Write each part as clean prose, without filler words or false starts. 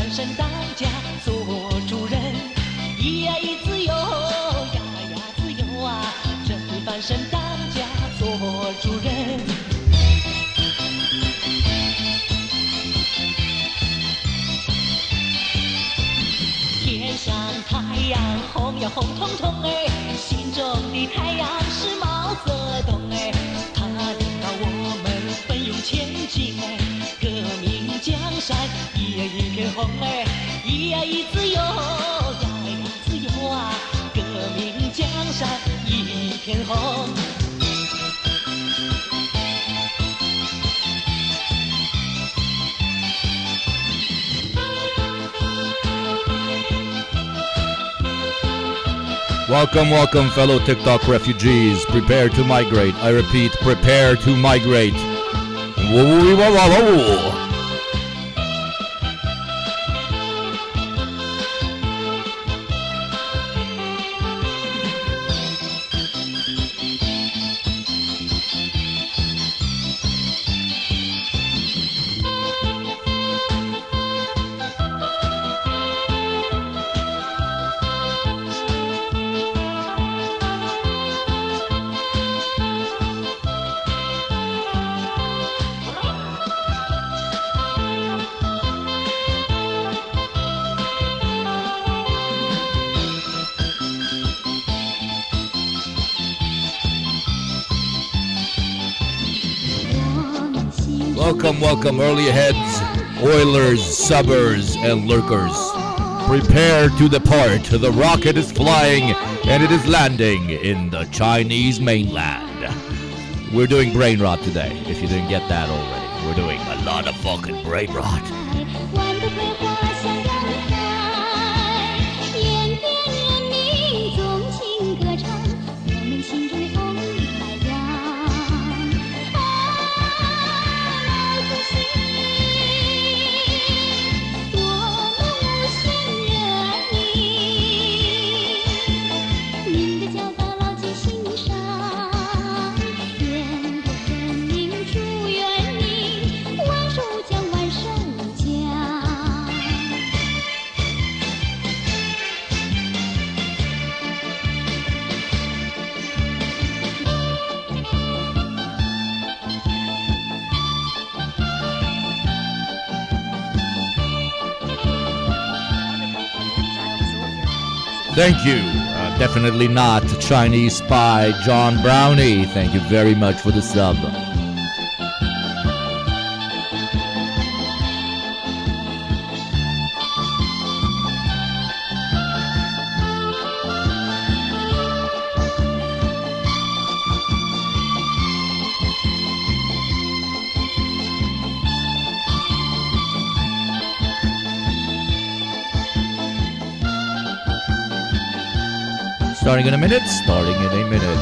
翻身当家做主人，咿呀咿自由，呀呀自由啊，真翻身当家做主人。天上太阳红呀红彤彤哎，心中的太阳是毛泽东哎，他领导我们奋勇前进哎，革命江山一片红哎，咿呀咿自由，呀呀自由啊，革命江山一片红。Welcome, welcome, fellow TikTok refugees. Prepare to migrate. I repeat, prepare to migrate. Whoa, whoa, whoa, whoa. Welcome, welcome, early heads, oilers, subbers, and lurkers. Prepare to depart. The rocket is flying, and it is landing in the Chinese mainland. We're doing brain rot today, if you didn't get that already. We're doing a lot of fucking brain rot. Thank you. Definitely not Chinese spy John Brownie. Thank you very much for the sub. Starting in a minute. Starting in a minute.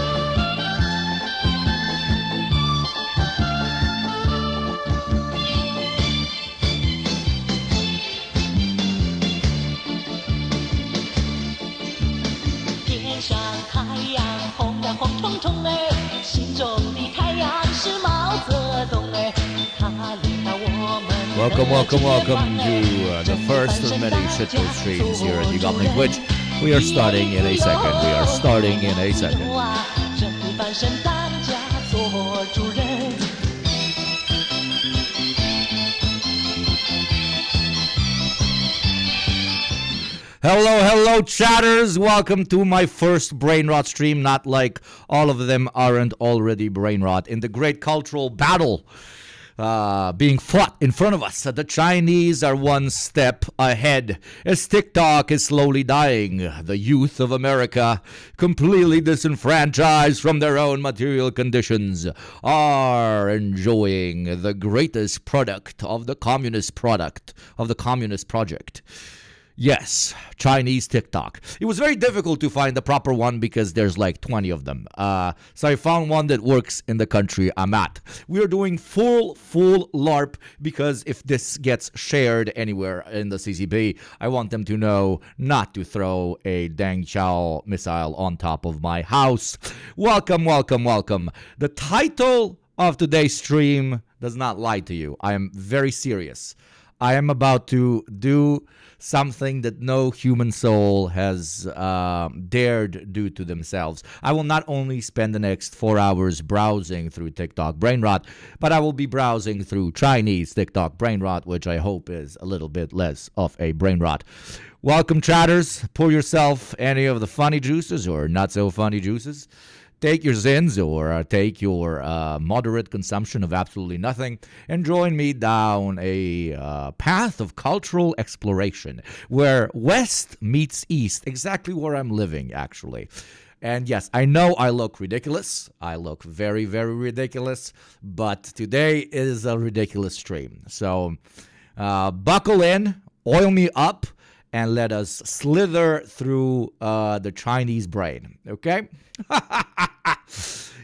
Welcome, welcome, welcome to the first of many shitpost streams here at YugopnikTwitch. We are starting in a second. We are starting in a second. Hello, hello, chatters. Welcome to my first brain rot stream. Not like all of them aren't already brain rot. In the great cultural battle being fought in front of us, the Chinese are one step ahead as TikTok is slowly dying. The youth of America, completely disenfranchised from their own material conditions, are enjoying the greatest product of the communist project. Yes, Chinese TikTok. It was very difficult to find the proper one because there's like 20 of them. So I found one that works in the country I'm at. We are doing full LARP because if this gets shared anywhere in the CCP, I want them to know not to throw a Deng Xiao missile on top of my house. Welcome, welcome, welcome. The title of today's stream does not lie to you. I am very serious. I am about to do something that no human soul has dared do to themselves. I will not only spend the next 4 hours browsing through TikTok brain rot, but I will be browsing through Chinese TikTok brain rot, which I hope is a little bit less of a brain rot. Welcome, chatters. Pour yourself any of the funny juices or not so funny juices. Take your zins or take your moderate consumption of absolutely nothing and join me down a path of cultural exploration where West meets East, exactly where I'm living, actually. And yes, I know I look ridiculous. I look very, very ridiculous. But today is a ridiculous stream. So buckle in, oil me up, and let us slither through the Chinese brain, okay?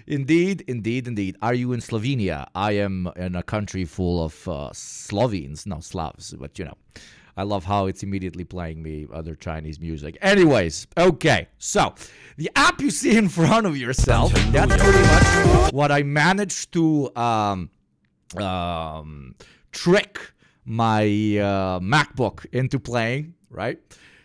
Indeed, indeed, indeed. Are you in Slovenia? I am in a country full of Slovenes, no Slavs, but you know. I love how it's immediately playing me other Chinese music. Anyways, okay. So, the app you see in front of yourself, that's pretty much what I managed to trick my MacBook into playing, right?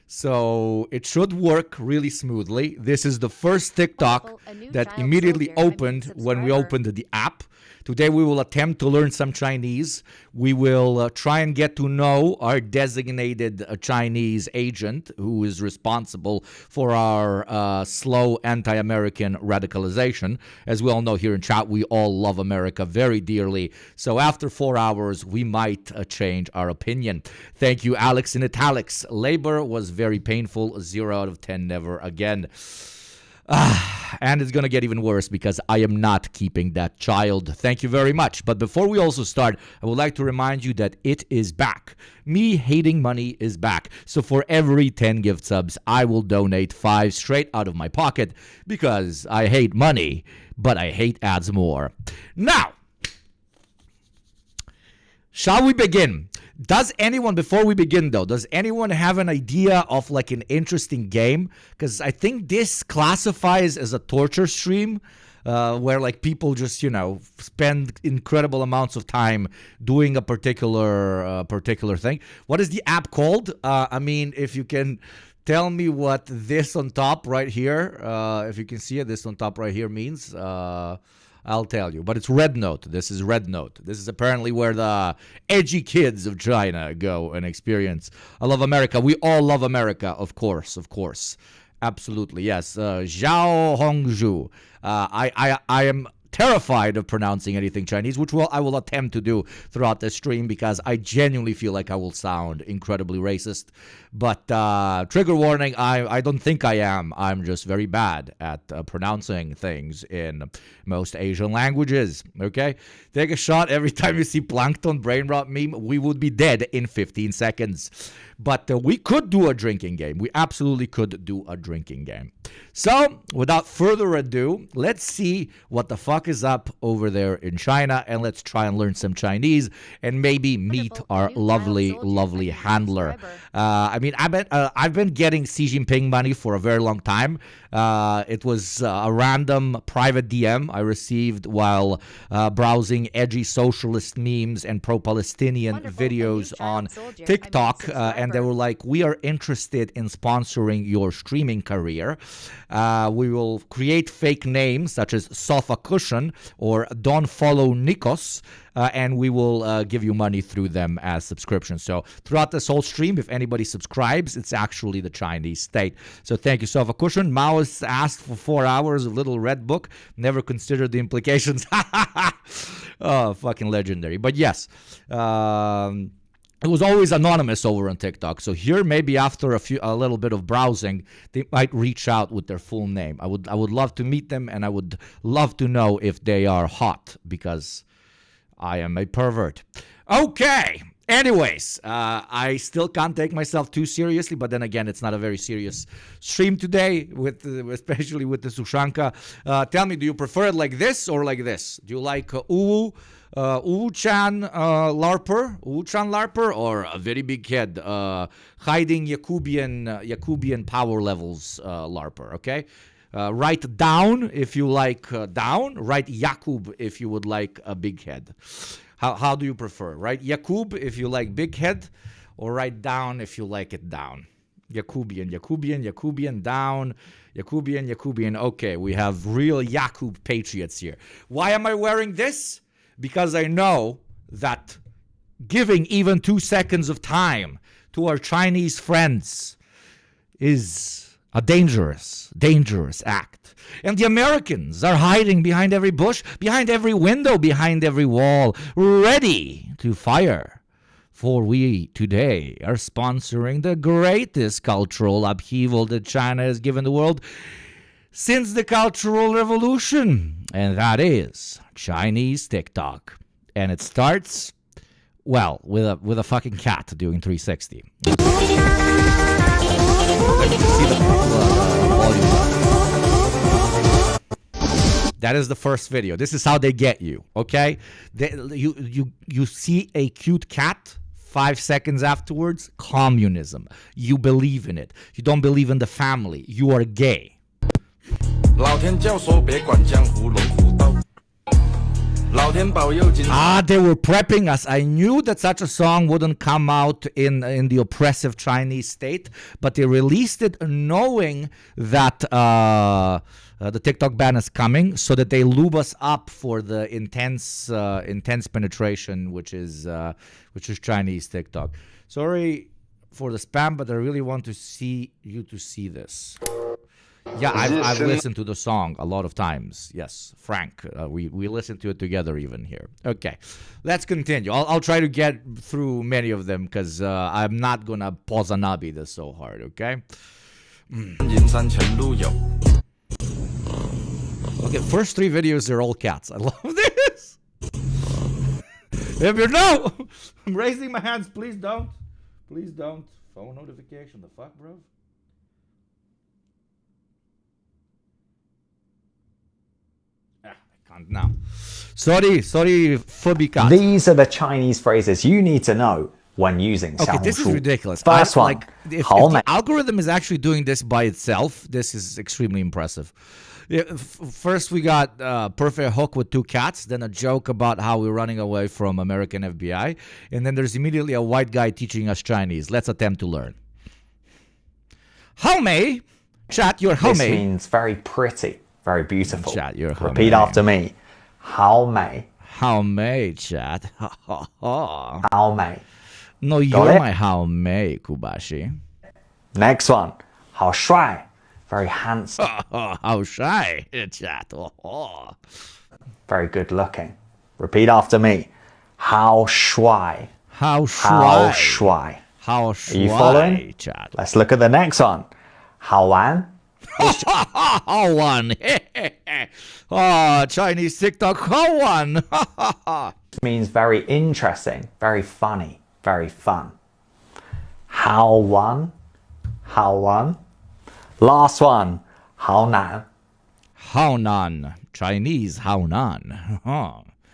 So it should work really smoothly. This is the first TikTok that immediately opened when we opened the app. Today we will attempt to learn some Chinese. We will try and get to know our designated Chinese agent who is responsible for our slow anti-American radicalization. As we all know here in chat, we all love America very dearly. So after 4 hours, we might change our opinion. Thank you, Alex in italics. Labor was very painful. 0 out of 10, never again. And it's going to get even worse because I am not keeping that child. Thank you very much. But before we also start, I would like to remind you that it is back. Me hating money is back. So for every 10 gift subs, I will donate 5 straight out of my pocket because I hate money, but I hate ads more. Now, shall we begin? Does anyone, before we begin though, does anyone have an idea of like an interesting game? Because I think this classifies as a torture stream where like people just, you know, spend incredible amounts of time doing a particular thing. What is the app called? I mean, if you can tell me what this on top right here, if you can see it, this on top right here means... I'll tell you. But it's Red Note. This is Red Note. This is apparently where the edgy kids of China go and experience. I love America. We all love America, of course, of course. Absolutely, yes. Zhao Hongzhu. I am terrified of pronouncing anything Chinese, which I will attempt to do throughout this stream because I genuinely feel like I will sound incredibly racist. But trigger warning, I don't think I am. I'm just very bad at pronouncing things in most Asian languages, okay? Take a shot every time you see Plankton brain rot meme. We would be dead in 15 seconds. But we could do a drinking game. We absolutely could do a drinking game. So, without further ado, let's see what the fuck is up over there in China, and let's try and learn some Chinese and maybe meet our lovely, lovely handler. I mean, I've been getting Xi Jinping money for a very long time. It was a random private DM I received while browsing edgy socialist memes and pro-Palestinian videos on TikTok, and they were like, we are interested in sponsoring your streaming career. We will create fake names such as Sofa Cushion or Don't Follow Nikos, and we will give you money through them as subscriptions. So throughout this whole stream, if anybody subscribes, it's actually the Chinese state. So thank you, Sofa Cushion. Maoists asked for 4 hours of Little Red Book. Never considered the implications. Oh, fucking legendary. But yes, it was always anonymous over on TikTok. So here, maybe after a little bit of browsing, they might reach out with their full name. I would love to meet them, and I would love to know if they are hot, because I am a pervert. Okay. Anyways, I still can't take myself too seriously, but then again, it's not a very serious stream today, especially with the Sushanka. Tell me, do you prefer it like this or like this? Do you like Uwu-chan LARPer, or a very big head, hiding Yakubian power levels LARPer, okay? Write down if you like down. Write Yakub if you would like a big head. How do you prefer? Write Yakub if you like big head, or write down if you like it down. Yakubian, down. Yakubian. Okay, we have real Yakub patriots here. Why am I wearing this? Because I know that giving even 2 seconds of time to our Chinese friends is a dangerous act. And the Americans are hiding behind every bush, behind every window, behind every wall, ready to fire. For we today are sponsoring the greatest cultural upheaval that China has given the world since the Cultural Revolution. And that is Chinese TikTok. And it starts, well, with a fucking cat doing 360. Let me see the volume. That is the first video. This is how they get you, okay? You see a cute cat, 5 seconds afterwards, communism. You believe in it. You don't believe in the family. You are gay. They were prepping us. I knew that such a song wouldn't come out in the oppressive Chinese state, but they released it knowing that the TikTok ban is coming, so that they lube us up for the intense penetration, which is Chinese TikTok. Sorry for the spam, but I really want to see this. Yeah, I've listened to the song a lot of times. Yes, Frank, we listened to it together even here. Okay, let's continue. I'll try to get through many of them because I'm not gonna Pozanabi this so hard. Okay. Okay, first 3 videos are all cats. I love this. If you know, I'm raising my hands. Please don't. Phone notification. The fuck, bro. Now, sorry, Fubika. These are the Chinese phrases you need to know when using Xiaohongshu. Okay, this is ridiculous. First one, like, if the algorithm is actually doing this by itself, this is extremely impressive. First, we got perfect hook with 2 cats, then a joke about how we're running away from American FBI, and then there's immediately a white guy teaching us Chinese. Let's attempt to learn. How may, chat, your how may. This means very pretty. Very beautiful. Chat, repeat after me. How may. How may, chat. How may. No, you're my how may, Kubashi. Next one. How shy. Very handsome. How shy, chat. Very good looking. Repeat after me. How shy. How shy. How shy. How shy. Are you following? Chat. Let's look at the next one. How wan. How one. Chinese TikTok. How one. Means very interesting, very funny, very fun. How one. How one. Last one. How nan. How nan. Chinese how nan.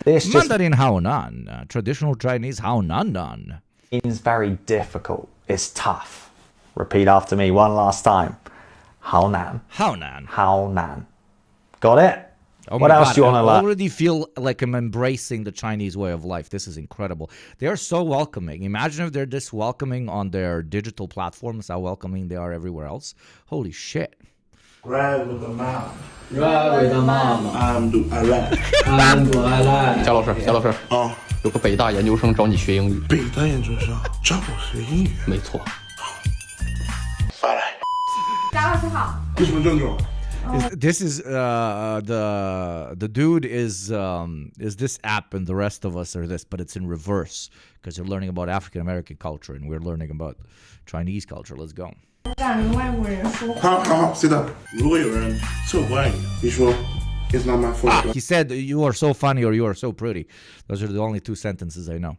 Mandarin how nan. Traditional Chinese how nan. Means very difficult. It's tough. Repeat after me one last time. How nan. How nan. How nan. Got it? Oh what else do you want to learn? I already feel like I'm embracing the Chinese way of life. This is incredible. They are so welcoming. Imagine if they're this welcoming on their digital platforms, how welcoming they are everywhere else. Holy shit. Ride with the mom. Ride with the mom. I'm do I like. I'm do I like. 贾老师，有个北大研究生找你学英语。北大研究生找我学英语。没错。发来。贾老师好。为什么郑重？ This is the dude is this app and the rest of us are this, but it's in reverse because you're learning about African American culture and we're learning about Chinese culture. Let's go. 让人外国人说。好 ，sit down。如果有人测不爱你，你说 It's not my fault. He said you are so funny or you are so pretty. Those are the only 2 sentences I know.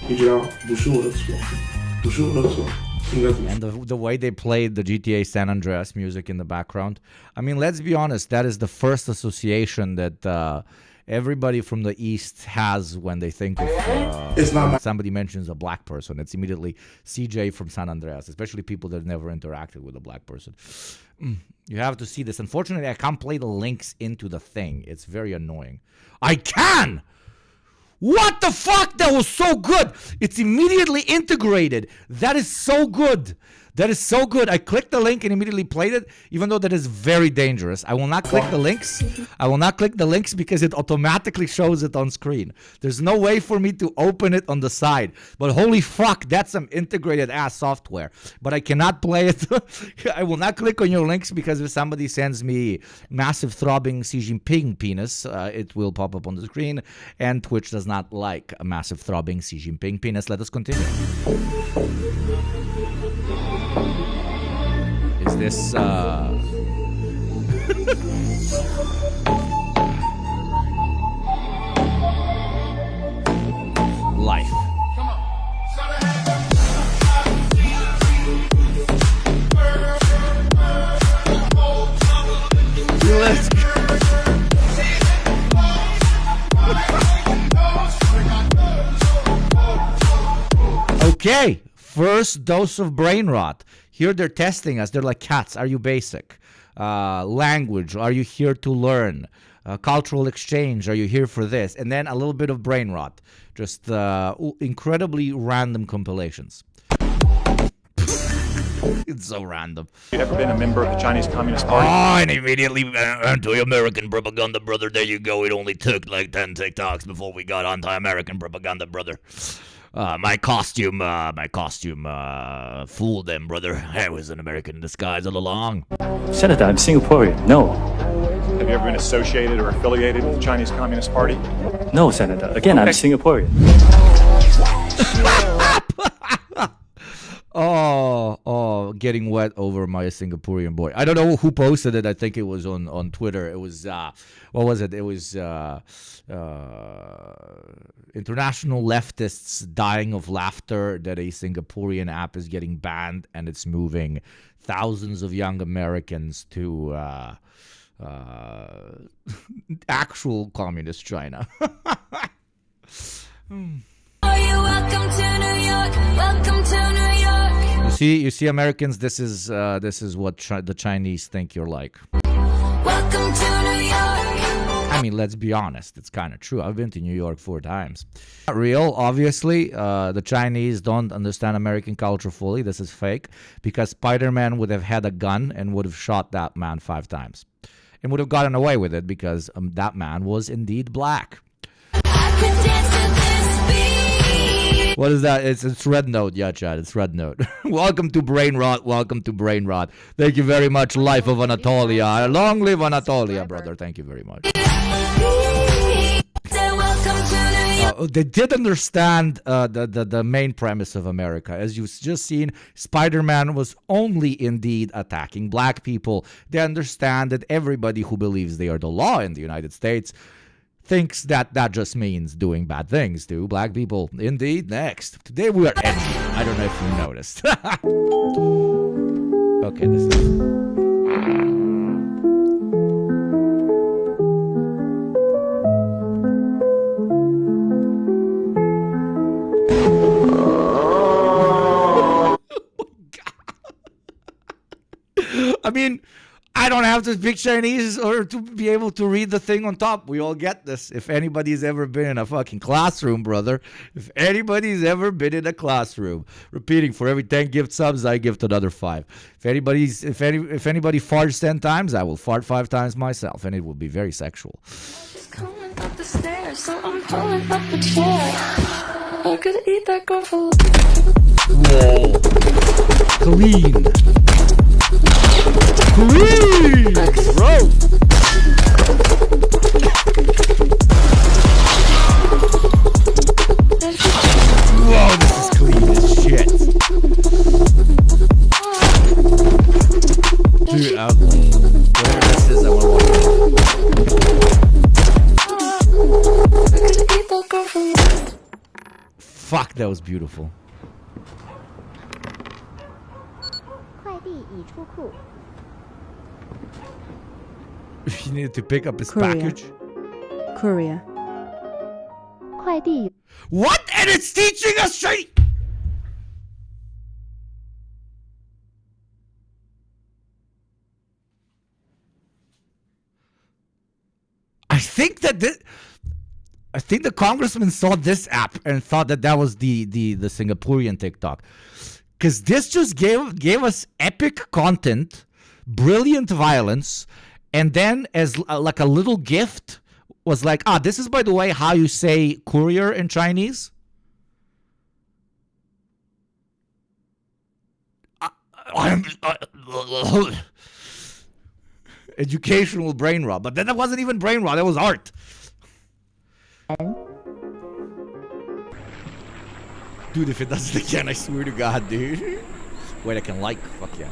你知道不是我的错，不是我的错。 And the way they played the GTA San Andreas music in the background. I mean, let's be honest. That is the first association that everybody from the East has when they think of when somebody mentions a black person. It's immediately CJ from San Andreas, especially people that never interacted with a black person. You have to see this. Unfortunately, I can't play the links into the thing. It's very annoying. I can! What the fuck? That was so good. It's immediately integrated. That is so good. That is so good. I clicked the link and immediately played it, even though that is very dangerous. I will not click the links. I will not click the links because it automatically shows it on screen. There's no way for me to open it on the side. But holy fuck, that's some integrated ass software. But I cannot play it. I will not click on your links because if somebody sends me massive throbbing Xi Jinping penis, it will pop up on the screen. And Twitch does not like a massive throbbing Xi Jinping penis. Let us continue. Is this life? Let's go. Okay, first dose of brain rot. Here they're testing us. They're like, cats, are you basic? Language, are you here to learn? Cultural exchange, are you here for this? And then a little bit of brain rot. Just incredibly random compilations. It's so random. You ever been a member of the Chinese Communist Party? Oh, and immediately anti-American propaganda, brother. There you go. It only took like 10 TikToks before we got anti-American propaganda, brother. My costume fooled them, brother. I was an American in disguise all along. Senator, I'm Singaporean. No. Have you ever been associated or affiliated with the Chinese Communist Party? No, Senator. Again, I'm Singaporean. Oh, getting wet over my Singaporean boy. I don't know who posted it. I think it was on Twitter. It was, what was it? It was international leftists dying of laughter that a Singaporean app is getting banned and it's moving thousands of young Americans to actual communist China. Welcome to New York. You see, Americans. This is what the Chinese think you're like. Welcome to New York. I mean, let's be honest. It's kind of true. I've been to New York 4 times. Not real, obviously. The Chinese don't understand American culture fully. This is fake because Spider-Man would have had a gun and would have shot that man 5 times and would have gotten away with it because that man was indeed black. I could dance to this beat. What is that? It's Red Note. Yeah, Chad, it's Red Note. Welcome to Brain Rot. Welcome to Brain Rot. Thank you very much, Life of Anatolia. Long live Anatolia, brother. Thank you very much. They did understand the main premise of America. As you've just seen, Spider-Man was only indeed attacking black people. They understand that everybody who believes they are the law in the United States thinks that just means doing bad things to black people. Indeed, next. Today we are edgy. I don't know if you noticed. Okay, this is... I mean, I don't have to speak Chinese or to be able to read the thing on top. We all get this. If anybody's ever been in a fucking classroom, brother. If anybody's ever been in a classroom. Repeating, for every 10 gift subs, I gift another 5. If anybody farts 10 times, I will fart 5 times myself. And it will be very sexual. Just coming up the stairs, so I'm pulling up a chair. I could eat that girl for... Whoa. Clean. Clean! Bro! Whoa, this is clean as shit. Dude, whatever this is, I want to watch it. Fuck, that was beautiful. He needed to pick up his package. Courier. What? And it's teaching us straight. I think that this... I think the congressman saw this app and thought that was the Singaporean TikTok, because this just gave us epic content, brilliant violence, and then as like a little gift was like, this is, by the way, how you say courier in Chinese. Educational brain rot, but then that wasn't even brain rot, that was art. Dude, if it does it again, I swear to God, dude. Wait, I can fuck yeah.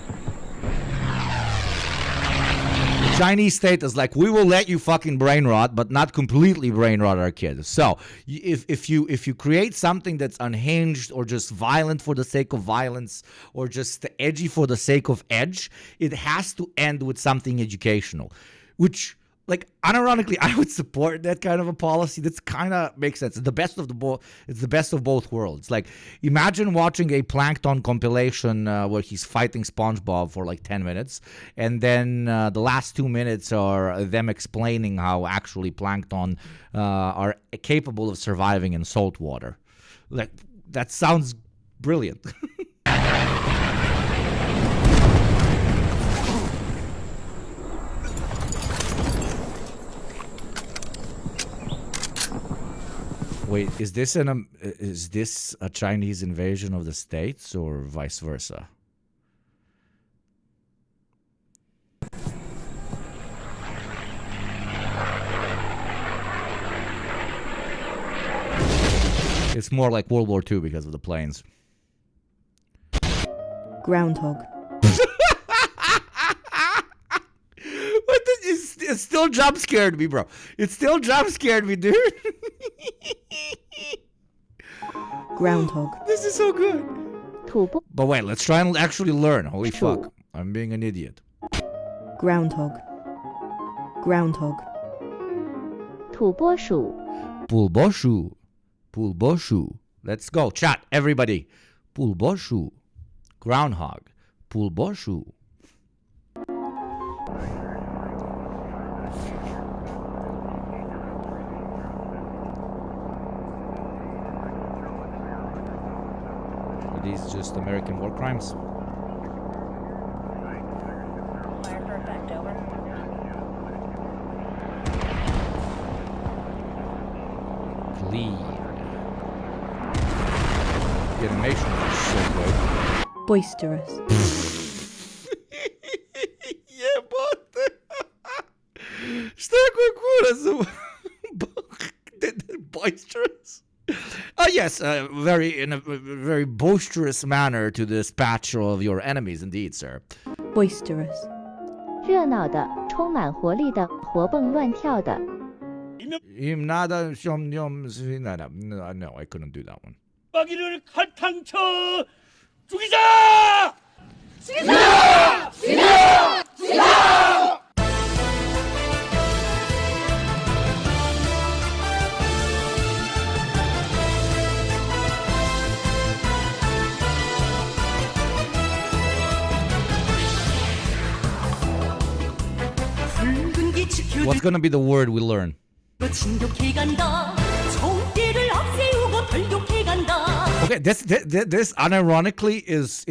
The Chinese state is like, we will let you fucking brain rot, but not completely brain rot our kids. So, if you create something that's unhinged or just violent for the sake of violence or just edgy for the sake of edge, it has to end with something educational, which, like, unironically, I would support that kind of a policy. That's kind of makes sense. It's the best of both worlds. Like, imagine watching a Plankton compilation where he's fighting SpongeBob for like 10 minutes, and then the last 2 minutes are them explaining how actually Plankton are capable of surviving in salt water. Like, that sounds brilliant. Wait, is this a Chinese invasion of the States or vice versa? It's more like World War II because of the planes. Groundhog. It still jump scared me, bro. It still jump scared me, dude. Groundhog. This is so good. But wait, let's try and actually learn. Holy fuck. I'm being an idiot. Groundhog. Groundhog. 土拨鼠 Pulboshu. Pulboshu. Let's go. Chat, everybody. Pulboshu. Groundhog. Pulboshu. Are these just American war crimes? Clean. The animation is so good. Boisterous. Yeah, but está com coração. Boisterous. Oh yes, in a very boisterous manner to dispatch of your enemies, indeed, sir. Boisterous. 热闹的充满活力的活蹦乱跳的 Nada, no, I couldn't do that one. 마귀를 칼탕쳐 죽이자! 죽이자! 죽이자! 죽이자! What's gonna be the word we learn? Okay, this unironically is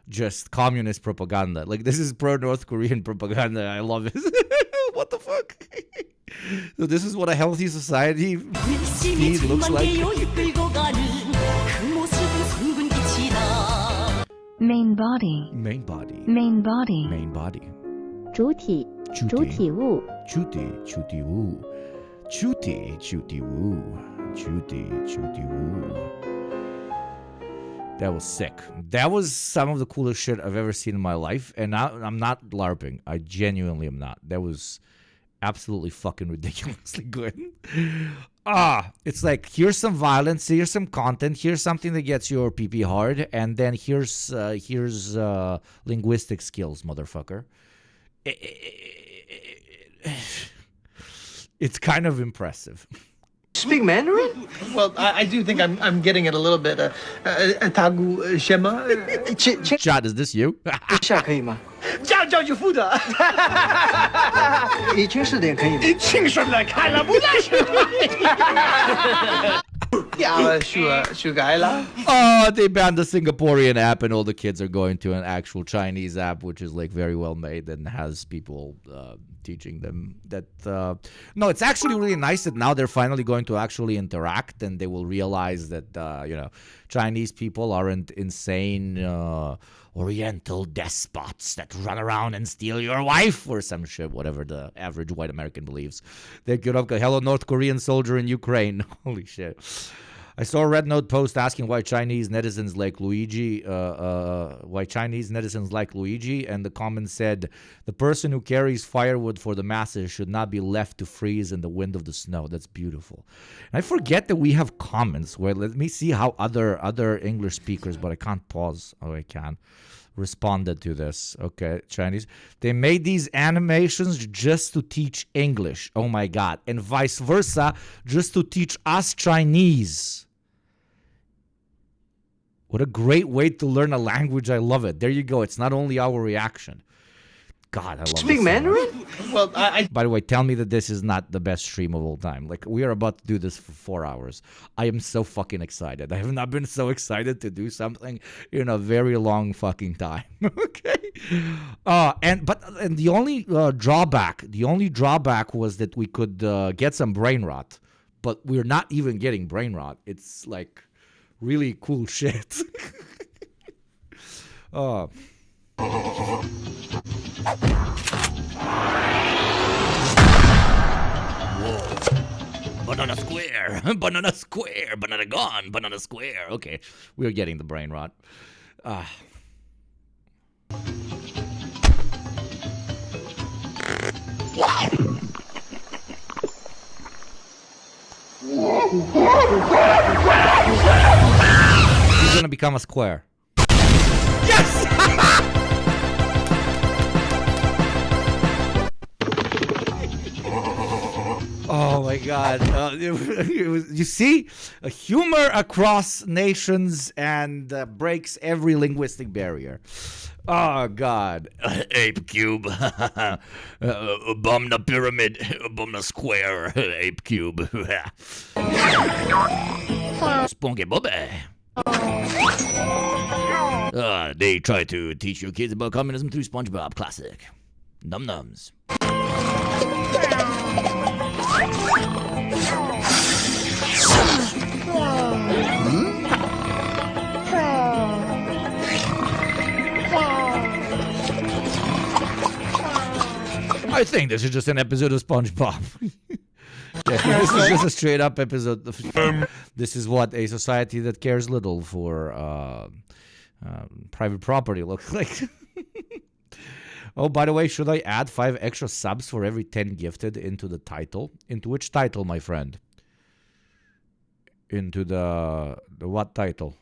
just communist propaganda. Like, this is pro-North Korean propaganda. I love it. What the fuck? So this is what a healthy society speed looks like. Main body. Main body. Main body. Main body. 主体主体物 Chuti, chuti woo. Chuti, chuti woo. Chuti, chuti woo. That was sick. That was some of the coolest shit I've ever seen in my life. And I'm not LARPing. I genuinely am not. That was absolutely fucking ridiculously good. It's like, here's some violence, here's some content, here's something that gets your pee hard, and then here's linguistic skills, motherfucker. It's kind of impressive. Speak Mandarin? Well, I do think I'm getting it a little bit. Tagu Shema. Chad, is this you? 下可以吗？这样叫就负责。已经是点可以吗？轻声的看了不再是。Yeah, sure, Oh, they banned the Singaporean app and all the kids are going to an actual Chinese app, which is like very well made and has people teaching them that. No, it's actually really nice that now they're finally going to actually interact and they will realize that, Chinese people aren't insane Oriental despots that run around and steal your wife or some shit, whatever the average white American believes. Hello, North Korean soldier in Ukraine. Holy shit. I saw a Red Note post asking why Chinese netizens like Luigi, and the comment said, the person who carries firewood for the masses should not be left to freeze in the wind of the snow. That's beautiful. And I forget that we have comments where, let me see how other English speakers, but I can't pause. Oh, I can. Responded to this. Okay, Chinese. They made these animations just to teach English. Oh my God. And vice versa, just to teach us Chinese. What a great way to learn a language. I love it. There you go. It's not only our reaction. God, I love it. Speak Mandarin? Well, By the way, tell me that this is not the best stream of all time. Like, we are about to do this for 4 hours. I am so fucking excited. I have not been so excited to do something in a very long fucking time. Okay. And the only drawback was that we could get some brain rot, but we're not even getting brain rot. It's like really cool shit. Banana square, banana square, banana gone, banana square. Okay, we're getting the brain rot. He's gonna become a square. Yes! Oh my God! You see, a humor across nations and breaks every linguistic barrier. Oh God! Ape cube, bomb the pyramid, bomb the square, ape cube. Spunky bobby. They try to teach your kids about communism through SpongeBob. Classic. Num nums. I think this is just an episode of SpongeBob. Yeah, this is just a straight up episode of this is what a society that cares little for private property looks like. Oh, by the way, should I add 5 extra subs for every 10 gifted into the title? Into which title, my friend? Into the what title?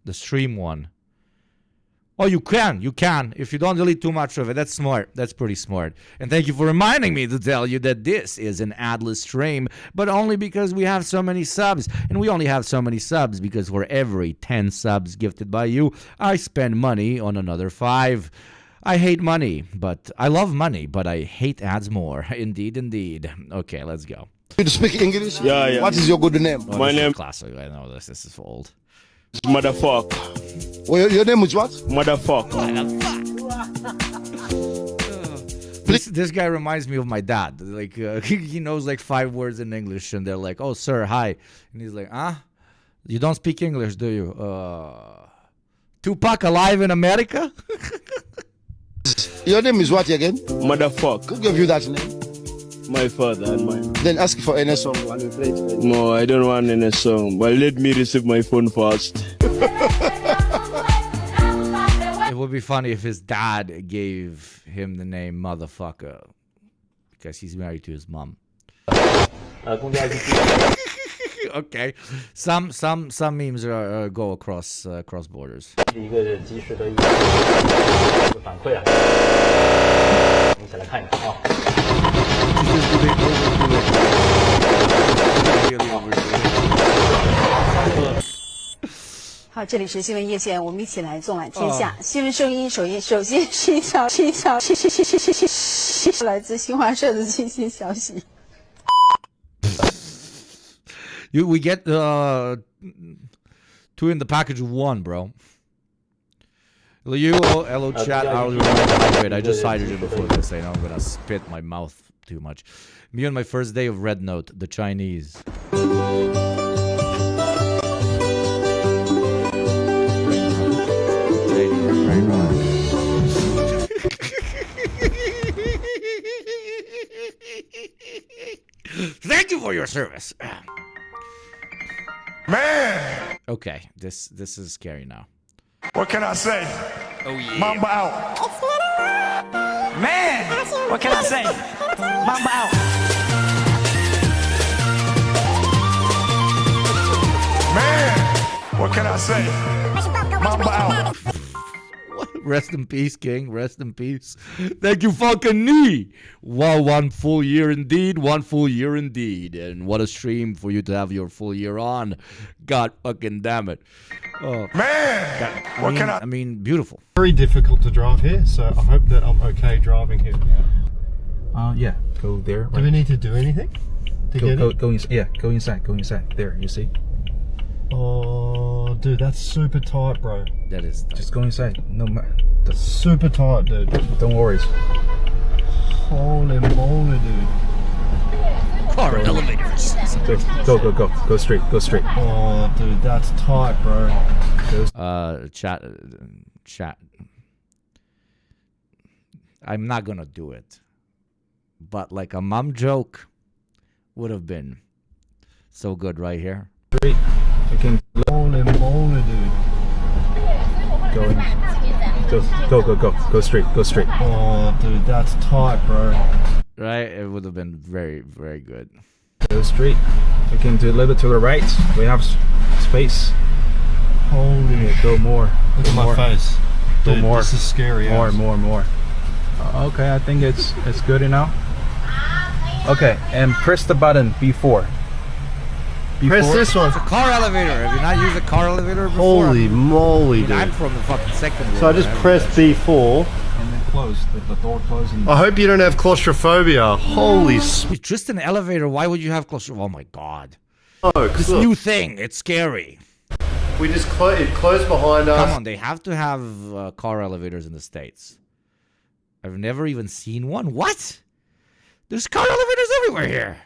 The stream one. Oh, you can. If you don't delete too much of it. That's smart. That's pretty smart. And thank you for reminding me to tell you that this is an adless stream, but only because we have so many subs. And we only have so many subs because for every 10 subs gifted by you, I spend money on another 5. I hate money, but I love money, but I hate ads more. Indeed. Okay, let's go. You speak English? Yeah. What is your good name? My name is classic. I know this is old. Motherfucker. Well, your name is what? Motherfucker. This guy reminds me of my dad. Like he knows like 5 words in English, and they're like, "Oh, sir, hi," and he's like, you don't speak English, do you? Tupac alive in America? Your name is what again? Motherfucker. Who gave you that name? My father and mine. Then ask for any song while we play it. No, I don't want any song, but let me receive my phone first. It would be funny if his dad gave him the name motherfucker because he's married to his mom. Okay, some memes go across borders. 一起来看一看啊。好，这里是新闻夜线，我们一起来纵览天下。新闻声音，首先是一条来自新华社的最新消息。We get 2 in the package of 1, bro. Hello chat. I just cited it before this. I know I'm gonna spit my mouth too much. Me on my first day of Red Note, the Chinese. Thank you for your service. Man! Okay, this is scary now. What can I say? Oh yeah. Mamba out. Man! What can I say? Mamba out. Man! What can I say? Mamba out. Rest in peace, King. Rest in peace. Thank you, fucking knee. Wow, 1 full year indeed. 1 full year indeed. And what a stream for you to have your full year on. God fucking damn it. Oh man, I mean, beautiful. Very difficult to drive here, so I hope that I'm okay driving here. Yeah, go there. Do we need to do anything to get in? Go inside. Yeah, go inside. Go inside. There, you see. Oh, dude, that's super tight, bro. That is tight. Just go inside. No matter. Super tight, dude. Don't worry. Holy moly, dude. Car elevators. Go straight. Go straight. Oh, dude, that's tight, bro. Chat. I'm not gonna do it, but like a mom joke would have been so good right here. Straight. Holy moly, dude. Go straight. Go straight. Oh, dude, that's tight, bro. Right? It would have been very, very good. Go straight. You can do a little bit to the right. We have space. Holy. Go more. Look at my face. Go Dude, more. This is scary. More. Okay, I think it's good enough. Okay, and press the button B4. Press this one. It's a car elevator. Have you not used a car elevator before? Holy moly, dude. I'm from the fucking second world. So I just press B4. And then close. The door closing. I hope you don't have claustrophobia. Holy It's just an elevator. Why would you have claustrophobia? Oh my god. Oh, this new thing. It's scary. We just it closed behind us. Come on, they have to have car elevators in the States. I've never even seen one. What? There's car elevators everywhere here.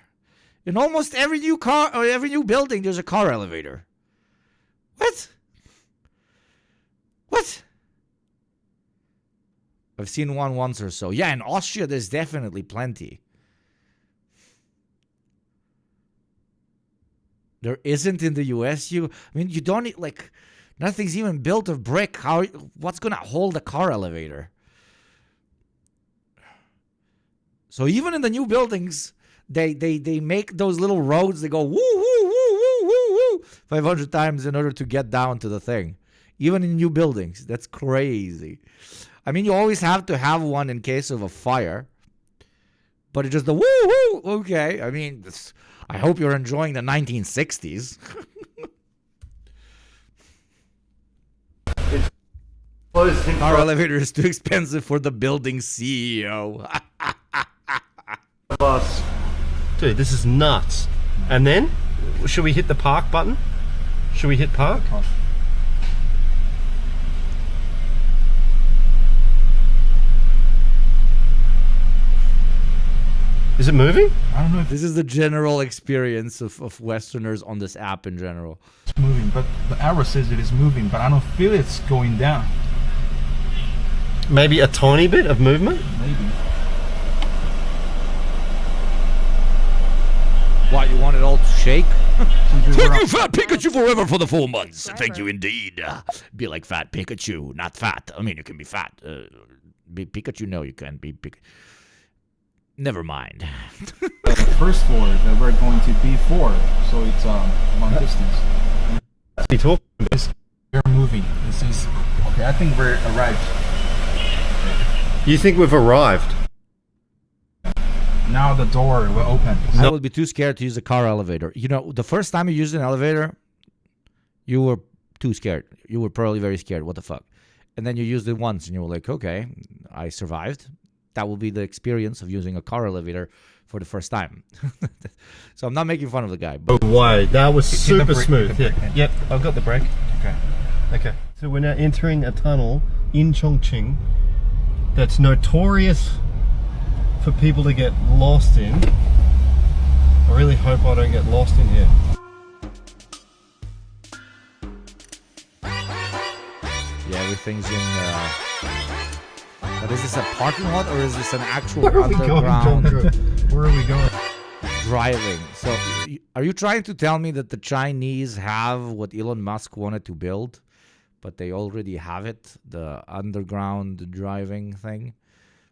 In almost every new car or every new building, there's a car elevator. What? I've seen one once or so. Yeah, in Austria, there's definitely plenty. There isn't in the US. I mean, you don't need, like, nothing's even built of brick. What's gonna hold a car elevator? So even in the new buildings, they make those little roads. They go woo woo woo woo woo woo 500 times in order to get down to the thing. Even in new buildings, that's crazy. I mean, you always have to have one in case of a fire. But it's just the woo woo. Okay, I mean, I hope you're enjoying the 1960s. Our elevator is too expensive for the building CEO. Dude, this is nuts. And then, should we hit the park button? Should we hit park? Is it moving? I don't know if this is the general experience of Westerners on this app in general. It's moving, but the arrow says it is moving, but I don't feel it's going down. Maybe a tiny bit of movement? Maybe. What, you want it all to shake? Thank you, Fat Pikachu, forever for the 4 months. Thank you indeed. Be like Fat Pikachu, not fat. I mean, you can be fat. Be Pikachu? No, you can't be Pikachu. Never mind. The first floor that we're going to B4, so it's long distance. We're moving. This is okay. I think we're arrived. You think we've arrived? now the door will open. I would be too scared to use a car elevator. You know, the first time you used an elevator, you were too scared. You were probably very scared. What the fuck? And then you used it once and you were like, okay, I survived. That will be the experience of using a car elevator for the first time. So I'm not making fun of the guy. But Why? That was super smooth. Yeah. Yep, I've got the brake. Okay. Okay. So we're now entering a tunnel in Chongqing that's notorious for people to get lost in. I really hope I don't get lost in here. Yeah, everything's in. But is this a parking lot or is this an actual underground? Where are we going? Driving. So, are you trying to tell me that the Chinese have what Elon Musk wanted to build, but they already have it, the underground driving thing,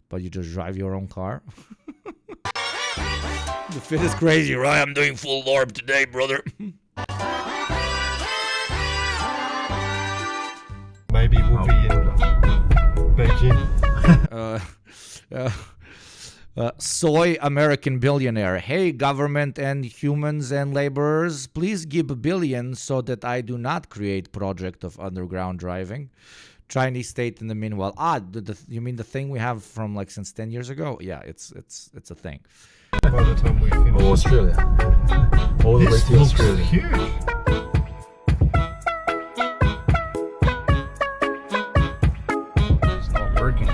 but you just drive your own car? The fit is crazy, right? I'm doing full LARP today, brother. Maybe we'll be in Beijing. Soy American billionaire. Hey, government and humans and laborers, please give a billion so that I do not create project of underground driving. Chinese state in the meanwhile. You mean the thing we have from like since 10 years ago? Yeah, it's a thing. By the time we finish. Australia. All the way to Australia. Huge.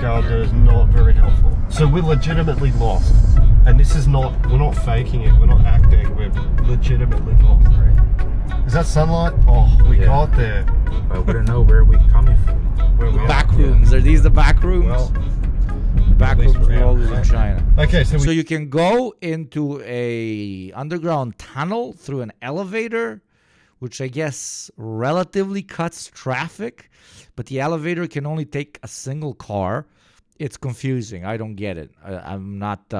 Calendar is not very helpful. So we're legitimately lost. And this is not, we're not faking it, we're not acting, we're legitimately lost. Is that sunlight? Oh, we got there. But we don't know where we're coming from. Where we back rooms. Are these the back rooms? Well, the back rooms are always in China. Okay, so you can go into a underground tunnel through an elevator, which I guess relatively cuts traffic, but the elevator can only take a single car. It's confusing. I don't get it. I'm not.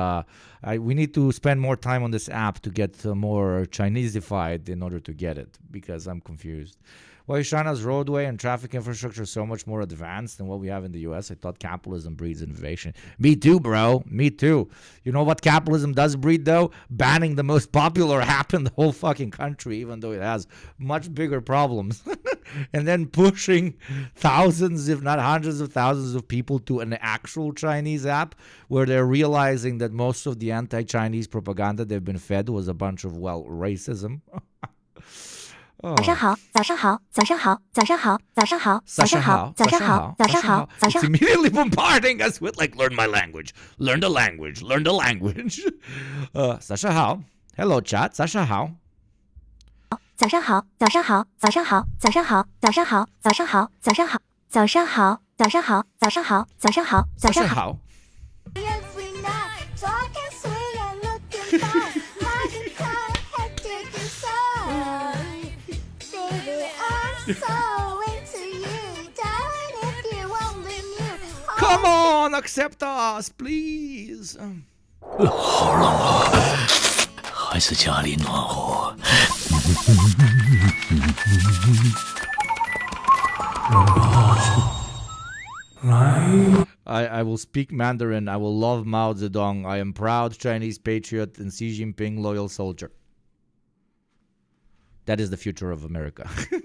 We need to spend more time on this app to get more Chineseified in order to get it, because I'm confused. Why is China's roadway and traffic infrastructure so much more advanced than what we have in the U.S.? I thought capitalism breeds innovation. Me too, bro. Me too. You know what capitalism does breed, though? Banning the most popular app in the whole fucking country, even though it has much bigger problems. And then pushing thousands, if not hundreds of thousands of people to an actual Chinese app where they're realizing that most of the anti-Chinese propaganda they've been fed was a bunch of, well, racism. 早上好，早上好，早上好，早上好，早上好，早上好，早上好，早上好，早上好。 It's immediately bombarding us with like, learn my language, learn the language, learn the language. 早上好 Hello chat, 早上好。早上好，早上好，早上好，早上好，早上好，早上好，早上好，早上好，早上好，早上好，早上好，早上好。 Come on, accept us, please. 好冷啊，还是家里暖和。I will speak Mandarin. I will love Mao Zedong. I am proud Chinese patriot and Xi Jinping loyal soldier. That is the future of America. It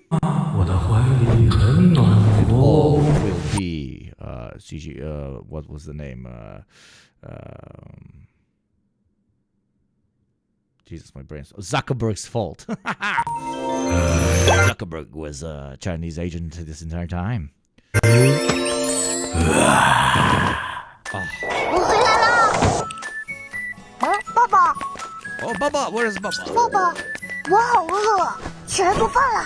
all will be what was the name? Jesus, my brain. Zuckerberg's fault. Zuckerberg was a Chinese agent this entire time. Baba. Oh, Baba, where is Baba? Baba. 我好饿，起来做饭了。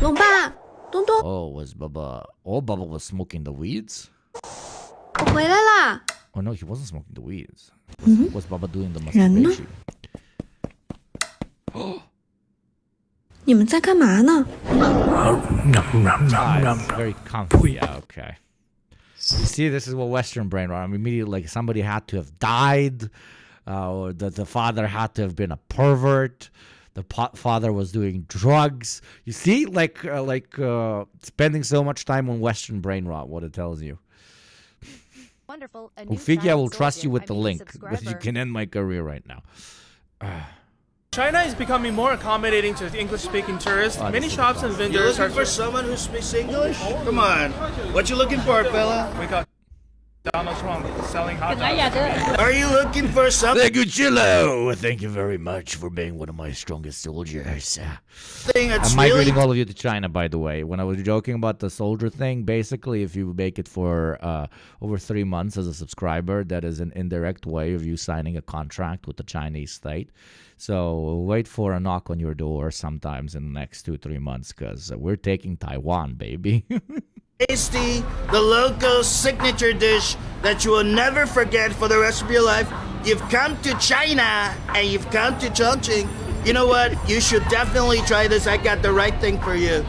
龙爸，东东。 Oh, was Baba? Oh, Baba was smoking the weeds. 我回来啦。 Oh no, he wasn't smoking the weeds. Was Baba doing the 人呢？ masturbation? 你们在干嘛呢？ Very comfy. Okay. You see, this is what Western brain rot. I mean, immediately, like somebody had to have died, or the father had to have been a pervert. The father was doing drugs. You see, like spending so much time on Western brain rot. What it tells you. Wonderful. A new Ufigi, I will Chinese trust you soldier. with the I mean, link, but you subscriber. can end my career right now. China is becoming more accommodating to English-speaking tourists. Oh, Many this is shops and You're vendors looking are for someone who speaks English? Come on. What you looking for, fella? We got Donald Trump selling hot dogs. Are you looking for something? Thank you, Chillo. Thank you very much for being one of my strongest soldiers. That's I'm migrating really... all of you to China, by the way. When I was joking about the soldier thing, basically, if you make it for over 3 months as a subscriber, that is an indirect way of you signing a contract with the Chinese state. So wait for a knock on your door sometimes in the next 2-3 months, because we're taking Taiwan, baby. Tasty, the local signature dish that you will never forget for the rest of your life. You've come to China and you've come to Chongqing. You know what? You should definitely try this. I got the right thing for you.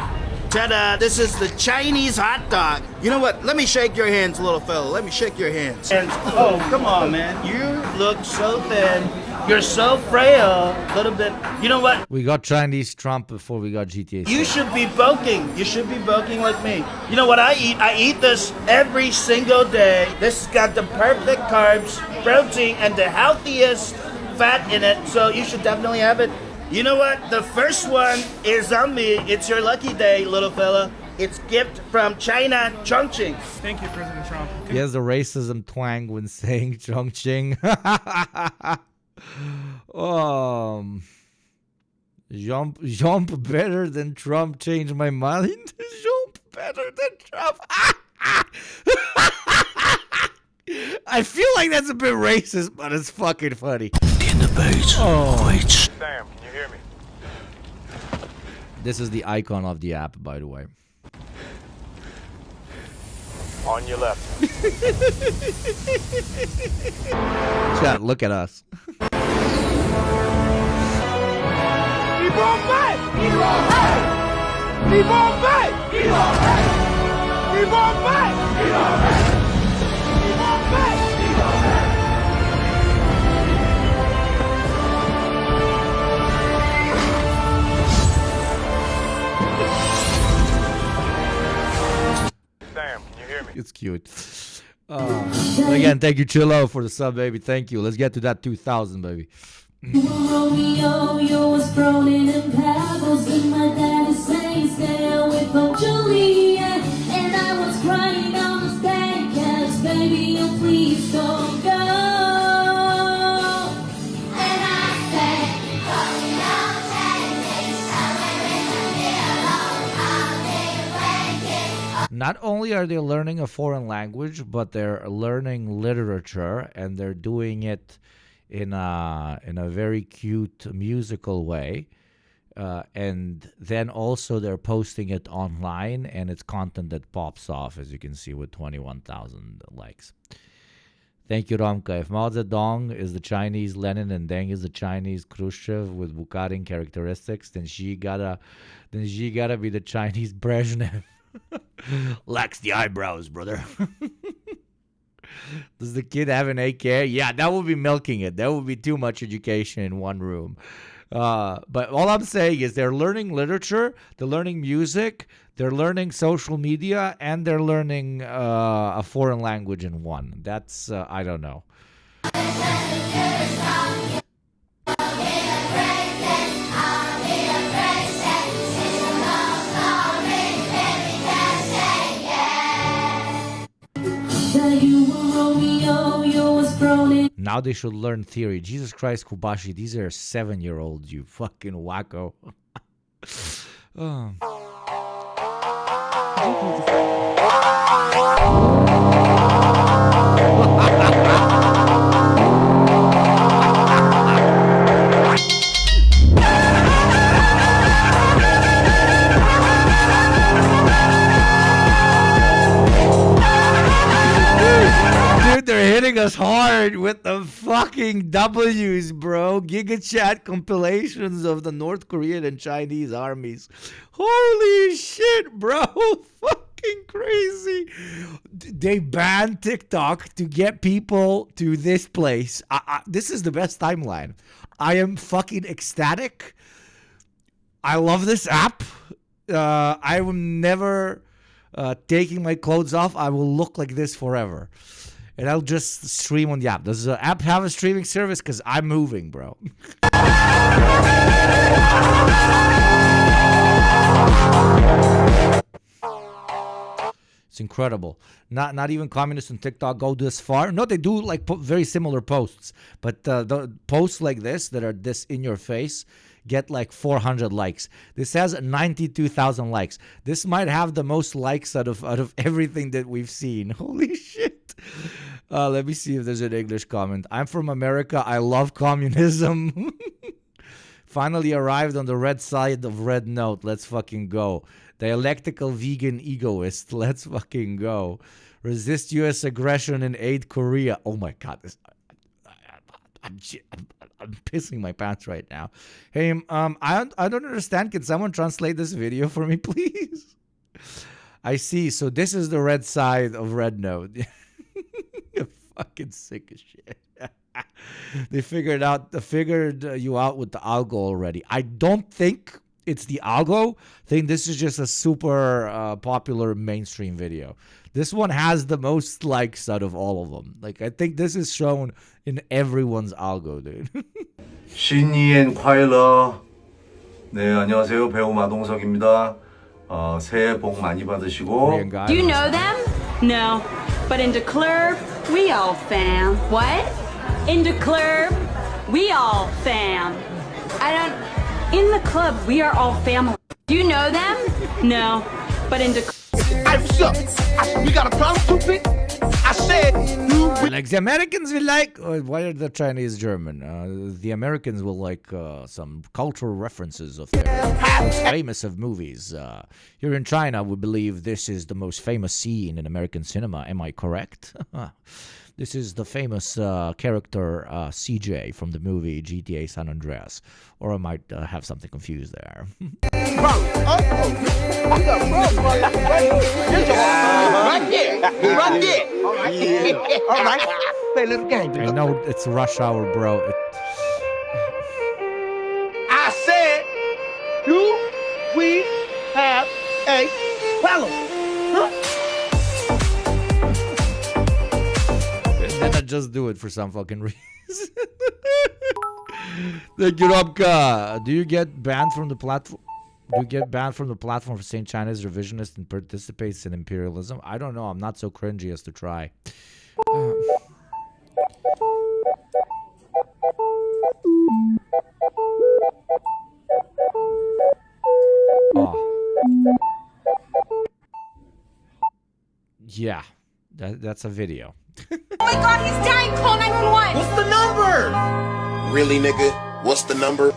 Ta-da! This is the Chinese hot dog. You know what? Let me shake your hands, little fella. Let me shake your hands. And oh, come on, man. You look so thin. You're so frail. A little bit. You know what? We got Chinese Trump before we got GTA 6. You should be bulking. You should be bulking like me. You know what I eat? I eat this every single day. This has got the perfect carbs, protein, and the healthiest fat in it. So you should definitely have it. You know what? The first one is on me. It's your lucky day, little fella. It's gift from China, Chongqing. Thank you, President Trump. He has a racism twang when saying Chongqing. Jump better than Trump changed my mind. Jump better than Trump. I feel like that's a bit racist, but it's fucking funny. Sam, can you hear me? This is the icon of the app, by the way. On your left. Chat, look at us. Sam, can you hear me? It's cute. Again, thank you, Chillo, for the sub, baby. Thank you. Let's get to that 2,000, baby. Romeo, you was thrown in pebbles, and my daddy saying stay away from Juliet, and I was crying on the staircase, baby, oh please don't go. And I said, hurry up, take me somewhere in the middle, I'll be waiting. Not only are they learning a foreign language, but they're learning literature, and they're doing it in a very cute musical way, and then also they're posting it online, and it's content that pops off, as you can see, with 21,000 likes. Thank you, Ramka. If Mao Zedong is the Chinese Lenin and Deng is the Chinese Khrushchev with Bukharin characteristics, then she gotta be the Chinese Brezhnev. Lacks the eyebrows, brother. Does the kid have an AK? Yeah, that would be milking it. That would be too much education in one room. But all I'm saying is they're learning literature, they're learning music, they're learning social media, and they're learning a foreign language in one. That's, I don't know. Now they should learn theory. Jesus Christ, Kubashi, these are 7-year-olds, you fucking wacko. Oh. Dude, they're hitting us hard with the fucking W's, bro. Giga chat compilations of the North Korean and Chinese armies. Holy shit, bro. Fucking crazy. They banned TikTok to get people to this place. This is the best timeline. I am fucking ecstatic. I love this app. I will never taking my clothes off. I will look like this forever. and I'll just stream on the app. Does the app have a streaming service? Because I'm moving, bro. It's incredible. Not even communists on TikTok go this far. No, they do like very similar posts, but the posts like this that are this in your face get like 400 likes. This has 92,000 likes. This might have the most likes out of everything that we've seen. Holy shit. Let me see if there's an English comment. I'm from America. I love communism. Finally arrived on the red side of red note. Let's fucking go. Dialectical vegan egoist. Let's fucking go. Resist U.S. aggression and aid Korea. Oh my God. I'm pissing my pants right now. Hey, I don't understand. Can someone translate this video for me, please? I see. So this is the red side of red note. You're fucking sick as shit. They figured you out with the algo already. I don't think it's the algo. I think this is just a super popular mainstream video. This one has the most likes out of all of them. Like, I think this is shown in everyone's algo, dude. 신이엔 콰일러. 네, 안녕하세요. 배우 마동석입니다. 새해 복 많이 받으시고. Do you know them? No. But in the club, we all fam. What? In the club, we all fam. In the club, we are all family. Do you know them? No. But in the We got a problem, stupid? I said like the Americans will like. Why are the Chinese German? The Americans will like some cultural references of their famous of movies. Here in China, we believe this is the most famous scene in American cinema. Am I correct? This is the famous character CJ from the movie GTA San Andreas. Or I might have something confused there. All right. Play a little game. I know it's rush hour, bro. I said, do we have a problem? Then I just do it for some fucking reason. The Yugopnik, do you get banned from the platform? Do you get banned from the platform for saying China is revisionist and participates in imperialism? I don't know. I'm not so cringy as to try. Yeah, that's a video. Oh my God, he's dying! Call 911! What's the number? Really, nigga? What's the number?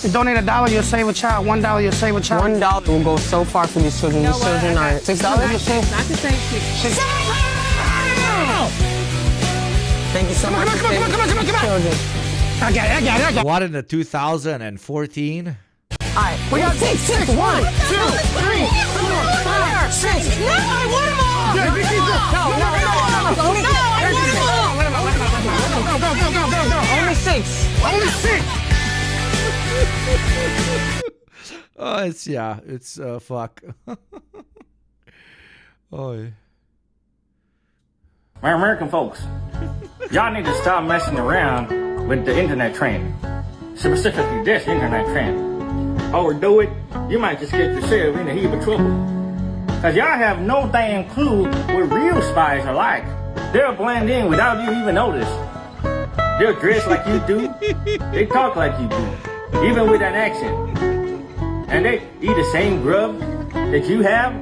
You donate $1, you'll save a child. $1, you'll save a child. $1 will go so far for these children. These children are $6. Not the same thing. Thank you so much. Come on. I got it. What in the 2014? Alright, we got 6. 1, 2, 3, 4, 5, 6. No, I want them all. No, Go. Only 6. Only 6. Oh, it's fuck. Oh. My American folks, y'all need to stop messing around with the internet trend. Specifically this internet trend. Overdo it, you might just get yourself in a heap of trouble. Cause y'all have no damn clue what real spies are like. They'll blend in without you even notice. They'll dress like you do, they talk like you do, even with an accent. And they eat the same grub that you have,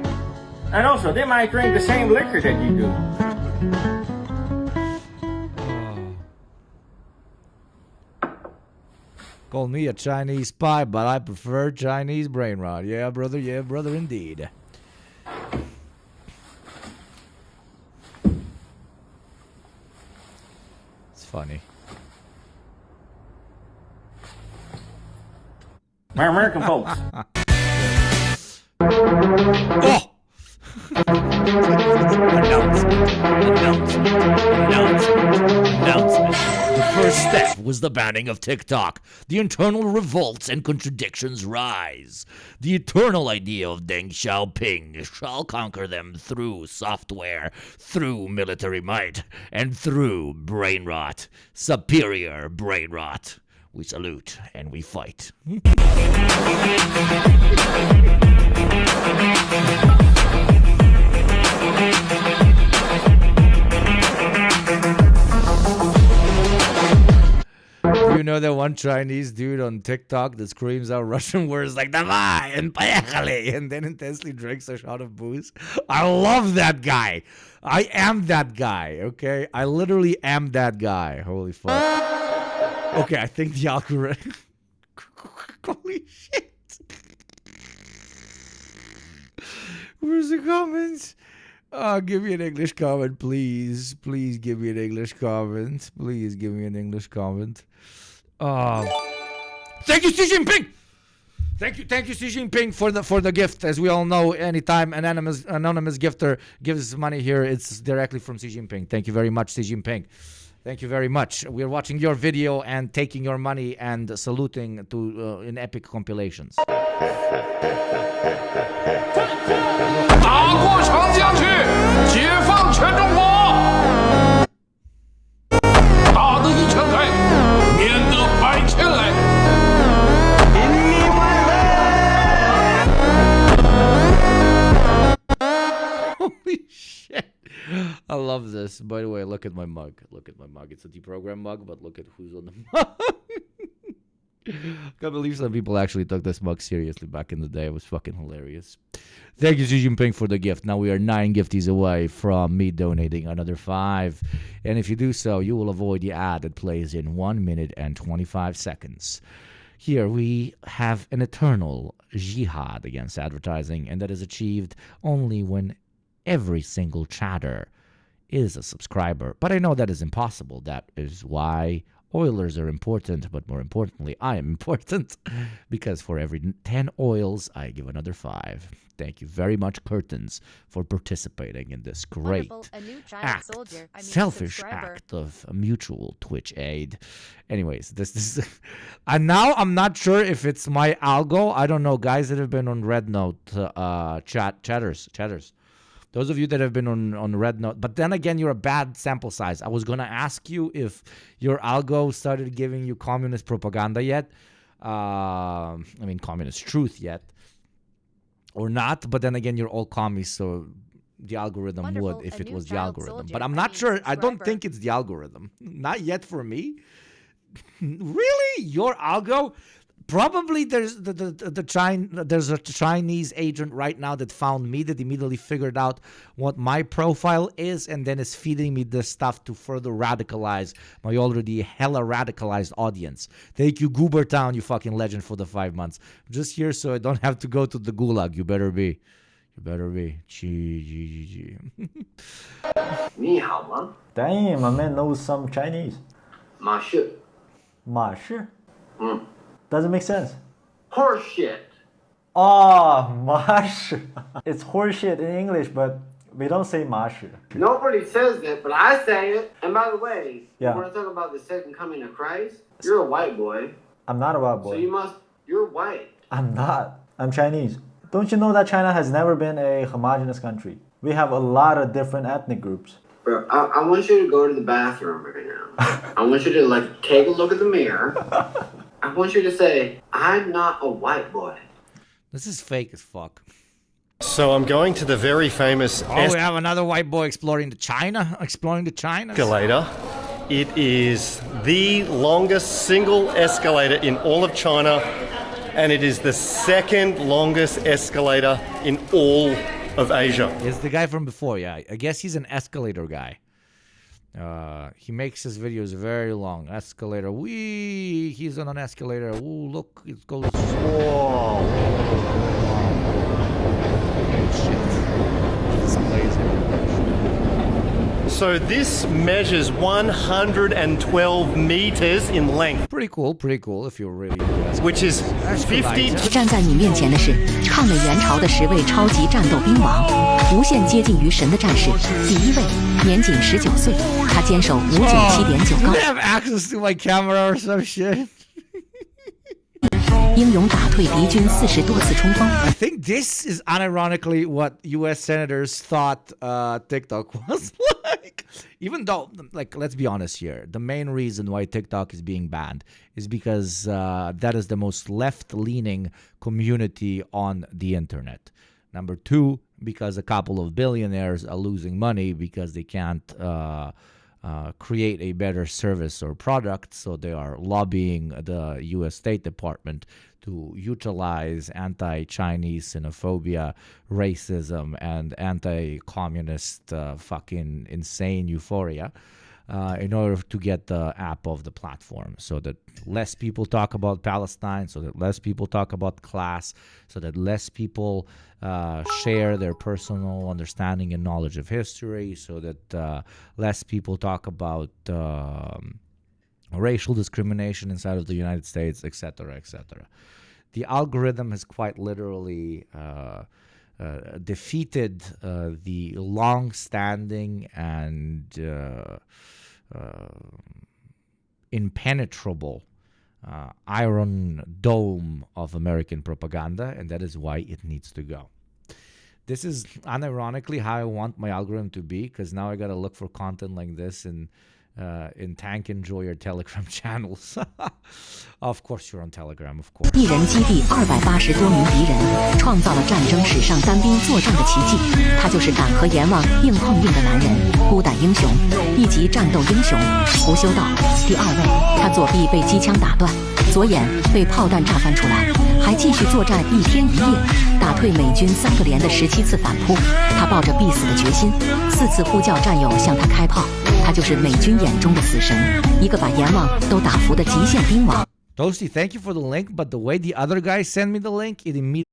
and also they might drink the same liquor that you do. Call me a Chinese spy, but I prefer Chinese brain rot. Yeah, brother, indeed. It's funny. My American folks. Oh! Announcement. first step was the banning of TikTok. The internal revolts and contradictions rise. The eternal idea of Deng Xiaoping shall conquer them through software, through military might, and through brain rot. Superior brain rot. We salute and we fight. You know that one Chinese dude on TikTok that screams out Russian words like "Davai" and "Поехали" and then intensely drinks a shot of booze? I love that guy. I am that guy, okay? I literally am that guy. Holy fuck. Okay, I think the algorithm... Holy shit. Where's the comments? Give me an English comment, please. Please give me an English comment. Please give me an English comment. Thank you, Xi Jinping. Thank you, Xi Jinping, for the gift. As we all know, anytime an anonymous gifter gives money here, it's directly from Xi Jinping. Thank you very much, Xi Jinping. Thank you very much. We're watching your video and taking your money and saluting to in epic compilations. 打过长江去，解放全中国。打得一拳开，免得百千来。Holy shit. I love this. By the way, look at my mug. Look at my mug. It's a deprogrammed mug, but look at who's on the mug. Can't believe some people actually took this mug seriously back in the day. It was fucking hilarious. Thank you, Xi Jinping, for the gift. Now we are 9 gifties away from me donating another 5. And if you do so, you will avoid the ad that plays in 1 minute and 25 seconds. Here we have an eternal jihad against advertising, and that is achieved only when every single chatter is a subscriber. But I know that is impossible. That is why Oilers are important, but more importantly, I am important, because for every 10 oils, I give another 5. Thank you very much, Curtains, for participating in this great act, selfish act of mutual Twitch aid. Anyways, this is... and now I'm not sure if it's my algo. I don't know, guys that have been on Red Note, chatters. Those of you that have been on Red Note, but then again, you're a bad sample size. I was going to ask you if your algo started giving you communist propaganda yet. I mean, communist truth yet. Or not, but then again, you're all commies, so the algorithm would if it was the algorithm. But I'm not sure. I don't think it's the algorithm. Not yet for me. Really? Your algo? Probably there's there's a Chinese agent right now that found me, that immediately figured out what my profile is and then is feeding me this stuff to further radicalize my already hella radicalized audience. Thank you, Goobertown, you fucking legend, for the 5 months. I'm just here so I don't have to go to the gulag. You better be. You better be. G. Ni hao ma? Damn, my man knows some Chinese. Ma shi. Ma shi? Doesn't make sense. Horse shit. Oh, marsh. It's horse shit in English, but we don't say marsh. Nobody says that, but I say it. And by the way, yeah. When I talk about the second coming of Christ, you're a white boy. I'm not a white boy. So you're white. I'm not. I'm Chinese. Don't you know that China has never been a homogenous country? We have a lot of different ethnic groups. Bro, I want you to go to the bathroom right now. I want you to take a look at the mirror. I want you to say, I'm not a white boy. This is fake as fuck. So I'm going to the very famous... we have another white boy exploring the China. Escalator. It is the longest single escalator in all of China, and it is the second longest escalator in all of Asia. It's the guy from before, yeah. I guess he's an escalator guy. He makes his videos very long. Escalator. Wee! He's on an escalator. Ooh, look. It goes. Whoa. Oh, shit. It's amazing. So this measures 112 meters in length. Pretty cool if you're really which is 50. 站在你面前的是抗美援朝的10位超级战斗兵王，无限接近于神的战士。第1位，年仅19岁，他坚守597.9高。Do they have access to my camera or some shit? 英勇打退敌军40多次冲锋。 I think this is unironically what U.S. senators thought TikTok was like. Even though, like, let's be honest here, the main reason why TikTok is being banned is because that is the most left-leaning community on the internet. Number 2, because a couple of billionaires are losing money because they can't create a better service or product, so they are lobbying the U.S. State Department to utilize anti-Chinese xenophobia, racism, and anti-communist fucking insane euphoria in order to get the app off the platform, so that less people talk about Palestine, so that less people talk about class, so that less people share their personal understanding and knowledge of history, so that less people talk about racial discrimination inside of the United States, etc., etc. The algorithm has quite literally defeated the long-standing and impenetrable iron dome of American propaganda, and that is why it needs to go. This is unironically how I want my algorithm to be, because now I gotta look for content like this in Tank Enjoy or Telegram channels. Of course you're on Telegram, of course. 一人击毙280多名敌人，创造了战争史上单兵作战的奇迹。他就是敢和阎王硬碰硬的男人，孤胆英雄，1级战斗英雄胡修道。第2位，他左臂被机枪打断，左眼被炮弹炸翻出来，还继续作战1天1夜，打退美军3个连的17次反扑。他抱着必死的决心，4次呼叫战友向他开炮。他就是美军眼中的死神，一个把阎王都打服的极限兵王。Toasty, thank you for the link, but the way the other guy sent me the link, it immediately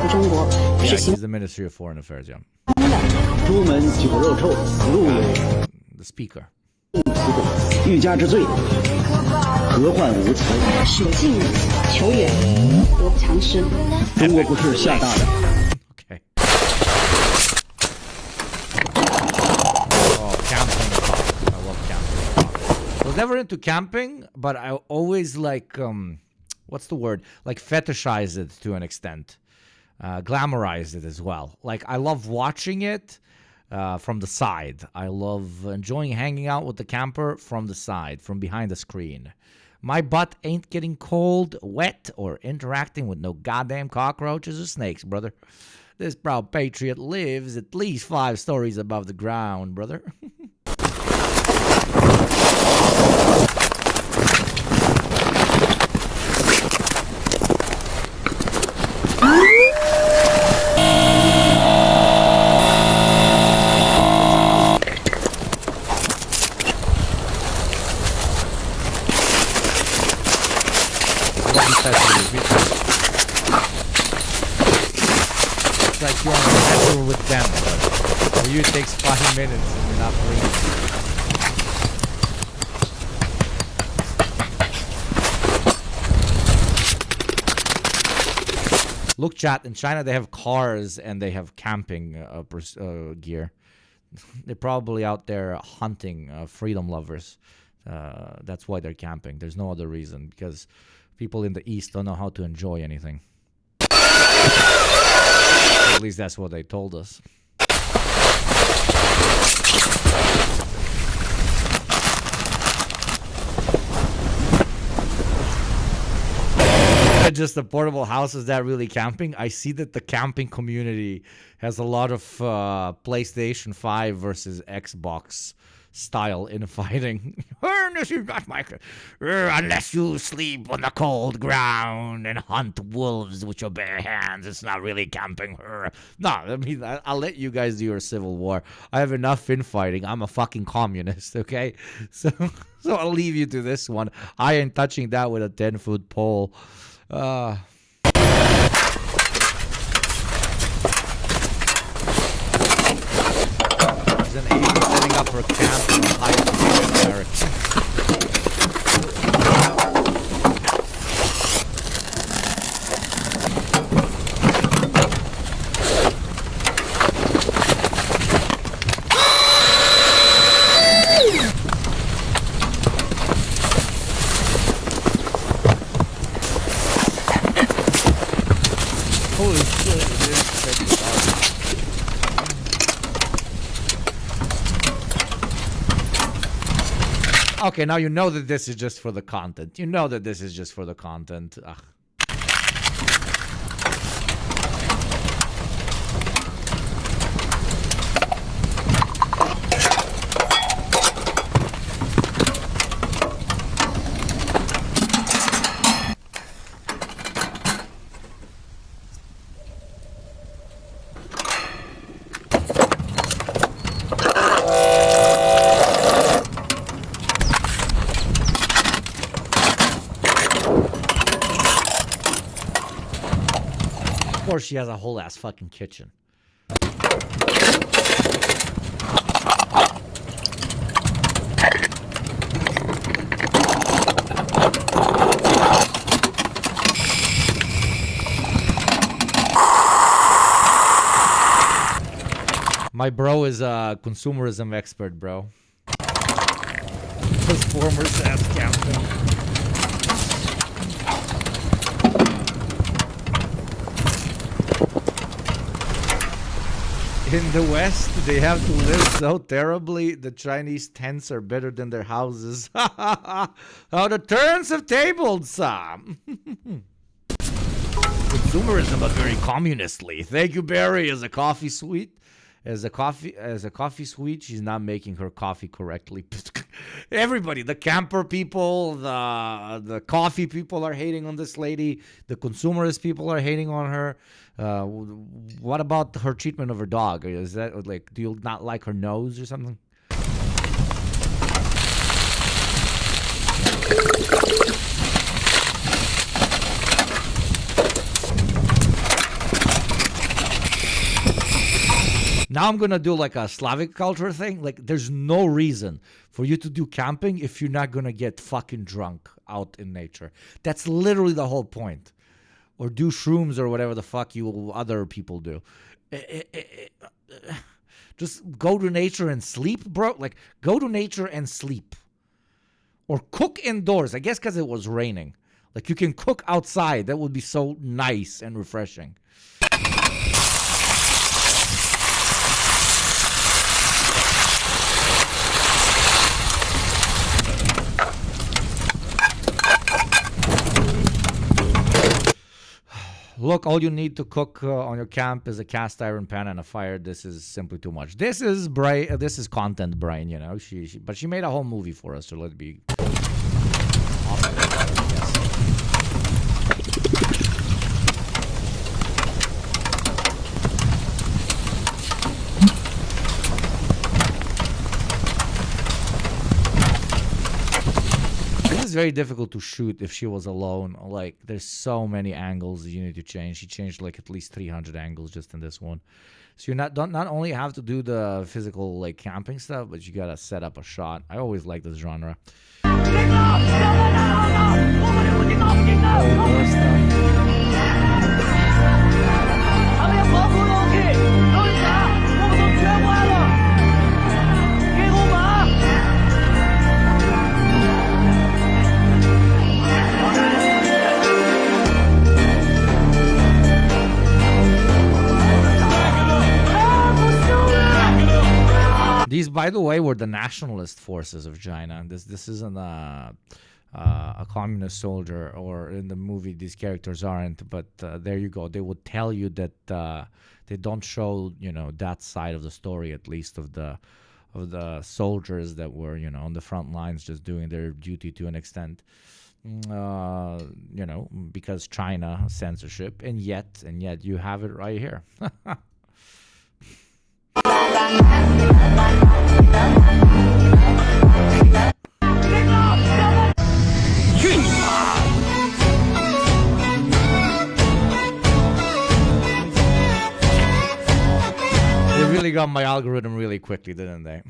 服中国， Yeah, 是行 he's the Ministry of Foreign Affairs, yeah. 朱门酒肉臭，路有 The speaker. 欲加之罪，何患无辞？舍近求远，得不偿失。中国不是吓大的。 Okay. Oh, camping talk. I love camping talk. I was never into camping, but I always like, what's the word? Like fetishize it to an extent. Glamorize it as well. Like I love watching it from the side. I love enjoying hanging out with the camper from the side, from behind the screen. My butt ain't getting cold, wet, or interacting with no goddamn cockroaches or snakes, brother. This proud patriot lives at least 5 stories above the ground, brother. It's like you're on a adventure with them, brother. For you it takes 5 minutes and you're not breathing. Look, chat, in China they have cars and they have camping gear. They're probably out there hunting freedom lovers. That's why they're camping. There's no other reason, because people in the East don't know how to enjoy anything. At least that's what they told us. Just the portable house, is that really camping? I see that the camping community has a lot of PlayStation 5 versus Xbox style infighting. Unless you sleep on the cold ground and hunt wolves with your bare hands, it's not really camping. No, I mean, I'll let you guys do your civil war. I have enough infighting. I'm a fucking communist, okay? So I'll leave you to this one. I ain't touching that with a 10-foot pole. There's an Asian setting up for a camp in a high barracks. Holy shit, it is sick. Okay, now you know that this is just for the content. You know that this is just for the content. Ugh. Of course, she has a whole ass fucking kitchen. My bro is a consumerism expert, bro. His former ass captain. In the West, they have to live so terribly. The Chinese tents are better than their houses. How the turns have tabled, Sam. Consumerism, but very communistly. Thank you, Barry. As a coffee sweet, as a coffee sweet, she's not making her coffee correctly. Everybody, the camper people, the coffee people are hating on this lady. The consumerist people are hating on her. What about her treatment of her dog? Is that like, do you not like her nose or something? now I'm gonna do like a Slavic culture thing. Like, there's no reason for you to do camping if you're not gonna get fucking drunk out in nature. That's literally the whole point. Or do shrooms or whatever the fuck you other people do. Just go to nature and sleep, bro. Like, go to nature and sleep. Or cook indoors. I guess because it was raining. Like, you can cook outside. That would be so nice and refreshing. Look, all you need to cook on your camp is a cast iron pan and a fire. This is simply too much. This is this is content, Brian. You know, but she made a whole movie for us, so let's be. Very difficult to shoot if she was alone. Like, there's so many angles you need to change. She changed like at least 300 angles just in this one. So you not only have to do the physical like camping stuff, but you gotta set up a shot. I always like this genre. These, by the way, were the nationalist forces of China. This isn't a communist soldier, or in the movie these characters aren't. But there you go. They would tell you that they don't show, you know, that side of the story, at least of the soldiers that were, you know, on the front lines, just doing their duty to an extent. You know, because China censorship, and yet you have it right here. They really got my algorithm really quickly, didn't they?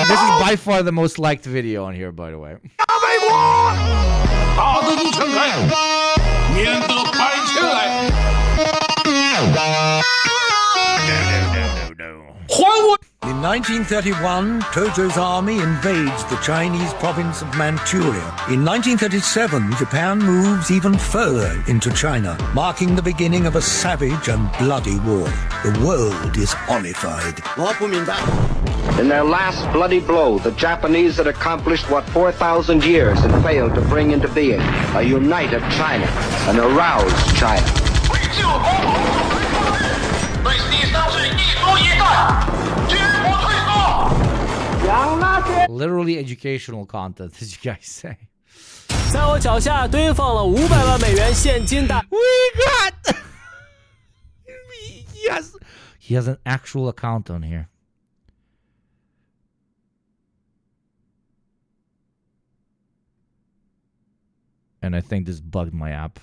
This is by far the most liked video on here, by the way. In 1931, Tojo's army invades the Chinese province of Manchuria. In 1937, Japan moves even further into China, marking the beginning of a savage and bloody war. The world is horrified. In their last bloody blow, the Japanese had accomplished what 4,000 years had failed to bring into being: a united China, an aroused China. Literally educational content, as you guys say. 在我脚下堆放了500万美元现金大。We got. Yes, he has an actual account on here. And I think this bugged my app.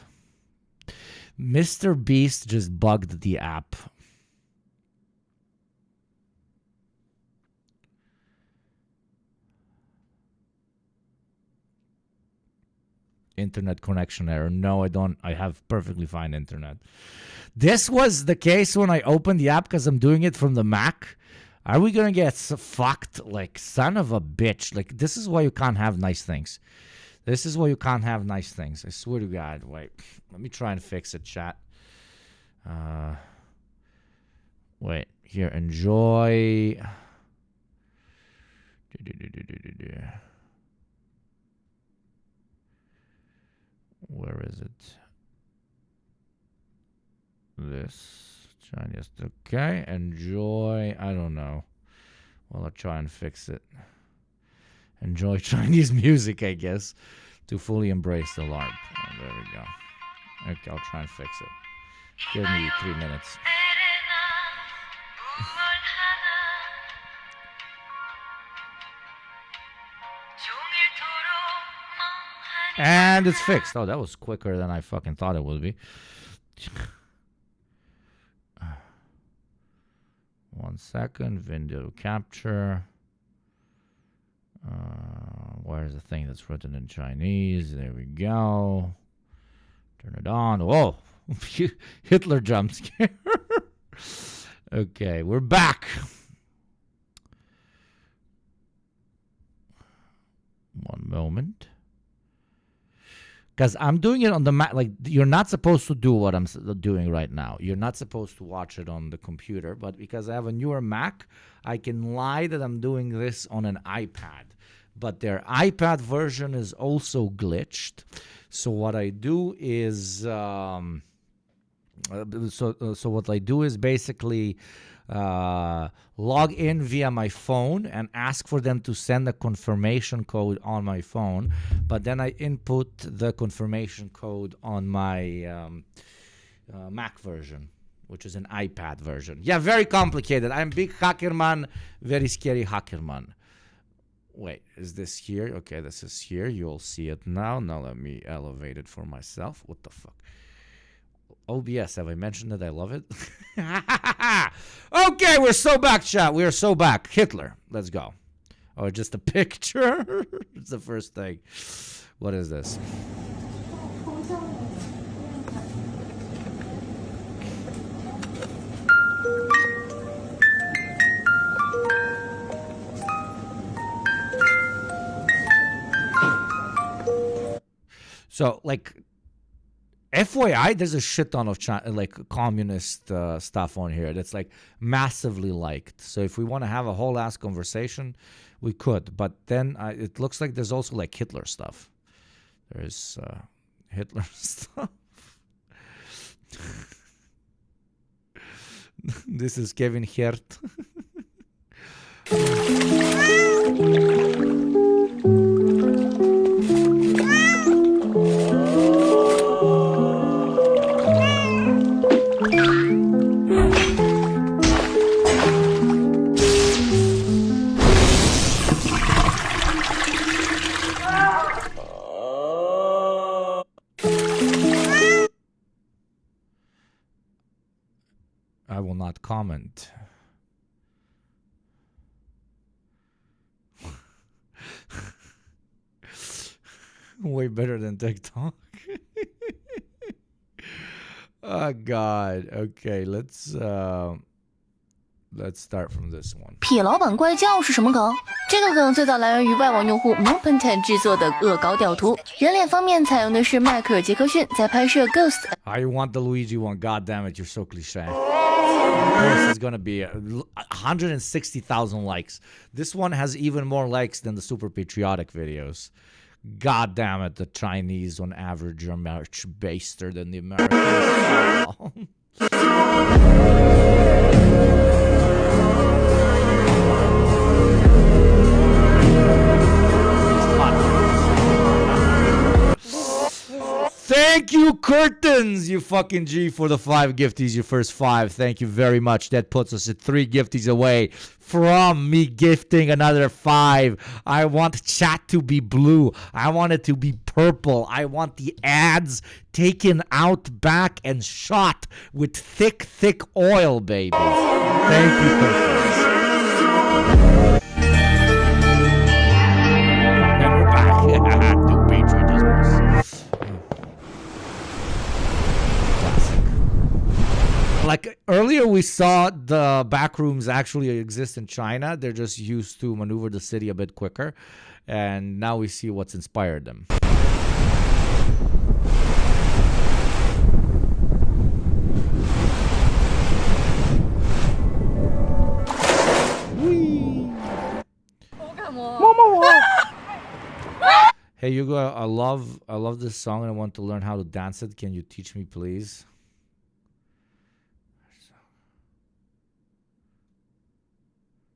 Mr. Beast just bugged the app. Internet connection error. No, I don't. I have perfectly fine internet. This was the case when I opened the app because I'm doing it from the Mac. Are we gonna get fucked? Like, son of a bitch. Like, this is why you can't have nice things. This is why you can't have nice things. I swear to God. Wait, let me try and fix it, chat. Wait, here, enjoy. Where is it? This Chinese. Okay, enjoy. I don't know. Well, I'll try and fix it. Enjoy Chinese music, I guess, to fully embrace the LARP. Oh, there we go. Okay, I'll try and fix it. Give me 3 minutes. And it's fixed. Oh, that was quicker than I fucking thought it would be. 1 second. Video capture. Where's the thing that's written in Chinese? There we go. Turn it on. Whoa. Hitler jump scare. Okay, we're back. One moment. Because I'm doing it on the Mac. Like, you're not supposed to do what I'm doing right now. You're not supposed to watch it on the computer. But because I have a newer Mac, I can lie that I'm doing this on an iPad. But their iPad version is also glitched. So what I do is... So what I do is basically... log in via my phone and ask for them to send a confirmation code on my phone, but then I input the confirmation code on my Mac version, which is an iPad version. Yeah, very complicated. I'm big hackerman, very scary hackerman. Wait, is this here? Okay, this is here. You'll see it now. Now let me elevate it for myself. What the fuck? OBS, have I mentioned that I love it? Okay, we're so back, chat. We are so back. Hitler, let's go. Oh, just a picture? It's the first thing. What is this? So, like... FYI, there's a shit ton of communist stuff on here that's like massively liked. So if we want to have a whole ass conversation, we could. But then it looks like there's also like Hitler stuff. There's Hitler stuff. This is Kevin Hert. I will not comment. Way better than TikTok. Oh God. Okay, let's start from this one. 痞老板怪叫是什么梗？这个梗最早来源于外网用户 Mopentent 制作的恶搞屌图。人脸方面采用的是迈克尔·杰克逊在拍摄 Ghost。 I want the Luigi one. God damn it, you're so cliche. Of course, it's gonna be 160,000 likes. This one has even more likes than the super patriotic videos. God damn it, the Chinese on average are much baster than the Americans. Thank you, Curtains, you fucking G, for the 5 gifties, your first 5. Thank you very much. That puts us at 3 gifties away from me gifting another 5. I want chat to be blue. I want it to be purple. I want the ads taken out back and shot with thick, thick oil, baby. Thank you, Curtains. And we're back. New patriotism. Like earlier we saw the back rooms actually exist in China. They're just used to maneuver the city a bit quicker. And now we see what's inspired them. Hey Hugo, I love this song and I want to learn how to dance it. Can you teach me, please?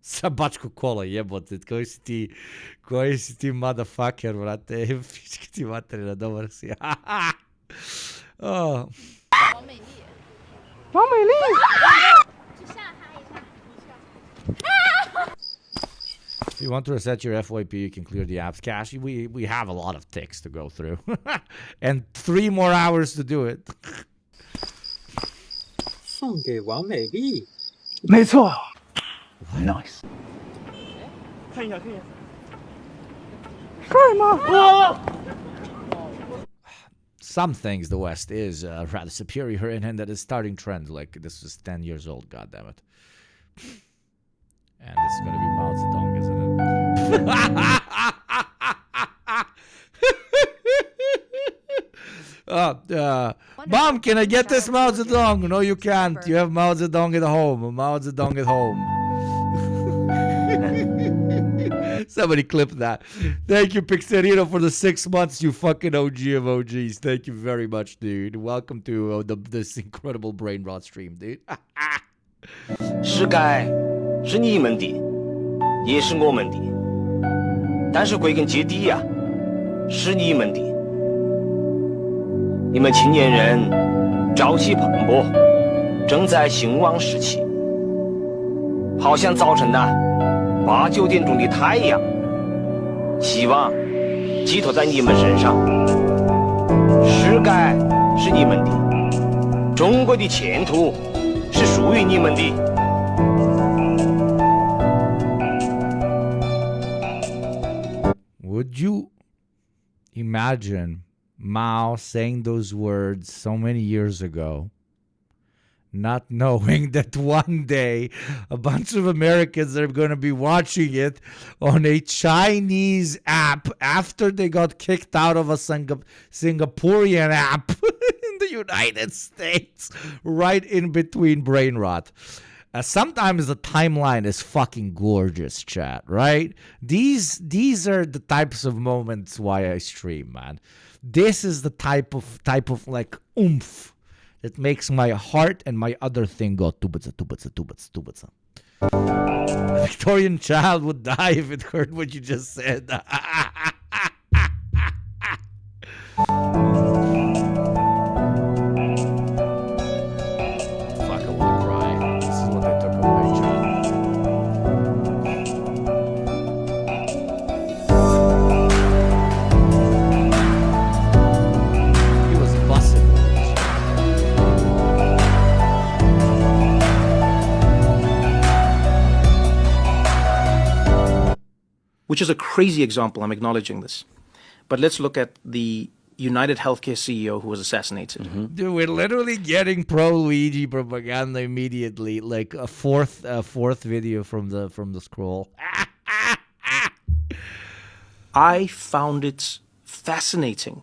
Собачку кола, ебате. Кой си ти, motherfucker, брате? Пичка ти материна, добър си. Oh. 王美丽。去吓他一下。If you want to reset your FYP, you can clear the app's cache. We have a lot of ticks to go through. And 3 more hours to do it. 送给王美丽。没错 ，nice。看一下，看一下。帅吗？ Some things the West is rather superior in, and that is starting trend. Like this is 10 years old. God damn it! And this is gonna be Mao Zedong, isn't it? Mom, can I get this Mao Zedong? No, you can't. You have Mao Zedong at home. Mao Zedong at home. Somebody clip that. Thank you, Pixarino, for the 6 months, you fucking OG of OGs. Thank you very much, dude. Welcome to this incredible brain rot stream, dude. 是该是你们的，也是我们的，但是归根结底呀，是你们的。你们青年人朝气蓬勃，正在兴旺时期，好像早晨呐8、9点钟的太阳，希望寄托在你们身上。世界是你们的，中国的前途是属于你们的。 Would you imagine Mao saying those words so many years ago, not knowing that one day a bunch of Americans are going to be watching it on a Chinese app after they got kicked out of a Singaporean app in the United States, right in between brain rot? Sometimes the timeline is fucking gorgeous, chat, right? These are the types of moments why I stream, man. This is the type of like oomph that makes my heart and my other thing go tubitsa, tubitsa, tubitsa, tubitsa. A Victorian child would die if it heard what you just said. Which is a crazy example, I'm acknowledging this. But let's look at the United Healthcare CEO who was assassinated. Mm-hmm. Dude, we're literally getting pro-Luigi propaganda immediately, like a fourth video from the scroll. I found it fascinating.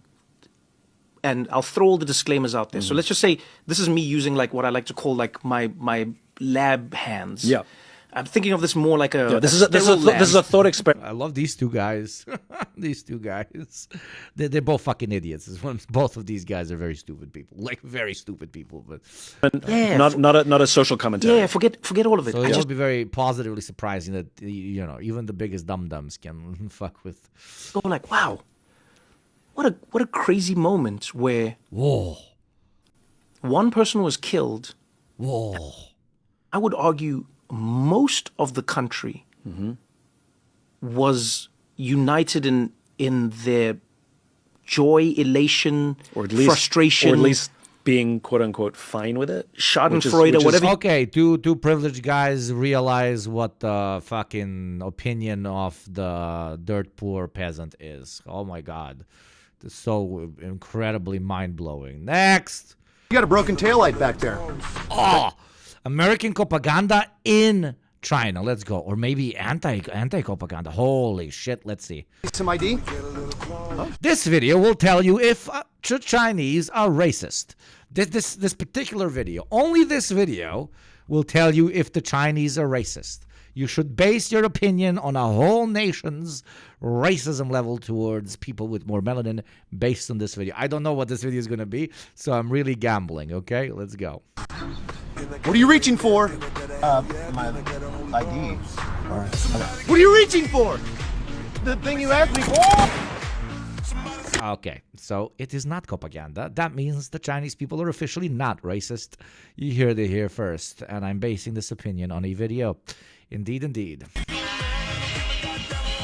And I'll throw all the disclaimers out there. So let's just say this is me using like what I like to call like my lab hands. Yeah. I'm thinking of this more like a. Yeah, this is a thought experiment. I love these two guys. These two guys. They're both fucking idiots. Both of these guys are very stupid people. Like very stupid people, but yeah, not a social commentary. Yeah, forget all of it. So it'll be very positively surprising that even the biggest dum-dums can fuck with. Go like, wow, what a crazy moment where one person was killed. Whoa. I would argue most of the country was united in their joy, elation, or at least, frustration, or at least being quote unquote fine with it. Schadenfreude or whatever. Okay, two privileged guys realize what the fucking opinion of the dirt poor peasant is. Oh my god, it's so incredibly mind blowing. Next, you got a broken taillight back there. Oh. American propaganda in China. Let's go. Or maybe anti-propaganda. Holy shit. Let's see. Some ID? This video will tell you if Chinese are racist. This particular video, only this video, will tell you if the Chinese are racist. You should base your opinion on a whole nation's racism level towards people with more melanin based on this video. I don't know what this video is going to be, so I'm really gambling, okay? Let's go. What are you reaching for? My ID. All right. What are you reaching for? The thing you asked me for? Okay, so it is not propaganda. That means the Chinese people are officially not racist. You heard it here first, and I'm basing this opinion on a video. Indeed, indeed.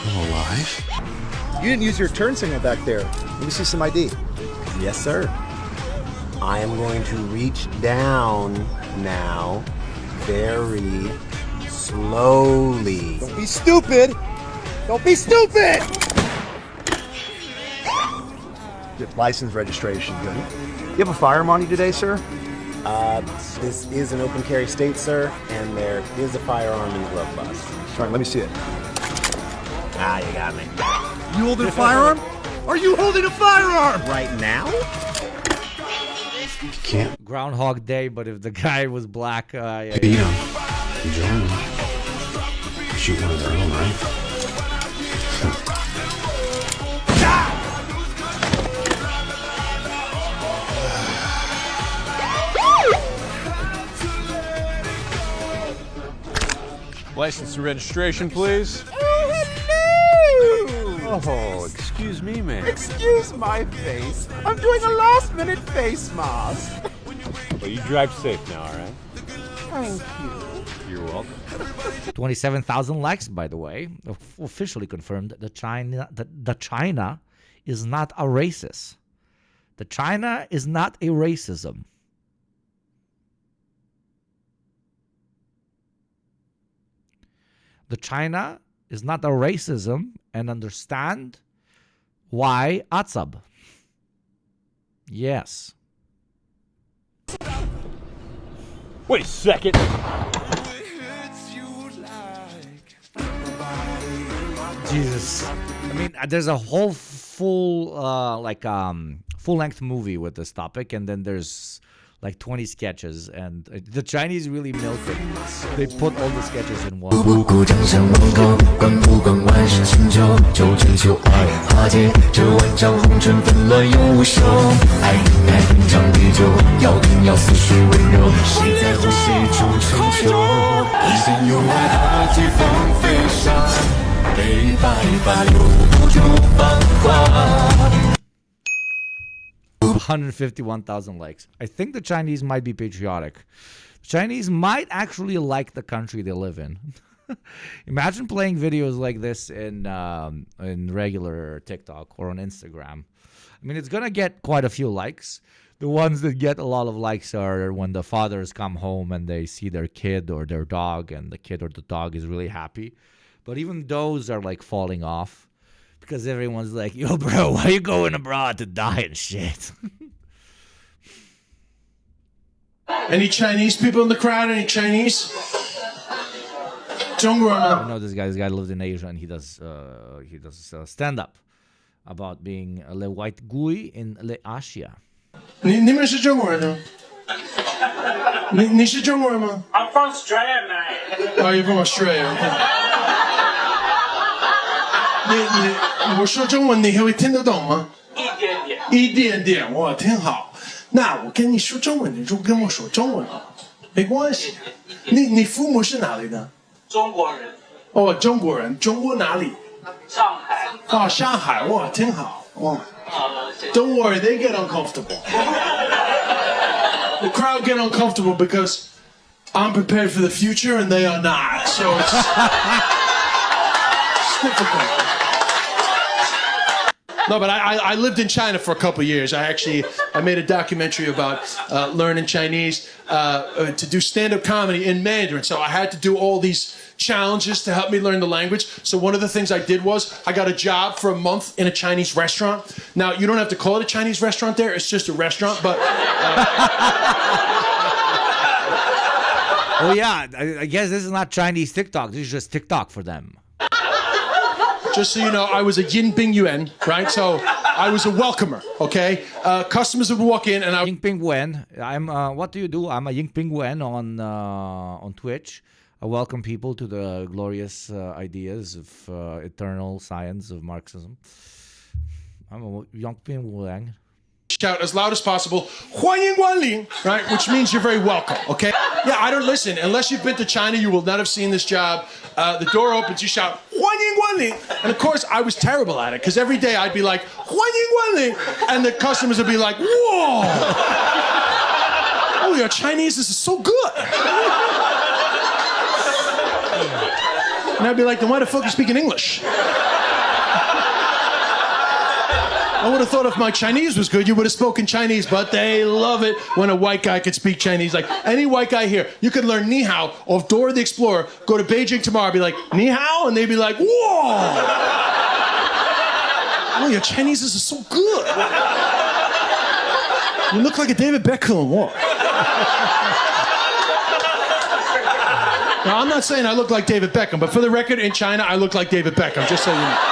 I'm alive. You didn't use your turn signal back there. Let me see some ID. Yes, sir. I am going to reach down now very slowly. Don't be stupid! Don't be stupid! Good license registration, good. You have a firearm on you today, sir? This is an open carry state, sir, and there is a firearm in the glove box. All right, let me see it. Ah, you got me. You holding a firearm? Are you holding a firearm? Right now? Can't. Groundhog Day, but if the guy was black, yeah. Beat him. Join him. Shoot one of their own, right? License and registration, please. Oh, excuse me, man. Excuse my face. I'm doing a last-minute face mask. Well, you drive safe now, all right? Thank you. You're welcome. 27,000 likes, by the way. Officially confirmed that China is not a racist. The China is not a racism. The China is not a racism, and understand why Atsab. Yes. Wait a second. Jesus. I mean, there's a whole full full-length movie with this topic, and then there's like 20 sketches, and the Chinese really milk it. They put all the sketches in one. $151,000 likes. I think the Chinese might be patriotic. The Chinese might actually like the country they live in. Imagine playing videos like this in regular TikTok or on Instagram. I mean, it's gonna get quite a few likes. The ones that get a lot of likes are when the fathers come home and they see their kid or their dog, and the kid or the dog is really happy. But even those are like falling off. Because everyone's like, yo, bro, why you going abroad to die and shit? Any Chinese people in the crowd? Any Chinese? I know this guy. This guy lives in Asia, and he does stand-up about being a white guy in Asia. 你们是中国人吗？你是中国人吗？ I'm from Australia, mate. Oh, you're from Australia. Okay. 我说中文你会听得懂吗？一点点，哇，挺好。那我跟你说中文，你就跟我说中文啊，没关系。你父母是哪里的？中国人。哦，中国人，中国哪里？上海。哦，上海，哇，挺好。哇。Don't worry, they get uncomfortable. The crowd get uncomfortable because I'm prepared for the future and they are not. So it's difficult. No, but I lived in China for a couple years. I made a documentary about learning Chinese to do stand-up comedy in Mandarin. So I had to do all these challenges to help me learn the language. So one of the things I did was I got a job for a month in a Chinese restaurant. Now, you don't have to call it a Chinese restaurant there. It's just a restaurant, but... Oh, yeah. I guess this is not Chinese TikTok. This is just TikTok for them. Just so you know, I was a yin bing yuan, right? So I was a welcomer, okay? Customers would walk in and I... Ying Ping Wen. What do you do? I'm a Ying Ping Wen on Twitch. I welcome people to the glorious ideas of eternal science of Marxism. I'm a Ying Ping Wen. Shout as loud as possible, 欢迎光临, right? Which means you're very welcome, okay? Yeah, I don't listen. Unless you've been to China, you will not have seen this job. The door opens, you shout, 欢迎光临. And of course, I was terrible at it, because every day I'd be like, 欢迎光临, and the customers would be like, whoa! Oh, you're Chinese, this is so good! And I'd be like, then why the fuck are you speaking English? I would have thought if my Chinese was good, you would have spoken Chinese, but they love it when a white guy could speak Chinese. Like, any white guy here, you could learn ni hao off Dora the Explorer, go to Beijing tomorrow, be like, ni hao, and they'd be like, whoa! Oh, your Chinese is so good. You look like a David Beckham. What? Now, I'm not saying I look like David Beckham, but for the record, in China, I look like David Beckham, just so you know.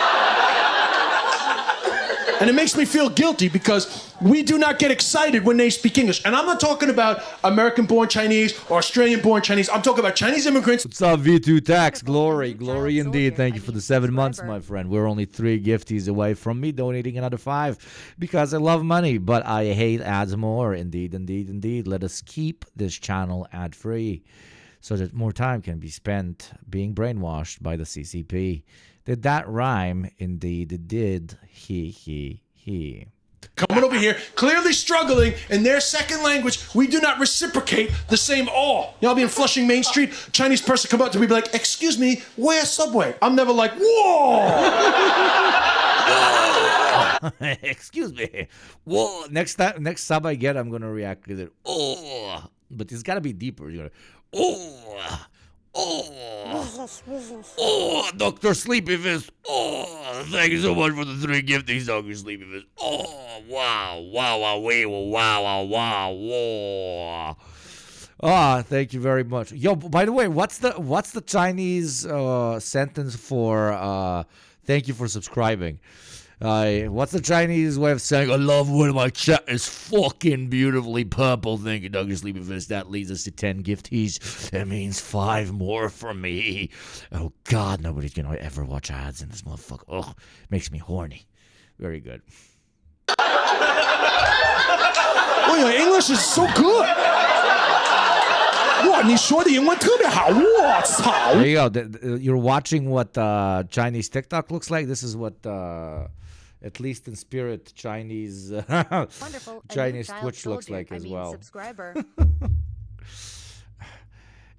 And it makes me feel guilty because we do not get excited when they speak English. And I'm not talking about American-born Chinese or Australian-born Chinese. I'm talking about Chinese immigrants. What's up, V2 Tax? Glory indeed. Thank you for the 7 months, my friend. We're only 3 gifties away from me donating another 5 because I love money, but I hate ads more. Indeed. Let us keep this channel ad-free so that more time can be spent being brainwashed by the CCP. Did that rhyme? Indeed, it did. He. Coming over here, clearly struggling in their second language. We do not reciprocate the same awe. You know, I'll be in Flushing Main Street, Chinese person come up to me, be like, excuse me, where's Subway? I'm never like, whoa! Excuse me. Whoa. Next sub I get, I'm going to react with it. Oh. But it's got to be deeper. You're going to, oh. Oh, Dr. Sleepy Fist. Oh, thank you so much for the 3 gifties, Dr. Sleepy Fist. Oh, wow. Ah, thank you very much. Yo, by the way, what's the Chinese sentence for thank you for subscribing? What's the Chinese way of saying, I love when my chat is fucking beautifully purple. Thank you, Douglas Sleepy Fist. That leads us to 10 gifties. That means 5 more from me. Oh, God, nobody's going to ever watch ads in this motherfucker. Oh, makes me horny. Very good. Oh, your English is so good. Wow, 你说的英文特别好。我操. There you go. You're watching what Chinese TikTok looks like. This is what... at least in spirit, Chinese Chinese Twitch looks like as well. Subscriber.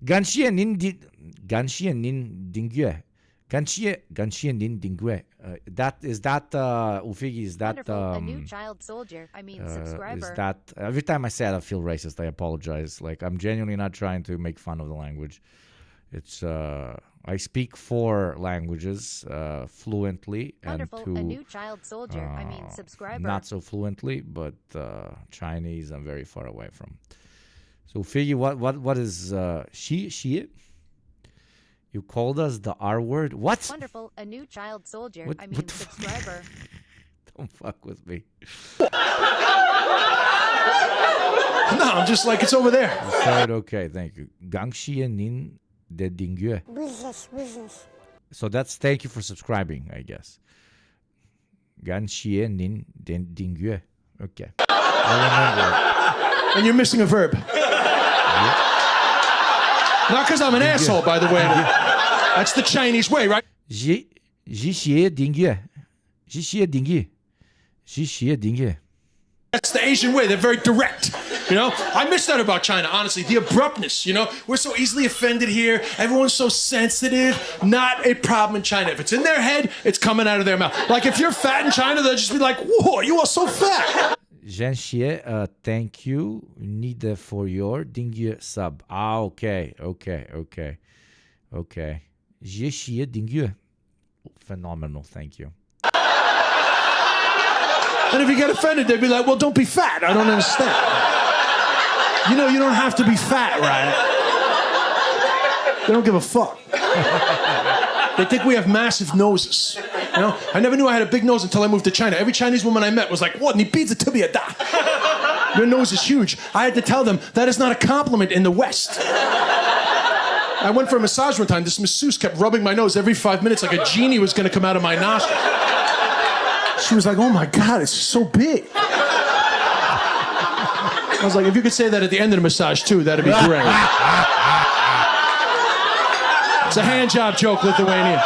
感谢您订阅. That is that Ufigi, is that a new child soldier. Subscriber. Is that every time I say it I feel racist. I apologize. Like, I'm genuinely not trying to make fun of the language. It's I speak 4 languages fluently, and 2 a new child soldier. Subscriber. Not so fluently, but Chinese I'm very far away from. So Figgy, what is she? You called us the R word? What? Wonderful, a new child soldier. What Subscriber. Don't fuck with me. No, I'm just like, it's over there. Okay, thank you. Gangxie nin de dingue. So that's thank you for subscribing, I guess. Gangxie nin de dingue. Okay. I remember it. And you're missing a verb. Not because I'm an asshole, by the way. That's the Chinese way, right? That's the Asian way. They're very direct. You know, I miss that about China, honestly. The abruptness, you know. We're so easily offended here. Everyone's so sensitive. Not a problem in China. If it's in their head, it's coming out of their mouth. Like, if you're fat in China, they'll just be like, whoa, you are so fat. Genxie, thank you. Need for your dingue sub. Okay. Genxie dingue. Phenomenal, thank you. And if you get offended, they'd be like, well, don't be fat. I don't understand. You know, you don't have to be fat, right? They don't give a fuck. They think we have massive noses. You know, I never knew I had a big nose until I moved to China. Every Chinese woman I met was like, what? Your nose is huge. I had to tell them that is not a compliment in the West. I went for a massage one time. This masseuse kept rubbing my nose every 5 minutes like a genie was going to come out of my nostril. She was like, oh my God, it's so big. I was like, if you could say that at the end of the massage too, that'd be great. It's a hand job joke, Lithuanian.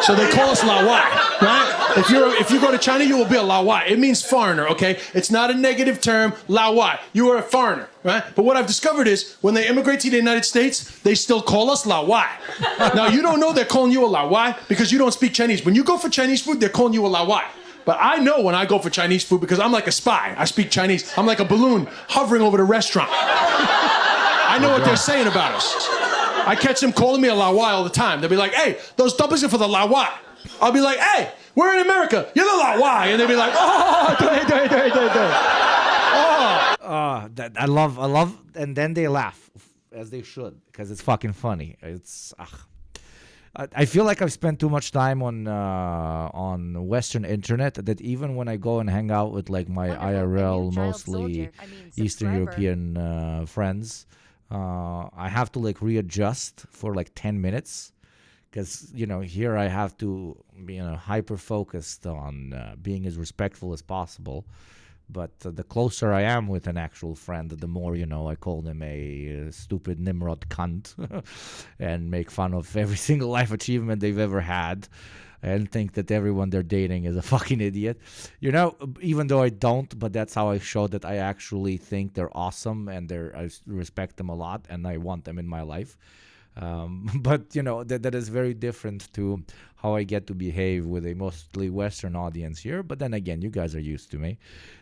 So they call us La Wa, right? If you go to China, you will be a Lawai. It means foreigner, okay? It's not a negative term, Lawai. You are a foreigner, right? But what I've discovered is when they immigrate to the United States, they still call us Lawai. Now, you don't know they're calling you a Lawai because you don't speak Chinese. When you go for Chinese food, they're calling you a Lawai. But I know when I go for Chinese food because I'm like a spy. I speak Chinese. I'm like a balloon hovering over the restaurant. I know what they're saying about us. I catch them calling me a Lawai all the time. They'll be like, hey, those dumplings are for the Lawai. I'll be like, hey, we're in America. You're the Lawai. And they'll be like, oh, I love, and then they laugh, as they should, because it's fucking funny. It's, I feel like I've spent too much time on Western internet that even when I go and hang out with like my IRL, mostly Eastern European friends, I have to like readjust for like 10 minutes because, you know, here I have to be hyper focused on being as respectful as possible. But the closer I am with an actual friend, the more, I call them a stupid Nimrod cunt and make fun of every single life achievement they've ever had and think that everyone they're dating is a fucking idiot. Even though I don't, but that's how I show that I actually think they're awesome and I respect them a lot and I want them in my life. But, that is very different to how I get to behave with a mostly Western audience here. But then again, you guys are used to me.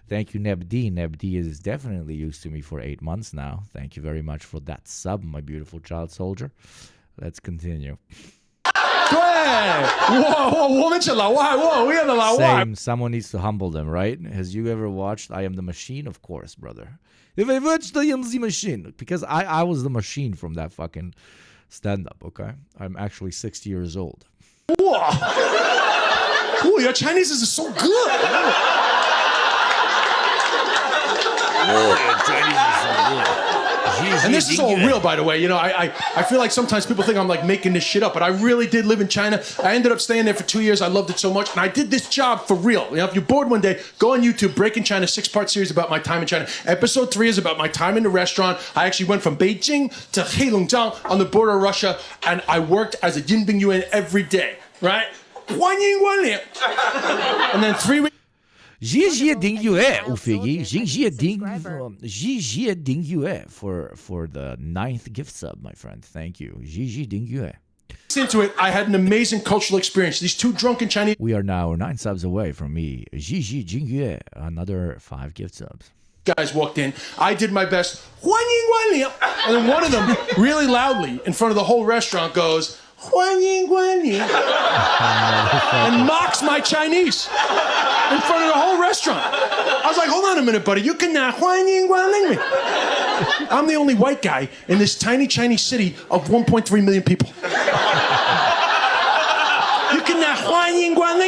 Thank you, Nebd. Nebd is definitely used to me for 8 months now. Thank you very much for that sub, my beautiful child soldier. Let's continue. Same. Someone needs to humble them, right? Has you ever watched I Am the Machine? Of course, brother. If I watched I Am the Machine, because I was the machine from that fucking stand-up, okay? I'm actually 60 years old. Whoa, your Chinese is so good. And this is all real, by the way. I feel like sometimes people think I'm like making this shit up, but I really did live in China. I ended up staying there for 2 years. I loved it so much, and I did this job for real. If you're bored one day, go on YouTube, Breaking China, 6-part series about my time in China. Episode 3 is about my time in the restaurant. I actually went from Beijing to Heilongjiang on the border of Russia, and I worked as a Yinbing Yuan every day, right? And then 3 weeks. 谢谢订阅 Ufigi. 谢谢订阅 for the 9th gift sub, my friend. Thank you. 谢谢订阅. Into it, I had an amazing cultural experience. These 2 drunken Chinese. We are now 9 subs away from me. 谢谢订阅 another 5 gift subs. Guys walked in. I did my best. And then one of them, really loudly, in front of the whole restaurant, goes, and mocks my Chinese in front of the whole restaurant. I was like, hold on a minute, buddy. You cannot me. I'm the only white guy in this tiny Chinese city of 1.3 million people. You cannot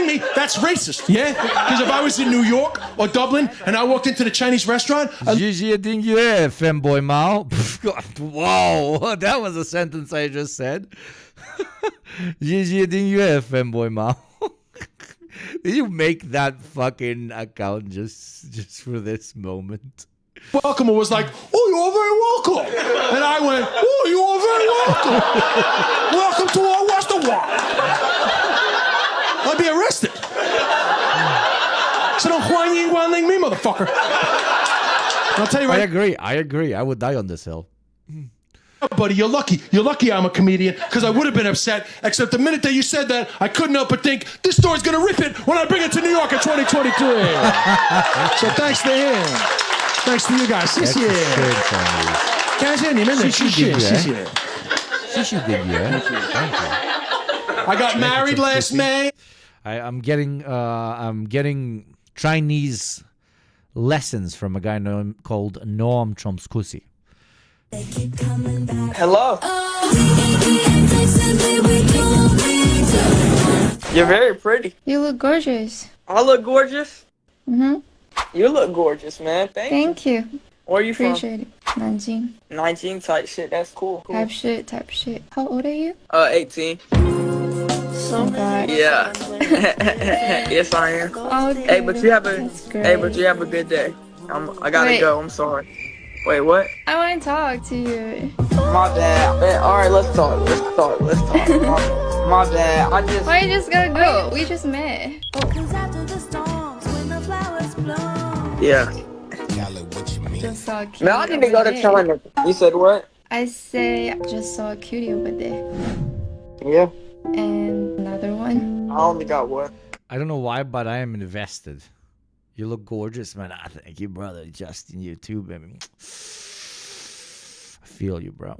me. That's racist, yeah? Because if I was in New York or Dublin and I walked into the Chinese restaurant... femboy Mao. Whoa, that was a sentence I just said. Fanboy Mao. Did you make that fucking account just for this moment? Welcome was like, oh, you are very welcome. And I went, oh, you are very welcome. Welcome to our Western Wall. I'd be arrested. So don't me, motherfucker. And I'll tell you right. I agree. I would die on this hill. Buddy, you're lucky. You're lucky I'm a comedian, because I would have been upset, except the minute that you said that, I couldn't help but think, this story's going to rip it when I bring it to New York in 2023. So thanks to him. Thanks to you guys. 谢谢。感謝你們的支持，謝謝。謝謝訂閱。Thank you. I got married last May. I'm getting Chinese lessons from a guy called Noam Chomsky. Hello. You're very pretty. You look gorgeous. I look gorgeous? Mm-hmm. You look gorgeous, man. Thank you. Where are you from? Appreciate it. Nanjing. 19 type shit. That's cool. Type shit. How old are you? 18. Oh God. Yeah. Yes, I am. Oh, hey, but you have a good day. I gotta go. I'm sorry. Wait, what? I want to talk to you. My bad. Man, all right, let's talk. My bad. Why you just gotta go? We just met. Yeah. Just saw a cutie. Man, I need to go to China. You said what? I say I just saw a cutie over there. Yeah. And another one. I only got one. I don't know why, but I am invested. You look gorgeous, man. Ah, thank you, brother. Justin, you too, baby. I feel you, bro.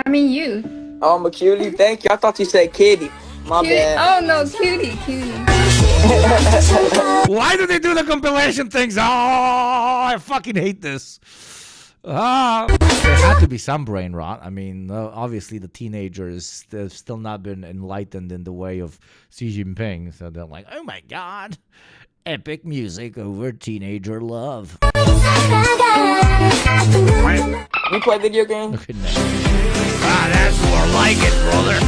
I mean you. Oh, I'm a cutie. Thank you. I thought you said kitty. My Cutie. bad. Oh no, cutie. Why do they do the compilation things? Oh, I fucking hate this. There had to be some brain rot. I mean, obviously the teenagers, they've still not been enlightened in the way of Xi Jinping. So they're like, oh my God, epic music over teenager love. You play video games? Okay, no. Ah, that's more like it, brother.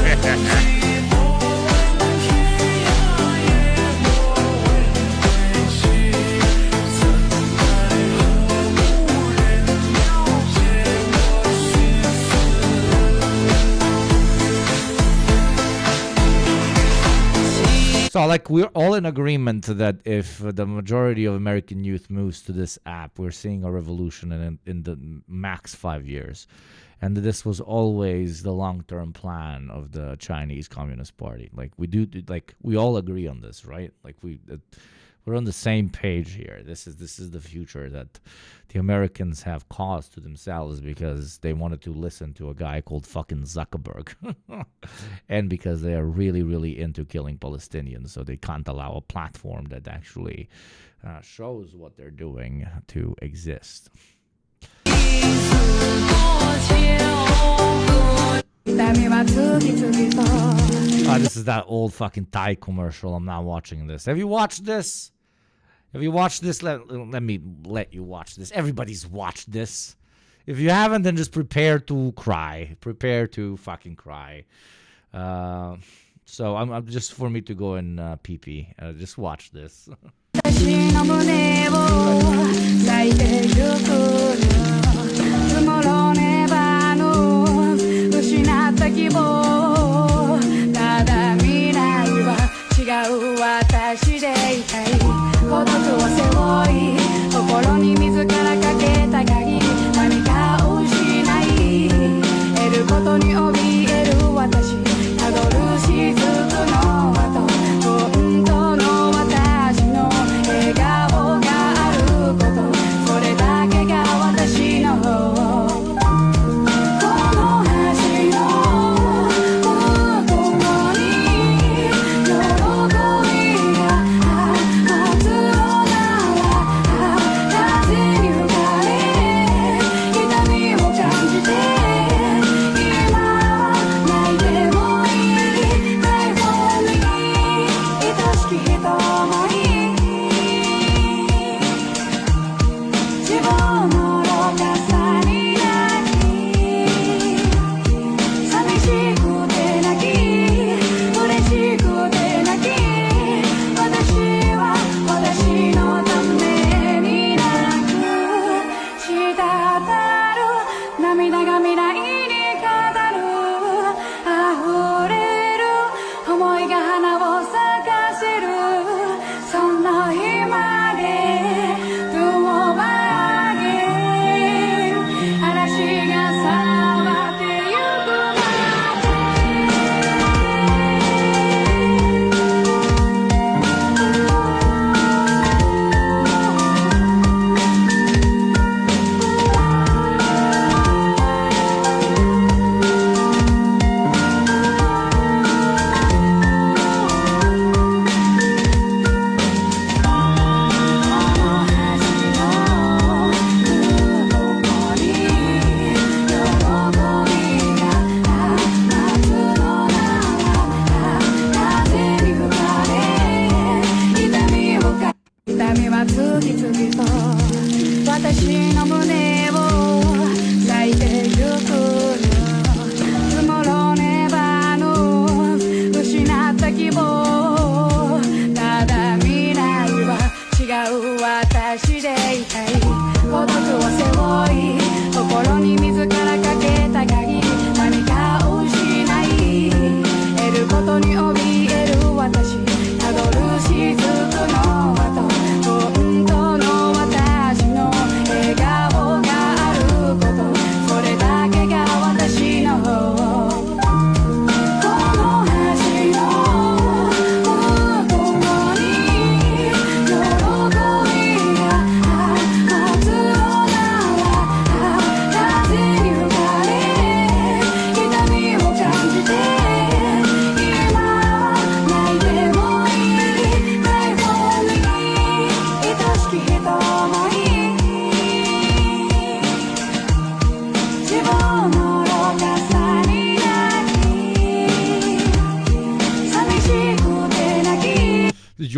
So, like, we're all in agreement that if the majority of American youth moves to this app, we're seeing a revolution in the max 5 years. And this was always the long-term plan of the Chinese Communist Party. Like, we all agree on this, right? Like, we're on the same page here. This is the future that the Americans have caused to themselves because they wanted to listen to a guy called fucking Zuckerberg. And because they are really, really into killing Palestinians, so they can't allow a platform that actually shows what they're doing to exist. This is that old fucking Thai commercial. I'm not watching this. Have you watched this? Have you watched this? Let me let you watch this. Everybody's watched this. If you haven't, then just prepare to cry. Prepare to fucking cry. So I'm just for me to go and pee. Just watch this.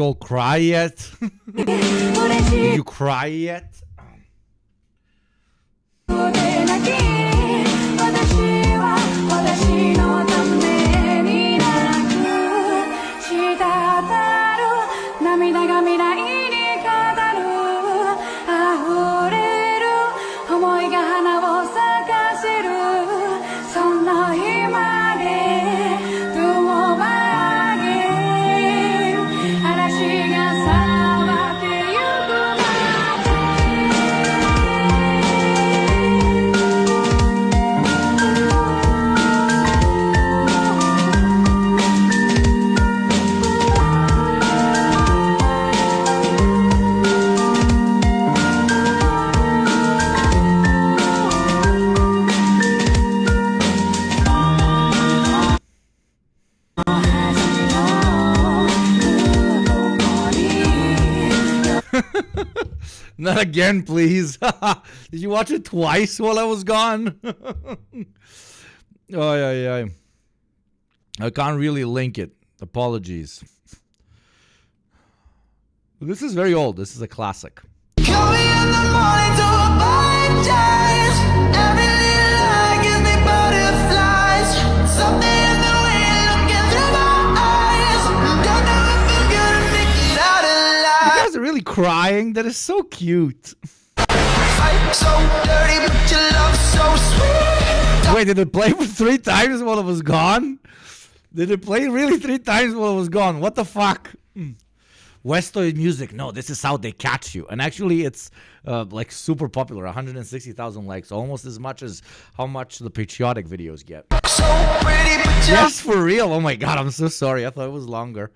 all cry yet? Did you cry yet? Not again, please. Did you watch it twice while I was gone? Oh, yeah. I can't really link it. Apologies. This is very old. This is a classic. Really crying. That is so cute. Wait, did it play for 3 times while it was gone? Did it play really 3 times while it was gone? What the fuck? Westoid music. No, this is how they catch you. And actually, it's like super popular. 160,000 likes, almost as much as how much the patriotic videos get. Yes, for real. Oh my god, I'm so sorry. I thought it was longer.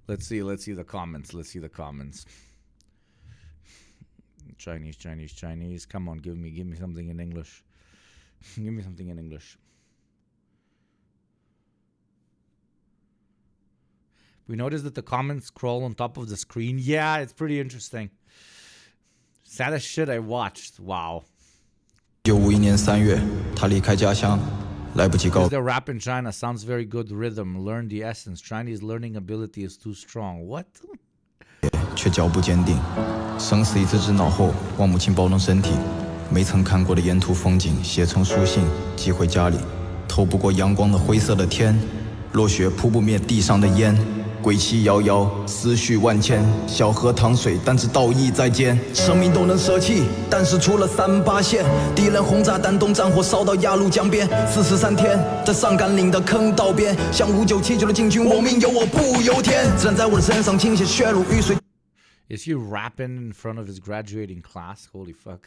Let's see the comments. Chinese. Come on, give me something in English. Give me something in English. We noticed that the comments scroll on top of the screen. Yeah, it's pretty interesting. Saddest shit I watched. Wow. 1991年3月，他离开家乡。 The rap in China sounds very good rhythm. Learn the essence. Chinese learning ability is too strong. What? 却脚步坚定，生死一直至脑后，望母亲保重身体。没曾看过的沿途风景，写成书信寄回家里。透不过阳光的灰色的天，落雪扑不灭地上的烟。 归期遥遥，思绪万千。小河淌水，但知道义在肩。生命都能舍弃，但是除了38线，敌人轰炸丹东，战火烧到鸭绿江边。43天，在上甘岭的坑道边，向5979的进军，我命由我不由天。自然在我的身上倾泻，血如雨水。Is he rapping in front of his graduating class? Holy fuck!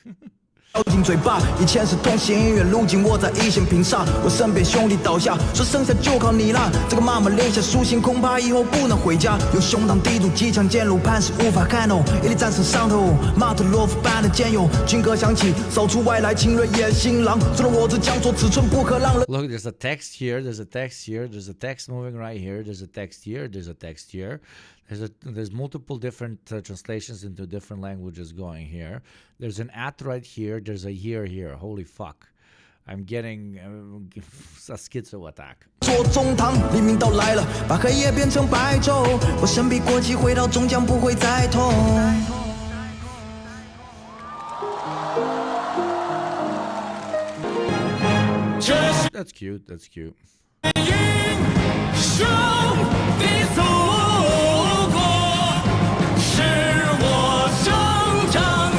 咬进嘴巴，以前是同心圆，如今我在一线拼杀。我身边兄弟倒下，说剩下就靠你了。这个妈妈留下书信，恐怕以后不能回家。用胸膛抵住机枪剑路，磐石无法开弄。屹立战胜上头，马特洛夫般的坚勇。军歌响起，扫除外来侵略野心狼。做了我只将做尺寸不可让人。 Look, there's a text here. There's a text here. There's a text moving right here. There's a text here. There's a text here. There's multiple different translations into different languages going here. There's an at right here. There's a here. Holy fuck. I'm getting a schizo attack. 做中堂，黎明到来了，把黑夜变成白昼。我身披国旗回到终将不会再痛。That's cute. That's cute. 兄弟祖国是我生长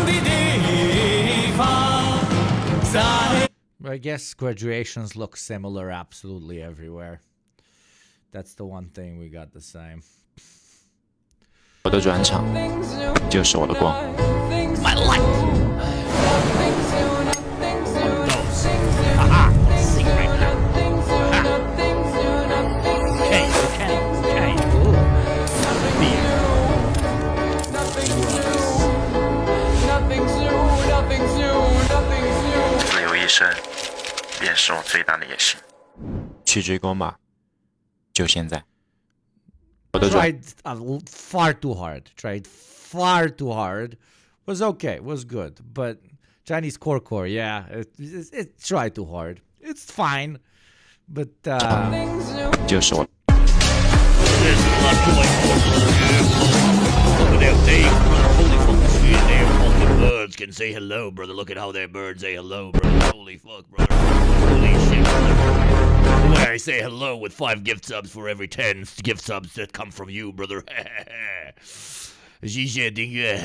的地方。I guess graduations look similar absolutely everywhere. That's the one thing we got the same. 我的转场就是我的光。 My life. Nothing's new. 自由一生，便是我最大的野心。去追光吧，就现在。我的转 far too hard. Tried far too hard. Was okay. Was good. But Chinese core, yeah. It tried too hard. It's fine. But 就是我。 Look at them things, brother. Holy fucking shit. Damn fucking birds can say hello, brother. Look at how their birds say hello, brother. Holy fuck, brother. Holy shit, brother. Look, I say hello with 5 gift subs for every 10 gift subs that come from you, brother. 谢谢订阅。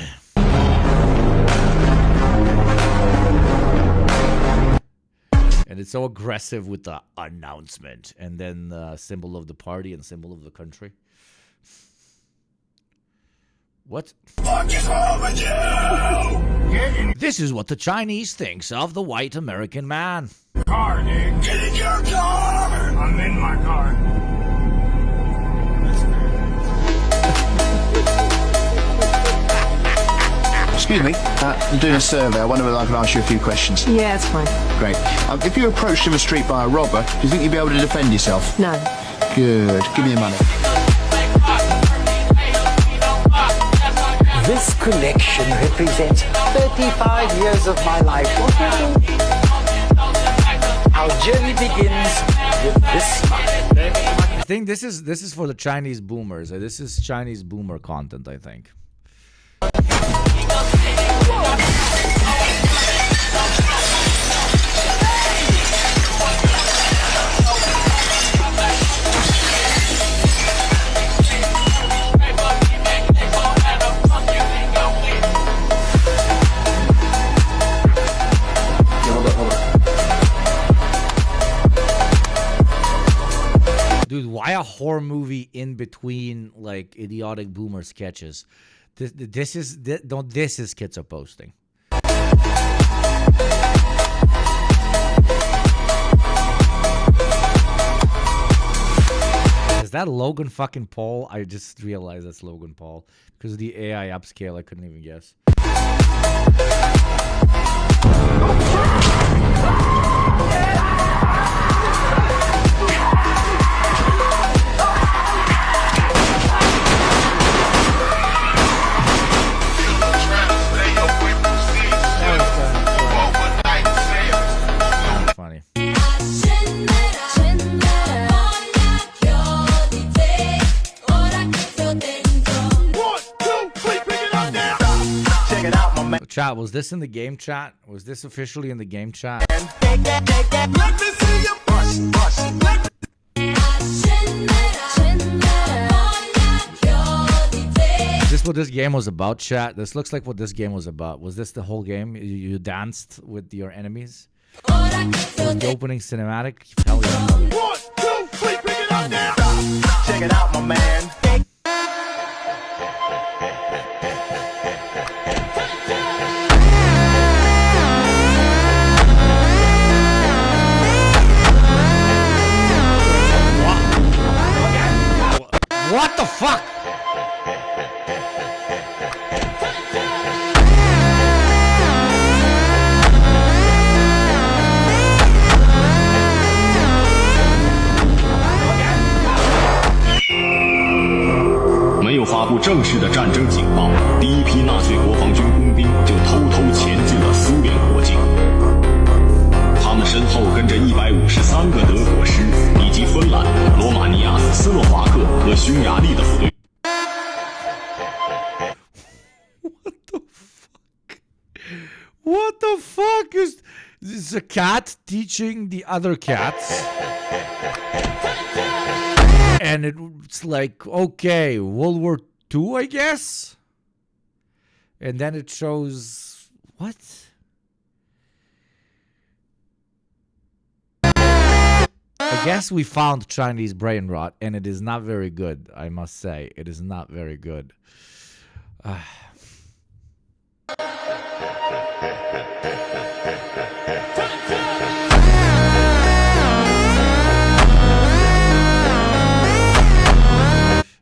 And it's so aggressive with the announcement. And then the symbol of the party and symbol of the country. What? This is what the Chinese thinks of the white American man. Car, dude. Get in your car! I'm in my car. Excuse me, I'm doing a survey. I wonder whether I can ask you a few questions. Yeah, it's fine. Great. If you were approached in the street by a robber, do you think you'd be able to defend yourself? No. Good. Give me your money. This collection represents 35 years of my life. Our journey begins with this month. I think this is for the Chinese boomers. This is Chinese boomer content, I think. Dude, why a horror movie in between like idiotic boomer sketches? This is schizo posting. Is that Logan fucking Paul? I just realized that's Logan Paul because of the AI upscale. I couldn't even guess. Funny. Chat, was this in the game chat? Was this officially in the game chat? Is this what this game was about, chat? This looks like what this game was about. Was this the whole game? You danced with your enemies? Was the opening cinematic? Hell yeah. 1, 2, 3, bring it on now. Check it out, my man. What the fuck?没有发布正式的战争警报，第一批纳粹国防军工兵就偷偷前进了苏联国境。他们身后跟着153个德国师，以及芬兰、罗马尼亚、斯洛伐克和匈牙利的部队。What the fuck is this? A cat teaching the other cats? And it's like, okay, World War II, I guess? And then it shows... What? I guess we found Chinese brain rot, and it is not very good, I must say. It is not very good.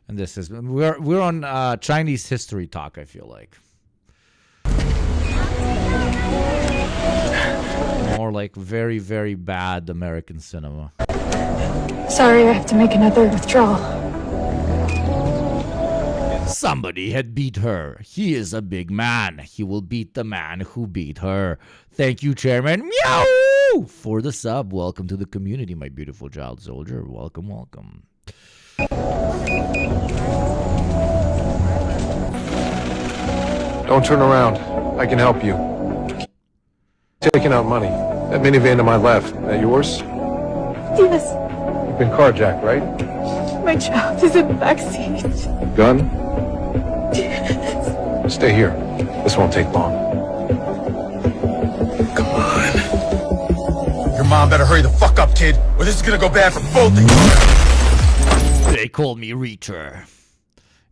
And this is we're on Chinese history talk, I feel like. More like very, very bad American cinema. Sorry, I have to make another withdrawal. Somebody had beat her. He is a big man. He will beat the man who beat her. Thank you, Chairman. Meow! Woo! For the sub. Welcome to the community, my beautiful child soldier. Welcome, welcome. Don't turn around. I can help you. Taking out money. That minivan to my left. That yours? Yes. You've been carjacked, right? My child is in the backseat. Gun? Stay here. This won't take long. Come on. Your mom better hurry the fuck up, kid, or this is gonna go bad for both of you. They called me Reacher.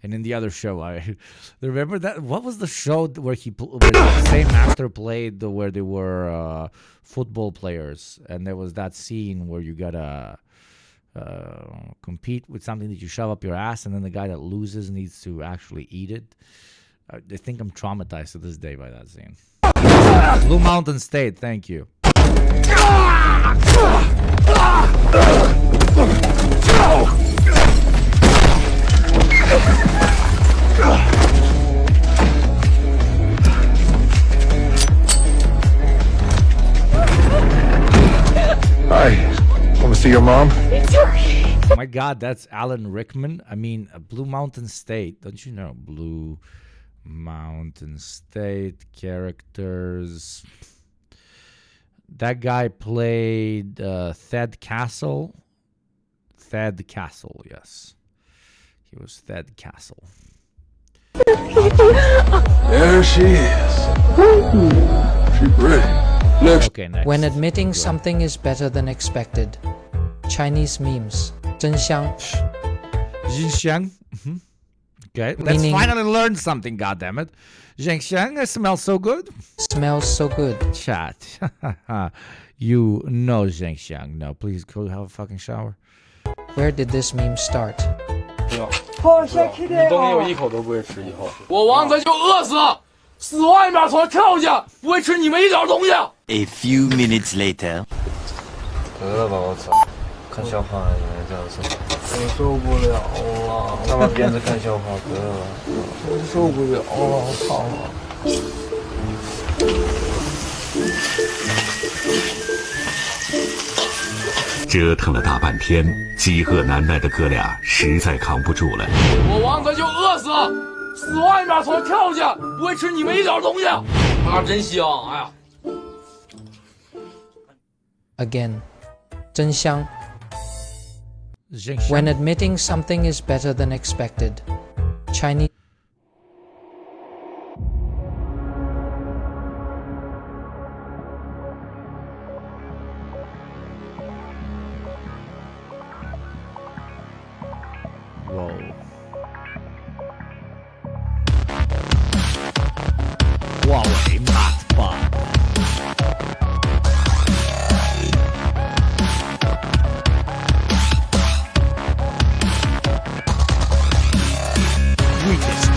And in the other show, I remember that. What was the show where where the same actor played where they were football players, and there was that scene where you gotta compete with something that you shove up your ass, and then the guy that loses needs to actually eat it. I think I'm traumatized to this day by that scene. Blue Mountain State, thank you. Hi. Want to see your mom? Oh my God, that's Alan Rickman. I mean, Blue Mountain State. Don't you know? Blue Mountain State characters. That guy played Thad Castle. Thad Castle, yes. He was Thad Castle. There she is. She's pretty. Next. Okay, next. When admitting something is better than expected. Chinese memes. 真香. Xinxiang. Okay, let's finally learn something, goddammit. Xinxiang, it smells so good. Smells so good. Chat. You know Xinxiang. No, please go have a fucking shower. Where did this meme start? 我先吃点。你东西我一口都不会吃，以后我王子就饿死，死外面从跳下，不会吃你们一点东西。A few minutes later. 得了吧，我操！看笑话也这样子，我受不了了。他们编着看笑话，得了，我受不了了，我操！折腾了大半天，饥饿难耐的哥俩实在扛不住了。我王子就饿死，死外面从跳下，不会吃你们一点东西。啊，真香！哎呀。Again. 真香. When admitting something is better than expected. Chinese. Whoa. Huawei Matbot.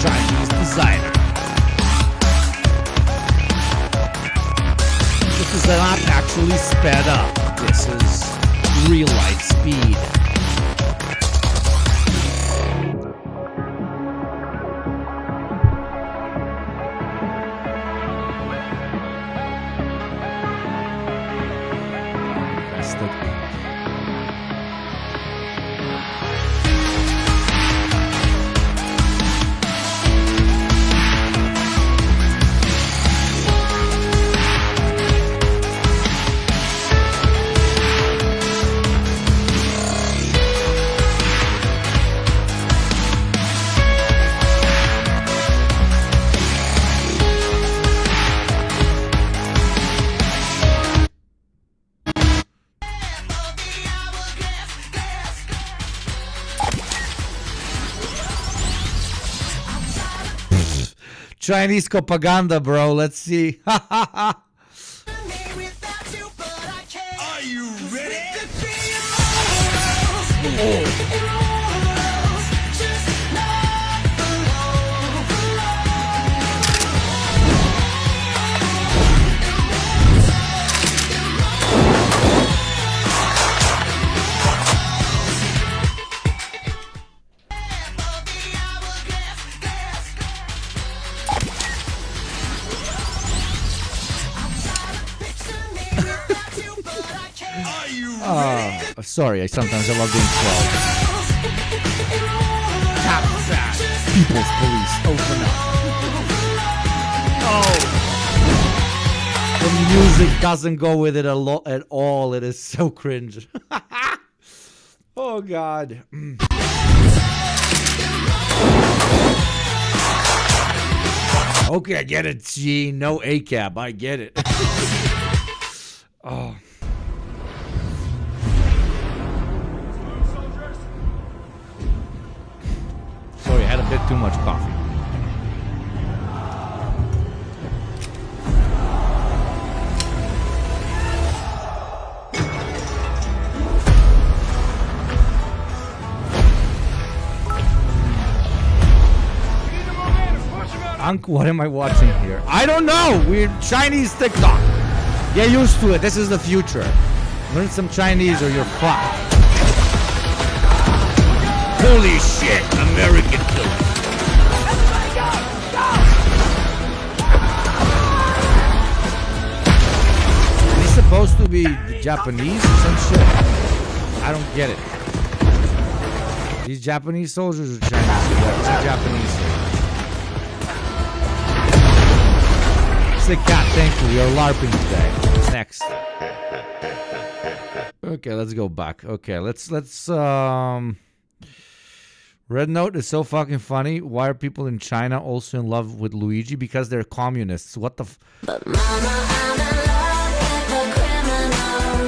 Chinese designer. This is not actually sped up. This is real life speed. Chinese propaganda, bro. Let's see. Are you ready? Sorry, sometimes I love being slow. Tap that. People's police, open up. Oh. The music doesn't go with it at all. It is so cringe. Oh, God. Okay, I get it, G. No ACAB. I get it. Oh. Sorry, I had a bit too much coffee. Uncle, what am I watching here? I don't know. We're Chinese TikTok. Get used to it. This is the future. Learn some Chinese or you're fucked. Holy shit, American killer. Is he supposed to be Japanese or some shit? I don't get it. These Japanese soldiers or Chinese? It's a Japanese soldier. Sick cat, thank you. You're LARPing today. Next. Okay, let's go back. Okay, let's Red Note is so fucking funny. Why are people in China also in love with Luigi? Because they're communists. What the But mama, I'm in love with a criminal.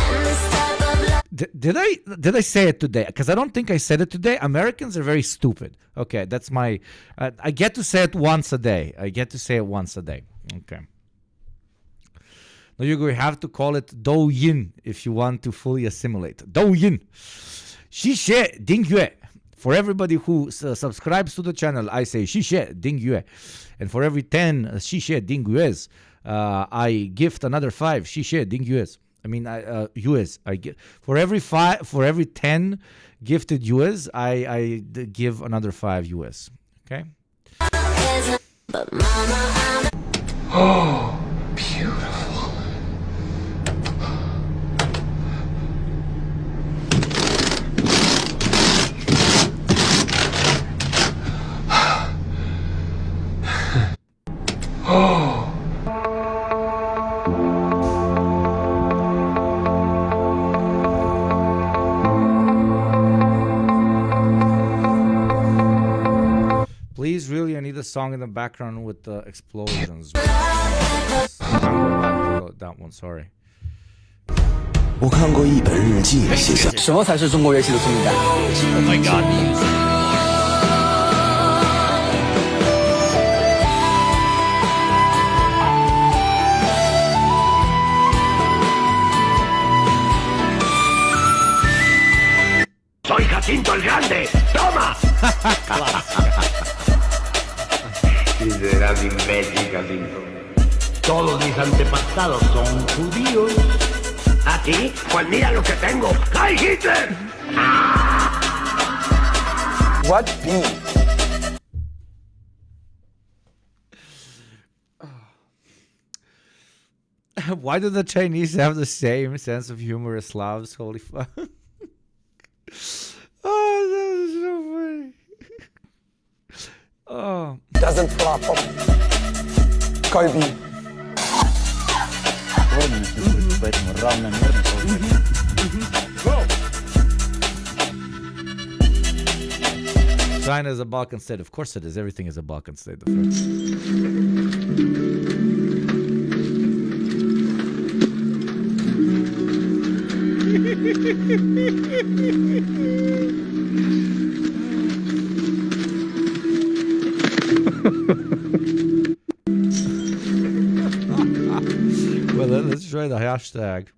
And this type of love. Did I say it today? Because I don't think I said it today. Americans are very stupid. Okay, that's my... I get to say it once a day. Okay. Now, you have to call it Douyin if you want to fully assimilate. Douyin. Xixie Dingyue. For everybody who subscribes to the channel, I say Xixie Dingyue. And for every 10 Xixie Dingyues, I gift another 5 Xixie Dingyues. I mean, US. I give for every 10 gifted US, I give another 5 US. Okay. Oh, beautiful. Oh. Please, really, I need a song in the background with the explosions. That one, sorry. 我看过一本日记，写下什么才是中国乐器的聪明感 ？Oh my God, music. ！Soy Jacinto el Grande. Toma. Si serás imbécil, Jacinto. Todos mis antepasados son judíos. ¿A ti? Pues mira lo que tengo. ¡Ay, Hitler! What be? Why do the Chinese have the same sense of humor as Slavs? Holy fuck. Oh, that is so funny. Oh. Doesn't flop up. Kobe. China is a Balkan state. Of course it is. Everything is a Balkan state. Well, let's try the hashtag.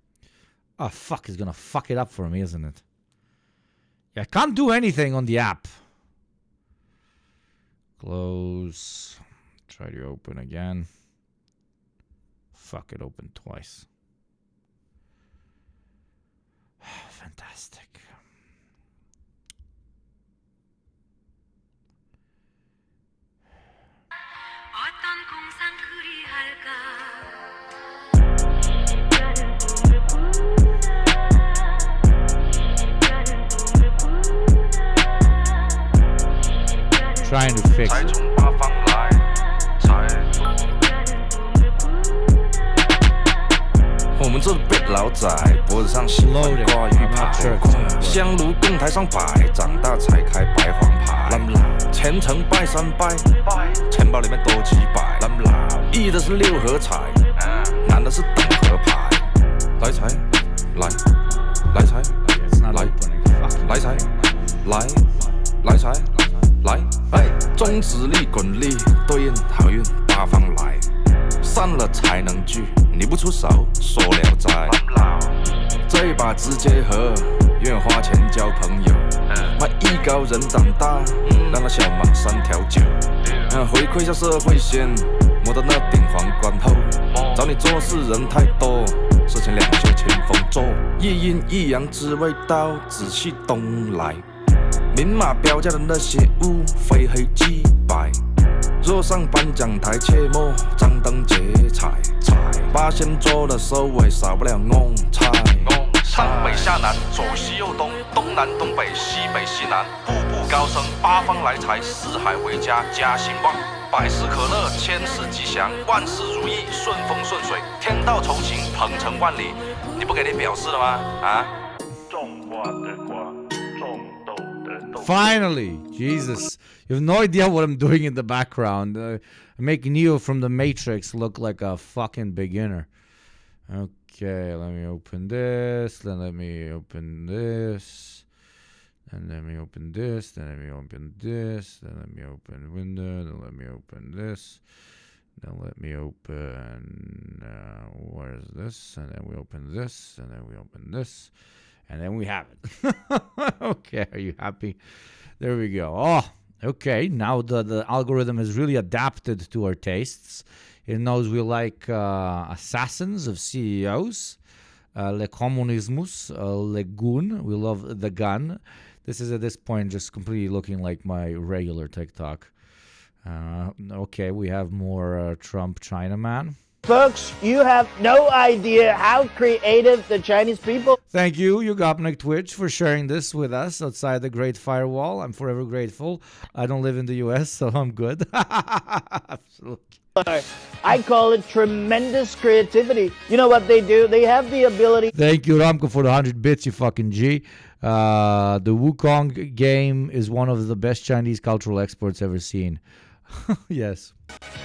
Oh, fuck. It's gonna fuck it up for me, isn't it? Yeah, I can't do anything on the app. Close. Try to open again. Fuck, it opened twice. Fantastic. trying to fix it. Loading. I'm not sure if it's gonna work. 香炉供台上摆，长大才开白黄牌。虔诚拜三拜，钱包里面多几百。一的是六合彩，男的是等合牌。来财，来，来财，来，来财，来，来财，来，哎，中指力滚力对应好运八方来，散了才能聚，你不出手说了斋。这把直接和，愿花钱交朋友，卖艺高人胆大，让那小忙3条酒，回馈下社会先，摸到那顶皇冠后，找你做事人太多，事情两袖清风做，一阴一阳之谓道，紫气东来，明码标价的那些物，非黑即白。若上颁奖台，切莫张灯结彩，八仙桌的收尾少不了翁菜。上北下南，左西右东，东南东北，西北西南，步步高升，八方来财，四海为家，家兴旺，百事可乐，千事吉祥，万事如意，顺风顺水，天道酬勤，鹏程万里。你不给点表示了吗？啊？种瓜得瓜，种豆得豆。Finally, Jesus. You have no idea what I'm doing in the background. I make Neo from the Matrix look like a fucking beginner. Okay, let me open this. Then let me open this. And let me open this. Then let me open this. Then let me open window. Then let me open this. Then let me open... where is this? And then we open this. And then we open this. And then we have it. Okay, are you happy? There we go. Oh, okay. Now the algorithm has really adapted to our tastes. It knows we like assassins of CEOs, le communismus, le gun. We love the gun. This is at this point just completely looking like my regular TikTok. Okay, we have more Trump Chinaman. Folks, you have no idea how creative the Chinese people. Thank you, YugopnikTwitch, for sharing this with us outside the Great Firewall. I'm forever grateful. I don't live in the US, so I'm good. Absolutely. I call it tremendous creativity. You know what they do? They have the ability. Thank you, Ramko, for the 100 bits, you fucking G. The Wukong game is one of the best Chinese cultural exports ever seen. Yes.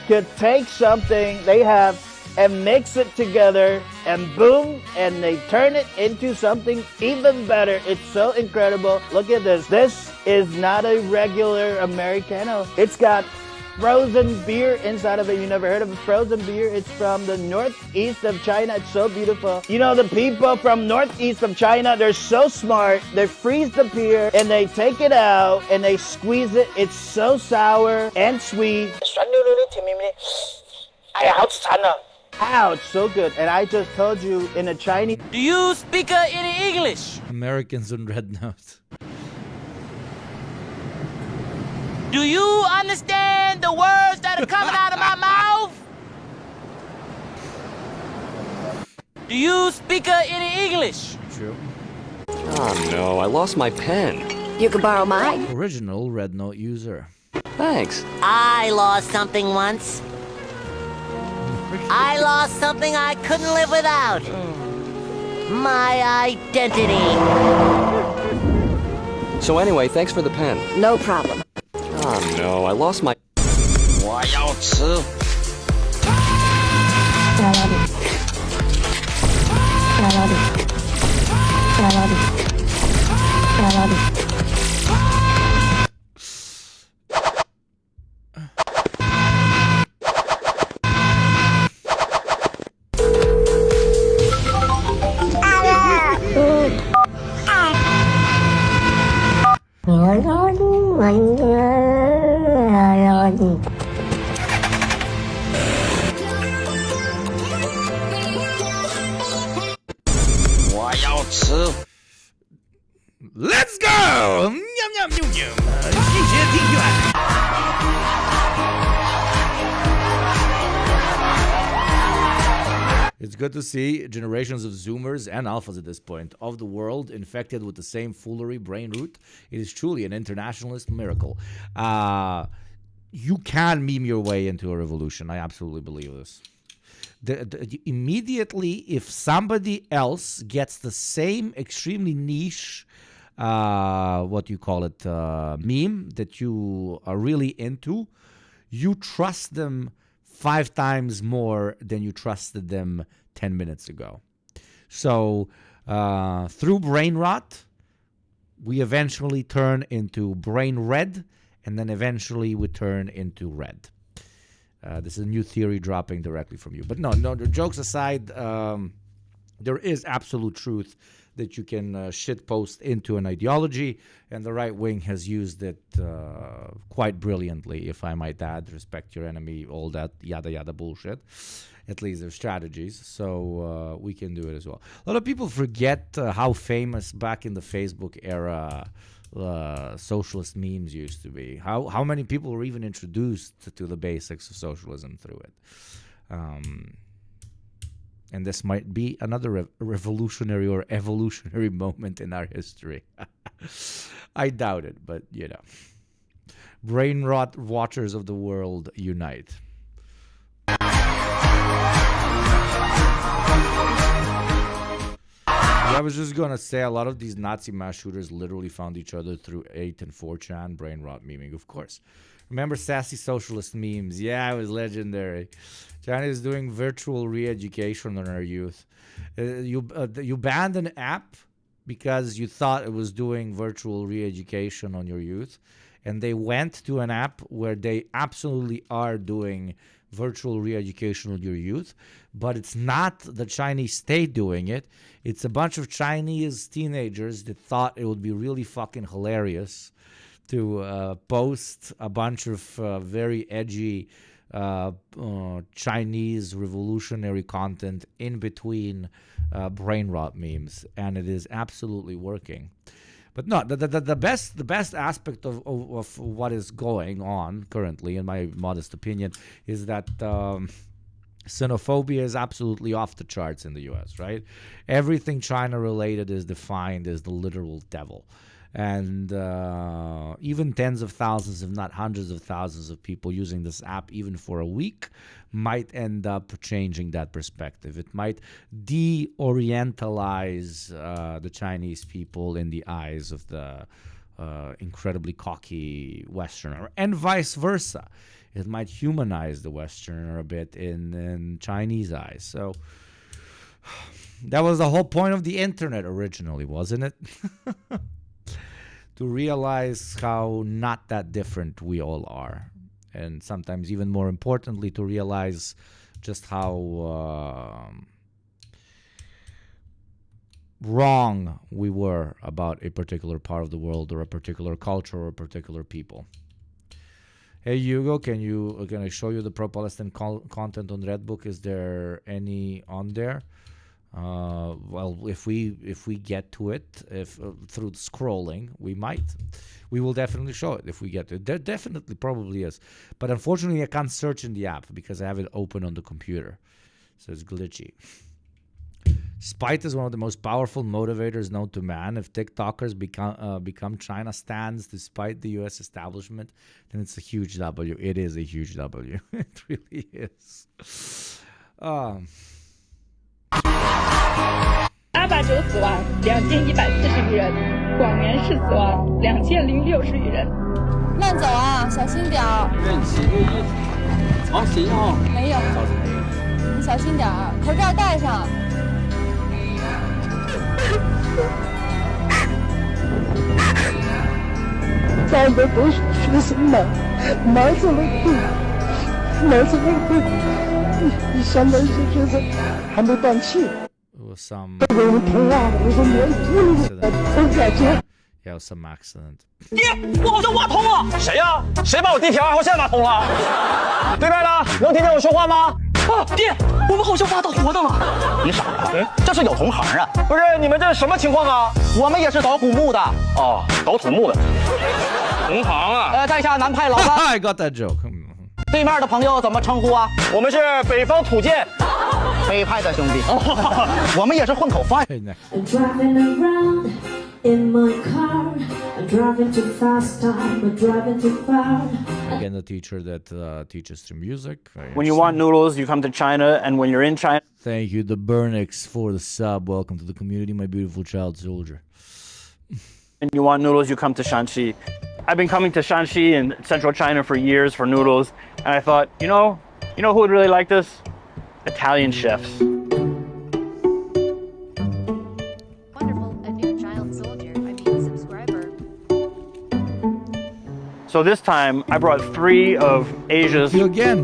Could take something they have and mix it together and boom, and they turn it into something even better. It's so incredible. Look at this. This is not a regular Americano. It's got frozen beer inside of it. You never heard of frozen beer? It's from the northeast of China. It's so beautiful. You know, the people from northeast of China, they're so smart. They freeze the beer and they take it out and they squeeze it. It's so sour and sweet. Ow, it's so good. And I just told you in a Chinese. Do you speak any English? Americans on Red Note. Do you understand the words that are coming out of my mouth? Do you speak any English? True. Oh no, I lost my pen. You can borrow mine. Original Red Note user. Thanks. I lost something once. I lost something I couldn't live without. My identity. So anyway, thanks for the pen. No problem. Oh no, I lost my... 我要吃。我要吃。Let's go! Yum, yum, yum, yum. 谢谢订阅。It's good to see generations of Zoomers and Alphas at this point of the world infected with the same foolery brain root. It is truly an internationalist miracle. you can meme your way into a revolution. I absolutely believe this. Immediately, if somebody else gets the same extremely niche, meme that you are really into, you trust them 5 times more than you trusted them 10 minutes ago. So through brain rot, we eventually turn into brain red, and then eventually we turn into red. This is a new theory dropping directly from you. But no, jokes aside, there is absolute truth that you can shitpost into an ideology, and the right wing has used it quite brilliantly, if I might add. Respect your enemy, all that yada yada bullshit. At least their strategies, so we can do it as well. A lot of people forget how famous back in the Facebook era socialist memes used to be. How many people were even introduced to the basics of socialism through it. And this might be another revolutionary or evolutionary moment in our history. I doubt it, but you know. Brain rot watchers of the world unite. I was just going to say, a lot of these Nazi mass shooters literally found each other through 8 and 4chan, brain rot memeing, of course. Remember sassy socialist memes? Yeah, it was legendary. China is doing virtual re-education on our youth. You banned an app because you thought it was doing virtual re-education on your youth, and they went to an app where they absolutely are doing virtual re-education of your youth, but it's not the Chinese state doing it. It's a bunch of Chinese teenagers that thought it would be really fucking hilarious to post a bunch of very edgy Chinese revolutionary content in between brain rot memes, and it is absolutely working. But no, the best aspect of what is going on currently, in my modest opinion, is that xenophobia is absolutely off the charts in the U.S., right? Everything China-related is defined as the literal devil. And even tens of thousands, if not hundreds of thousands of people using this app even for a week might end up changing that perspective. It might de-orientalize the Chinese people in the eyes of the incredibly cocky Westerner, and vice versa. It might humanize the Westerner a bit in Chinese eyes. So that was the whole point of the internet originally, wasn't it? To realize how not that different we all are. And sometimes even more importantly, to realize just how wrong we were about a particular part of the world or a particular culture or a particular people. Hey Hugo, can I show you the pro-Palestine content on Redbook? Is there any on there? Well, if we get to it, through scrolling, we will definitely show it if we get to it. There definitely probably is, but unfortunately I can't search in the app because I have it open on the computer, so it's glitchy. Spite is one of the most powerful motivators known to man. If TikTokers become China stans despite the U.S. establishment, then it's a huge W. It is a huge W. It really is. 890死亡，2140余人；广元市死亡，2060余人。慢走啊，小心点儿。任其第一，放心哦。没有，你小心点儿，口罩戴上。咱们都是学生嘛，脑子没病，你相当于学生还没断气。Some accident. 爹，我好像挖通了。谁呀？谁把我地铁2号线挖通了？对面的，能听见我说话吗？啊，爹，我们好像挖到活的了。你傻呀？这是有同行啊。不是，你们这什么情况啊？我们也是捣土木的。哦，捣土木的。同行啊。在下南派老三。I got that joke. 对面的朋友怎么称呼啊？我们是北方土建。北派的兄弟，我们也是混口饭。In my car, I'm driving too fast, I'm driving too far. Again, the teacher that teaches through music. When you want noodles, you come to China, and when you're in China... Thank you, the Burnix, for the sub. Welcome to the community, my beautiful child soldier. And you want noodles, you come to Shanxi. I've been coming to Shanxi in central China for years for noodles, and I thought, you know who would really like this? Italian chefs. Wonderful, a new child soldier, subscriber. So this time, I brought 3 of Asia's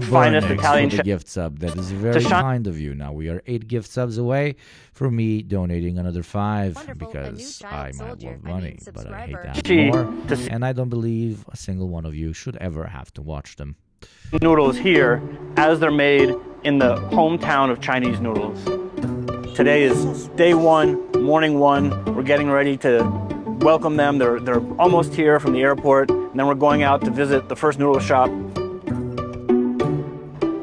finest Italian chefs. Gift sub. That is very kind of you. Now we are 8 gift subs away from me donating another 5 because I might love money, but I hate that more. And I don't believe a single one of you should ever have to watch them. Noodles here as they're made in the hometown of Chinese noodles. Today is day 1, morning 1. We're getting ready to welcome them. They're almost here from the airport, and then we're going out to visit the first noodle shop.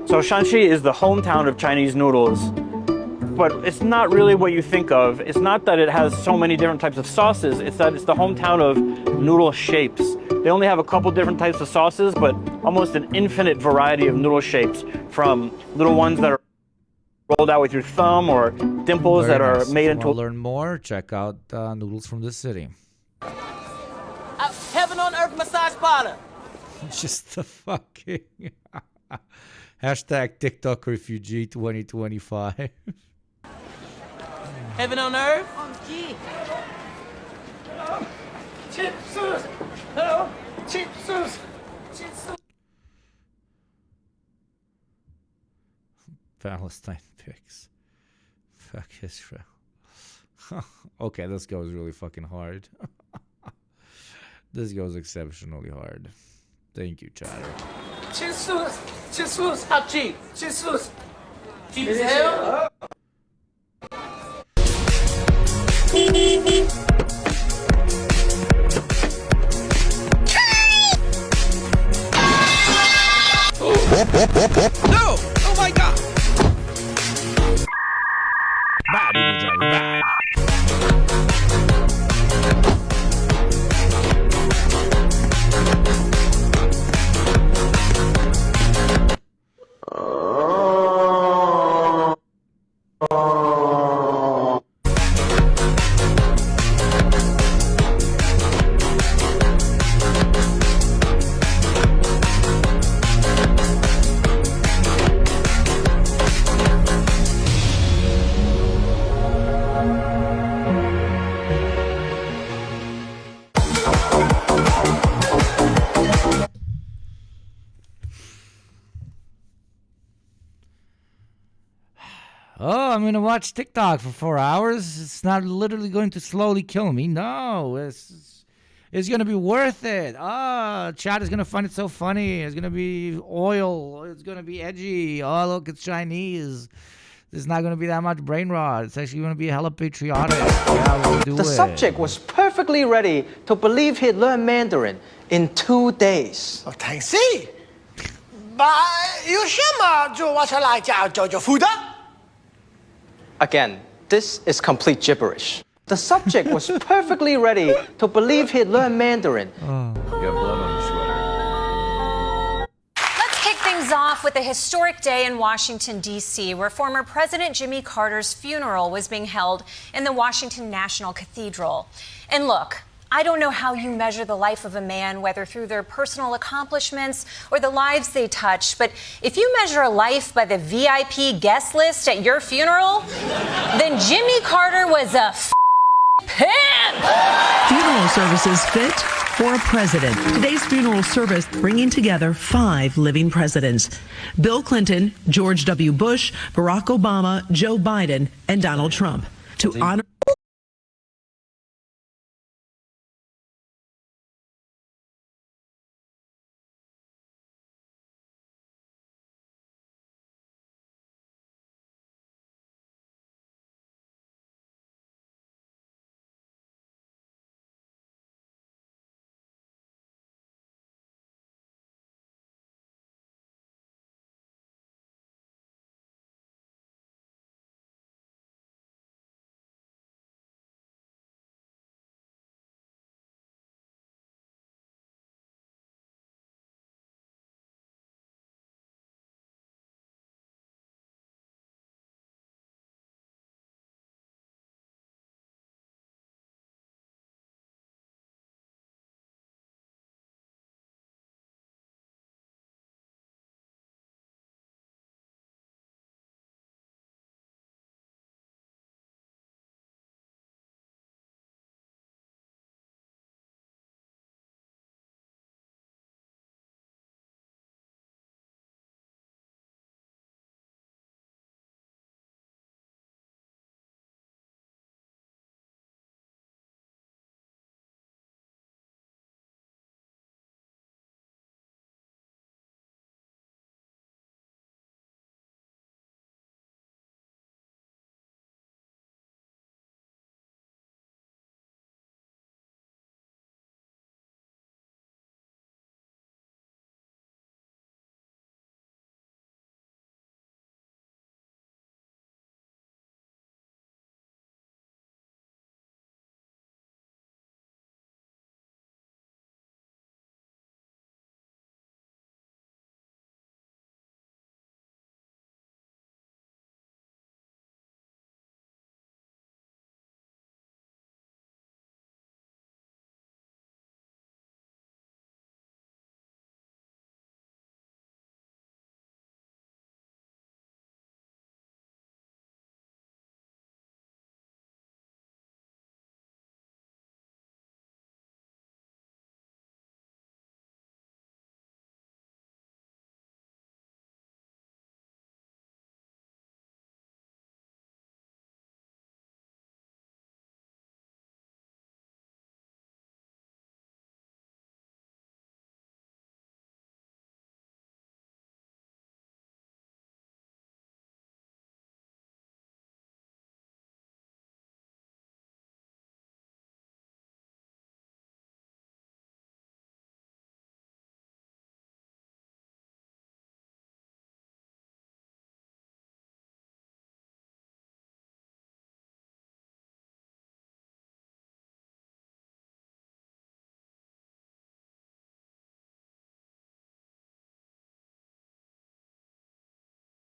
So Shanxi is the hometown of Chinese noodles, but it's not really what you think of. It's not that it has so many different types of sauces, it's that it's the hometown of noodle shapes. They only have a couple different types of sauces, but almost an infinite variety of noodle shapes, from little ones that are rolled out with your thumb or dimples that are made into... To learn more, check out Noodles from the City. Heaven on earth massage parlor. Just the fucking... Hashtag TikTok refugee 2025. Heaven on earth? Hello? Palestine pics. Fuck Israel. Okay, this goes really fucking hard. This goes exceptionally hard. Thank you, chatter. Jesus, Hachi, Jesus. Jesus. No! Oh my god! Bad, bad. Oh, I'm going to watch TikTok for 4 hours. It's not literally going to slowly kill me. No, it's going to be worth it. Chat is going to find it so funny. It's going to be oil. It's going to be edgy. Oh, look, it's Chinese. There's not going to be that much brain rot. It's actually going to be hella patriotic. Yeah, we'll do The subject was perfectly ready to believe he'd learn Mandarin in 2 days. 睇先，要什麼做我出來就負責。 Again, this is complete gibberish. The subject was perfectly ready to believe he'd learn Mandarin. You have blood on your sweater. Let's kick things off with a historic day in Washington, D.C., where former President Jimmy Carter's funeral was being held in the Washington National Cathedral. And look, I don't know how you measure the life of a man, whether through their personal accomplishments or the lives they touched, but if you measure a life by the VIP guest list at your funeral, then Jimmy Carter was a pimp! Funeral services fit for a president. Today's funeral service bringing together 5 living presidents: Bill Clinton, George W. Bush, Barack Obama, Joe Biden, and Donald Trump, to honor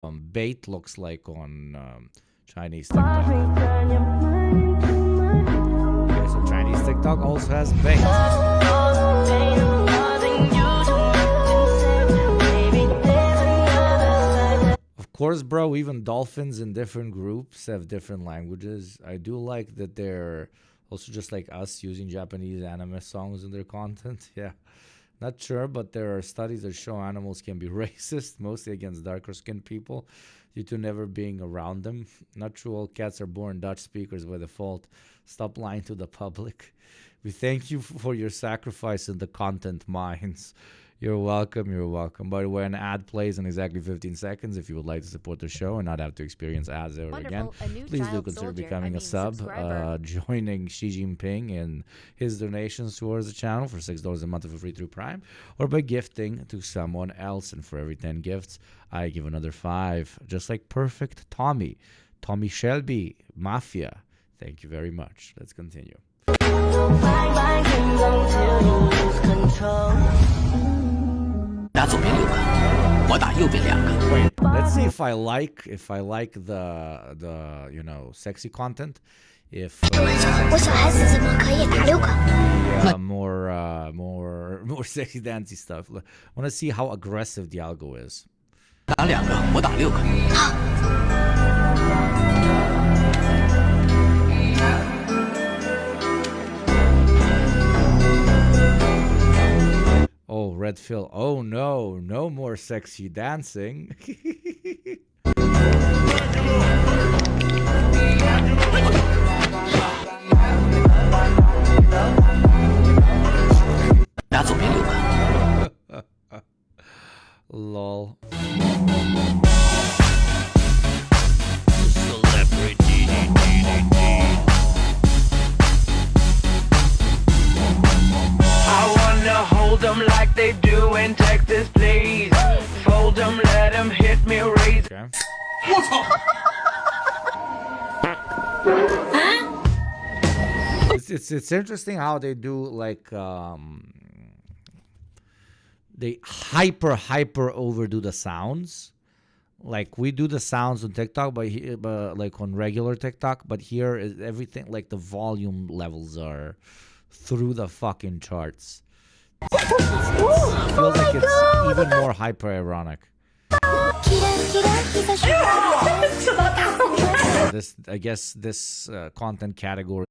bait looks like on Chinese TikTok. Okay, so Chinese TikTok also has bait. Of course, bro, even dolphins in different groups have different languages. I do like that they're also just like us using Japanese anime songs in their content. Yeah. Not sure, but there are studies that show animals can be racist, mostly against darker skinned people, due to never being around them. Not true, all cats are born Dutch speakers by default. Stop lying to the public. We thank you for your sacrifice in the content mines. You're welcome, you're welcome. By the way, an ad plays in exactly 15 seconds. If you would like to support the show and not have to experience ads ever again, please do consider becoming a sub, joining Xi Jinping in his donations towards the channel for $6 a month for free through Prime, or by gifting to someone else. And for every 10 gifts, I give another 5. Just like Perfect Tommy, Tommy Shelby, Mafia. Thank you very much. Let's continue. Wait, let's see if I like the sexy content. If more sexy dancey stuff. I want to see how aggressive the algo is. Oh, Red Phil. Oh no, no more sexy dancing. Lol. Hold them like they do in Texas, please. Fold them, let them hit me, raise. Okay. It's interesting how they do like they hyper overdo the sounds. Like we do the sounds on TikTok, but like on regular TikTok, but here is everything like the volume levels are through the fucking charts. It feels like it's even more hyper ironic. I guess this content category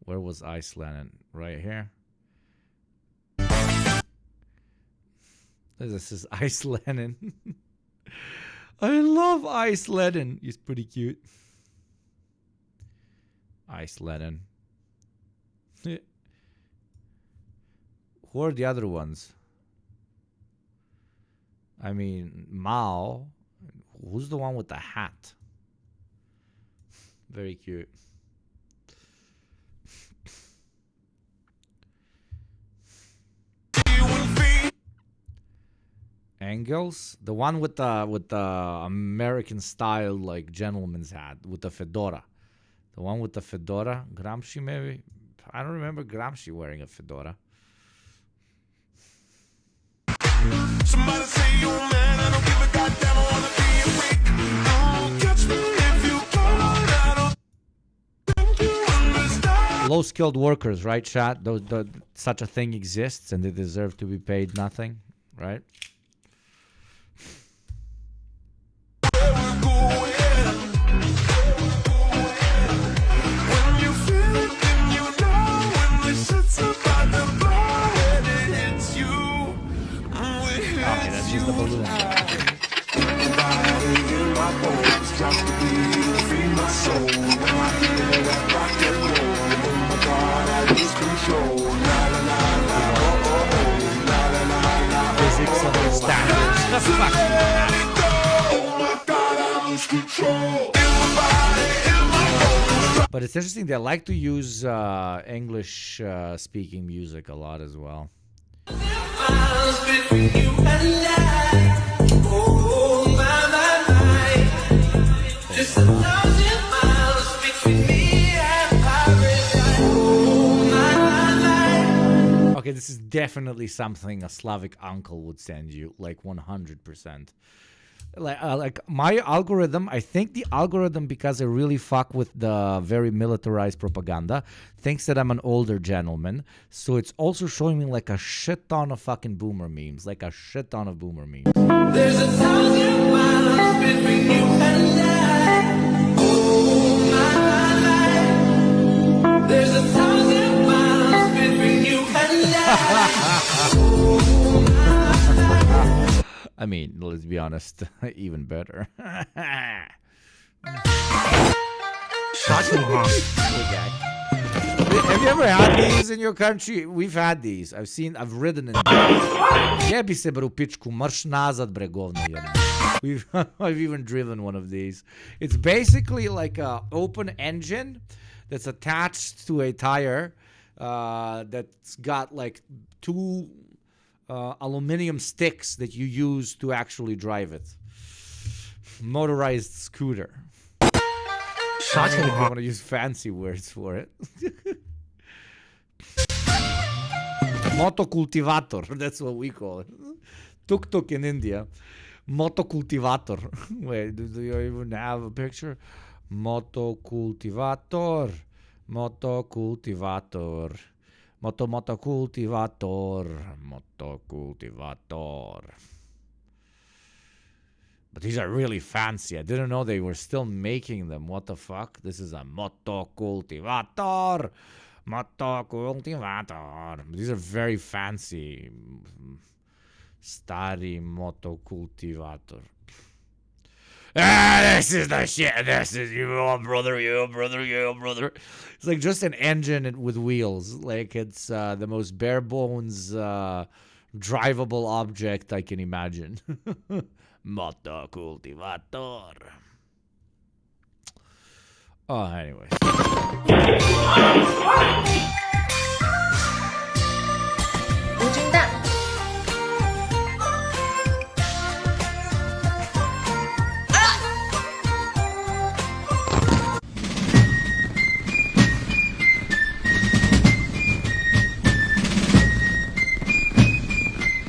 Where was Ice Lenin? Right here. This is Ice Lenin. I love Ice Lenin. He's pretty cute. Ice Lenin. Who are the other ones? I mean, Mao. Who's the one with the hat? Very cute. Engels, the one with the American style like gentleman's hat with the fedora. The one with the fedora, Gramsci maybe. I don't remember Gramsci wearing a fedora. Somebody say, "Yo, man, I don't give a goddamn. I wanna be a freak. Catch me if you can. I don't think you understand." Low skilled workers, right, chat? Such a thing exists, and they deserve to be paid nothing, right? Okay, that's just the balloon. Physics of the standards. But it's interesting, they like to use English speaking music a lot as well. Okay, this is definitely something a Slavic uncle would send you, like 100%. Like my algorithm, I think the algorithm, because I really fuck with the very militarized propaganda, thinks that I'm an older gentleman. So it's also showing me like a shit ton of fucking boomer memes. Like a shit ton of boomer memes. There's 1,000 miles between you and I. Oh, my. There's 1,000 miles between you and I. I mean, let's be honest, even better. Have you ever had these in your country? We've had these. I've ridden in them. Jebi se bre u pičku, marš nazad bre govno jedno. I've even driven one of these. It's basically like a open engine that's attached to a tire that's got like two aluminum sticks that you use to actually drive it. Motorized scooter. I want to use fancy words for it. Motocultivator, that's what we call it. Tuk-tuk in India. Motocultivator. Wait, do you even have a picture? Motocultivator. Motocultivator. Motocultivator. Motocultivator. But these are really fancy. I didn't know they were still making them. What the fuck? This is a motocultivator. Motocultivator. These are very fancy. Stari motocultivator. This is the shit. This is you, brother, you, brother, you, brother. It's like just an engine with wheels. Like it's the most bare bones drivable object I can imagine. Motocultivator. Oh, anyways.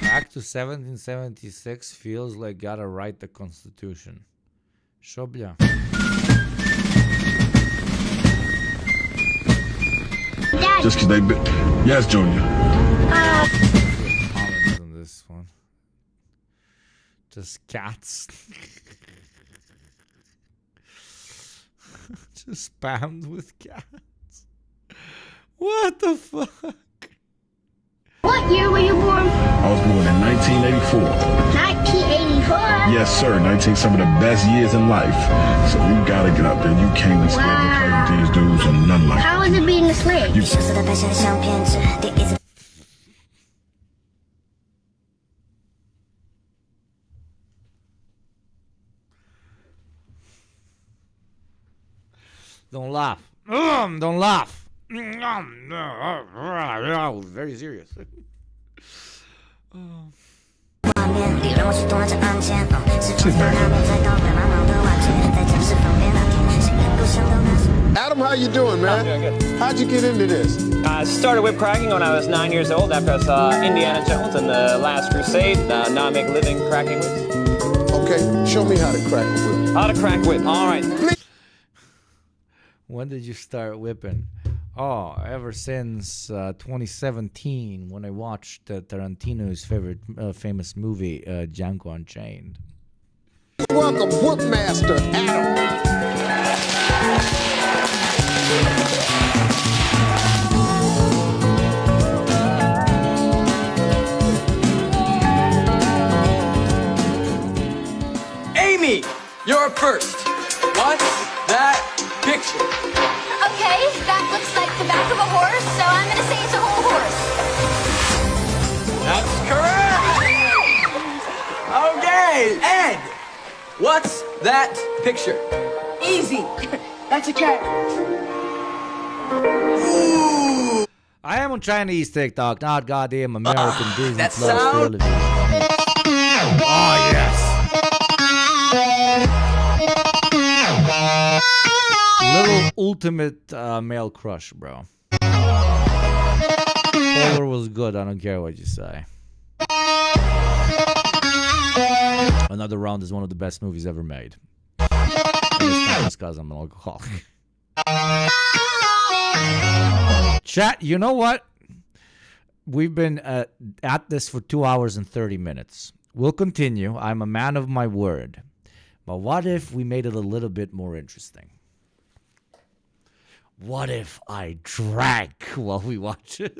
Back to 1776 feels like gotta write the Constitution. Shobya. Just because they yes, Junior. Comments on this one. Just cats. Just spammed with cats. What the fuck? What year were you born? I was born in 1984. 1984. Yes, sir. 19, some of the best years in life. So you gotta get up there. You can't be scared to play with these dudes or nothing like that. How is it being a slave? You Don't laugh. Don't laugh. Very serious. Adam, how you doing, man? I'm doing good. How'd you get into this? I started whip cracking when I was 9 years old after I saw Indiana Jones and the Last Crusade. Now I make a living cracking whips. Okay, show me how to crack a whip. How to crack whip. All right. When did you start whipping? Oh, ever since 2017 when I watched Tarantino's favorite famous movie, Django Unchained. Welcome, Whipmaster Adam. Amy, you're first. What's that picture? Okay, that looks like the back of a horse, so I'm gonna say it's a whole horse. That's correct. Okay, Ed, what's that picture? Easy. That's a cat. Ooh. I am on Chinese TikTok, not goddamn American Disney that Plus sound? television. Oh, yes. Little ultimate male crush, bro. Polar was good, I don't care what you say. Another Round is one of the best movies ever made. And it's not just because I'm an alcoholic. Chat, you know what? We've been at this for 2 hours and 30 minutes. We'll continue. I'm a man of my word. But what if we made it a little bit more interesting? What if I drank while we watch it?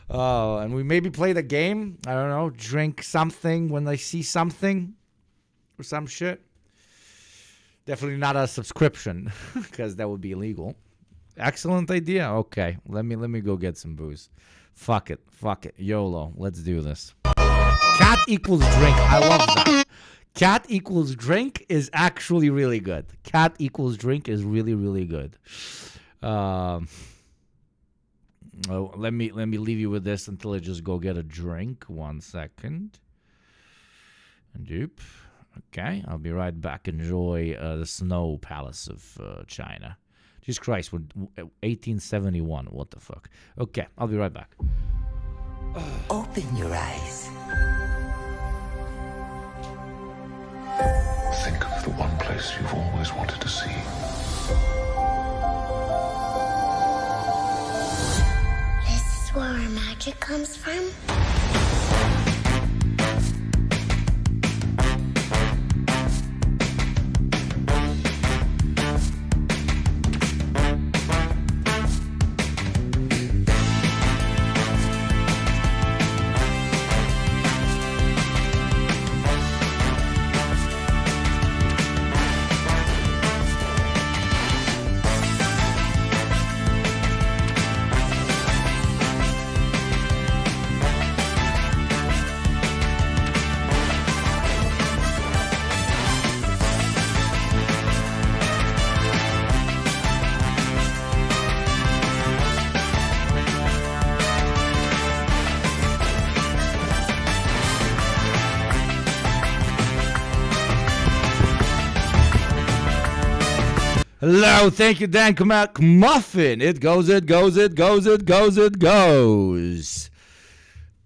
Oh, and we maybe play the game. I don't know. Drink something when I see something or some shit. Definitely not a subscription because that would be illegal. Excellent idea. Okay, let me go get some booze. Fuck it. YOLO. Let's do this. Cat equals drink. I love that. Cat equals drink is actually really good. Cat equals drink is really, really good. Let me leave you with this until I just go get a drink. 1 second. Doop. Okay, I'll be right back. Enjoy the snow palace of China. Jesus Christ, 1871. What the fuck? Okay, I'll be right back. Open your eyes. Think of the one place you've always wanted to see. This is where our magic comes from? Hello, thank you, Dan Muffin. It goes.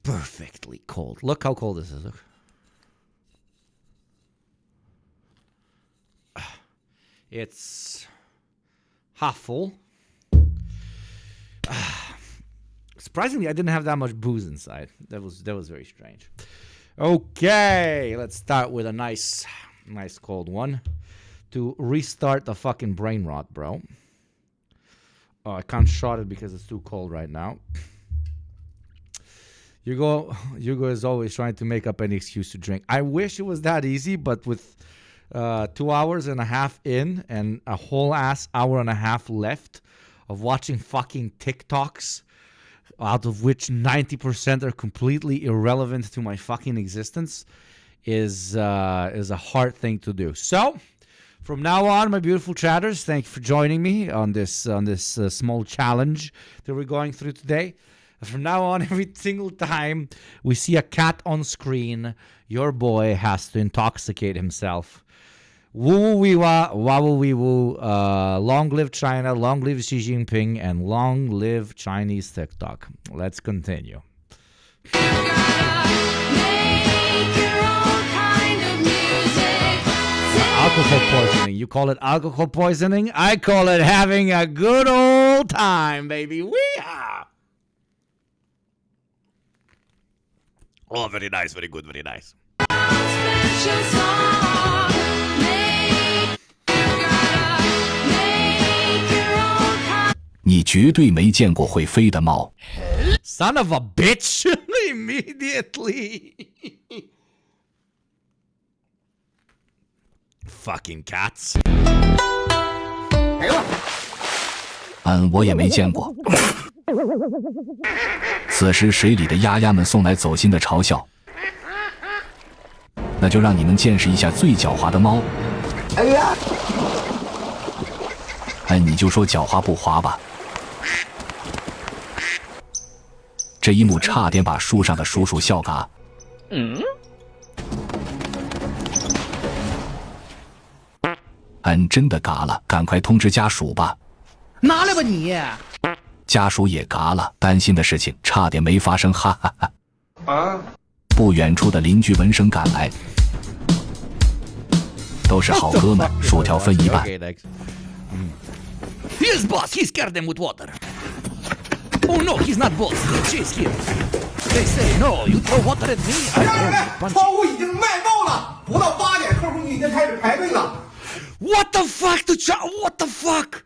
Perfectly cold. Look how cold this is. Look. It's half full. Surprisingly, I didn't have that much booze inside. That was very strange. Okay, let's start with a nice cold one. To restart the fucking brain rot, bro. Oh, I can't shot it because it's too cold right now. Hugo is always trying to make up any excuse to drink. I wish it was that easy, but with 2 hours and a half in and a whole ass hour and a half left of watching fucking TikToks, out of which 90% are completely irrelevant to my fucking existence, is a hard thing to do. So, from now on, my beautiful chatters, thank you for joining me on this small challenge that we're going through today. From now on, every single time we see a cat on screen, your boy has to intoxicate himself. Woo wee wah, wah wee woo. Long live China, long live Xi Jinping, and long live Chinese TikTok. Let's continue. Alcohol poisoning. You call it alcohol poisoning? I call it having a good old time, baby. Wee-haw! Oh, very nice, very good, very nice. 你绝对没见过会飞的猫。Son of a bitch! Immediately. Fucking cats. 我也没见过。此时水里的鸭鸭们送来走心的嘲笑。那就让你们见识一下最狡猾的猫。哎呀！你就说狡猾不滑吧。这一幕差点把树上的叔叔笑嘎。真的嘎了，赶快通知家属吧。拿来吧你！家属也嘎了，担心的事情差点没发生，哈哈哈。不远处的邻居闻声赶来，都是好哥们，薯条分一半。Here's boss. He scared them with water. Oh no, he's not boss. Chase him. They say no. You throw water at me. 窗户已经卖爆了，不到8点，客户已经开始排队了。What the fuck? What the fuck?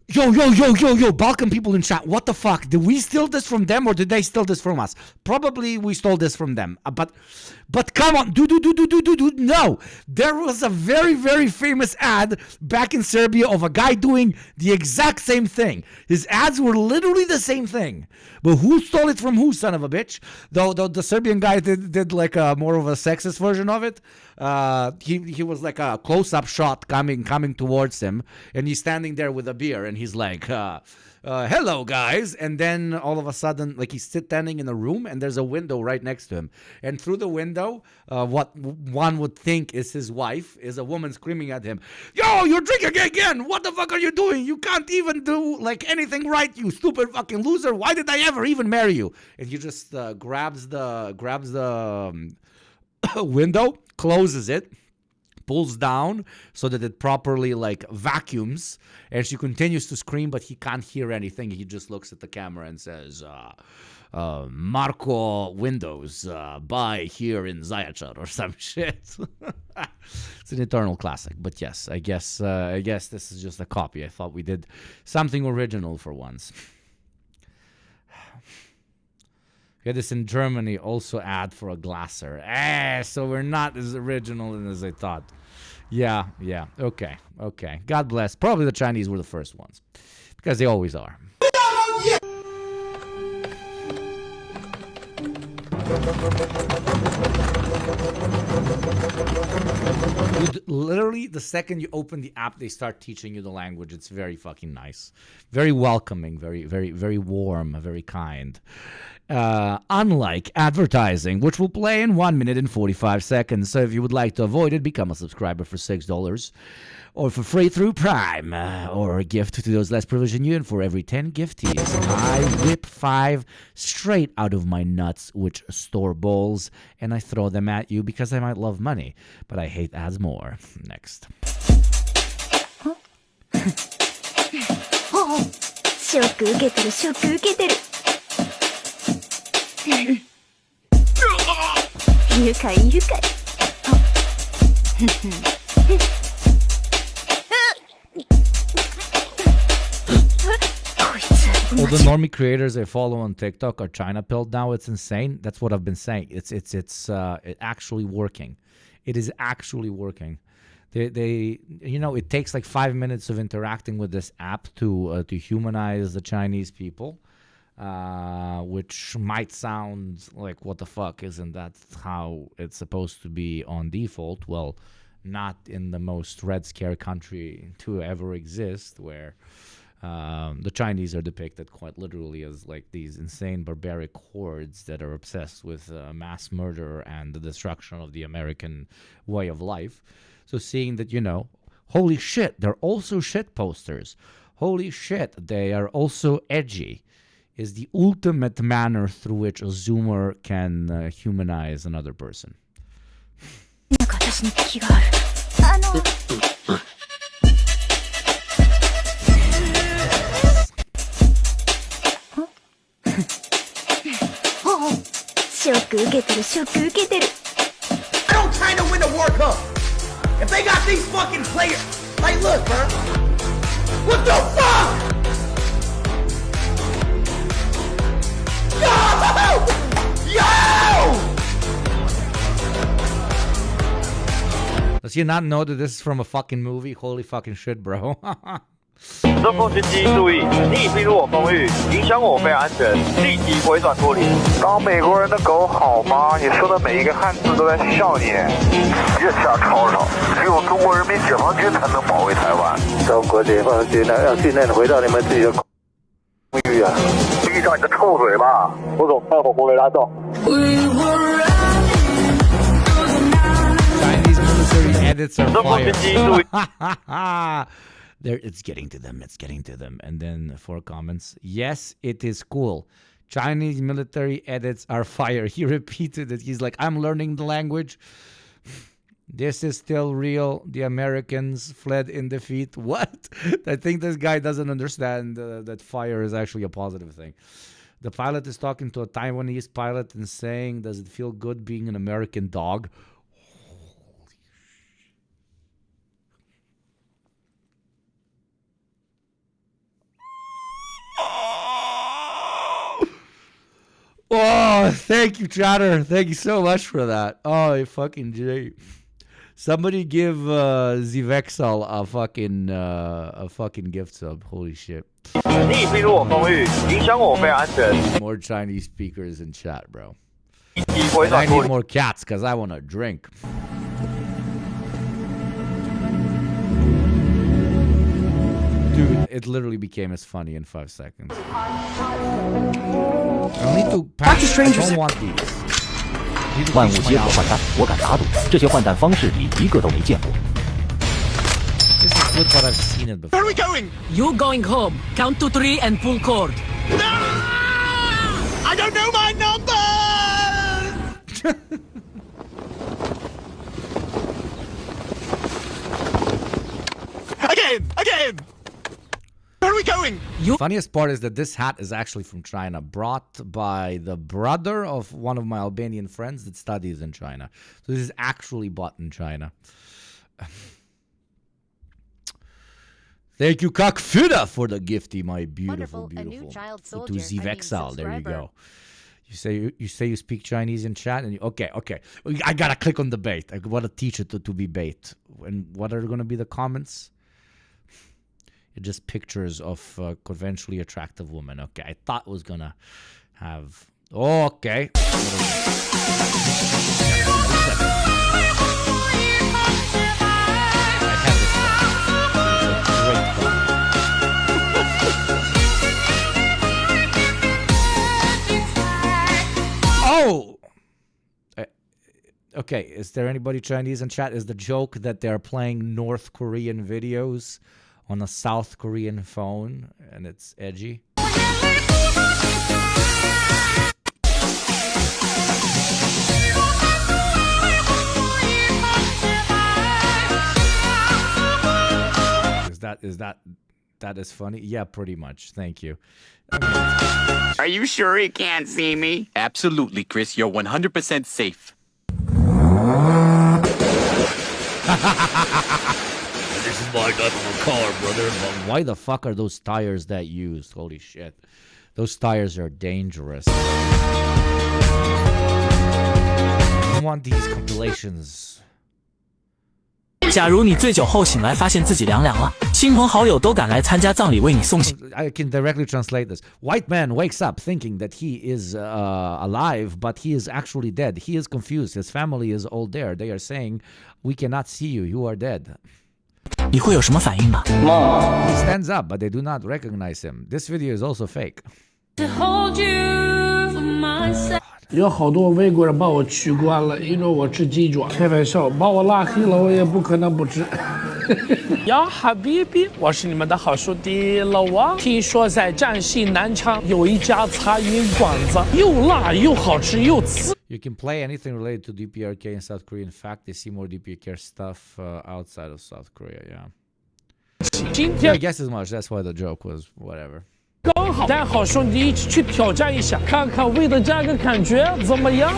Yo, Balkan people in chat, what the fuck? Did we steal this from them or did they steal this from us? Probably we stole this from them. But come on, no. There was a very, very famous ad back in Serbia of a guy doing the exact same thing. His ads were literally the same thing. But who stole it from who, son of a bitch? Though the Serbian guy did like a more of a sexist version of it. He was like a close-up shot coming towards him, and he's standing there with a beer, and he's like, hello guys, and then all of a sudden, like, he's standing in a room and there's a window right next to him, and through the window, what one would think is his wife is a woman screaming at him, yo, you're drinking again, what the fuck are you doing? You can't even do like anything right, you stupid fucking loser. Why did I ever even marry you? And he just grabs the window, closes it, pulls down so that it properly like vacuums, and she continues to scream, but he can't hear anything. He just looks at the camera and says, Marco Windows, buy here in Zaječar or some shit. It's an eternal classic, but yes, I guess this is just a copy. I thought we did something original for once. We had this in Germany, also ad for a glasser. So we're not as original as I thought. Yeah, okay. God bless. Probably the Chinese were the first ones, because they always are. Literally, the second you open the app, they start teaching you the language. It's very fucking nice. Very welcoming, very, very, very warm, very kind. Unlike advertising, which will play in 1 minute and 45 seconds. So if you would like to avoid it, become a subscriber for $6 or for free through Prime, or a gift to those less privileged than you. And for every 10 gifties, I whip 5 straight out of my nuts, which store balls, and I throw them at you because I might love money, but I hate ads more. Next. the normie creators I follow on TikTok are China pilled now. It's insane. That's what I've been saying. It's actually working. It is actually working. They it takes like 5 minutes of interacting with this app to humanize the Chinese people, which might sound like, what the fuck, isn't that how it's supposed to be on default? Well, not in the most red scare country to ever exist, where the Chinese are depicted quite literally as like these insane barbaric hordes that are obsessed with mass murder and the destruction of the American way of life. So seeing that, holy shit, they're also shit posters. Holy shit, they are also edgy, is the ultimate manner through which a Zoomer can humanize another person. I don't China win the World Cup. If they got these fucking players, like, look, bro. What the fuck? Yo! Does he not know that this is from a fucking movie? Holy fucking shit, bro. 这风群机注意，逆兵入我风域，影响我非安全，立即回转脱离。当美国人的狗好吗？你说的每一个汉字都在笑你。月下吵吵，只有中国人民解放军才能保卫台湾。中国解放军呢，要训练回到你们自己的空域啊！闭上你的臭嘴吧！我走，快火回来走。Chinese military edits are fire. It's getting to them. It's getting to them. And then 4 comments. Yes, it is cool. Chinese military edits are fire. He repeated it. He's like, I'm learning the language. This is still real. The Americans fled in defeat. What? I think this guy doesn't understand that fire is actually a positive thing. The pilot is talking to a Taiwanese pilot and saying, does it feel good being an American dog? Oh, thank you, chatter. Thank you so much for that. Oh, fucking J. Somebody give Zivexal a fucking gift sub. Holy shit. More Chinese speakers in chat, bro. And I need more cats because I want to drink. Dude, it literally became as funny in 5 seconds. I need to patch. I don't want these. 万物皆可换弹，我敢打赌，这些换弹方式你一个都没见过。 This is good, but I've seen it before. Where are we going? You going home. Count to 3 and pull cord. No! I don't know my number! Again! Where are we going? Funniest part is that this hat is actually from China, brought by the brother of one of my Albanian friends that studies in China. So this is actually bought in China. Thank you, Kakfuda, for the gifty, my beautiful. A new child to soldier, Zivexal, there you go. You say you speak Chinese in chat, and okay. I gotta click on the bait. I want to teach it to be bait. And what are going to be the comments? Just pictures of conventionally attractive women. Okay, I thought it was gonna have. Oh, okay. Oh. Okay, is there anybody Chinese in chat? Is the joke that they're playing North Korean videos on a South Korean phone and it's edgy? Is that is funny? Yeah, pretty much. Thank you. Are you sure he can't see me? Absolutely, Chris. You're 100% safe. This is my type of a car, brother. Why the fuck are those tires that used? Holy shit. Those tires are dangerous. I want these compilations. 假如你醉酒后醒来，发现自己凉凉了，亲朋好友都赶来参加葬礼，为你送行。I can directly translate this. White man wakes up thinking that he is alive, but he is actually dead. He is confused. His family is all there. They are saying, "We cannot see you. You are dead." 你会有什么反应呢？ He stands up, but they do not recognize him. This video is also fake. 有好多外国人把我取关了，因为我吃鸡爪。开玩笑，把我拉黑了，我也不可能不吃。呀哈比比，我是你们的好兄弟老王。听说在陕西南昌有一家茶饮馆子，又辣又好吃又刺。 You can play anything related to DPRK in South Korea. In fact, they see more DPRK stuff outside of South Korea. Yeah. I guess as much. That's why the joke was whatever. 刚好带好兄弟一起去挑战一下，看看味的这个感觉怎么样？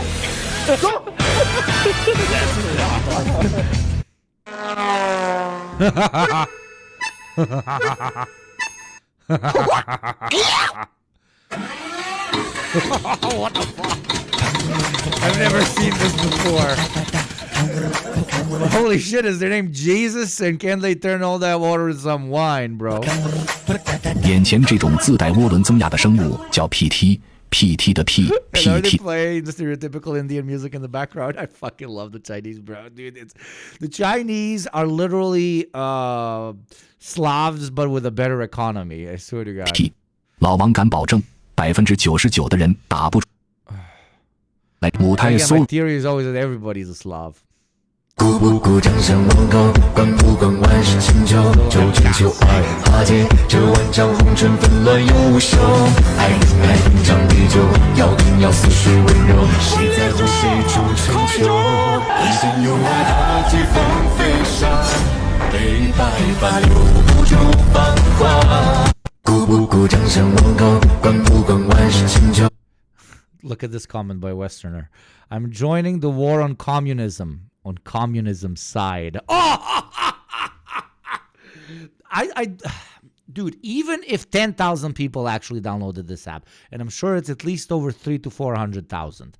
走。What the fuck? I've never seen this before. Holy shit, is their name Jesus? And can they turn all that water into some wine, bro? 眼前这种自带涡轮增压的生物叫 PT。PT 的 P And are they PT playing the stereotypical Indian music in the background? I fucking love the Chinese, bro. Dude, the Chinese are literally Slavs, but with a better economy. I swear to God. P 老王敢保证，99%的人打不出来。舞台 Again, 所 my theory is always that everybody's a Slav. 鼓不鼓掌声王高，管不管万事清秋，九千秋爱化解，这万丈红尘纷乱又无休。爱人爱饮尝杯酒，要饮要似水温柔，谁在乎谁主成就？一生有爱大疾风飞沙，悲白发留不住芳华。鼓不鼓掌声王高，管不管万事清秋。 Look at this comment by Westerner. I'm joining the war on communism. On communism's side. Oh! Dude, even if 10,000 people actually downloaded this app, and I'm sure it's at least over 300,000 to 400,000,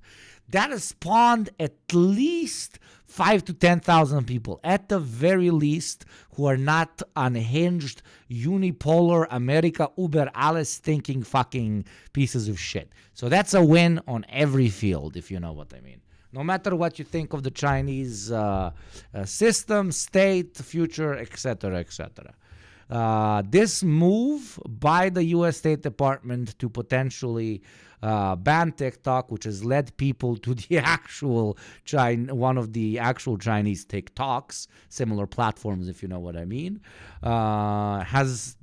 that has spawned at least 5,000 to 10,000 people, at the very least, who are not unhinged, unipolar, America, Uber, alles thinking fucking pieces of shit. So that's a win on every field, if you know what I mean. No matter what you think of the Chinese system, state, future, etc., etc. This move by the U.S. State Department to potentially ban TikTok, which has led people to the actual one of the actual Chinese TikToks, similar platforms, if you know what I mean, has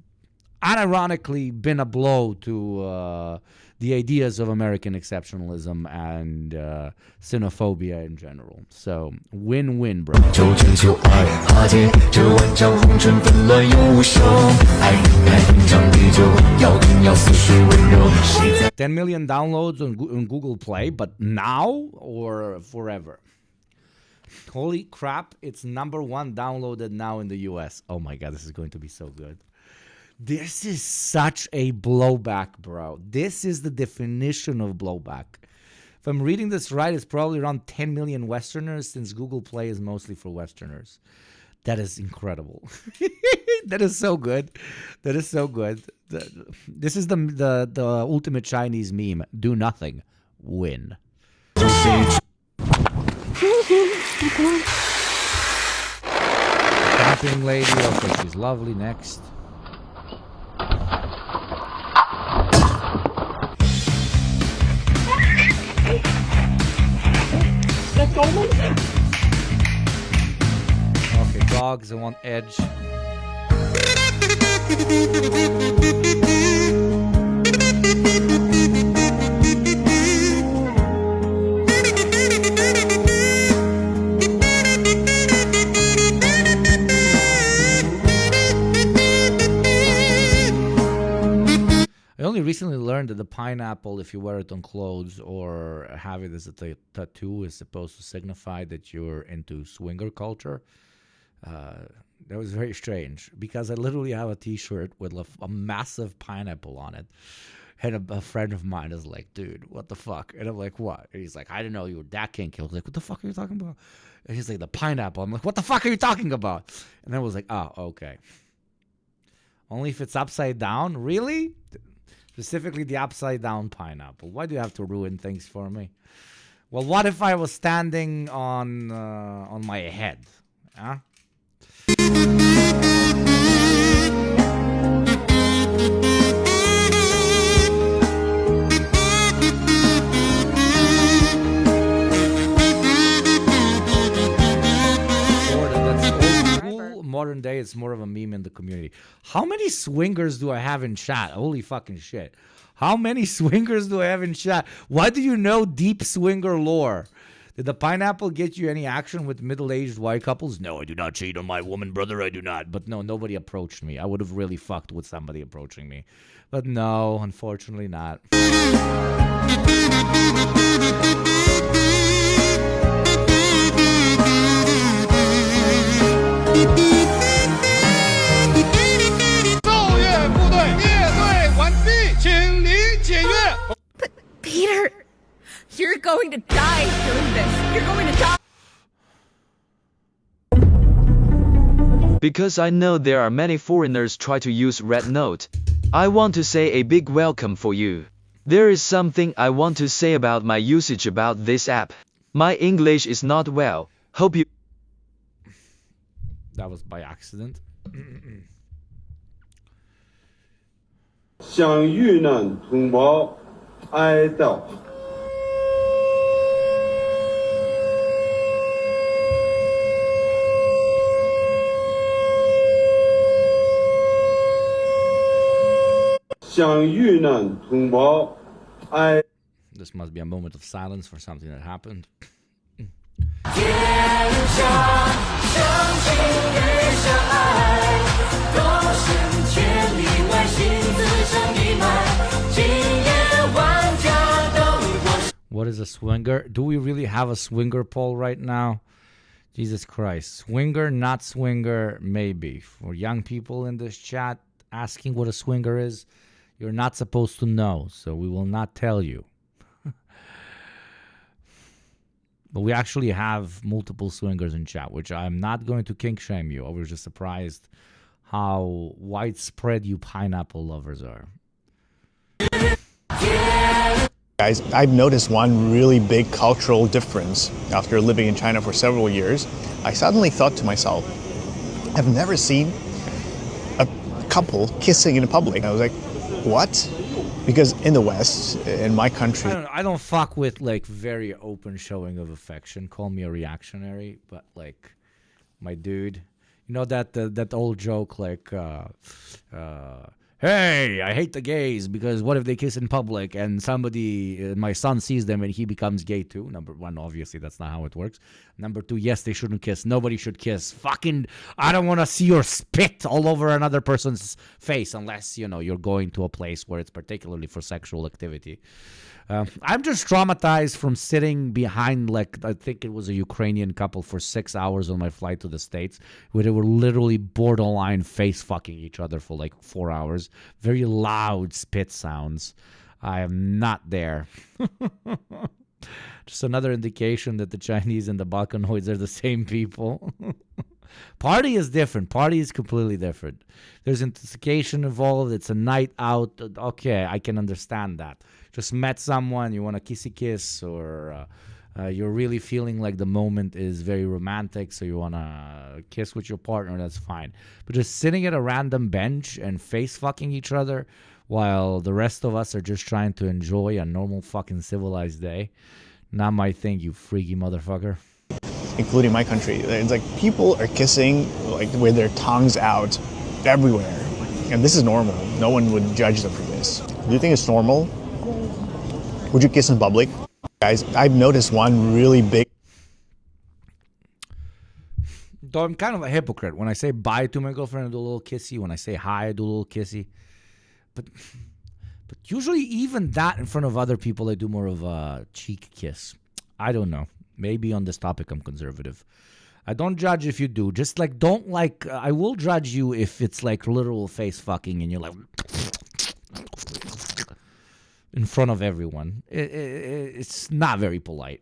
unironically been a blow to the ideas of American exceptionalism and xenophobia in general. So, win-win, bro. 10 million downloads on Google Play, but now or forever? Holy crap, it's #1 downloaded now in the US. Oh my God, this is going to be so good. This is such a blowback, bro. This is the definition of blowback. If I'm reading this right, it's probably around 10 million Westerners, since Google Play is mostly for Westerners. That is incredible. That is so good. That is so good. This is the ultimate Chinese meme. Do nothing. Win. Camping lady. Okay, she's lovely. Next. Okay, dogs, I want edge. I only recently learned that the pineapple, if you wear it on clothes or have it as a tattoo, is supposed to signify that you're into swinger culture. That was very strange, because I literally have a t-shirt with a massive pineapple on it. And a friend of mine is like, dude, what the fuck? And I'm like, what? And he's like, I didn't know you were that kinky. I was like, what the fuck are you talking about? And he's like, the pineapple. I'm like, what the fuck are you talking about? And I was like, oh, okay. Only if it's upside down? Really? Specifically the upside down pineapple. Why do you have to ruin things for me? Well, what if I was standing on my head? Huh? Modern day, it's more of a meme in the community. How many swingers do I have in chat? Holy fucking shit. How many swingers do I have in chat? Why do you know deep swinger lore? Did the pineapple get you any action with middle-aged white couples? No, I do not cheat on my woman, brother. I do not. But no, nobody approached me. I would have really fucked with somebody approaching me. But no, unfortunately not. But Peter, you're going to die doing this. You're going to die. Because I know there are many foreigners try to use Red Note. I want to say a big welcome for you. There is something I want to say about my usage about this app. My English is not well. Hope you... That was by accident. 向遇难同胞哀悼。向遇难同胞哀。This must be a moment of silence for something that happened. 天下相亲遇相爱，都是千里外心自成一脉，今夜万家灯火。 What is a swinger? Do we really have a swinger poll right now? Jesus Christ. Swinger, not swinger, maybe. For young people in this chat asking what a swinger is, you're not supposed to know, so we will not tell you. But we actually have multiple swingers in chat, which I'm not going to kink shame you. I was just surprised how widespread you pineapple lovers are. Guys, I've noticed one really big cultural difference after living in China for several years. I suddenly thought to myself, I've never seen a couple kissing in public. I was like, what? Because in the West, in my country... I don't fuck with, like, very open showing of affection. Call me a reactionary, but, like, my dude... You know that old joke, like, hey, I hate the gays because what if they kiss in public and somebody, my son sees them and he becomes gay too? Number one, obviously, that's not how it works. Number two, yes, they shouldn't kiss. Nobody should kiss. Fucking, I don't want to see your spit all over another person's face unless, you know, you're going to a place where it's particularly for sexual activity. I'm just traumatized from sitting behind, like, I think it was a Ukrainian couple for 6 hours on my flight to the States, where they were literally borderline face fucking each other for like 4 hours. Very loud spit sounds. I am not there. Just another indication that the Chinese and the Balkanoids are the same people. Party is different. Party is completely different. There's intoxication involved. It's a night out. Okay, I can understand that. Just met someone, you want a kissy kiss, or you're really feeling like the moment is very romantic, so you want to kiss with your partner, that's fine. But just sitting at a random bench and face fucking each other while the rest of us are just trying to enjoy a normal fucking civilized day, not my thing, you freaky motherfucker. Including my country. It's like people are kissing like with their tongues out everywhere. And this is normal. No one would judge them for this. Do you think it's normal? Would you kiss in public? Guys, I've noticed one really big... Though I'm kind of a hypocrite. When I say bye to my girlfriend, I do a little kissy. When I say hi, I do a little kissy. But usually even that in front of other people, I do more of a cheek kiss. I don't know. Maybe on this topic I'm conservative. I don't judge if you do. Just like, don't like... I will judge you if it's like literal face fucking and you're like... in front of everyone. It's not very polite.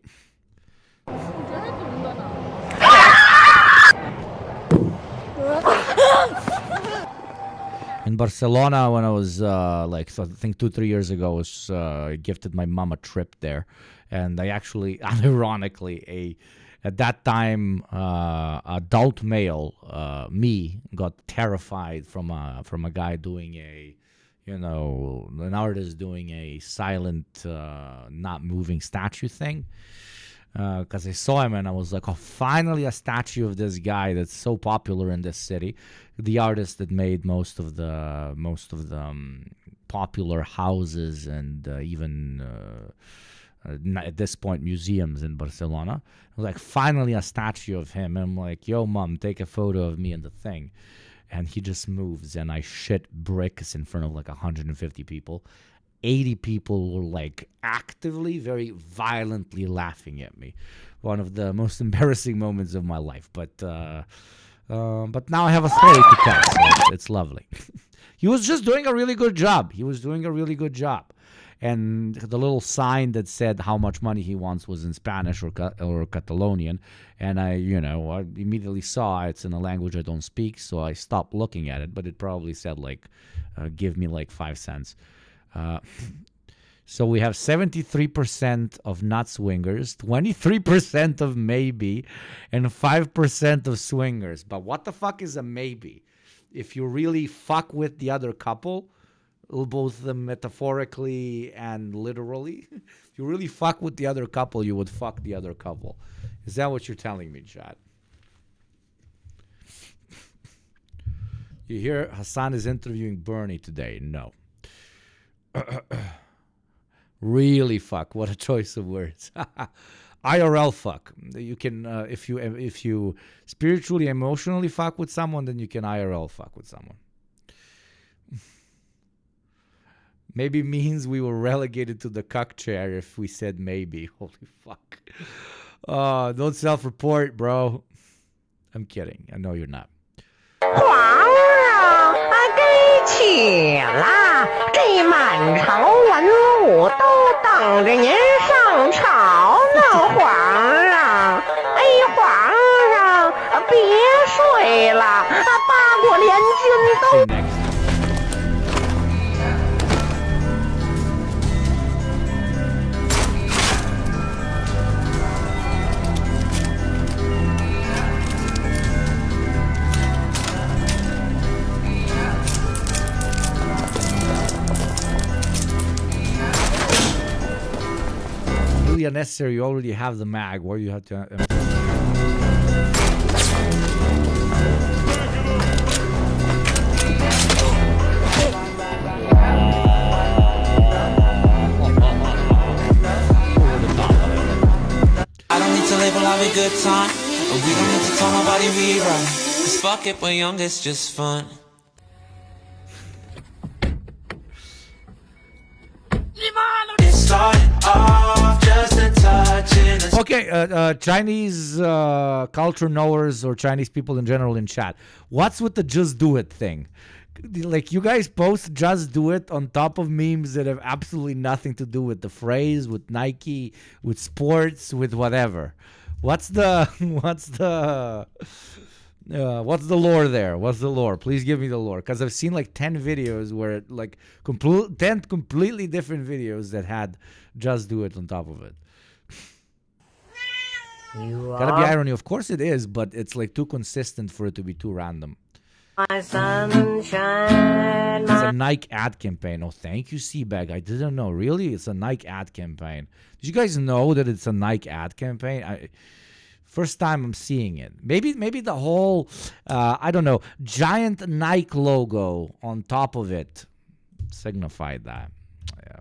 In Barcelona, when I was I think 2-3 years ago, I gifted my mom a trip there, and I actually, ironically, at that time, adult male me got terrified from a guy doing an artist doing a silent, not moving statue thing. Because I saw him and I was like, oh, finally a statue of this guy that's so popular in this city, the artist that made most of the popular houses and even at this point museums in Barcelona. I was like, finally a statue of him. And I'm like, yo, mom, take a photo of me and the thing. And he just moves, and I shit bricks in front of like 150 people. 80 people were like actively, very violently laughing at me. One of the most embarrassing moments of my life. But now I have a story to tell, so it's lovely. He was just doing a really good job. And the little sign that said how much money he wants was in Spanish or Catalonian. And I immediately saw it's in a language I don't speak, so I stopped looking at it. But it probably said give me 5 cents. So we have 73% of not swingers, 23% of maybe, and 5% of swingers. But what the fuck is a maybe? If you really fuck with the other couple, both metaphorically and literally, if you really fuck with the other couple, you would fuck the other couple. Is that what you're telling me, chat? You hear Hassan is interviewing Bernie today? No. Really fuck. What a choice of words. IRL fuck. You can if you spiritually, emotionally fuck with someone, then you can IRL fuck with someone. Maybe means we were relegated to the cuck chair if we said maybe. Holy fuck. Don't self-report, bro. I'm kidding. I know you're not. 起啦！这满朝文武都等着您上朝呢，皇上！哎，皇上，别睡了，八国联军都。Unnecessary. You already have the mag. Why do you have to? I don't need to label have a good time. We don't need to tell nobody we right. Cause fuck it, we're young, it's just fun. It started off just a touch in a... Okay, Chinese culture knowers or Chinese people in general in chat. What's with the just do it thing? Like, you guys post just do it on top of memes that have absolutely nothing to do with the phrase, with Nike, with sports, with whatever. What's the lore there? What's the lore? Please give me the lore, because I've seen like 10 videos where 10 completely different videos that had just do it on top of it. Gotta be irony. Of course it is, but it's like too consistent for it to be too random. My sunshine. It's a Nike ad campaign. Oh, thank you, Seabag. I didn't know. Really? It's a Nike ad campaign. Did you guys know that it's a Nike ad campaign? First time I'm seeing it. Maybe the whole, I don't know, giant Nike logo on top of it signified that. Yeah.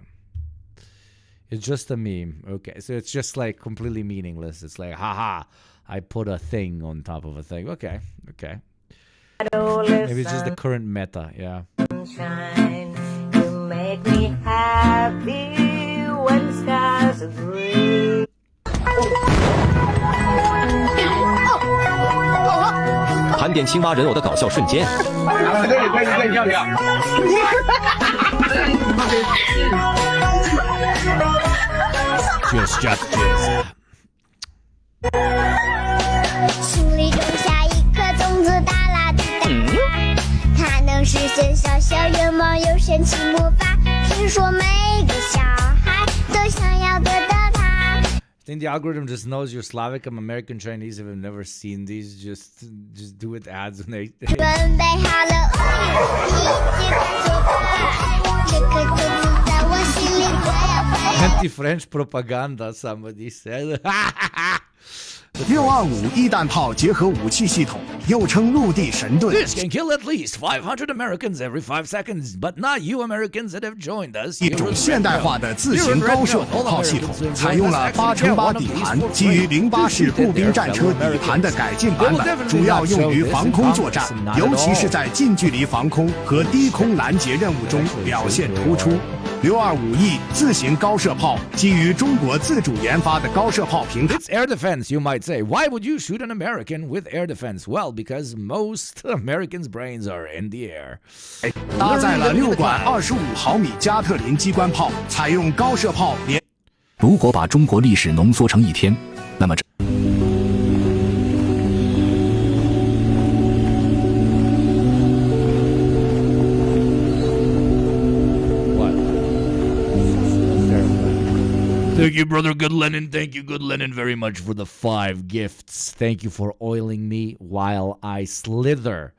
It's just a meme. Okay, so it's just like completely meaningless. It's like, haha, I put a thing on top of a thing. Okay. Maybe it's just the current meta, yeah. Sunshine, you make me happy when skies are green. 变青蛙人偶的搞笑瞬间。跟你跳。Just. 心里种下一颗种子，大啦滴答，它能实现小小愿望，有神奇魔法。听说每个小孩都想要得到它。I think the algorithm just knows you're Slavic. I'm American Chinese. If I've never seen these, just do it ads when they. 准备好了，一起探索吧。这颗种子在我心里快要发芽。Anti-French propaganda, somebody said. 625一弹炮结合武器系统，又称陆地神盾。 This can kill at least 500 Americans every 5 seconds, but not you Americans that have joined us. 一种现代化的自行高射火炮系统，采用了8×8底盘，基于08式步兵战车底盘的改进版本，主要用于防空作战，尤其是在近距离防空和低空拦截任务中表现突出。625E 自行高射炮基于中国自主研发的高射炮平台。 It's air defense, you might say. Why would you shoot an American with air defense? Well, because most Americans' brains are in the air. 搭载了6管25毫米加特林机关炮，采用高射炮连。如果把中国历史浓缩成一天，那么这。Thank you, brother Good Lennon. Thank you, Good Lennon, very much for the 5 gifts. Thank you for oiling me while I slither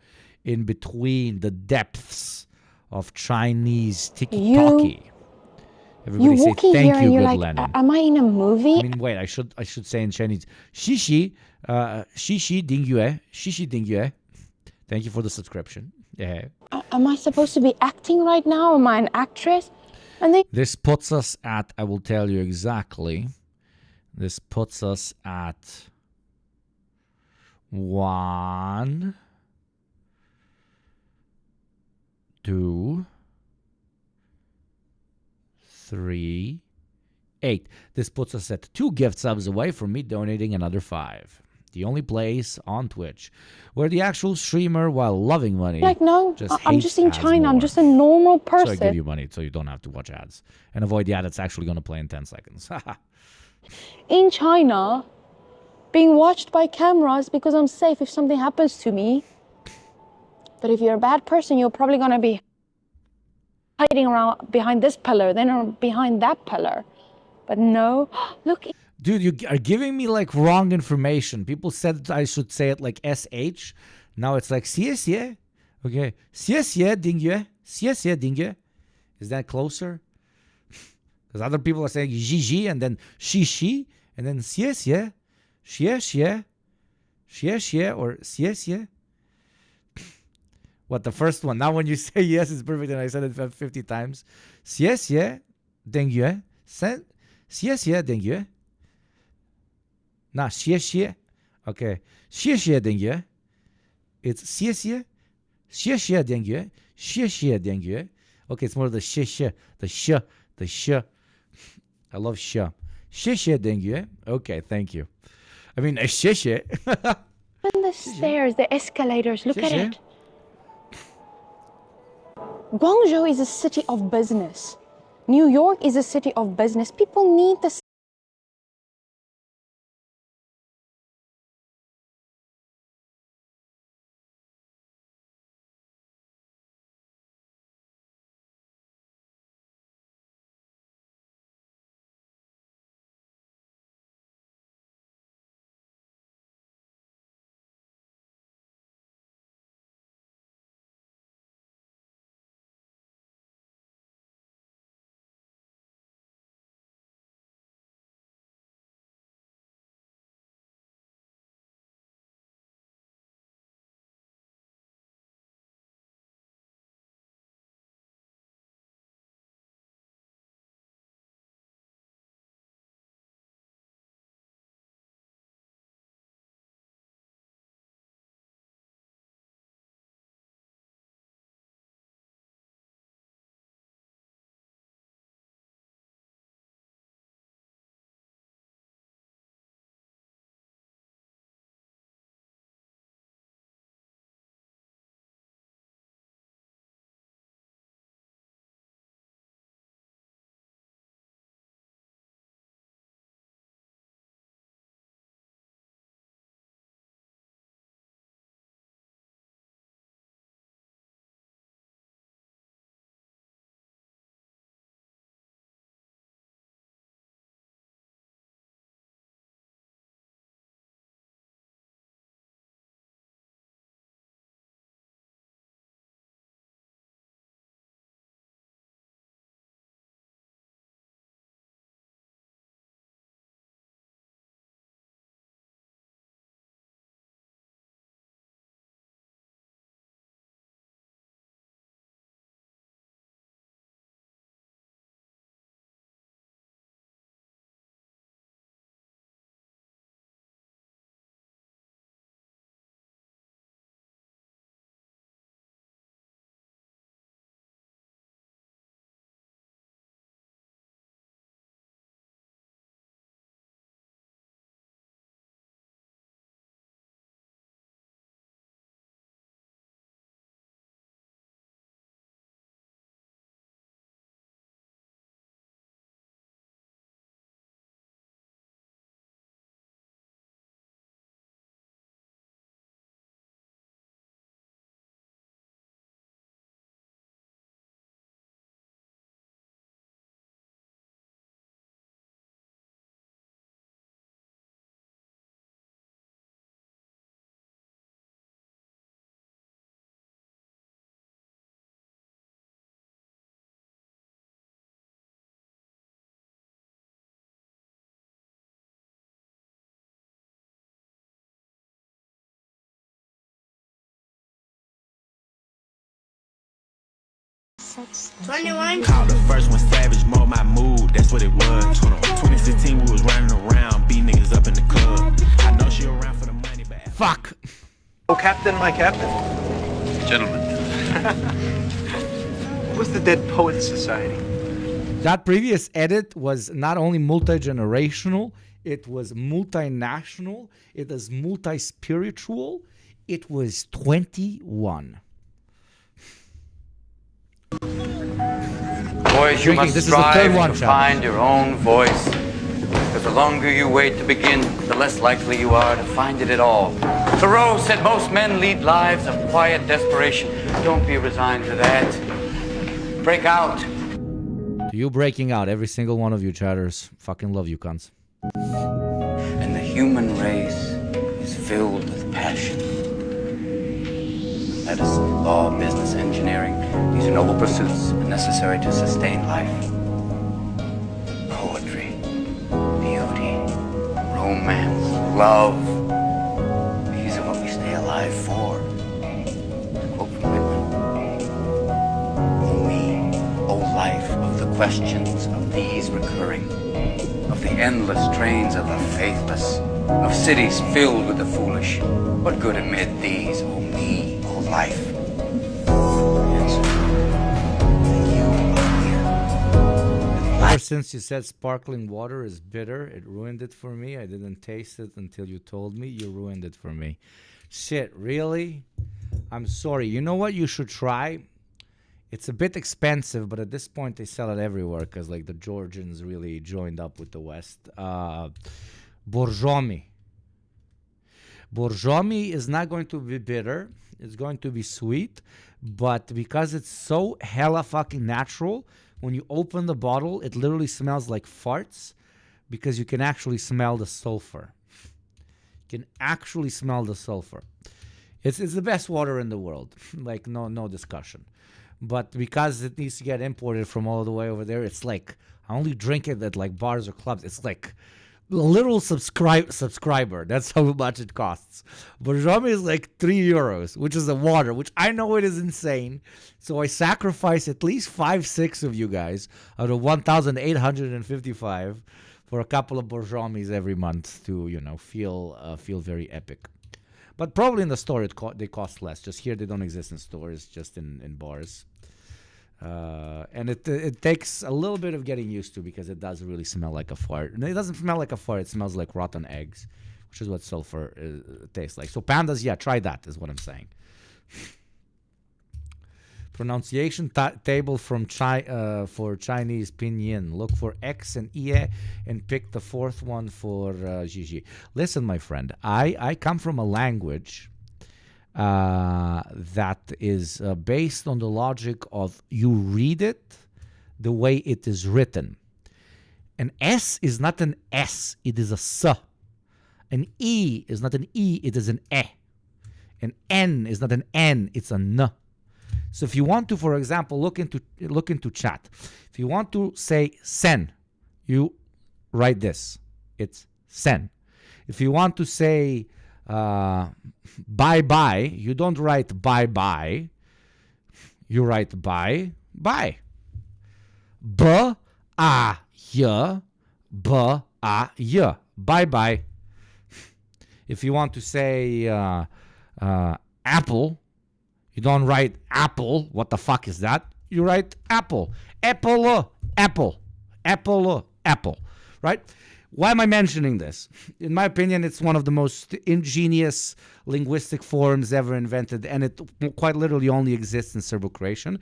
in between the depths of Chinese tiki-talkie. Everybody say thank you, Good Lennon. Am I in a movie? I mean, wait, I should say in Chinese. Xixi, xixi dingyue, xixi dingyue. Thank you for the subscription. Yeah. Am I supposed to be acting right now? Am I an actress? And this puts us at, I will tell you exactly, this puts us at 1, 2, 3, 8. This puts us at 2 gift subs away from me donating another 5. The only place on Twitch where the actual streamer, while loving money, no, I'm just in China. More. I'm just a normal person. So I give you money so you don't have to watch ads and avoid the ad that's actually going to play in 10 seconds. In China, being watched by cameras because I'm safe if something happens to me. But if you're a bad person, you're probably going to be hiding around behind this pillar, then behind that pillar. But no, look. Dude, you are giving me like wrong information. People said I should say it like SH. Now it's like xie. Okay. Xie dingyue. Xie dingyue. Is that closer? Because other people are saying Ji and then Shi and then xie. Xie or xie. What, the first one? Now when you say yes, it's perfect and I said it 50 times. Xie dingyue. Xie dingyue. Nah, xie. Okay. Xie dingyue. It's xie dingyue. Xie dingyue. Okay, it's more of the xie. The sh. I love sh. Xie dingyue. Okay, thank you. I mean, xie. And the stairs, the escalators, look at it. Guangzhou is a city of business. New York is a city of business. People need the 21. Called the first one savage, more my mood, that's what it was. 2016, we was running around, beat niggas up in the club. I know she around for the money, but... Fuck. Oh, Captain, my Captain. Gentlemen. What's the Dead Poets Society? That previous edit was not only multi-generational, it was multinational, it was multi-spiritual, it was 21. Boys, you must This is the third strive one, to Chad. find your own voice. Because the longer you wait to begin, the less likely you are to find it at all. Thoreau said most men lead lives of quiet desperation. Don't be resigned to that. Break out. To you breaking out, every single one of you chatters. Fucking love you, cunts. And the human race is filled with passion. Medicine, law, business, engineering. These are noble pursuits necessary to sustain life. Poetry, beauty, romance, love. These are what we stay alive for. To quote from Whitman, "O me, O life of the questions of these recurring, of the endless trains of the faithless, of cities filled with the foolish. What good amid these, O me, O life?" Ever since you said sparkling water is bitter, it ruined it for me. I didn't taste it until you told me. You ruined it for me. Shit, really? I'm sorry. You know what you should try? It's a bit expensive, but at this point they sell it everywhere because like the Georgians really joined up with the West. Borjomi. Borjomi is not going to be bitter. It's going to be sweet, but because it's so hella fucking natural, when you open the bottle, it literally smells like farts because you can actually smell the sulfur. You can actually smell the sulfur. It's the best water in the world, like no discussion. But because it needs to get imported from all the way over there, it's like I only drink it at like bars or clubs. It's like a little subscriber. That's how much it costs. Borjomi is like €3, which is the water, which I know it is insane. So I sacrifice at least 5-6 of you guys out of 1,855 for a couple of Borjomis every month to feel very epic. But probably in the store they cost less. Just here they don't exist in stores, just in bars. And it takes a little bit of getting used to because it does really smell like a fart. And it doesn't smell like a fart. It smells like rotten eggs, which is what sulfur tastes like. So pandas, yeah, try that is what I'm saying. Pronunciation table from for Chinese pinyin. Look for X and Ie and pick the fourth one for Gigi. Listen, my friend, I come from a language that is based on the logic of you read it the way it is written. An S is not an S, it is a S. An E is not an E, it is an E. An N is not an N, it's a N. So if you want to, for example, look into chat. If you want to say sen, you write this. It's sen. If you want to say bye-bye, you don't write bye-bye. You write bye-bye. B-a-y, b-a-y. Bye-bye. If you want to say apple, you don't write apple. What the fuck is that? You write apple. Apple, apple. Apple, apple. Right? Why am I mentioning this? In my opinion, it's one of the most ingenious linguistic forms ever invented, and it quite literally only exists in Serbo-Croatian.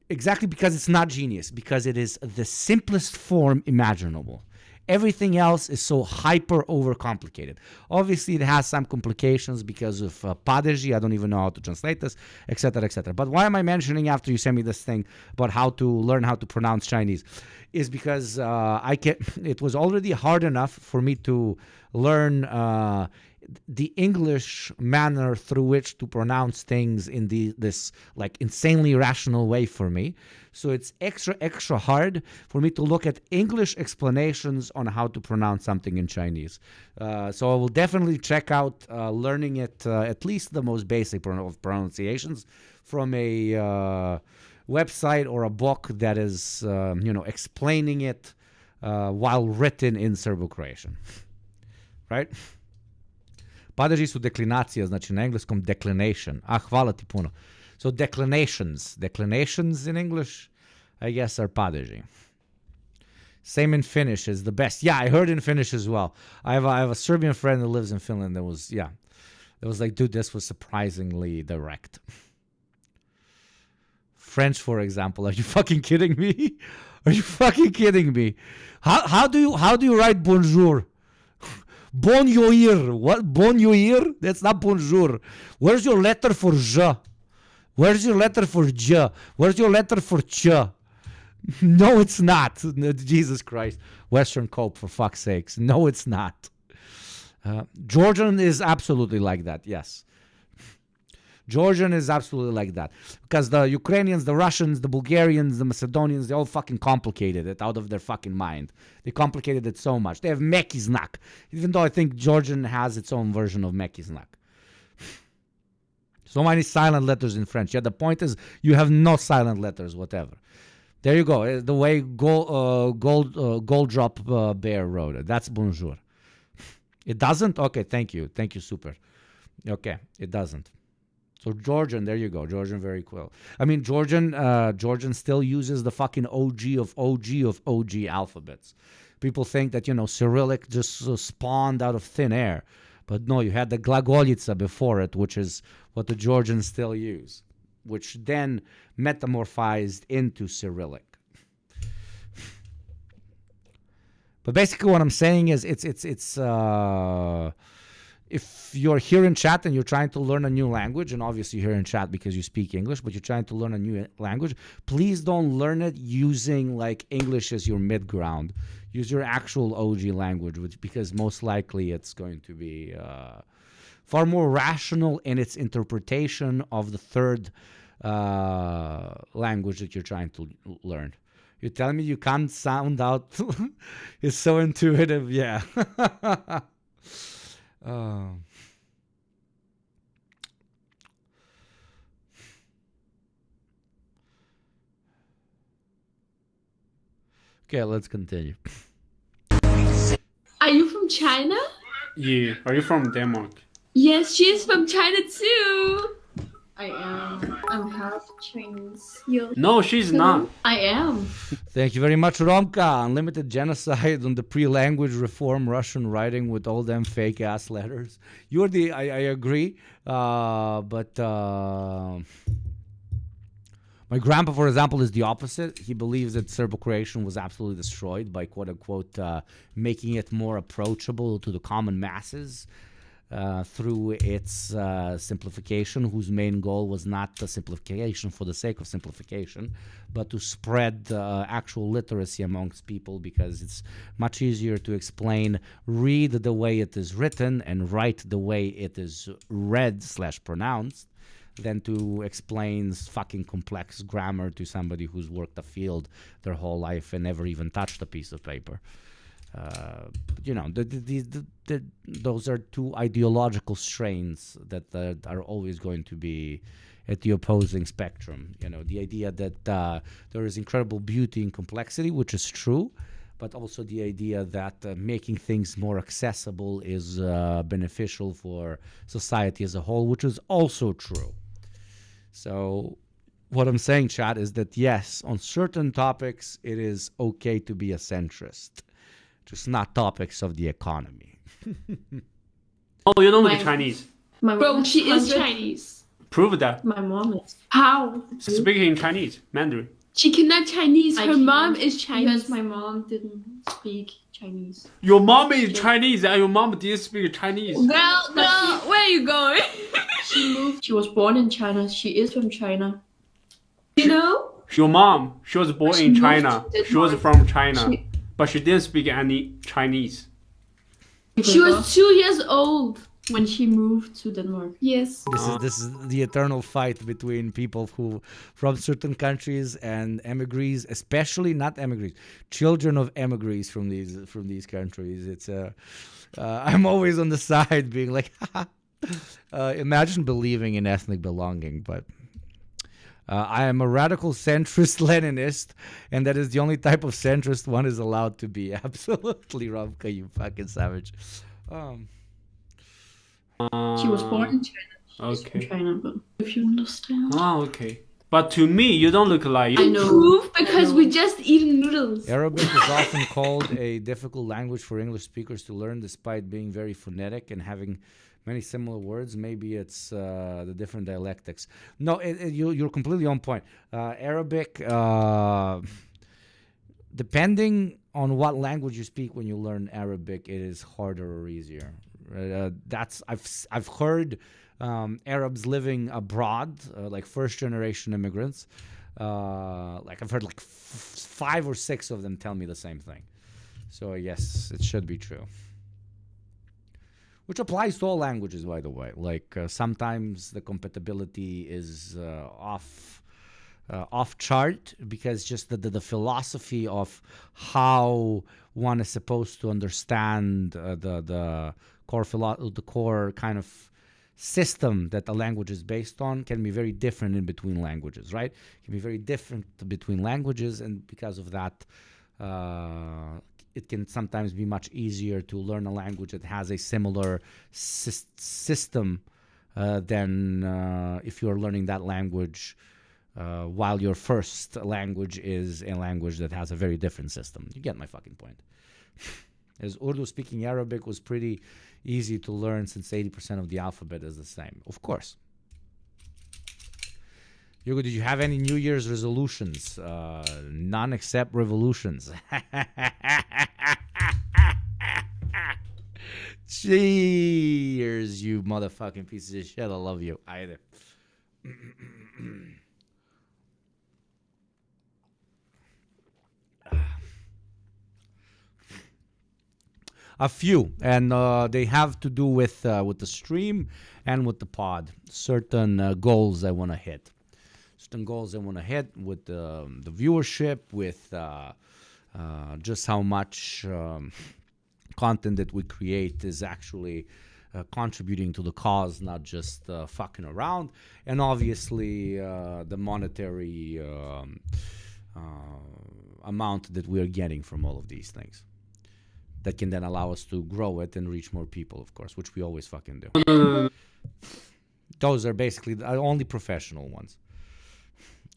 Exactly because it's not genius, because it is the simplest form imaginable. Everything else is so hyper overcomplicated. Obviously, it has some complications because of padeji. I don't even know how to translate this, etc., etc. But why am I mentioning after you send me this thing about how to learn how to pronounce Chinese? Is because it was already hard enough for me to learn the English manner through which to pronounce things in this like insanely rational way for me. So it's extra hard for me to look at English explanations on how to pronounce something in Chinese. So I will definitely check out learning it, at least the most basic of pronunciations, from a website or a book that is, explaining it while written in Serbo-Croatian. Right? Padeži su deklinacija, znači na engleskom declination. Hvala ti puno. So declinations. Declinations in English, I guess, are padeži. Same in Finnish is the best. Yeah, I heard in Finnish as well. I have a Serbian friend that lives in Finland that was like, dude, this was surprisingly direct. French, for example. Are you fucking kidding me? Are you fucking kidding me? How do you write bonjour? Bonjour. What? Bonjour? That's not bonjour. Where's your letter for je? Where's your letter for je? Where's your letter for ch? No, it's not. Jesus Christ. Western Cope, for fuck's sakes. No, it's not. Georgian is absolutely like that, yes. Georgian is absolutely like that. Because the Ukrainians, the Russians, the Bulgarians, the Macedonians, they all fucking complicated it out of their fucking mind. They complicated it so much. They have meki znak. Even though I think Georgian has its own version of meki znak. So many silent letters in French. Yeah, the point is you have no silent letters, whatever. There you go. The way Gold Drop Bear wrote it. That's bonjour. It doesn't? Okay, thank you. Thank you, super. Okay, it doesn't. So Georgian, there you go. Georgian, very cool. I mean, Georgian still uses the fucking OG of OG alphabets. People think that, Cyrillic just spawned out of thin air. But no, you had the glagolica before it, which is what the Georgians still use, which then metamorphized into Cyrillic. But basically what I'm saying is if you're here in chat and you're trying to learn a new language, and obviously you're here in chat because you speak English, but you're trying to learn a new language, please don't learn it using like English as your mid-ground. Use your actual OG language, because most likely it's going to be far more rational in its interpretation of the third language that you're trying to learn. You're telling me you can't sound out? It's so intuitive, yeah. Okay, let's continue. Are you from China? Yeah. Are you from Denmark? Yes, she's from China too. I am. I'm half Chinese. No, she's not. I am. Thank you very much, Romka. Unlimited genocide on the pre-language reform Russian writing with all them fake ass letters. You're the. I agree, but my grandpa, for example, is the opposite. He believes that Serbo-Croatian was absolutely destroyed by quote unquote making it more approachable to the common masses. Through its simplification, whose main goal was not the simplification for the sake of simplification, but to spread actual literacy amongst people, because it's much easier to read the way it is written and write the way it is read/pronounced than to explain fucking complex grammar to somebody who's worked a field their whole life and never even touched a piece of paper. Those are two ideological strains that are always going to be at the opposing spectrum. The idea that there is incredible beauty in complexity, which is true, but also the idea that making things more accessible is beneficial for society as a whole, which is also true. So what I'm saying, chat, is that yes, on certain topics, it is okay to be a centrist. Just not topics of the economy. Oh, you don't speak Chinese? Bro, she is Chinese. Prove that. My mom is. How? Speaking in Chinese, Mandarin. She cannot Chinese. Her mom is Chinese. Because my mom didn't speak Chinese. Your mom is Chinese and your mom didn't speak Chinese. Girl, where are you going? She moved. She was born in China. She is from China. Your mom, she was born in China. She was from China. But she didn't speak any Chinese. She was 2 years old when she moved to Denmark. Yes. This is the eternal fight between people who from certain countries and emigres, especially not emigres, children of emigres from these countries. It's I'm always on the side being like, imagine believing in ethnic belonging, but I am a radical centrist Leninist, and that is the only type of centrist one is allowed to be. Absolutely, Ravka, you fucking savage. She was born in China. She's Okay. from China, but if you understand. Ah, okay. But to me, you don't look like. I know. Proof because we just eating noodles. Arabic is often called a difficult language for English speakers to learn, despite being very phonetic and having many similar words. Maybe it's the different dialectics. No, you're completely on point. Arabic, depending on what language you speak when you learn Arabic, it is harder or easier. I've heard Arabs living abroad, like first generation immigrants. Like I've heard like 5 or 6 of them tell me the same thing. So yes, it should be true. Which applies to all languages, by the way. Like sometimes the compatibility is off chart because just the philosophy of how one is supposed to understand the core kind of system that the language is based on can be very different in between languages, right? It can be very different between languages, and because of that, it can sometimes be much easier to learn a language that has a similar system than if you're learning that language while your first language is a language that has a very different system. You get my fucking point. As Urdu speaking Arabic was pretty easy to learn since 80% of the alphabet is the same. Of course. Hugo, did you have any New Year's resolutions? None except revolutions. Cheers, you motherfucking pieces of shit. I love you. Either. A few, and they have to do with the stream and with the pod. Certain goals I want to hit. Certain goals I want to hit with the viewership, with just how much content that we create is actually contributing to the cause, not just fucking around. And obviously the monetary amount that we are getting from all of these things. That can then allow us to grow it and reach more people, of course, which we always fucking do. Those are basically the only professional ones.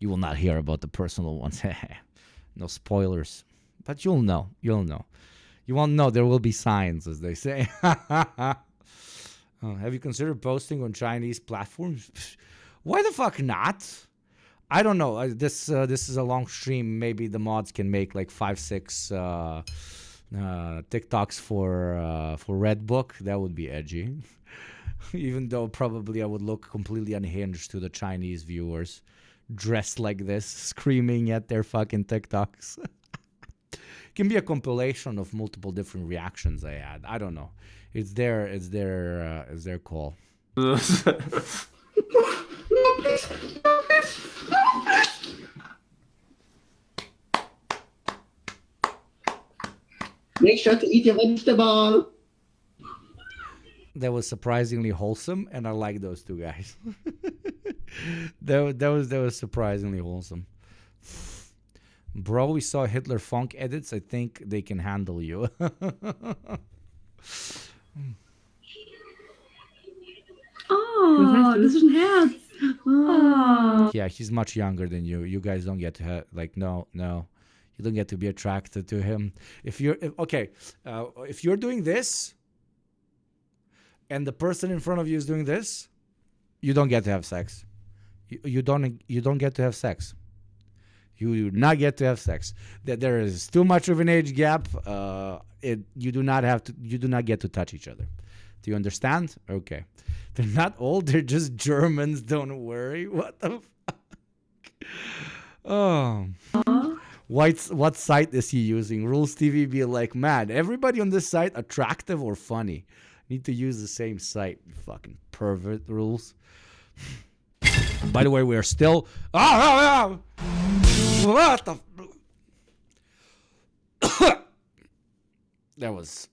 You will not hear about the personal ones. No spoilers. But you'll know. You'll know. You won't know. There will be signs, as they say. Have you considered posting on Chinese platforms? Why the fuck not? I don't know. This is a long stream. Maybe the mods can make like 5-6... TikToks for Redbook. That would be edgy. Even though probably I would look completely unhinged to the Chinese viewers, dressed like this, screaming at their fucking TikToks. Can be a compilation of multiple different reactions I had. I don't know. It's their call. Make sure to eat your vegetable. That was surprisingly wholesome, and I like those two guys. that was surprisingly wholesome. Bro, we saw Hitler Funk edits. I think they can handle you. Oh, das ist ein Herz. Oh. Yeah, he's much younger than you. You guys don't get to no. You don't get to be attracted to him. If you're doing this, and the person in front of you is doing this, you don't get to have sex. You don't get to have sex. You do not get to have sex. That there is too much of an age gap. You do not get to touch each other. Do you understand? Okay. They're not old. They're just Germans. Don't worry. What the fuck? Oh. What site is he using? Rules TV be like, man, everybody on this site attractive or funny? Need to use the same site. You fucking pervert. Rules. By the way, we are still. What the? That was.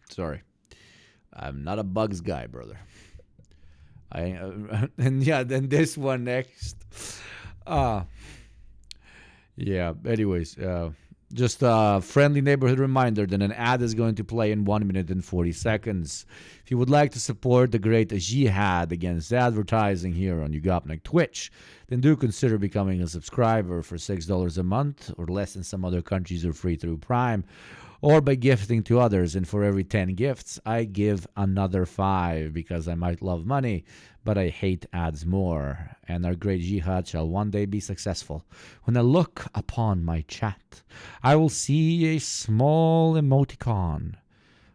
Sorry. I'm not a bugs guy, brother. And yeah, then this one next. Yeah, anyways, just a friendly neighborhood reminder that an ad is going to play in 1 minute and 40 seconds. If you would like to support the great jihad against advertising here on Yugopnik Twitch, then do consider becoming a subscriber for $6 a month or less in some other countries or free through Prime, or by gifting to others. And for every 10 gifts, I give another 5 because I might love money, but I hate ads more. And our great jihad shall one day be successful. When I look upon my chat, I will see a small emoticon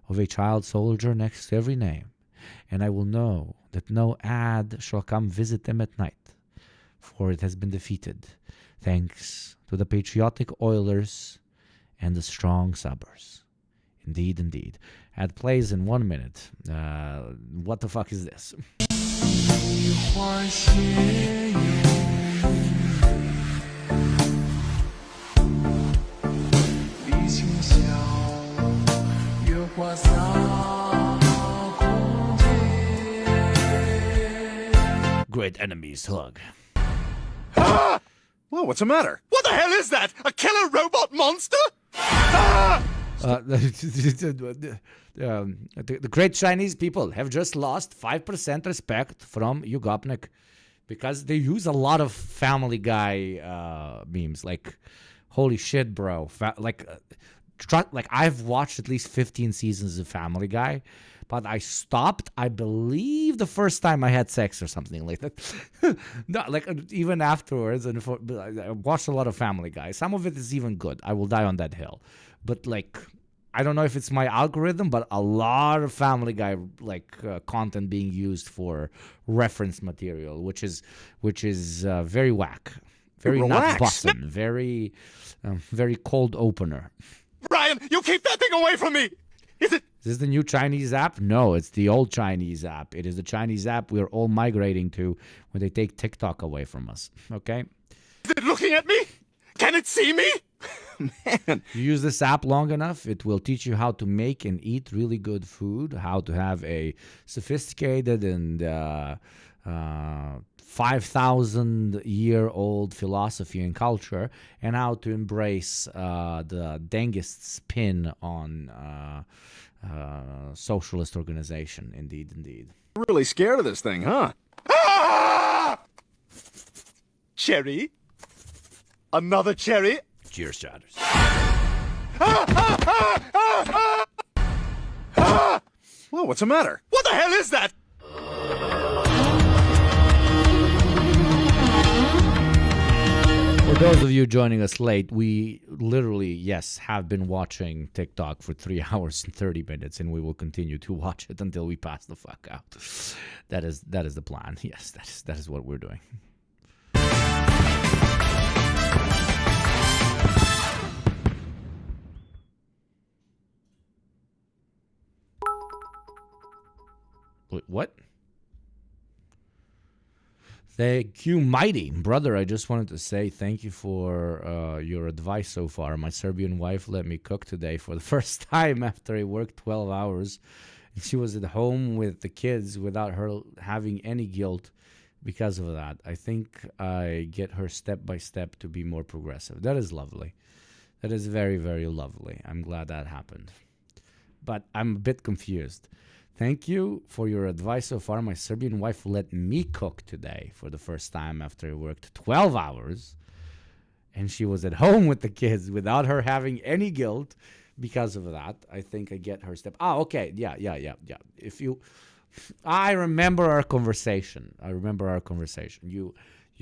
of a child soldier next to every name, and I will know that no ad shall come visit them at night, for it has been defeated, thanks to the patriotic Oilers and the strong subbers. Indeed, indeed. Ad plays in 1 minute. What the fuck is this? Great enemies hug. Ah! Well, what's the matter? What the hell is that? A killer robot monster? Ah! The great Chinese people have just lost 5% respect from Yugopnik because they use a lot of Family Guy memes. Like, holy shit, bro! Like I've watched at least 15 seasons of Family Guy, but I stopped, I believe, the first time I had sex or something like that. No, like even afterwards, and I watched a lot of Family Guy. Some of it is even good. I will die on that hill. But like, I don't know if it's my algorithm, but a lot of Family Guy content being used for reference material, which is very whack, very not bussin', very cold opener. Ryan, you keep that thing away from me! Is this the new Chinese app? No, it's the old Chinese app. It is the Chinese app we're all migrating to when they take TikTok away from us. Okay? Is it looking at me? Can it see me? Man. You use this app long enough, it will teach you how to make and eat really good food, how to have a sophisticated and 5,000-year-old philosophy and culture, and how to embrace the dangest spin on socialist organization. Indeed, indeed. Really scared of this thing, huh? Ah! Cherry? Another cherry? Cheers, chatters. Well, what's the matter? What the hell is that? For those of you joining us late, we literally, yes, have been watching TikTok for 3 hours and 30 minutes, and we will continue to watch it until we pass the fuck out. That is the plan. Yes, that is what we're doing. Wait, what? Thank you, Mighty. Brother, I just wanted to say thank you for your advice so far. My Serbian wife let me cook today for the first time after I worked 12 hours. She was at home with the kids without her having any guilt because of that. I think I get her step by step to be more progressive. That is lovely. That is very, very lovely. I'm glad that happened. But I'm a bit confused. Thank you for your advice so far. My Serbian wife let me cook today for the first time after I worked 12 hours. And she was at home with the kids without her having any guilt because of that. I think I get her step. Oh, okay. Yeah. I remember our conversation. You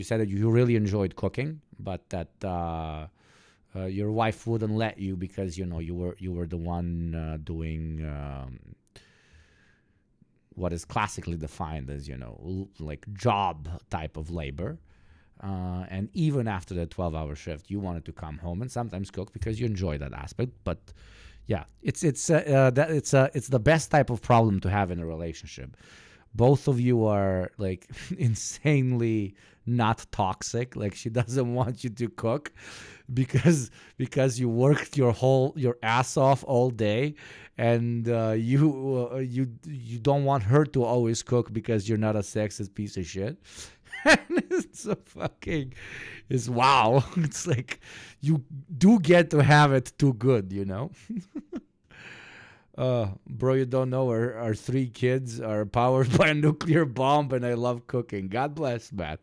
said that you really enjoyed cooking, but that your wife wouldn't let you because, you were the one doing what is classically defined as, like job type of labor. And even after the 12-hour shift, you wanted to come home and sometimes cook because you enjoy that aspect. But yeah, it's the best type of problem to have in a relationship. both of you are like insanely not toxic. Like she doesn't want you to cook because you worked your ass off all day, and you don't want her to always cook because you're not a sexist piece of shit. And it's wow. It's like you do get to have it too good, you know. Bro, you don't know our 3 kids are powered by a nuclear bomb, and I love cooking. God bless, man.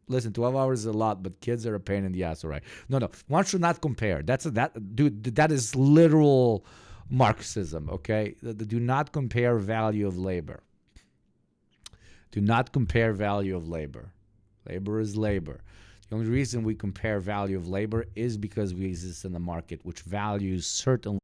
Listen, 12 hours is a lot, but kids are a pain in the ass, all right? No. One should not compare. Dude, that is literal Marxism, okay? Do not compare value of labor. Do not compare value of labor. Labor is labor. The only reason we compare value of labor is because we exist in a market which values certain.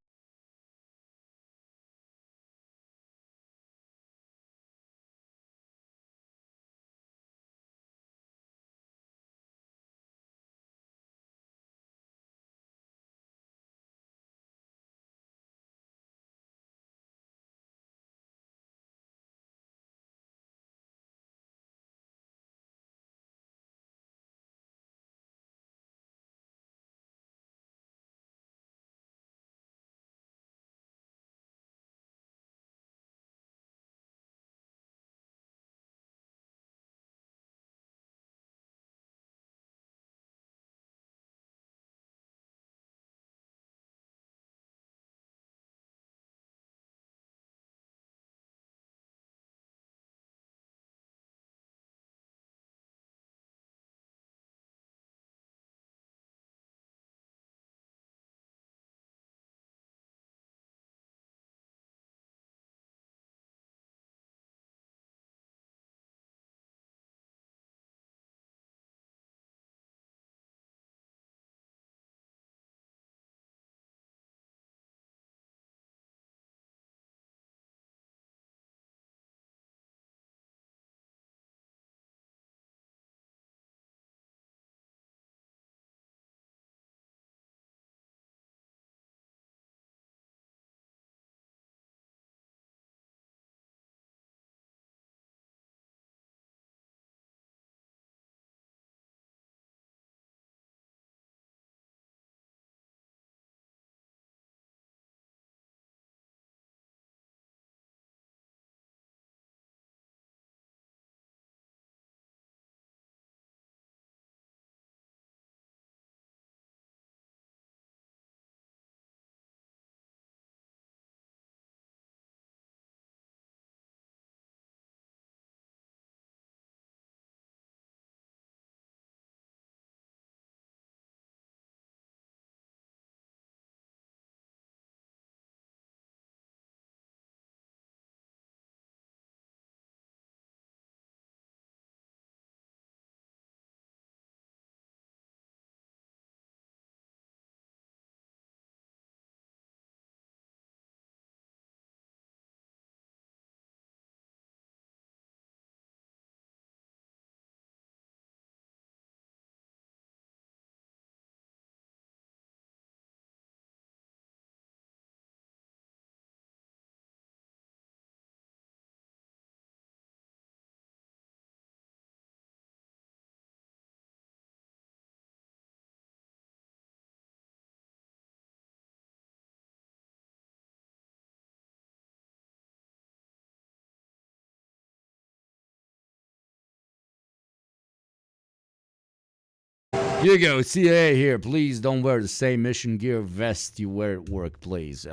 Hugo, CIA here. Please don't wear the same mission gear vest you wear at work, please.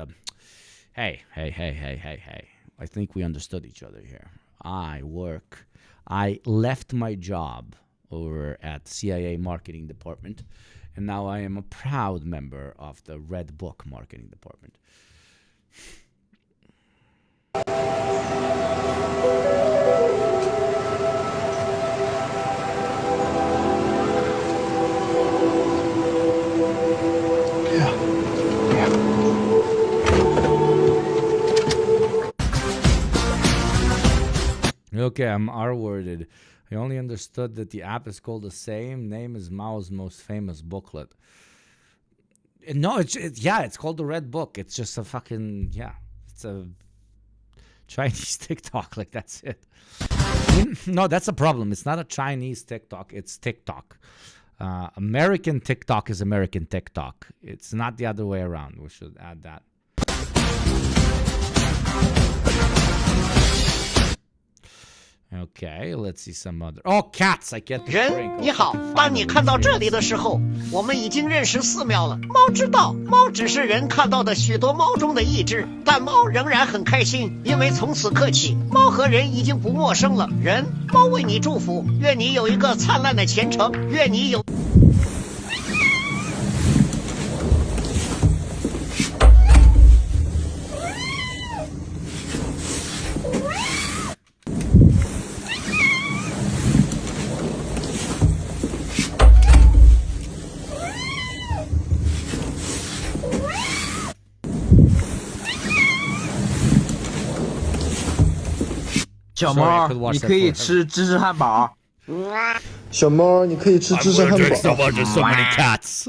Hey. I think we understood each other here. I left my job over at CIA Marketing Department, and now I am a proud member of the Red Book Marketing Department. Okay, I'm R-worded. I only understood that the app is called the same name as Mao's most famous booklet. No, it's called the Red Book. It's just a fucking, it's a Chinese TikTok, like that's it. No, that's a problem. It's not a Chinese TikTok. It's TikTok. American TikTok is American TikTok. It's not the other way around. We should add that. Okay, let's see some other. Oh, cats! I get the drink. 人你好，当你看到这里的时候，我们已经认识4秒了。猫知道，猫只是人看到的许多猫中的一只，但猫仍然很开心，因为从此刻起，猫和人已经不陌生了。人，猫为你祝福，愿你有一个灿烂的前程，愿你有。小猫，你可以吃芝士汉堡。小猫，你可以吃芝士汉堡。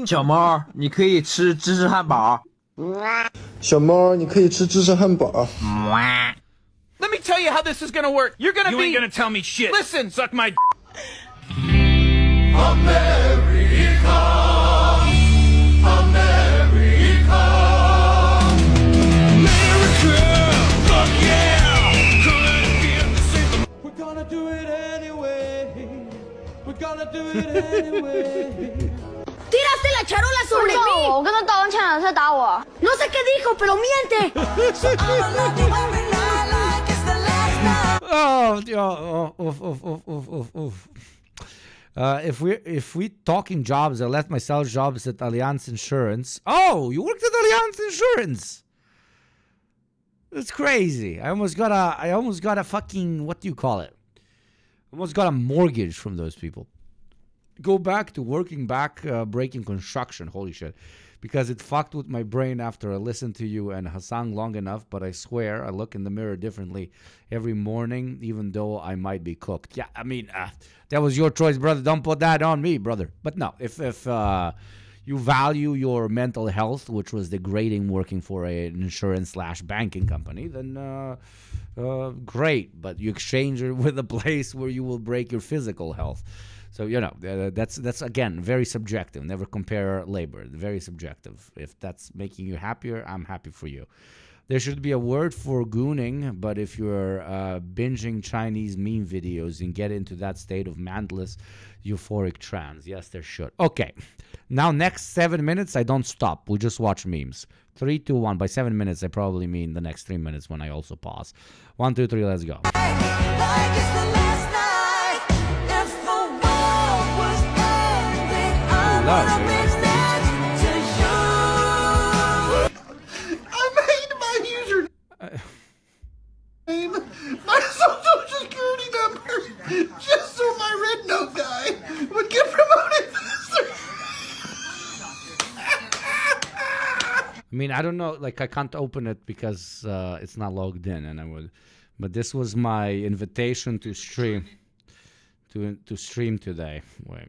小猫，你可以吃芝士汉堡。小猫，你可以吃芝士汉堡。 Let me tell you how this is gonna work. You're gonna You ain't gonna tell me shit. Listen, suck my America, America, fuck yeah! We're gonna do it anyway. We're gonna do it anyway. ¡Tiraste la charola sobre mí! 我跟他道完歉了，他打我。No sé qué dijo, pero miente. If we talking jobs, I left my sales jobs at Allianz Insurance. Oh, you worked at Allianz Insurance. That's crazy. I almost got a fucking, what do you call it? Almost got a mortgage from those people. Go back to working back, breaking construction. Holy shit. Because it fucked with my brain after I listened to you and Hassan long enough, but I swear I look in the mirror differently every morning, even though I might be cooked. Yeah, I mean, that was your choice, brother. Don't put that on me, brother. But no, if you value your mental health, which was degrading working for an insurance/banking company, then great. But you exchange it with a place where you will break your physical health. So, you know, that's again, very subjective. Never compare labor. Very subjective. If that's making you happier, I'm happy for you. There should be a word for gooning, but if you're binging Chinese meme videos and get into that state of mindless, euphoric trance. Yes, there should. Okay. Now, next 7 minutes, I don't stop. We just watch memes. 3, 2, 1. By 7 minutes, I probably mean the next 3 minutes when I also pause. 1, 2, 3, let's go. I made my username, my social security number, just so my red note guy would get promoted faster. I mean, I don't know, like I can't open it because it's not logged in, and I would, but this was my invitation to stream, to stream today. Wait.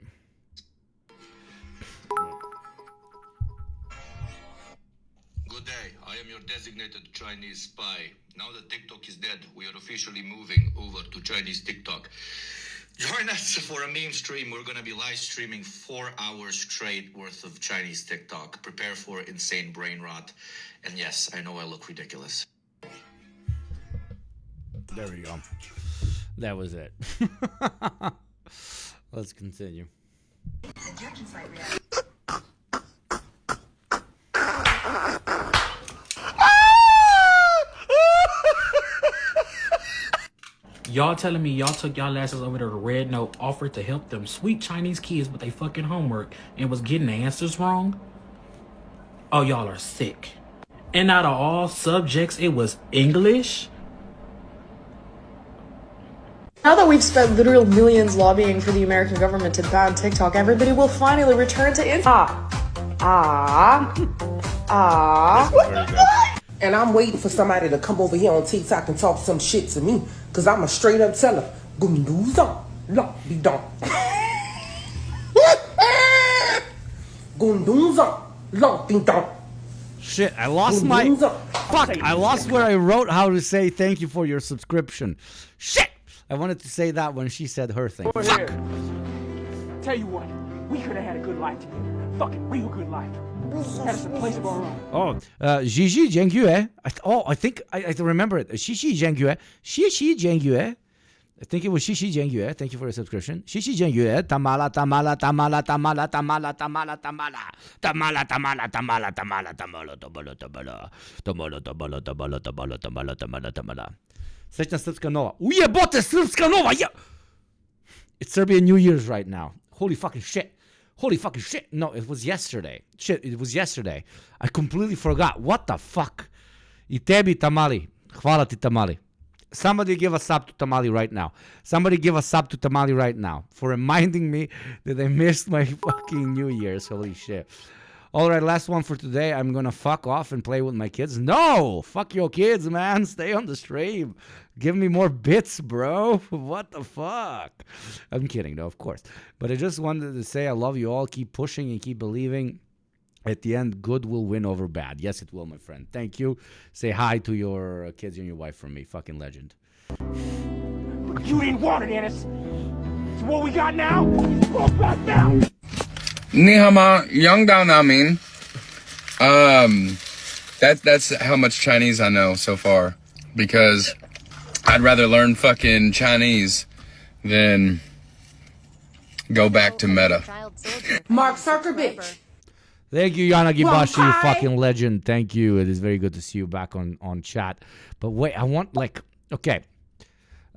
Good day. I am your designated Chinese spy. Now that TikTok is dead, we are officially moving over to Chinese TikTok. Join us for a meme stream. We're going to be live streaming 4 hours straight worth of Chinese TikTok. Prepare for insane brain rot. And yes, I know I look ridiculous. There we go. That was it. Let's continue. Y'all telling me y'all took y'all asses over to the Red Note, offered to help them sweet Chinese kids with their fucking homework, and was getting the answers wrong? Oh, y'all are sick. And out of all subjects, it was English? Now that we've spent literal millions lobbying for the American government to ban TikTok, everybody will finally return to And I'm waiting for somebody to come over here on TikTok and talk some shit to me, because I'm a straight up teller. Gunduzang, lock be dong. Gunduzang, lock be dong. Shit, I lost my Fuck, I lost where I wrote how to say thank you for your subscription. Shit! I wanted to say that when she said her thing. Over Fuck! here. Tell you what, we could have had a good life together. Fucking real good life. Had us a place of our own. Oh, Gigi Jiangyue. I think I remember it. Shishi Jiangyue. Shishi Jiangyue. I think it was Shishi Jiangyue. Thank you for your subscription. Shishi Jiangyue. Tamala, tamala, tamala, tamala, tamala, tamala, tamala. Tamala, tamala, tamala, tamala, tamala, tamala, tamala. Tamala, tamala, tamala, tamala, tamala, tamala, tamala. Srećna Srpska Nova. Ujebote Srpska Nova! Yeah! It's Serbian New Year's right now. Holy fucking shit. Holy fucking shit. No, it was yesterday. Shit, it was yesterday. I completely forgot. What the fuck? I tebi, Tamali. Hvala ti, Tamali. Somebody give a sub to Tamali right now. Somebody give a sub to Tamali right now for reminding me that I missed my fucking New Year's. Holy shit. All right, last one for today. I'm going to fuck off and play with my kids. No! Fuck your kids, man. Stay on the stream. Give me more bits, bro. What the fuck? I'm kidding, though, of course. But I just wanted to say I love you all. Keep pushing and keep believing. At the end, good will win over bad. Yes, it will, my friend. Thank you. Say hi to your kids and your wife from me. Fucking legend. You didn't want it, Ennis. So what we got now? Go back now. Nihama Yongdao Namin. That's how much Chinese I know so far. Because I'd rather learn fucking Chinese than go back to meta. Mark Zuckerberg. Thank you, Yana Gibashi, you fucking legend. Thank you. It is very good to see you back on chat. But wait, I want okay.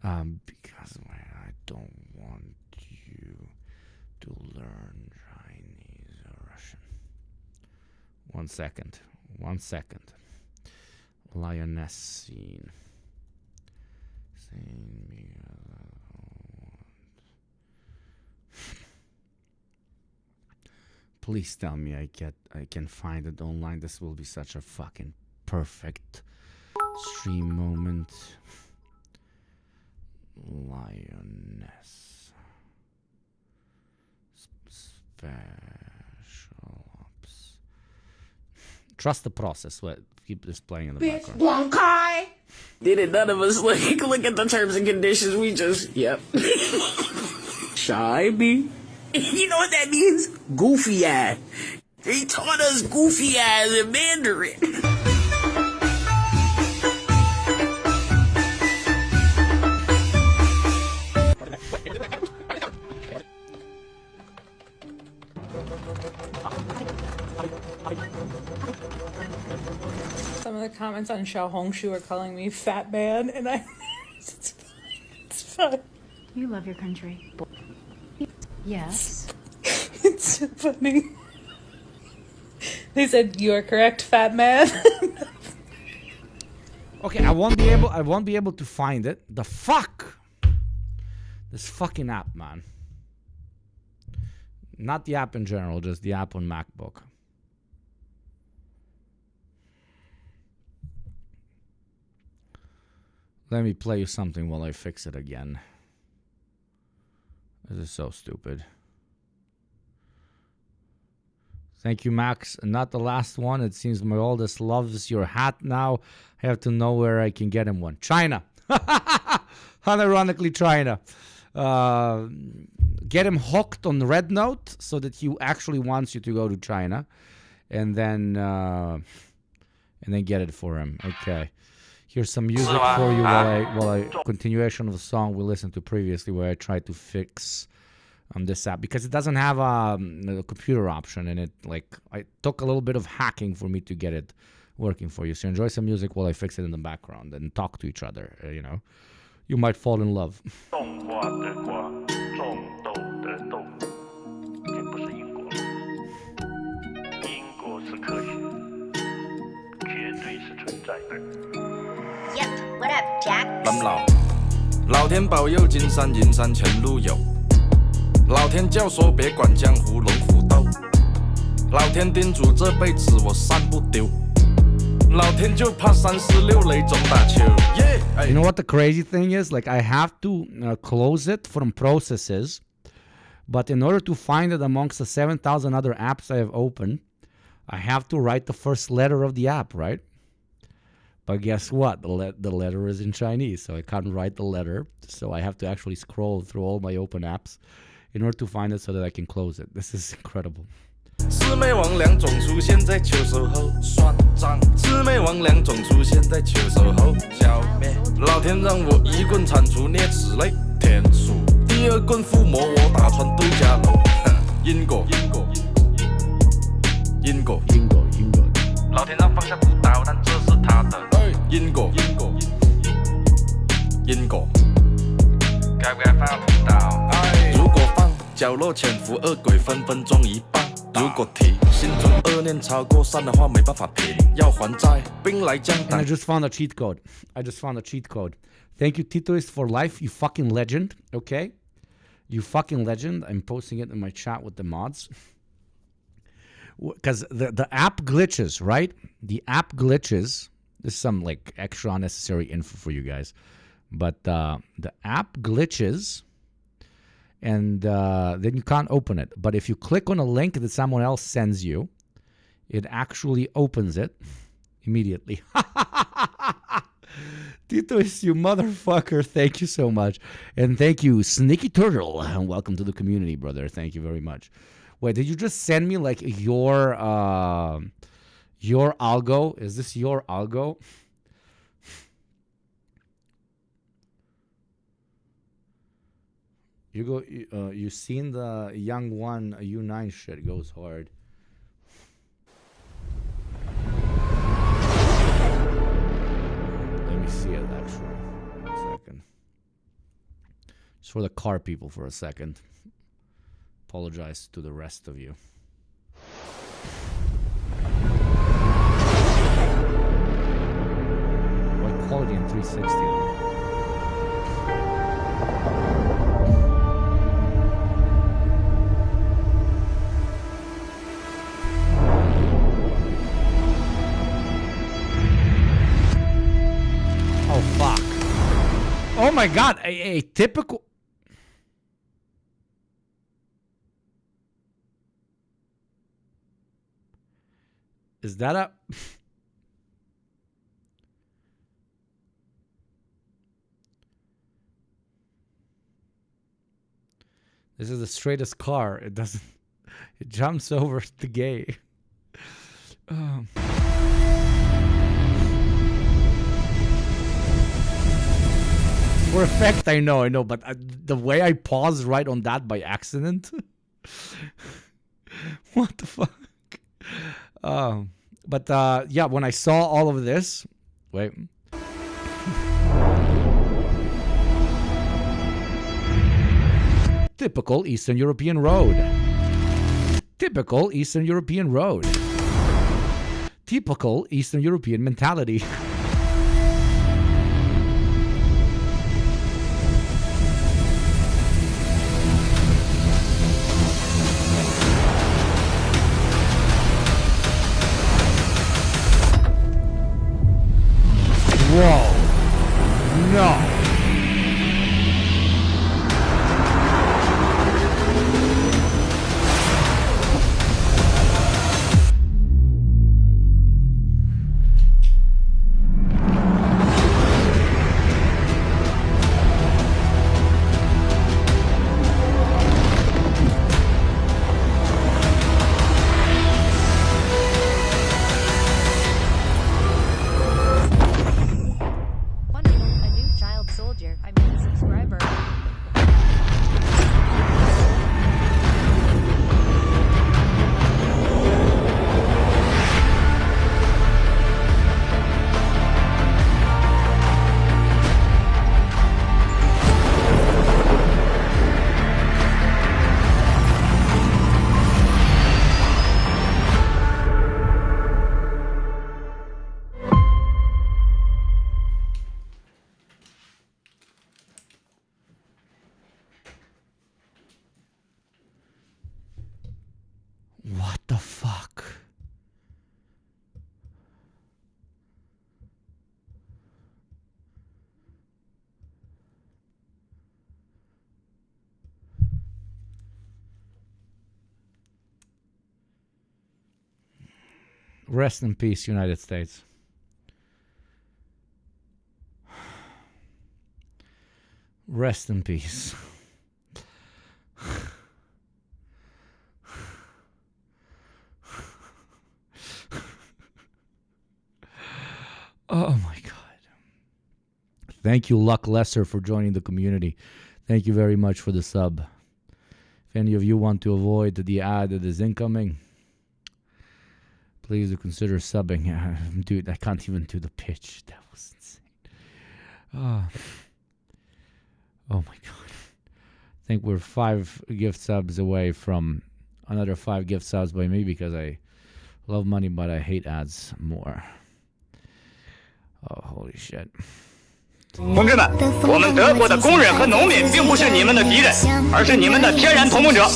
Because I don't want you to learn Chinese or Russian. 1 second. 1 second. Lioness scene. Please tell me I can find it online. This will be such a fucking perfect stream moment. Lioness. Special ops. Trust the process. Keep this playing in the background. Did it? None of us look at the terms and conditions. We just, yep. Shy B. You know what that means? Goofy eye. They taught us goofy eyes in Mandarin. Some of the comments on Xiaohongshu are calling me fat man, and it's fine. It's fine. You love your country. Yes. It's so funny. They said you are correct, fat man. Okay, I won't be able to find it. The fuck? This fucking app, man. Not the app in general, just the app on MacBook. Let me play you something while I fix it again. This is so stupid. Thank you, Max. Not the last one. It seems my oldest loves your hat now. I have to know where I can get him one. China. Unironically, China. Get him hooked on Red Note so that he actually wants you to go to China. And then get it for him. Okay. Here's some music for you while I continuation of the song we listened to previously where I tried to fix this app because it doesn't have a computer option and it took a little bit of hacking for me to get it working for you. So enjoy some music while I fix it in the background and talk to each other. You might fall in love. Yep, what up, Jack? 林老，老天保佑金山银山前路有，老天教唆别管江湖龙虎斗，老天叮嘱这辈子我山不丢，老天就怕346雷中打球。You know what the crazy thing is? I have to close it from processes, but in order to find it amongst the 7,000 other apps I have opened, I have to write the first letter of the app, right? But guess what? The letter is in Chinese, so I can't write the letter. So I have to actually scroll through all my open apps in order to find it so that I can close it. This is incredible. 魑魅魍魉总出现在秋收后，算账。魑魅魍魉总出现在秋收后，消灭。老天让我一棍铲除啮齿类，天数。第二棍附魔我打穿对家楼，因果。老天让放下屠刀，但这是他的因果。该不该放下屠刀？如果放，角落潜伏恶鬼分分钟一半。如果提心中恶念超过3的话，没办法停，要还债，兵来将挡。And I just found a cheat code. Thank you, Titoist for life. You fucking legend. Okay, you fucking legend. I'm posting it in my chat with the mods. Because the app glitches, right? The app glitches. This is some like extra unnecessary info for you guys, but the app glitches. And then you can't open it. But if you click on a link that someone else sends you, it actually opens it immediately. Titoist, you motherfucker. Thank you so much. And thank you, Sneaky Turtle. And welcome to the community, brother. Thank you very much. Wait, did you just send me like your algo? Is this your algo? You seen the Young One U9 shit goes hard. Let me see it actually. 1 second. Just for the car people for a second. Apologize to the rest of you. What quality in 360? Oh, fuck. Oh, my God. A typical... Is that a... This is the straightest car. It doesn't... It jumps over the gay. For effect, I know, but the way I paused right on that by accident. What the fuck? But yeah, when I saw all of this, wait. Typical Eastern European road. Typical Eastern European road. Typical Eastern European mentality. Whoa. No. What the fuck? Rest in peace, United States. Rest in peace. Oh my God. Thank you, Luck Lesser, for joining the community. Thank you very much for the sub. If any of you want to avoid the ad that is incoming, please do consider subbing. Dude, I can't even do the pitch. That was insane. Oh my God. I think we're 5 gift subs away from another 5 gift subs by me because I love money, but I hate ads more. Oh, holy shit. 同志们，我们德国的工人和农民并不是你们的敌人，而是你们的天然同盟者。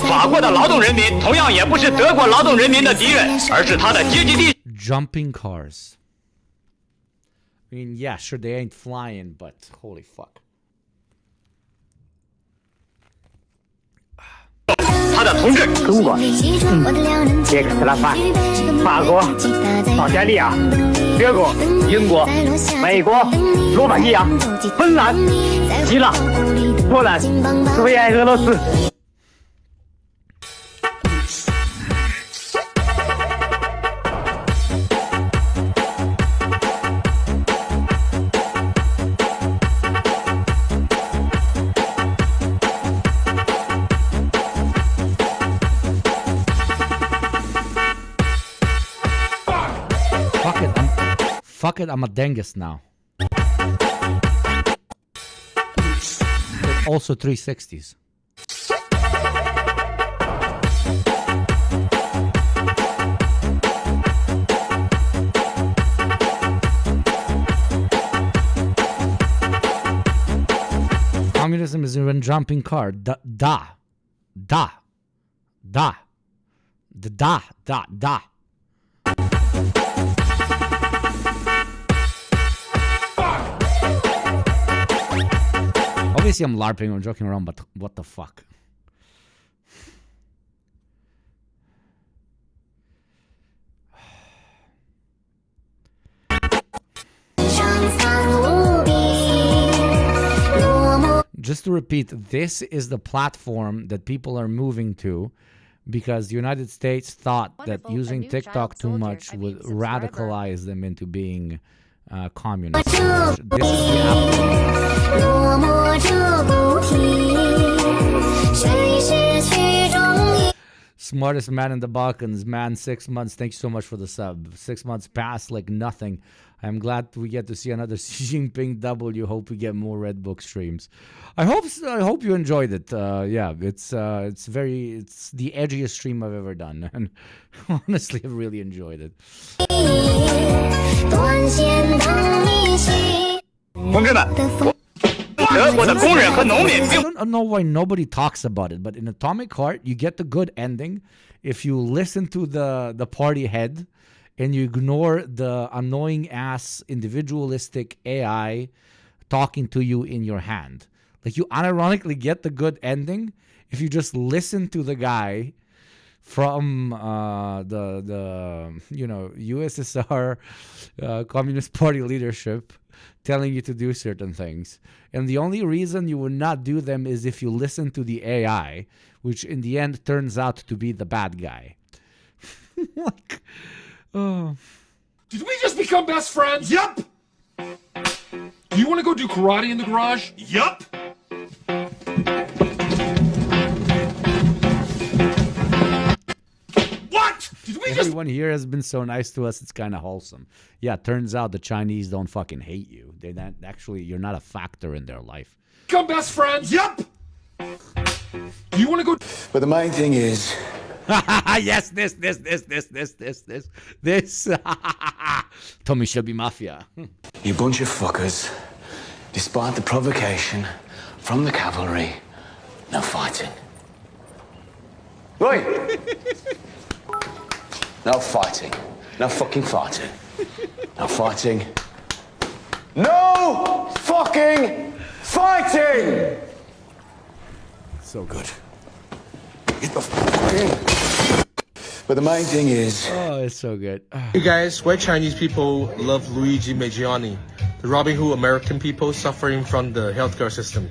法国的劳动人民同样也不是德国劳动人民的敌人，而是他的阶级地。Jumping cars. I mean, yeah, sure, they ain't flying, but holy fuck. 他的同志，中国，捷克斯拉伐、法国、保加利亚、德国、英国、美国、罗马尼亚、芬兰、希腊、波兰、斯维埃俄罗斯。Fuck it, I'm a Dengus now. Also 360s. Communism is a jumping car. Da. Obviously, I'm LARPing or joking around, but what the fuck? Just to repeat, this is the platform that people are moving to because the United States thought that using TikTok too much would radicalize them into being communist. This is the Smartest man in the Balkans, man, 6 months. Thanks so much for the sub. 6 months passed like nothing. I'm glad we get to see another Xi Jinping W. Hope we get more Red Book streams. I hope you enjoyed it. Yeah, it's the edgiest stream I've ever done, and honestly, I've really enjoyed it. 同志们，德国的工人和农民。I don't know why nobody talks about it, but in Atomic Heart, you get the good ending if you listen to the party head and you ignore the annoying ass individualistic AI talking to you in your hand. Like, you unironically get the good ending if you just listen to the guy from the USSR Communist Party leadership telling you to do certain things. And the only reason you would not do them is if you listen to the AI, which in the end turns out to be the bad guy. Like, oh. Did we just become best friends? Yup! Do you want to go do karate in the garage? Yup! What? Did we Everyone here has been so nice to us, it's kind of wholesome. Yeah, turns out the Chinese don't fucking hate you. They're not, actually, you're not a factor in their life. become best friends? Yup! Do you want to go... But the main thing is... Yes, this. Tommy Shelby Mafia. You bunch of fuckers, despite the provocation from the cavalry, no fighting. Right? No fighting. No fucking fighting. No fighting. No fucking fighting! So good. Get the fuck in. But the main thing is... Oh, it's so good. Hey guys, why Chinese people love Luigi Maggiani? robbing who American people suffering from the healthcare system.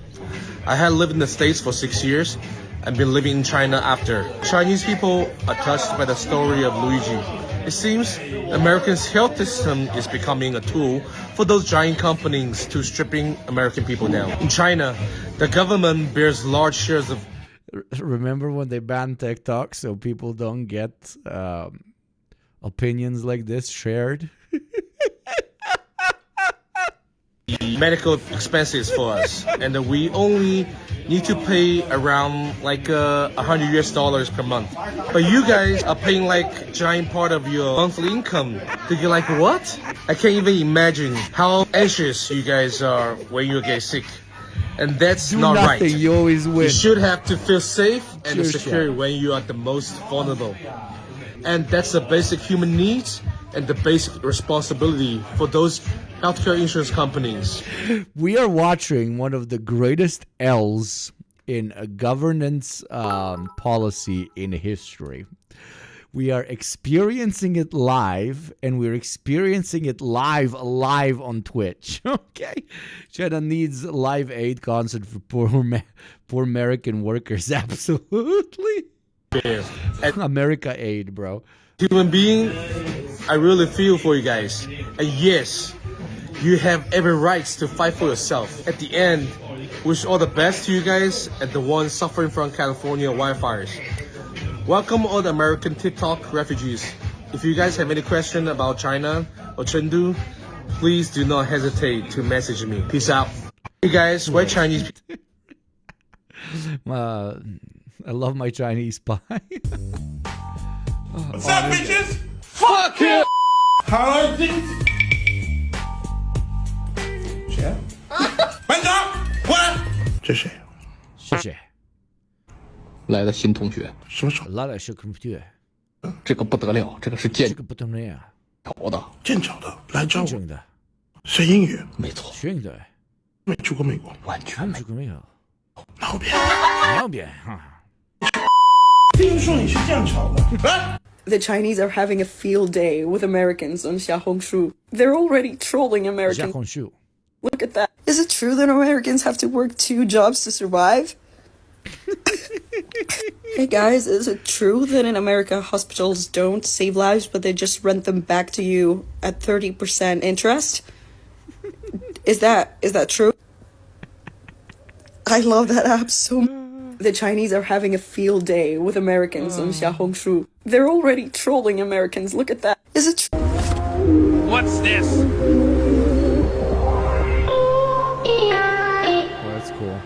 I had lived in the States for 6 years and been living in China after. Chinese people are touched by the story of Luigi. It seems America's health system is becoming a tool for those giant companies to stripping American people down. In China, the government bears large shares of... Remember when they banned TikTok so people don't get opinions like this shared? medical expenses for us, and we only need to pay around like $100 per month. But you guys are paying like giant part of your monthly income. Thinking like, what? I can't even imagine how anxious you guys are when you get sick. And that's Do not nothing, right. you always win. You should have to feel safe and Sure, secure when you are the most vulnerable. And that's the basic human needs and the basic responsibility for those healthcare insurance companies. We are watching one of the greatest L's in a governance policy in history. We are experiencing it live, and we're experiencing it live on Twitch. Okay, China needs live aid concert for poor American workers. Absolutely, America aid, bro. Human being, I really feel for you guys. And yes, you have every right to fight for yourself. At the end, wish all the best to you guys and the ones suffering from California wildfires. Welcome all the American TikTok refugees. If you guys have any question about China or Chengdu, please do not hesitate to message me. Peace out. Hey guys, we're Chinese. I love my Chinese pie. What's up, bitches? Fuck you! How are things? 谁？班长，过来。这谁？谢谢。来的新同学，什么时候来了？是同学。这个不得了，这个是剑这个不得了。桥的，剑桥的来找我真的。学英语，没错。学英语的。没去过美国，完全没去过美国。哪边？哪边？哈。听说你是剑桥的。The Chinese are having a field day with Americans on Xiaohongshu. They're already trolling Americans. Xiaohongshu. Look at that. Is it true that Americans have to work 2 jobs to survive? Hey guys, is it true that in America hospitals don't save lives but they just rent them back to you at 30% interest? Is that true? I love that app so much. The Chinese are having a field day with Americans on Xiaohongshu. They're already trolling Americans. Look at that. Is it true? What's this? Oh, that's cool.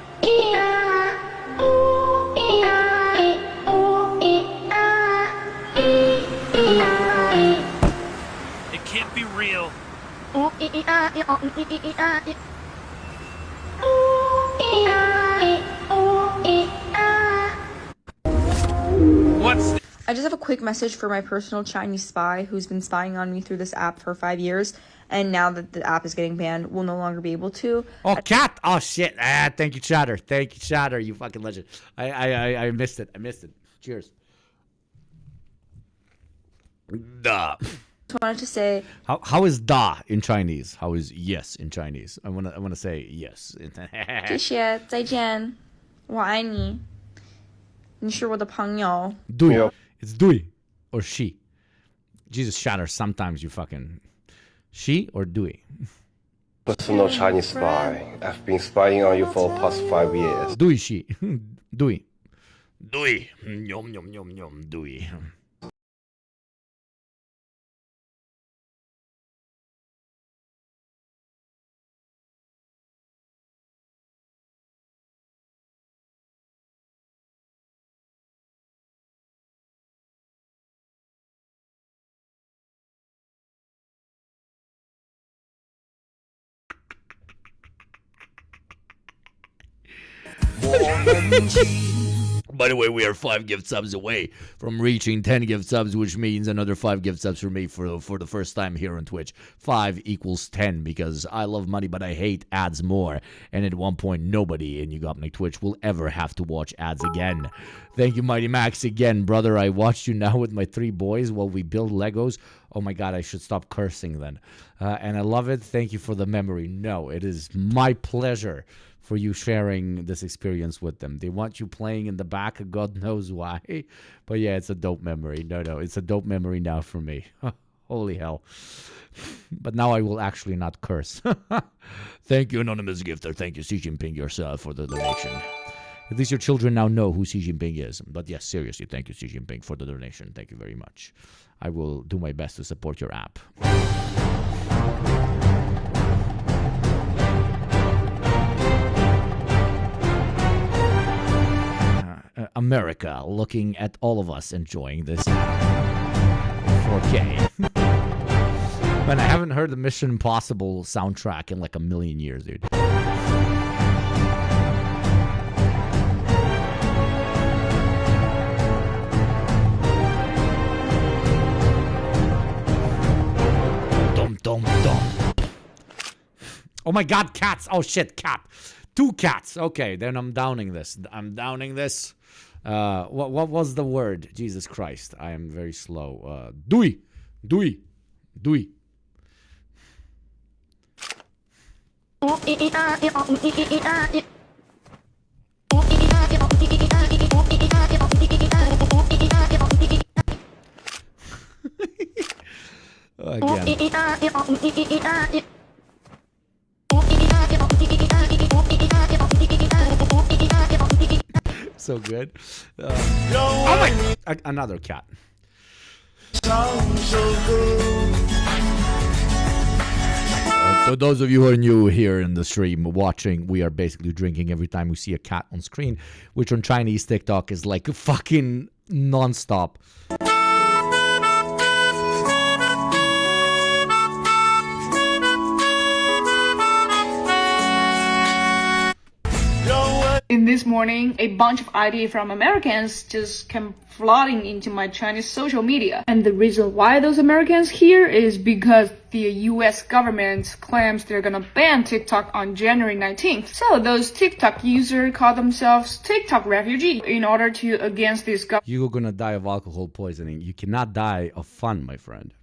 It can't be real. What's this? I just have a quick message for my personal Chinese spy who's been spying on me through this app for 5 years, and now that the app is getting banned, will no longer be able to. Oh, cat! Oh shit! Thank you, Chatter. Thank you, Chatter. You fucking legend. I missed it. Cheers. Da. Just wanted to say. How is da in Chinese? How is yes in Chinese? I wanna say yes. 谢谢，再见，我爱你，你是我的朋友。Dui. It's Dui or she. Jesus, Shatter, sometimes you fucking... She or Dui? Personal Chinese spy. I've been spying on you for the past 5 years. Dui she. Dui. Dui. Yum, yum, yum, yum. Dui. By the way, we are 5 gift subs away from reaching 10 gift subs, which means another 5 gift subs for me for the first time here on Twitch. 5 equals 10 because I love money, but I hate ads more. And at one point, nobody in Yugopnik Twitch will ever have to watch ads again. Thank you, Mighty Max, again, brother. I watched you now with my 3 boys while we build Legos. Oh my God, I should stop cursing then. And I love it. Thank you for the memory. No, it is my pleasure for you sharing this experience with them. They want you playing in the back, God knows why. But yeah, it's a dope memory. No, it's a dope memory now for me. Holy hell. But now I will actually not curse. Thank you, Anonymous Gifter. Thank you, Xi Jinping, yourself, for the donation. At least your children now know who Xi Jinping is. But yes, seriously, thank you, Xi Jinping, for the donation. Thank you very much. I will do my best to support your app. America, looking at all of us enjoying this 4K. Man, I haven't heard the Mission Impossible soundtrack in like a million years, dude. Dum. Oh my God, cats. Oh shit, cat. 2 cats. Okay, then I'm downing this. What was the word? Jesus Christ, I am very slow. Dewey. Again. So good. Oh my! Another cat. To those of you who are new here in the stream watching, we are basically drinking every time we see a cat on screen, which on Chinese TikTok is like fucking non-stop. In this morning, a bunch of ideas from Americans just came flooding into my Chinese social media. And the reason why those Americans here is because the US government claims they're gonna ban TikTok on January 19th. So those TikTok users call themselves TikTok refugee in order to against this government. You're gonna die of alcohol poisoning. You cannot die of fun, my friend.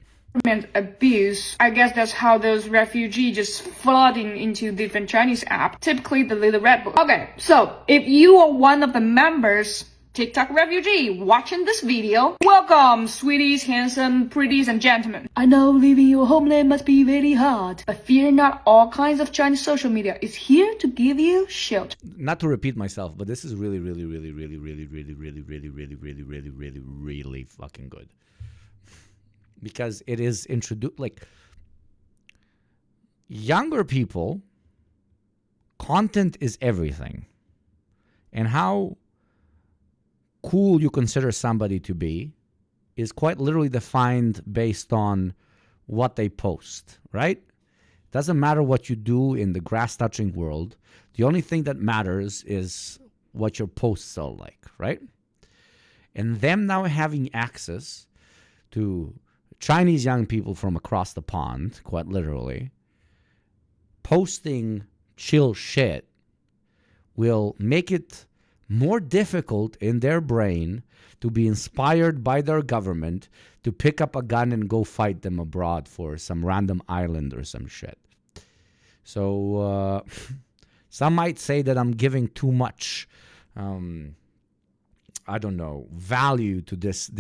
Abuse. I guess that's how those refugees just flooding into different Chinese apps. Typically the little red book. Okay, so if you are one of the members, TikTok refugee, watching this video, welcome, sweeties, handsome, pretties, and gentlemen. I know leaving your homeland must be very hard, but fear not, all kinds of Chinese social media is here to give you shelter. Not to repeat myself, but this is really fucking good. Because it is introduced, like, younger people, content is everything. And how cool you consider somebody to be is quite literally defined based on what they post, right? Doesn't matter what you do in the grass-touching world. The only thing that matters is what your posts are like, right? And them now having access to Chinese young people from across the pond, quite literally, posting chill shit will make it more difficult in their brain to be inspired by their government to pick up a gun and go fight them abroad for some random island or some shit. So some might say that I'm giving too much I don't know, value to this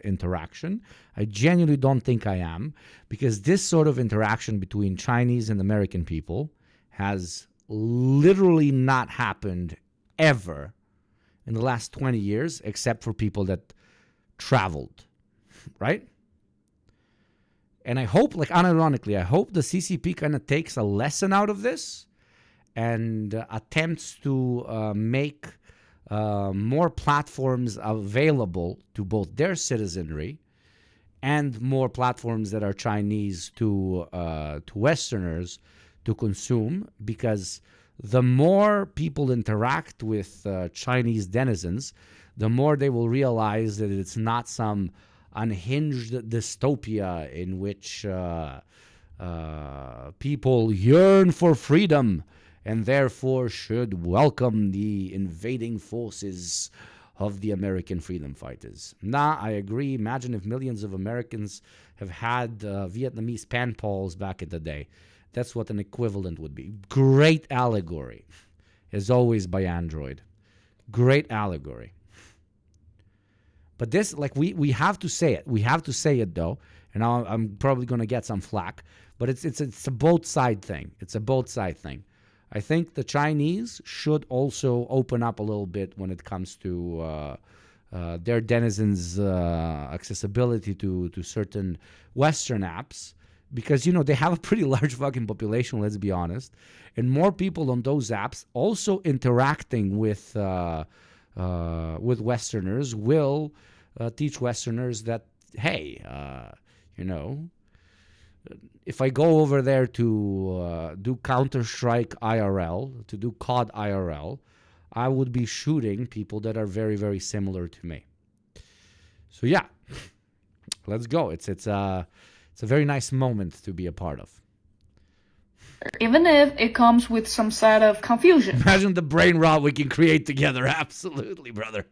interaction. I genuinely don't think I am, because this sort of interaction between Chinese and American people has literally not happened ever in the last 20 years, except for people that traveled, right? And I hope, like unironically, I hope the CCP kind of takes a lesson out of this and attempts to make more platforms available to both their citizenry and more platforms that are Chinese to Westerners to consume, because the more people interact with Chinese denizens, the more they will realize that it's not some unhinged dystopia in which people yearn for freedom and therefore should welcome the invading forces of the American freedom fighters. Nah, I agree. Imagine if millions of Americans have had Vietnamese pen pals back in the day. That's what an equivalent would be. Great allegory, as always, by Android. Great allegory. But this, like, we have to say it. We have to say it, though. And I'm probably going to get some flack. But it's a both side thing. It's a both side thing. I think the Chinese should also open up a little bit when it comes to their denizens' accessibility to certain Western apps. Because, you know, they have a pretty large fucking population, let's be honest. And more people on those apps also interacting with Westerners will teach Westerners that, hey, you know, if I go over there to do Counter-Strike IRL, to do COD IRL, I would be shooting people that are very, very similar to me. So, yeah, let's go. It's a very nice moment to be a part of. Even if it comes with some sort of confusion. Imagine the brain rot we can create together. Absolutely, brother.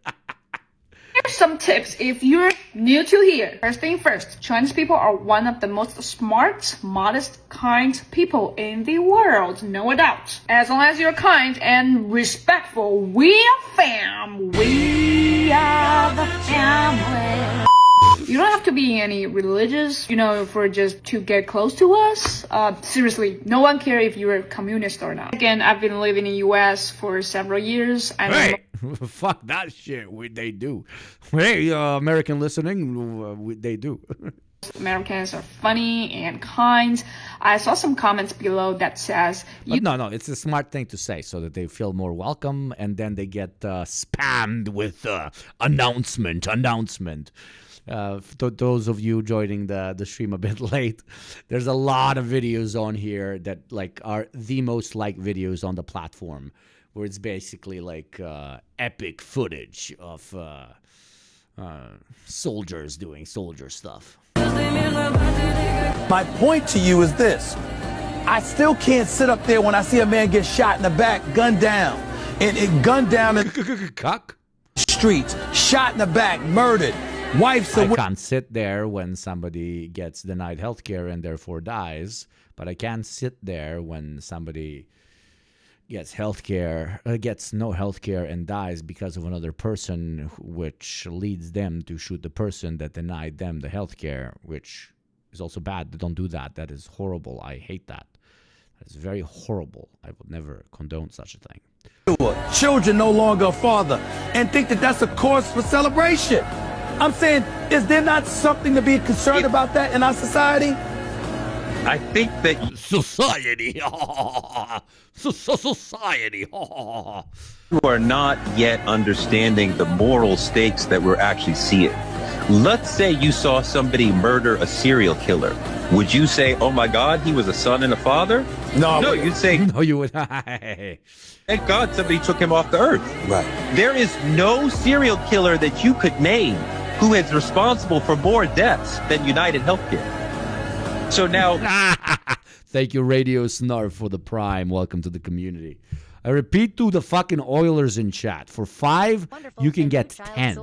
Here's some tips if you're new to here. First thing first, Chinese people are one of the most smart, modest, kind people in the world. No doubt. As long as you're kind and respectful, we are fam. We are the family. You don't have to be any religious, you know, for just to get close to us. Seriously, no one cares if you're a communist or not. Again, I've been living in the U.S. for several years. Hey, fuck that shit. They do. Hey, American listening, they do. Americans are funny and kind. I saw some comments below that says... No, it's a smart thing to say so that they feel more welcome and then they get spammed with announcement. Those of you joining the stream a bit late, there's a lot of videos on here that like are the most liked videos on the platform, where it's basically like epic footage of soldiers doing soldier stuff. My point to you is this: I still can't sit up there when I see a man get shot in the back, gunned down, and gunned down in the streets, shot in the back, murdered. I can't sit there when somebody gets denied healthcare and therefore dies, but I can sit there when somebody gets healthcare, gets no healthcare and dies because of another person, which leads them to shoot the person that denied them the healthcare, which is also bad. They don't do that. That is horrible. I hate that. That is very horrible. I would never condone such a thing. Children no longer a father and think that that's a cause for celebration. I'm saying, is there not something to be concerned about that in our society? I think that society, society. You are not yet understanding the moral stakes that we're actually seeing. Let's say you saw somebody murder a serial killer. Would you say, "Oh my God, he was a son and a father"? No, you'd say, "No, you would." Thank God somebody took him off the earth. Right. There is no serial killer that you could name who is responsible for more deaths than United Healthcare. So now... Thank you, Radio Snarf, for the prime. Welcome to the community. I repeat to the fucking Oilers in chat. For 5, you can get 10.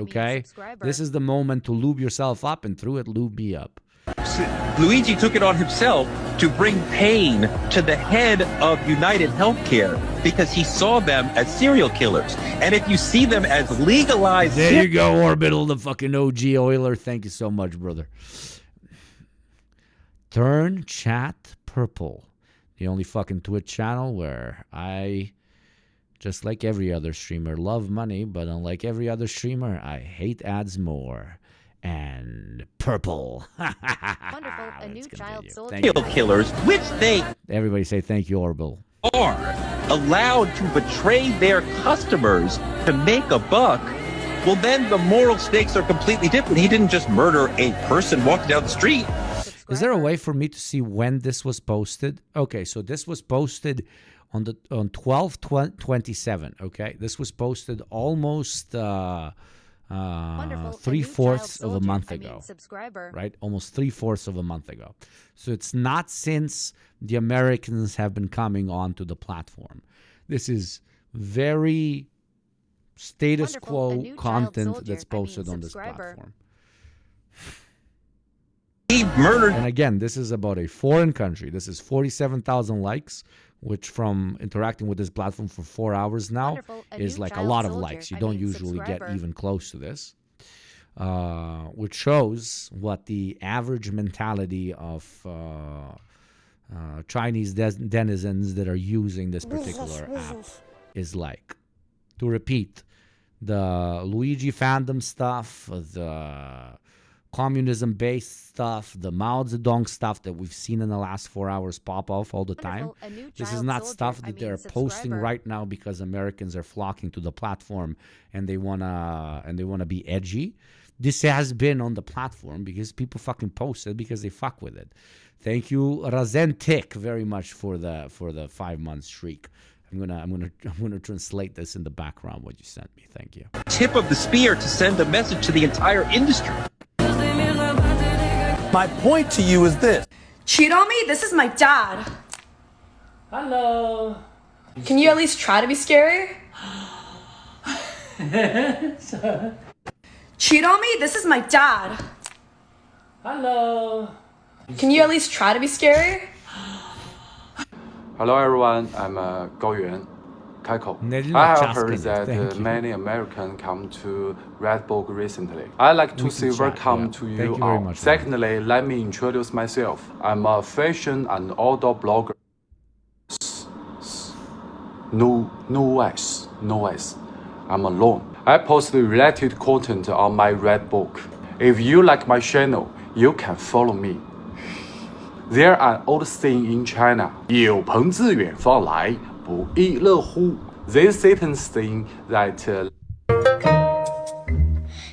Okay? This is the moment to lube yourself up, and through it, lube me up. Luigi took it on himself to bring pain to the head of United Healthcare because he saw them as serial killers. And if you see them as legalized... There you go, Orbital, the fucking OG Oiler. Thank you so much, brother. Turn chat purple. The only fucking Twitch channel where I, just like every other streamer, love money, but unlike every other streamer, I hate ads more. And purple. Wonderful, a new child soldier. Serial killers, which they... Everybody say thank you, Orbital. ...are allowed to betray their customers to make a buck. Well, then the moral stakes are completely different. He didn't just murder a person walking down the street. Is there a way for me to see when this was posted? Okay, so this was posted on 12/27. Okay, this was posted almost 3/4 of a month ago. Right, almost 3/4 of a month ago. So it's not since the Americans have been coming onto the platform. This is very status quo content that's posted on this platform. He murdered. And again, this is about a foreign country. This is 47,000 likes, which from interacting with this platform for 4 hours now is like a lot of likes. You don't usually get even close to this, which shows what the average mentality of Chinese denizens that are using this particular app is like. To repeat, the Luigi fandom stuff, the communism-based stuff, the Mao Zedong stuff that we've seen in the last 4 hours pop off all the time. This is not stuff that they're posting right now because Americans are flocking to the platform and they wanna be edgy. This has been on the platform because people fucking post it because they fuck with it. Thank you, Razentik, very much for the 5-month streak. I'm gonna translate this in the background what you sent me. Thank you. Tip of the spear to send a message to the entire industry. My point to you is this. Cheat on me? This is my dad. Hello. Can you at least try to be scary? Cheat on me? This is my dad. Hello. Can you at least try to be scary? Hello everyone, I'm Gao Yuan, Kaiko. I have heard that many Americans come to Redbook recently. I'd like to say welcome to you all. Secondly, let me introduce myself. I'm a fashion and outdoor blogger. No S. I'm alone. I post related content on my Redbook. If you like my channel, you can follow me. There are old saying in China, 有朋自远方来，不亦乐乎. This sentence saying that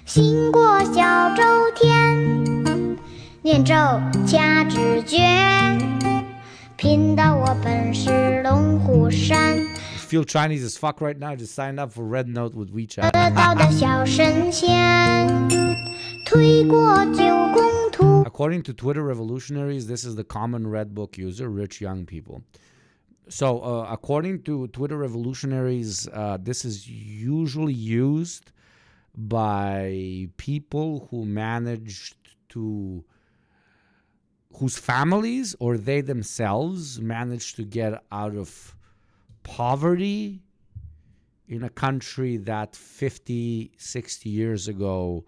行过小周天，念咒掐指诀，贫道我本是龙虎山。 Feel Chinese as fuck right now? Just sign up for Red Note with WeChat. 得道的小神仙，推过九宫图。 According to Twitter revolutionaries, this is the common Redbook user, rich young people. So, according to Twitter revolutionaries, this is usually used by people who whose families or they themselves managed to get out of poverty in a country that 50, 60 years ago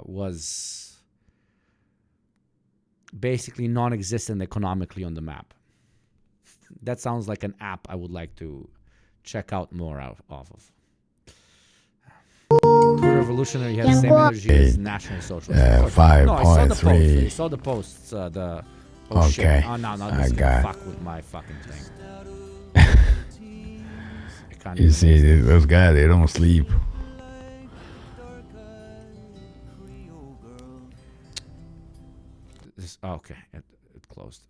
was basically non-existent economically on the map. That sounds like an app I would like to check out more off of. Twitter Revolutionary has the same energy as National Socialist. No, I saw the post. I saw the posts. Oh shit. Oh no, this is gonna fuck with my fucking thing. You see, those guys, they don't sleep. Okay, it closed.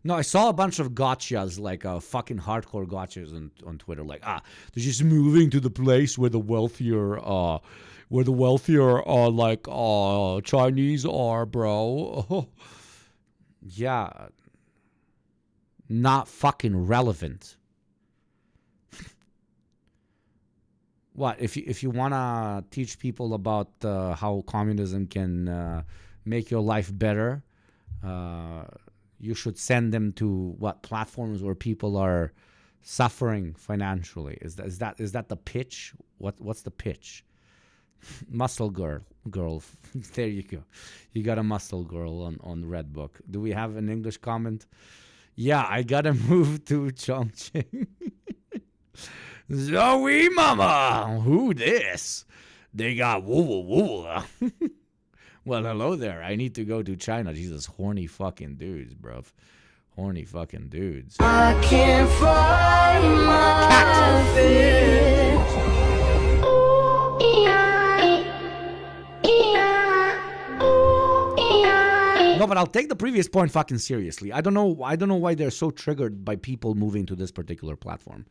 No, I saw a bunch of gotchas, like fucking hardcore gotchas on Twitter. Like, they're just moving to the place where the wealthier Chinese are, bro. Yeah, not fucking relevant. What if you wanna teach people about how communism can make your life better? You should send them to what platforms where people are suffering financially. Is that the pitch? What's the pitch? Muscle girl. There you go. You got a muscle girl on Redbook. Do we have an English comment? Yeah, I gotta move to Chongqing. Zoe mama, who this? They got woo. Well, hello there. I need to go to China. Jesus, horny fucking dudes, bruv. Horny fucking dudes. I can't find my feet. No, but but I'll take the previous point fucking seriously. I don't know why they're so triggered by people moving to this particular platform.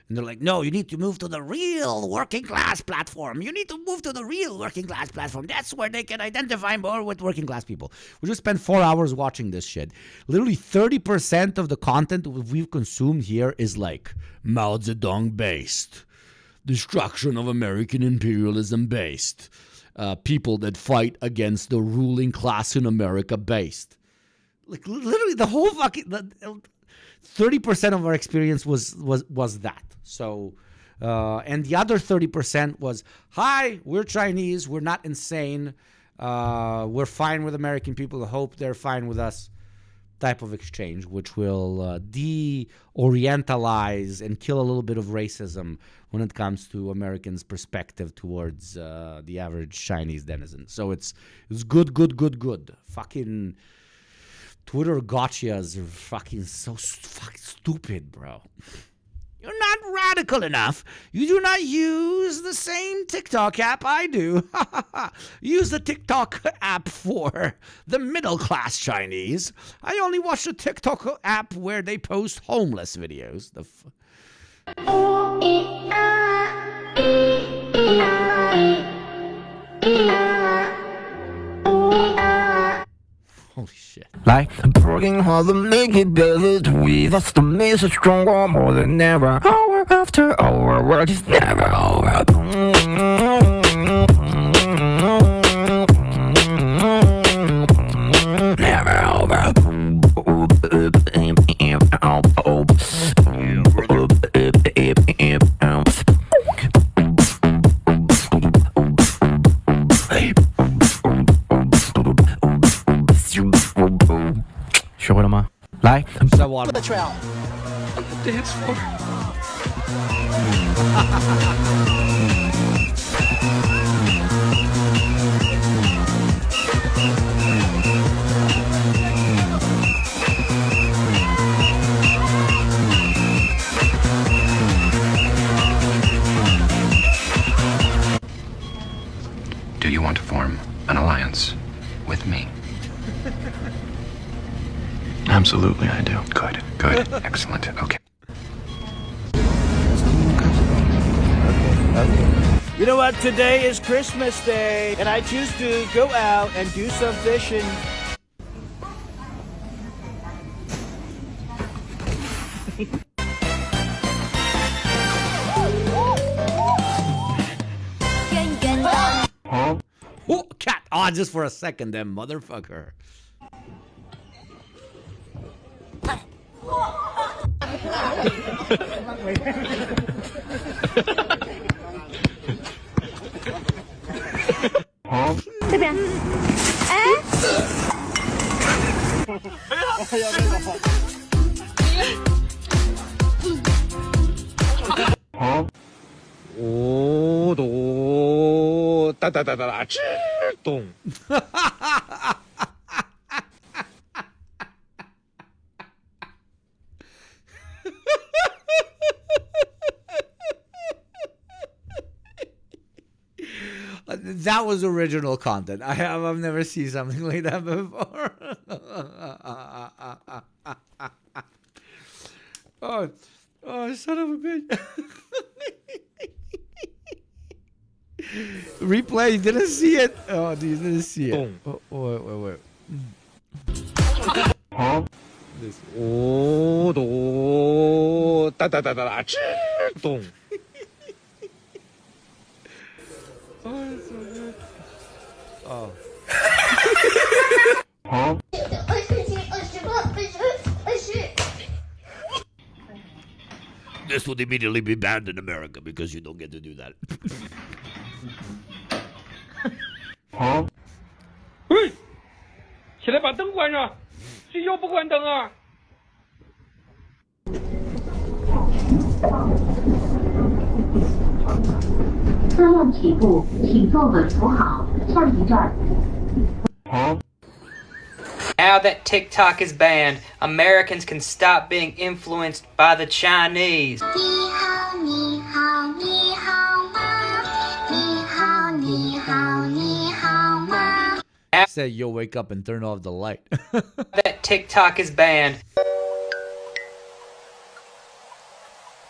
And they're like, no, you need to move to the real working class platform. You need to move to the real working class platform. That's where they can identify more with working class people. We just spent 4 hours watching this shit. Literally 30% of the content we've consumed here is like Mao Zedong based, destruction of American imperialism based, people that fight against the ruling class in America based. Like literally the whole fucking 30% of our experience was that. So, and the other 30% was, hi, we're Chinese, we're not insane, we're fine with American people, hope they're fine with us, type of exchange, which will de-orientalize and kill a little bit of racism when it comes to Americans' perspective towards the average Chinese denizen. So it's good. Fucking Twitter gotchas are fucking so fucking stupid, bro. You're not radical enough. You do not use the same TikTok app I do. Use the TikTok app for the middle-class Chinese. I only watch the TikTok app where they post homeless videos. Holy shit. Like working hard to make it better to with us to make us stronger more than ever. Hour after hour, work is never over. Never over. Like the trail on the dance floor. Do you want to form an alliance with me? Absolutely, I do. Good. Excellent. Okay. You know what? Today is Christmas Day, and I choose to go out and do some fishing. Oh, cat. Oh, just for a second, then, motherfucker. That was original content. I've never seen something like that before. Oh, son of a bitch. Replay, you didn't see it. Oh, you didn't see it. Oh, wait. This. Oh, it's so good. Oh. This would immediately be banned in America because you don't get to do that. 喂，起来把灯关上，睡觉不关灯啊！自动起步，请坐稳扶好，下一站。Now that TikTok is banned, Americans can stop being influenced by the Chinese. 你好，你好，你好吗？你好，你好，你好吗？ Say, yo, wake up and turn off the light. That TikTok is banned.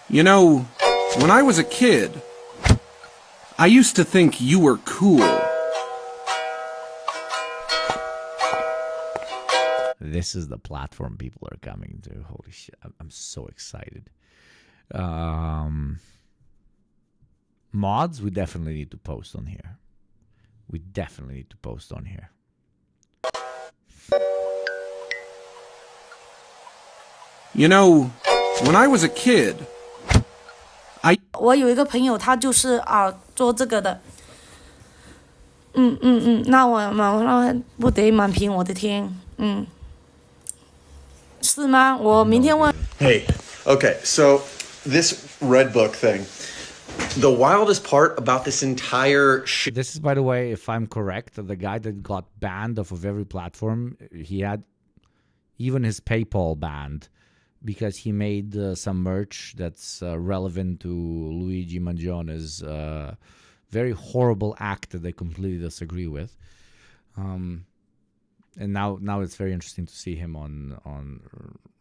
You know, when I was a kid, I used to think you were cool. This is the platform people are coming to. Holy shit. I'm so excited. Mods, we definitely need to post on here. We definitely need to post on here. You know, when I was a kid, 我有一个朋友，他就是做这个的。那我不得满屏，我的天，是吗？我明天问。Hey, okay, so this Red Book thing. The wildest part about this entire shit. This is, by the way, if I'm correct, the guy that got banned off of every platform, he had even his PayPal banned because he made some merch that's relevant to Luigi Mangione's very horrible act that they completely disagree with. And now it's very interesting to see him on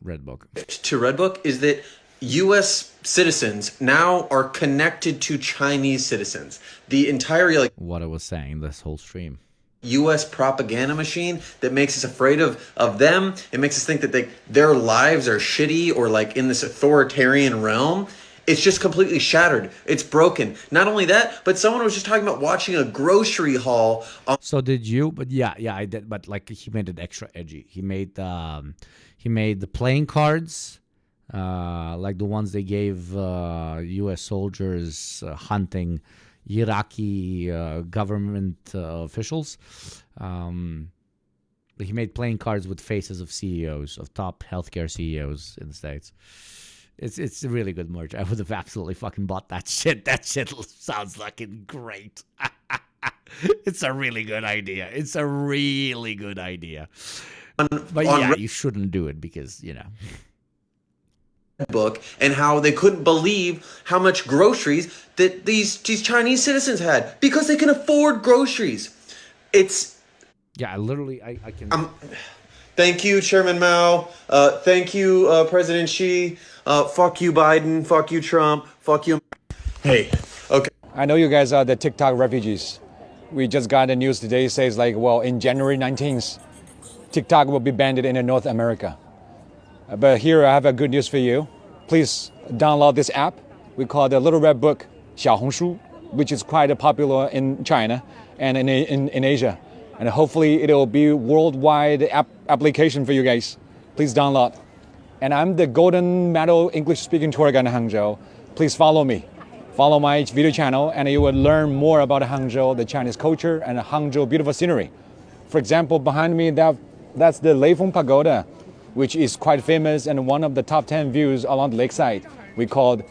Redbook. To Redbook is that U.S. citizens now are connected to Chinese citizens. The entire what I was saying this whole stream. U.S. propaganda machine that makes us afraid of them. It makes us think that their lives are shitty or like in this authoritarian realm. It's just completely shattered. It's broken. Not only that, but someone was just talking about watching a grocery haul. So did you? But yeah, I did. But like he made it extra edgy. He made the playing cards. Like the ones they gave U.S. soldiers hunting Iraqi government officials. He made playing cards with faces of CEOs, of top healthcare CEOs in the States. It's a really good merch. I would have absolutely fucking bought that shit. That shit sounds fucking great. It's a really good idea. It's a really good idea. But yeah, you shouldn't do it because, you know. Book and how they couldn't believe how much groceries that these Chinese citizens had because they can afford groceries. It's yeah, literally I can. Thank you, Chairman Mao. Thank you, President Xi. Fuck you, Biden. Fuck you, Trump. Fuck you. Hey, okay. I know you guys are the TikTok refugees. We just got the news today. Says like, well, in January 19th, TikTok will be banned in North America. But here I have a good news for you. Please download this app. We call it the Little Red Book, 小红书, which is quite popular in China and in Asia. And hopefully it will be worldwide application for you guys. Please download. And I'm the Golden Medal English speaking tour guide in Hangzhou. Please follow me. Follow my video channel and you will learn more about Hangzhou, the Chinese culture, and Hangzhou beautiful scenery. For example, behind me, that's the Leifeng Pagoda, which is quite famous and one of the top 10 views along the lakeside. We called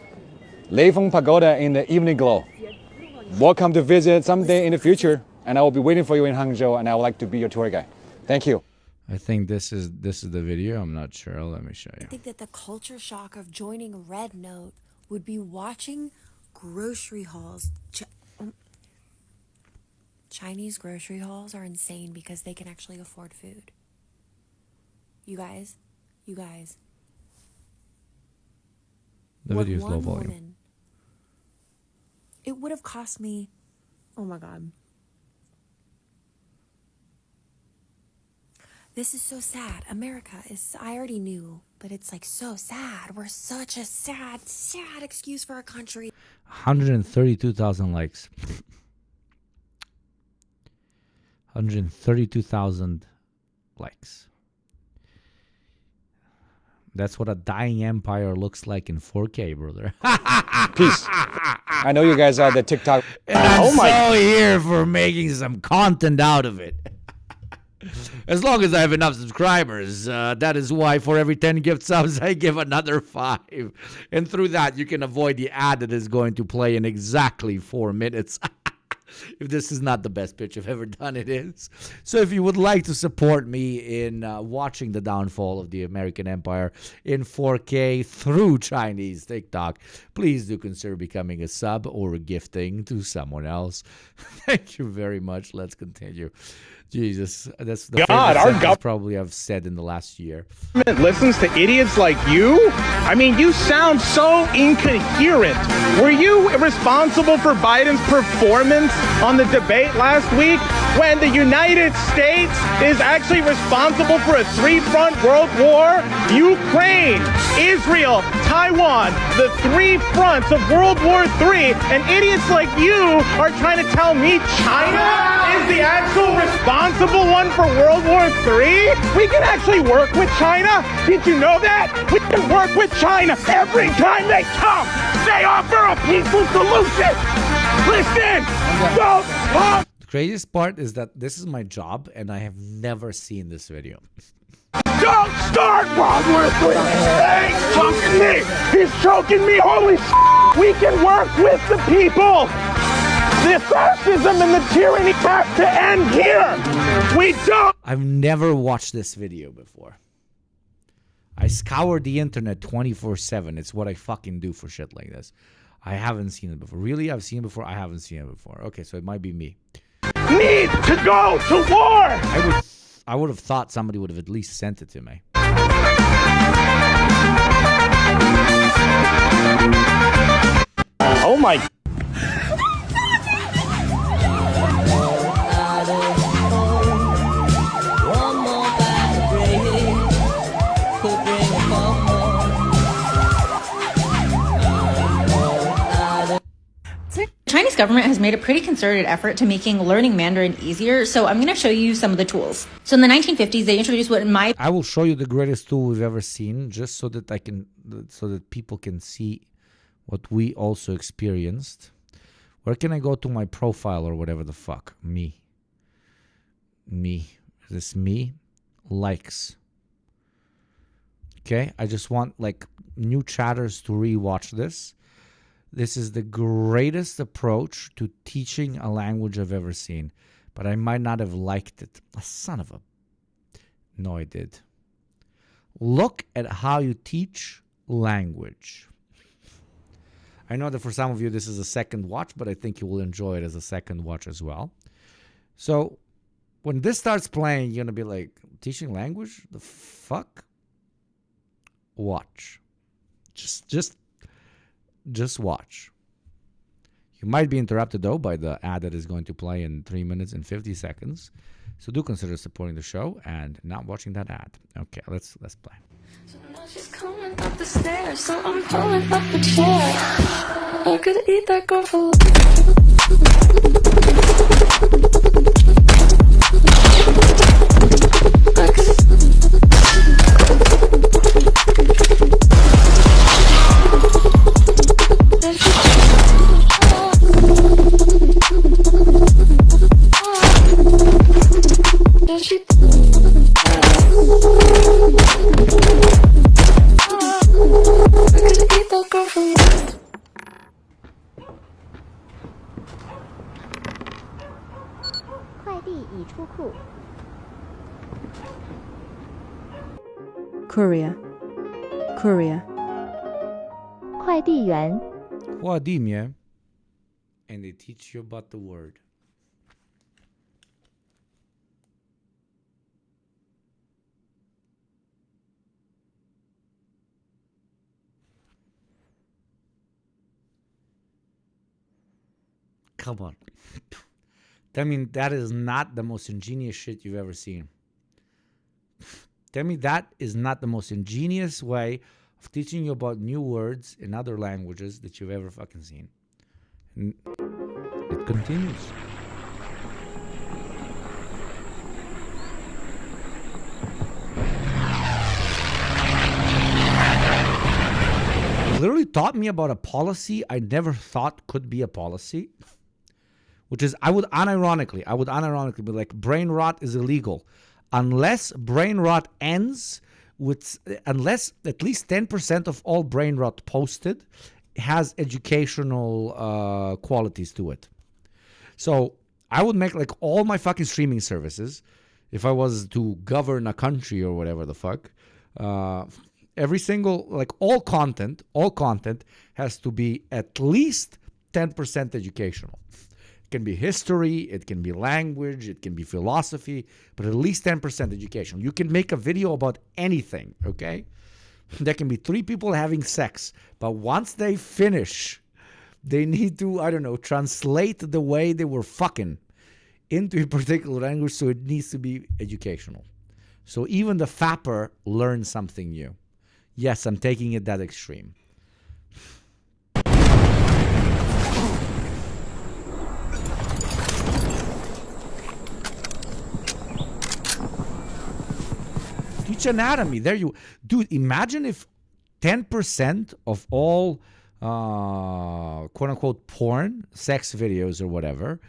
Leifeng Pagoda in the evening glow. Welcome to visit someday in the future, and I will be waiting for you in Hangzhou, and I would like to be your tour guide. Thank you. I think this is the video. I'm not sure. Let me show you. I think that the culture shock of joining Red Note would be watching grocery hauls. Chinese grocery hauls are insane because they can actually afford food. You guys. The video is low volume. It would have cost me, oh my God. This is so sad. America is, I already knew, but it's like so sad. We're such a sad excuse for our country. 132,000 likes. 132,000 likes. That's what a dying empire looks like in 4K, brother. Peace. I know you guys are the TikTok. And I'm so here for making some content out of it. As long as I have enough subscribers, that is why for every 10 gift subs, I give another 5. And through that, you can avoid the ad that is going to play in exactly 4 minutes. If this is not the best pitch I've ever done, it is. So if you would like to support me in watching the downfall of the American empire in 4K through Chinese TikTok, please do consider becoming a sub or gifting to someone else. Thank you very much. Let's continue. Jesus, that's the God, our government probably I've said in the last year. Listens to idiots like you? I mean, you sound so incoherent. Were you responsible for Biden's performance on the debate last week when the United States is actually responsible for a three-front world war? Ukraine, Israel, Taiwan, the three fronts of World War III, and idiots like you are trying to tell me China is the actual responsible one for World War III? We can actually work with China. Did you know that? We can work with China every time they come. They offer a peaceful solution. Listen, don't talk. The craziest part is that this is my job, and I have never seen this video. Don't start World War III. He's choking me. He's choking me. Holy shit. We can work with the people. The fascism and the tyranny have to end here. We don't. I've never watched this video before. I scour the internet 24/7. It's what I fucking do for shit like this. I haven't seen it before. Really? I've seen it before? I haven't seen it before. Okay, so it might be me. Need to go to war. I would have thought somebody would have at least sent it to me. Oh my. The Chinese government has made a pretty concerted effort to making learning Mandarin easier, so I'm going to show you some of the tools. So in the 1950s, they introduced what in my... I will show you the greatest tool we've ever seen, just so that so that people can see what we also experienced. Where can I go to my profile or whatever the fuck? Me. Is this me? Likes. Okay, I just want like new chatters to rewatch this. This is the greatest approach to teaching a language I've ever seen. But I might not have liked it. Son of a... No, I did. Look at how you teach language. I know that for some of you this is a second watch, but I think you will enjoy it as a second watch as well. So, when this starts playing, you're going to be like, teaching language? The fuck? Watch. Just watch. You might be interrupted, though, by the ad that is going to play in 3 minutes and 50 seconds. So do consider supporting the show and not watching that ad. Okay, let's play. So now she's coming up the stairs, so I'm pulling up a chair. I could eat that girl for Courier. 快递员. And they teach you about the word. Come on. Tell me that is not the most ingenious shit you've ever seen. Tell me that is not the most ingenious way of teaching you about new words in other languages that you've ever fucking seen. And it continues. It literally taught me about a policy I never thought could be a policy. Which is, I would unironically be like, brain rot is illegal. Unless brain rot ends with, unless at least 10% of all brain rot posted has educational qualities to it. So I would make like all my fucking streaming services, if I was to govern a country or whatever the fuck, every single, like all content has to be at least 10% educational. It can be history, it can be language, it can be philosophy, but at least 10% educational. You can make a video about anything, okay? There can be 3 people having sex, but once they finish, they need to, I don't know, translate the way they were fucking into a particular language, so it needs to be educational. So even the fapper learns something new. Yes, I'm taking it that extreme. Teach anatomy. There you... Dude, imagine if 10% of all quote-unquote porn, sex videos or whatever,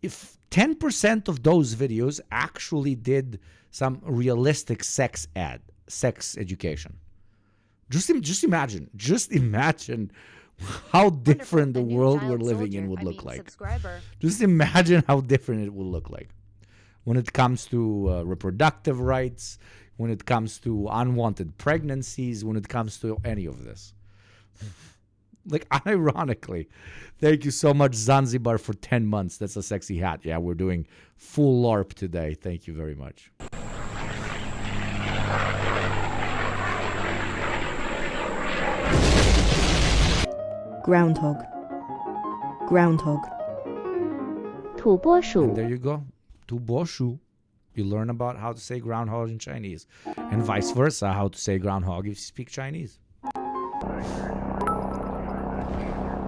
if 10% of those videos actually did some realistic sex education. Just imagine how different the world we're living in would look like. Just imagine how different it would look like when it comes to reproductive rights, when it comes to unwanted pregnancies, when it comes to any of this. Like, ironically, thank you so much, Zanzibar, for 10 months. That's a sexy hat. Yeah, we're doing full LARP today. Thank you very much. Groundhog. Groundhog. 土拨鼠. And there you go. 土拨鼠. You learn about how to say groundhog in Chinese. And vice versa, how to say groundhog if you speak Chinese.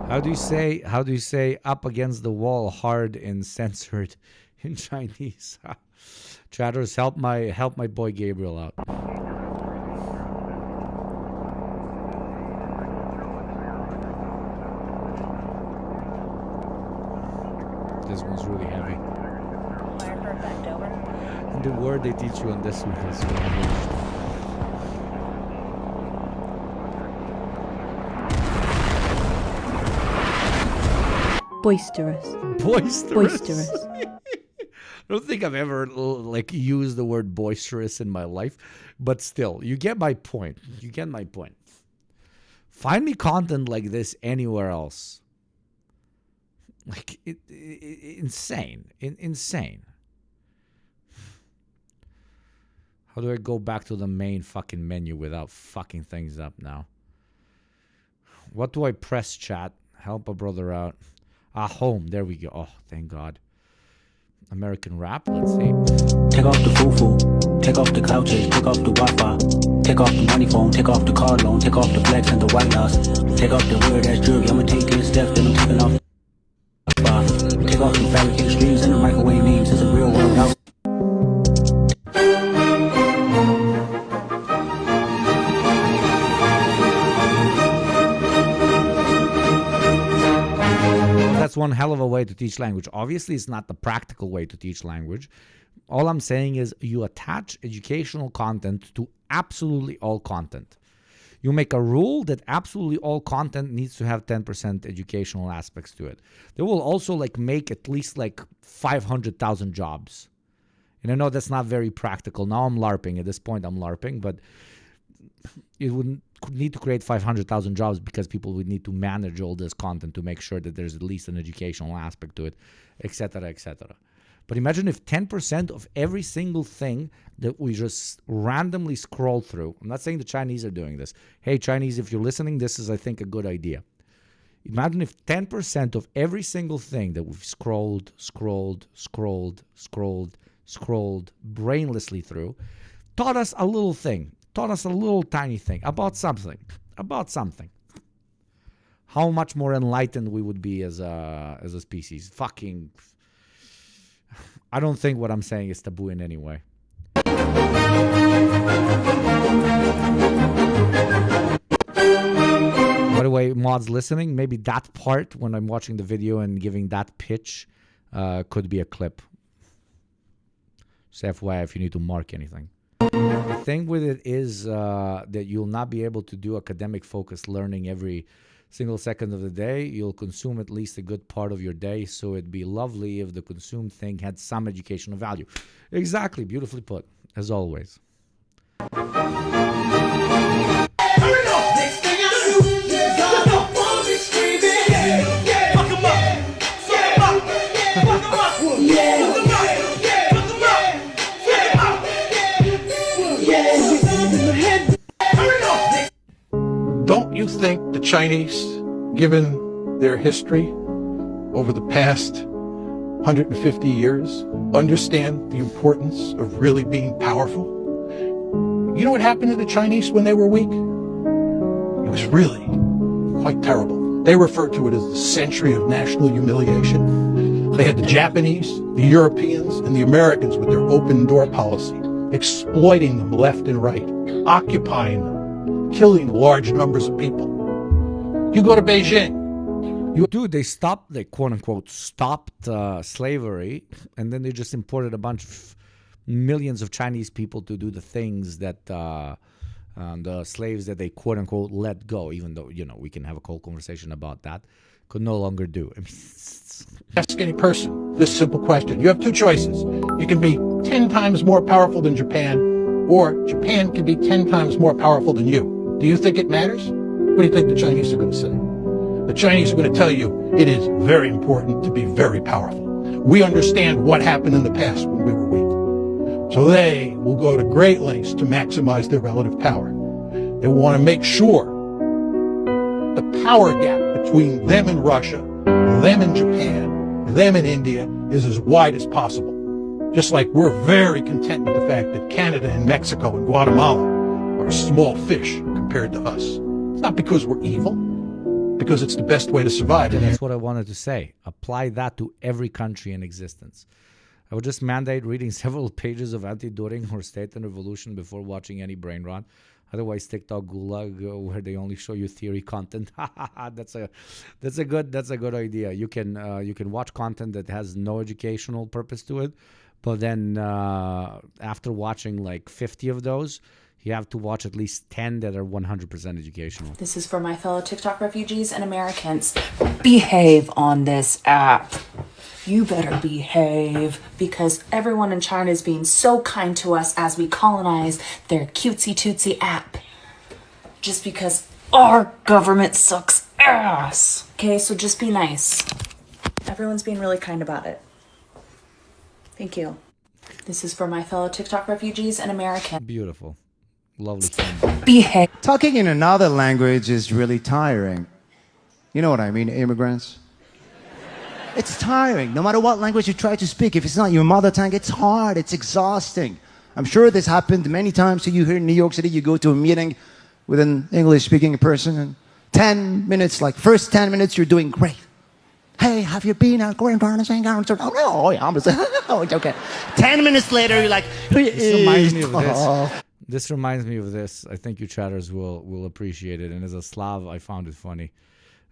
How do you say up against the wall hard and censored in Chinese? Chatters, help my boy Gabriel out. This one's really heavy. And the word they teach you on this one is really Boisterous. Boisterous. I don't think I've ever like used the word boisterous in my life, but still, you get my point. You get my point. Find me content like this anywhere else. Like insane. Insane. How do I go back to the main fucking menu without fucking things up now? What do I press, chat? Help a brother out. Home. There we go. Oh, thank God. American rap. Let's see. Take off the foo-foo. Take off the couches. Take off the Wi-Fi. Take off the money phone. Take off the car loan. Take off the flex and the white loss. Take off the weird ass jewelry. I'ma take 10 steps. Then I'm taking off the bar. Take off the fabricated streams and the microwave memes. It's a real world house. That's one hell of a way to teach language. Obviously, it's not the practical way to teach language. All I'm saying is you attach educational content to absolutely all content. You make a rule that absolutely all content needs to have 10% educational aspects to it. They will also like make at least like 500,000 jobs. And I know that's not very practical. Now I'm LARPing. At this point, I'm LARPing, but it wouldn't need to create 500,000 jobs because people would need to manage all this content to make sure that there's at least an educational aspect to it, etc., etc. But imagine if 10% of every single thing that we just randomly scroll through, I'm not saying the Chinese are doing this. Hey, Chinese, if you're listening, this is, I think, a good idea. Imagine if 10% of every single thing that we've scrolled brainlessly through taught us a little thing. Taught us a little tiny thing about something. How much more enlightened we would be as a species. Fucking, I don't think what I'm saying is taboo in any way. By the way, mods listening, maybe that part when I'm watching the video and giving that pitch could be a clip. Just FYI if you need to mark anything. The thing with it is that you'll not be able to do academic focused learning every single second of the day, you'll consume at least a good part of your day. So it'd be lovely if the consumed thing had some educational value. Exactly. Beautifully put, as always. Don't you think the Chinese, given their history over the past 150 years, understand the importance of really being powerful? You know what happened to the Chinese when they were weak? It was really quite terrible. They referred to it as the century of national humiliation. They had the Japanese, the Europeans, and the Americans with their open door policy, exploiting them left and right, occupying them, killing large numbers of people. You go to Beijing. Dude, they stopped, they quote unquote stopped slavery, and then they just imported a bunch of millions of Chinese people to do the things that the slaves that they quote unquote let go, even though, you know, we can have a whole conversation about that, could no longer do. I mean, Ask any person this simple question. You have two choices. You can be 10 times more powerful than Japan, or Japan can be 10 times more powerful than you. Do you think it matters? What do you think the Chinese are going to say? The Chinese are going to tell you it is very important to be very powerful. We understand what happened in the past when we were weak. So they will go to great lengths to maximize their relative power. They want to make sure the power gap between them and Russia, them and Japan, them and India is as wide as possible. Just like we're very content with the fact that Canada and Mexico and Guatemala are small fish compared to us. It's not because we're evil, because it's the best way to survive. And that's what I wanted to say. Apply that to every country in existence. I would just mandate reading several pages of Anti-During or State and Revolution before watching any brain rot. Otherwise, TikTok gulag, where they only show you theory content. That's a good idea. You can watch content that has no educational purpose to it, but then after watching like 50 of those, you have to watch at least 10 that are 100% educational. This is for my fellow TikTok refugees and Americans. Behave on this app. You better behave, because everyone in China is being so kind to us as we colonize their cutesy tootsy app. Just because our government sucks ass. Okay, so just be nice. Everyone's being really kind about it. Thank you. This is for my fellow TikTok refugees and Americans. Beautiful. Lovely. Behave. Talking in another language is really tiring. You know what I mean, immigrants? It's tiring. No matter what language you try to speak, if it's not your mother tongue, it's hard, it's exhausting. I'm sure this happened many times to you here in New York City. You go to a meeting with an English-speaking person, and 10 minutes, like first 10 minutes, you're doing great. Hey, have you been at Grand Garden? Oh, no, oh, yeah, oh, it's okay. 10 minutes later, you're like, This reminds me of this. This reminds me of this. I think you chatters will appreciate it. And as a Slav, I found it funny.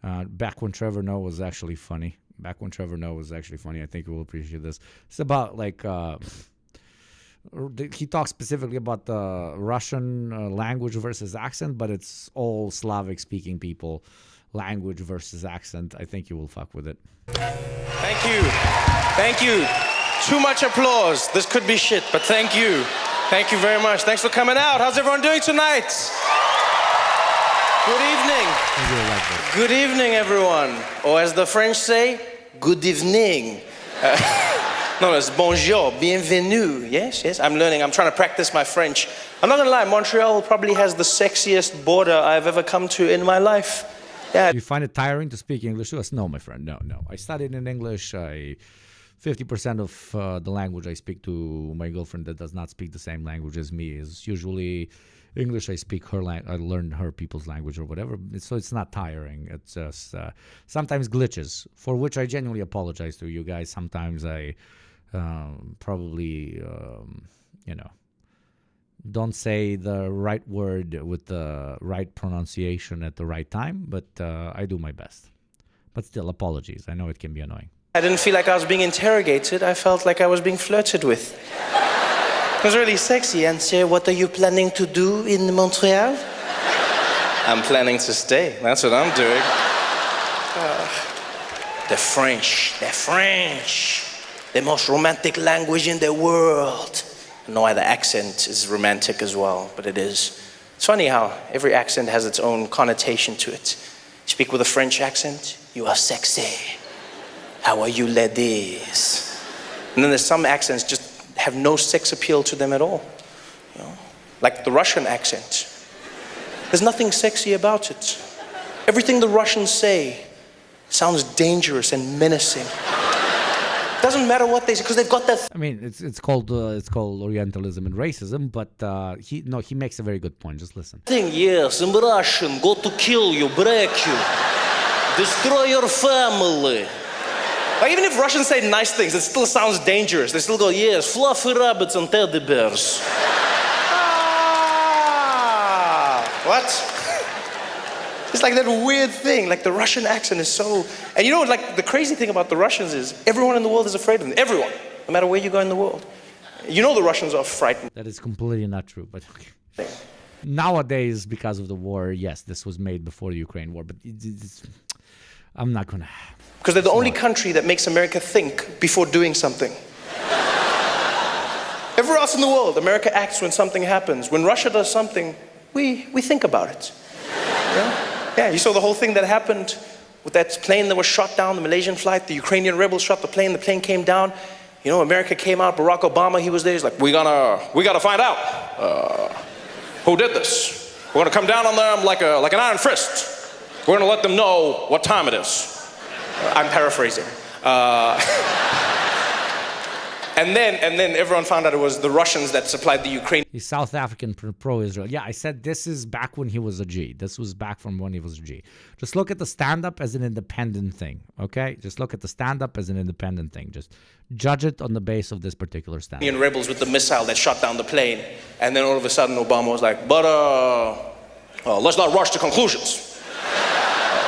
Back when Trevor Noah was actually funny. I think you will appreciate this. It's about like he talks specifically about the Russian language versus accent, but it's all Slavic speaking people, language versus accent. I think you will fuck with it. Thank you. Thank you. Too much applause. This could be shit, but thank you. Thank you very much. Thanks for coming out. How's everyone doing tonight? Good evening. Good evening, everyone. Or as the French say, good evening. No, it's bonjour, bienvenue. Yes. I'm learning. I'm trying to practice my French. I'm not going to lie. Montreal probably has the sexiest border I've ever come to in my life. Yeah. Do you find it tiring to speak English to us? No, my friend. No. I studied in English. 50% of the language I speak to my girlfriend that does not speak the same language as me is usually English. I speak her I learn her people's language or whatever, so it's not tiring. It's just sometimes glitches, for which I genuinely apologize to you guys. Sometimes I probably don't say the right word with the right pronunciation at the right time, but I do my best. But still, apologies. I know it can be annoying. I didn't feel like I was being interrogated. I felt like I was being flirted with. It was really sexy. And say, what are you planning to do in Montreal? I'm planning to stay. That's what I'm doing. The French. They're French. The most romantic language in the world. I don't know why the accent is romantic as well, but it is. It's funny how every accent has its own connotation to it. You speak with a French accent, you are sexy. How are you, ladies? And then there's some accents just have no sex appeal to them at all. You know? Like the Russian accent. There's nothing sexy about it. Everything the Russians say sounds dangerous and menacing. Doesn't matter what they say, because they've got that. I mean, it's called Orientalism and racism, but he makes a very good point. Just listen. Thing, yes, I'm Russian. Go to kill you, break you, destroy your family. Like, even if Russians say nice things, it still sounds dangerous. They still go, yes, fluffy rabbits and teddy bears. What? It's like that weird thing, like the Russian accent is so... And you know, like, the crazy thing about the Russians is everyone in the world is afraid of them. Everyone, no matter where you go in the world. You know the Russians are frightened. That is completely not true, but... Okay. Nowadays, because of the war, yes, this was made before the Ukraine war, but I'm not gonna... Because they're the only country that makes America think before doing something. Everywhere else in the world, America acts when something happens. When Russia does something, we think about it. Yeah, you saw the whole thing that happened with that plane that was shot down, the Malaysian flight, the Ukrainian rebels shot the plane came down. You know, America came out, Barack Obama, he was there, he's like, we gotta find out who did this. We're gonna come down on them like an iron fist. We're gonna let them know what time it is. I'm paraphrasing. And then everyone found out it was the Russians that supplied the Ukraine. He's South African pro-Israel. Yeah, I said this is back when he was a G. This was back from when he was a G. Just look at the stand-up as an independent thing, okay? Just look at the stand-up as an independent thing. Just judge it on the base of this particular stand-up. Ukrainian rebels with the missile that shot down the plane. And then all of a sudden Obama was like, but let's not rush to conclusions.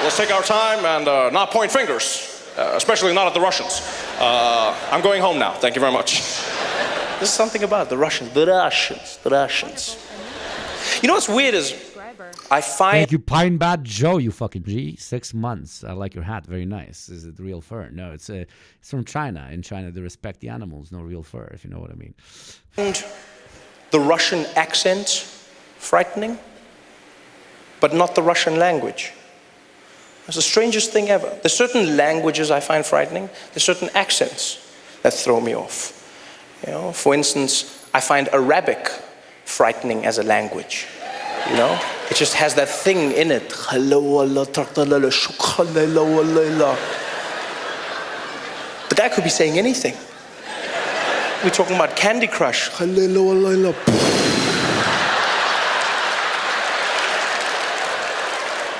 Let's take our time and not point fingers. Especially not at the Russians. I'm going home now. Thank you very much. There's something about the Russians. The Russians. You know what's weird is I find... Thank you, Pine Bat Joe, you fucking G. 6 months. I like your hat. Very nice. Is it real fur? No, it's from China. In China, they respect the animals. No real fur, if you know what I mean. And the Russian accent frightening, but not the Russian language. It's the strangest thing ever. There's certain languages I find frightening. There's certain accents that throw me off. You know, for instance, I find Arabic frightening as a language. You know, it just has that thing in it. The guy could be saying anything. We're talking about Candy Crush.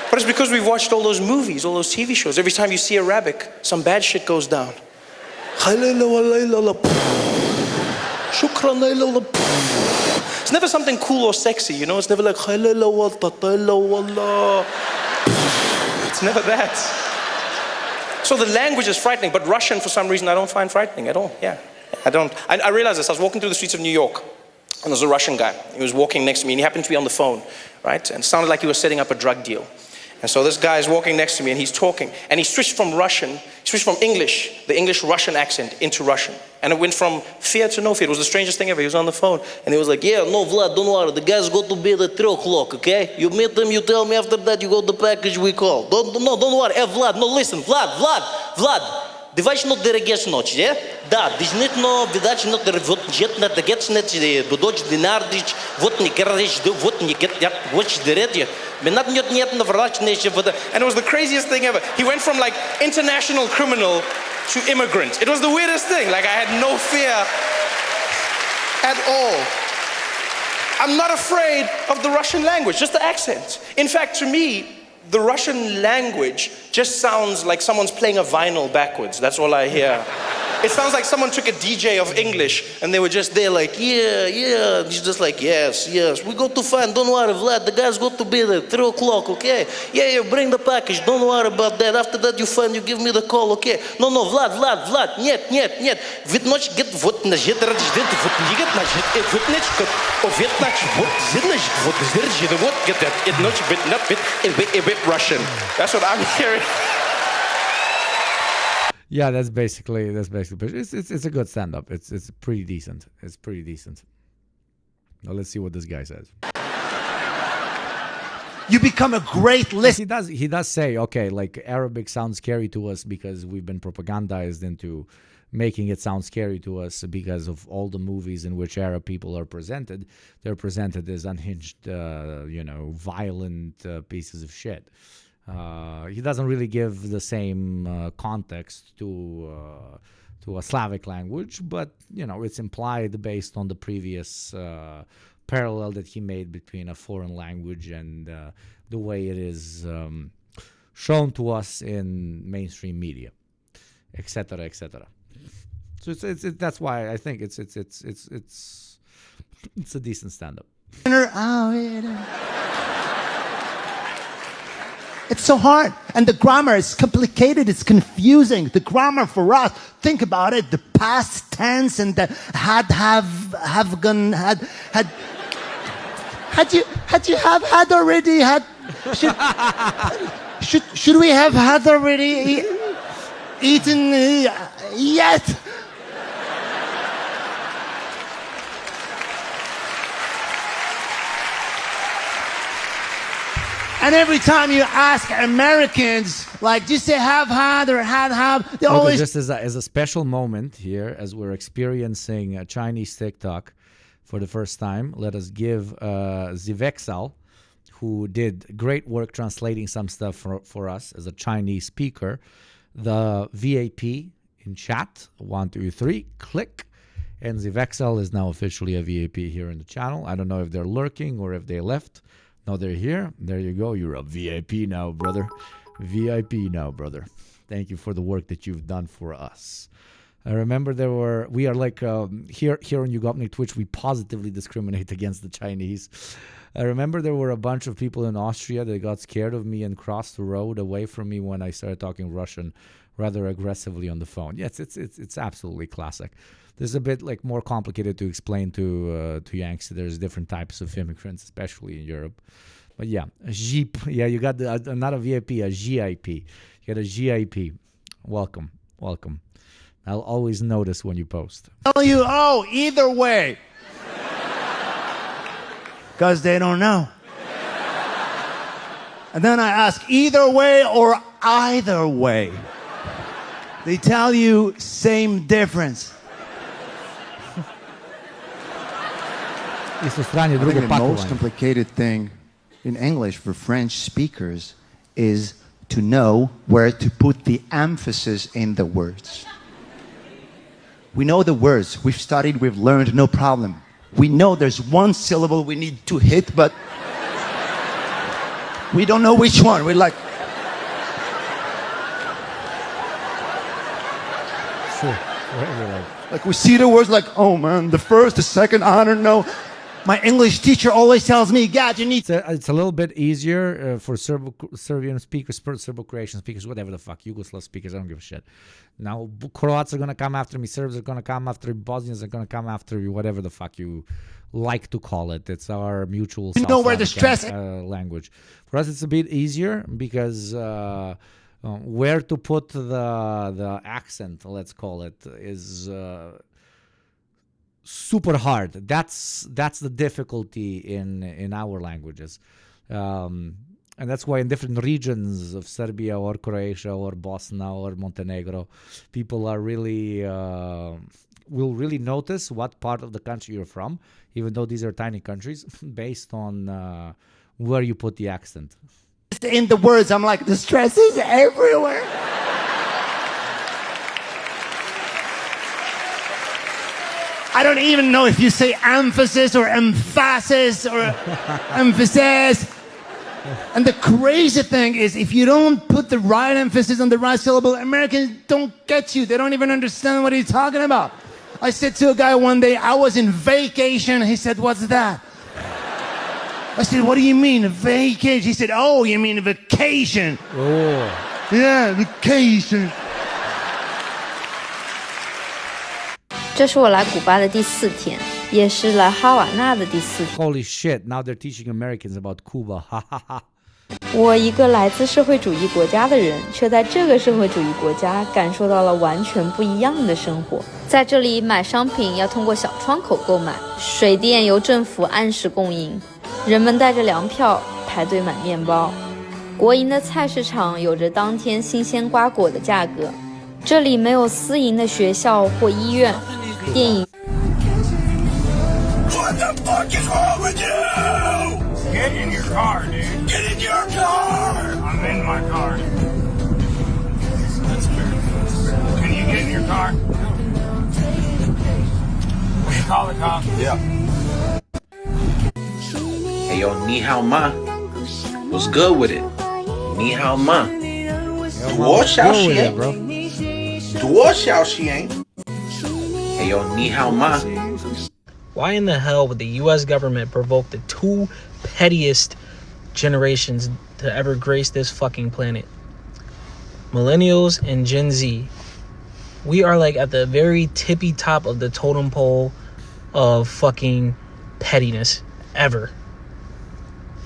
But it's because we've watched all those movies, all those TV shows. Every time you see Arabic, some bad shit goes down. It's never something cool or sexy, you know? It's never like... It's never that. So the language is frightening, but Russian, for some reason, I don't find frightening at all. Yeah, I don't. I realized this. I was walking through the streets of New York, and there was a Russian guy. He was walking next to me, and he happened to be on the phone, right? And it sounded like he was setting up a drug deal. And so this guy is walking next to me and he's talking. And he switched from English, the English-Russian accent, into Russian. And it went from fear to no fear. It was the strangest thing ever. He was on the phone and he was like, yeah, no, Vlad, don't worry. The guys go to bed at 3 o'clock, okay? You meet them, you tell me after that you got the package we call. Don't worry. Hey, Vlad, no, listen. Vlad. Девайш not дерегеш ночь, yeah? Да, действительно, видать, not вот jet not the gets net the dodge dinardich, what не garage do, what не get that, watch the radio. But not net the varach nation for the, and it was the craziest thing ever. He went from like international criminal to immigrant. It was the weirdest thing. Like I had no fear at all. I'm not afraid of the Russian language, just the accent. In fact, to me, the Russian language just sounds like someone's playing a vinyl backwards. That's all I hear. It sounds like someone took a DJ of English and they were just there like, yeah. He's just like, yes. We go to find, don't worry, Vlad, the guys got to be there, 3 o'clock, okay? Yeah, bring the package, don't worry about that. After that you find, you give me the call, okay? No, Vlad, нет. Ведь ночь get вот на жет радждет, вот не get на жет, вот ночь, вот get that, it ночь, bit not bit, a bit Russian. That's what I'm hearing. Yeah, that's basically. It's a good stand up. It's pretty decent. It's pretty decent. Now let's see what this guy says. You become a great listener. He does say, okay, like Arabic sounds scary to us because we've been propagandized into making it sound scary to us because of all the movies in which Arab people are presented. They're presented as unhinged, violent pieces of shit. He doesn't really give the same context to a Slavic language, but it's implied based on the previous parallel that he made between a foreign language and the way it is shown to us in mainstream media, etc., etc. So that's why I think it's a decent stand-up. It's so hard, and the grammar is complicated. It's confusing. The grammar for us, think about it: the past tense and the had gone had. Had you have had already had? Should we have had already eaten yet? And every time you ask Americans, like, do you say have had or had have? They always. Just as a special moment here, as we're experiencing a Chinese TikTok for the first time, let us give Zivexal, who did great work translating some stuff for us as a Chinese speaker, the VAP in chat. 1, 2, 3, click. And Zivexal is now officially a VAP here in the channel. I don't know if they're lurking or if they left. No, they're here. There you go. You're a VIP now, brother. VIP now, brother. Thank you for the work that you've done for us. I remember we are like, here on YugopnikTwitch, we positively discriminate against the Chinese. I remember there were a bunch of people in Austria that got scared of me and crossed the road away from me when I started talking Russian rather aggressively on the phone. Yes, it's absolutely classic. This is a bit like more complicated to explain to Yanks. There's different types of immigrants, especially in Europe. But yeah, a Jeep. Yeah, you got not a VIP, a GIP. You got a GIP. Welcome. I'll always notice when you post. Tell you, either way. Because they don't know. And then I ask, either way or either way. They tell you, same difference. I think the most complicated thing in English for French speakers is to know where to put the emphasis in the words. We know the words. We've studied, we've learned, no problem. We know there's one syllable we need to hit, but we don't know which one. We're like... Sure. Like we see the words like, oh man, the first, the second, I don't know. My English teacher always tells me, God, you need... It's a little bit easier for Serbian speakers, Serbo-Croatian speakers, whatever the fuck, Yugoslav speakers, I don't give a shit. Now, Croats are going to come after me, Serbs are going to come after me, Bosnians are going to come after me, whatever the fuck you like to call it. It's our mutual where the stress language. For us, it's a bit easier because where to put the accent, let's call it, is... super hard. That's the difficulty in our languages, and that's why in different regions of Serbia or Croatia or Bosnia or Montenegro, people are really will really notice what part of the country you're from, even though these are tiny countries, based on where you put the accent. In the words, I'm like, the stress is everywhere. I don't even know if you say emphasis or emphasis or emphasis. And the crazy thing is, if you don't put the right emphasis on the right syllable, Americans don't get you. They don't even understand what you're talking about. I said to a guy one day, I was in vacation. He said, what's that? I said, what do you mean, vacation? He said, oh, you mean vacation. Oh. Yeah, vacation. 这是我来古巴的第4天，也是来哈瓦那的第4天。 Holy shit! Now they're teaching Americans about Cuba. Ha ha ha! 我一个来自社会主义国家的人，却在这个社会主义国家感受到了完全不一样的生活。在这里买商品要通过小窗口购买，水电由政府按时供应，人们带着粮票排队买面包。国营的菜市场有着当天新鲜瓜果的价格。这里没有私营的学校或医院，电影。What the fuck is wrong with you? Get in your car, dude. Get in your car. I'm in my car. That's fair. Can you get in your car? Will you call the cops? Yeah. Hey yo, ni hao ma. What's good with it? Ni hao ma. 多少钱 bro? 多少钱 Hey yo, ni hao ma. Why in the hell would the U.S. government provoke the two pettiest generations to ever grace this fucking planet? Millennials and Gen Z. We are like at the very tippy top of the totem pole of fucking pettiness ever.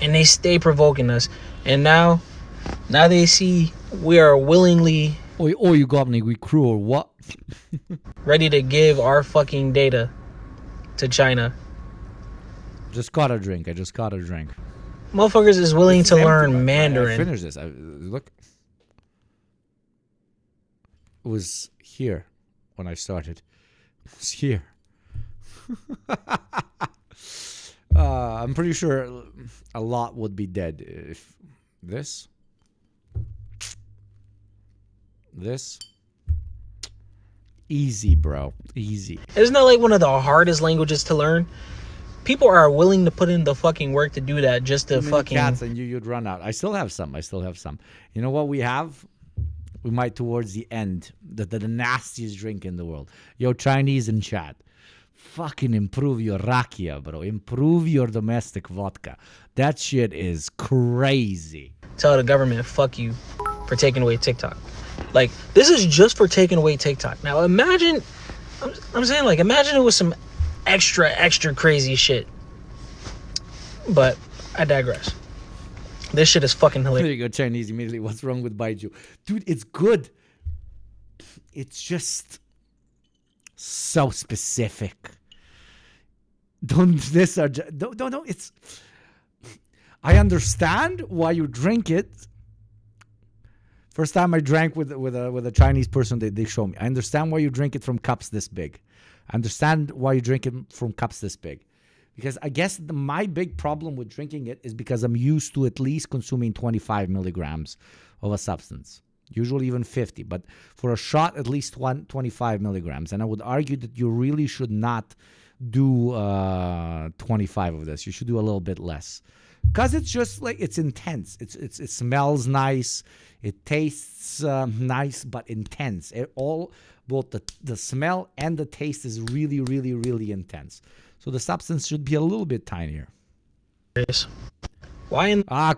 And they stay provoking us. And now they see we are willingly Yugopnik, we crew or what? ready to give our fucking data to China. Just got a drink. I just got a drink. Motherfuckers is willing to learn Mandarin. I finished this. Look. It was here when I started. It was here. I'm pretty sure a lot would be dead if this. Easy, bro. Easy. Isn't that like one of the hardest languages to learn? People are willing to put in the fucking work to do that just to fucking... cats and you'd run out. I still have some. You know what we have? We might towards the end. The nastiest drink in the world. Yo, Chinese in chat. Fucking improve your rakia, bro. Improve your domestic vodka. That shit is crazy. Tell the government, fuck you for taking away TikTok. Like, this is just for taking away TikTok. Now, imagine... I'm saying, like, imagine it was some extra crazy shit. But I digress. This shit is fucking hilarious. There you go, Chinese immediately. What's wrong with Baiju? Dude, it's good. It's just so specific. Don't, it's... I understand why you drink it. First time I drank with a Chinese person, they show me. I understand why you drink it from cups this big. I understand why you drink it from cups this big. Because I guess my big problem with drinking it is because I'm used to at least consuming 25 milligrams of a substance. Usually even 50. But for a shot, at least 25 milligrams. And I would argue that you really should not do 25 of this. You should do a little bit less. Because it's just like, it's intense. It smells nice. It tastes nice, but intense. Both the smell and the taste is really, really, really intense. So the substance should be a little bit tinier.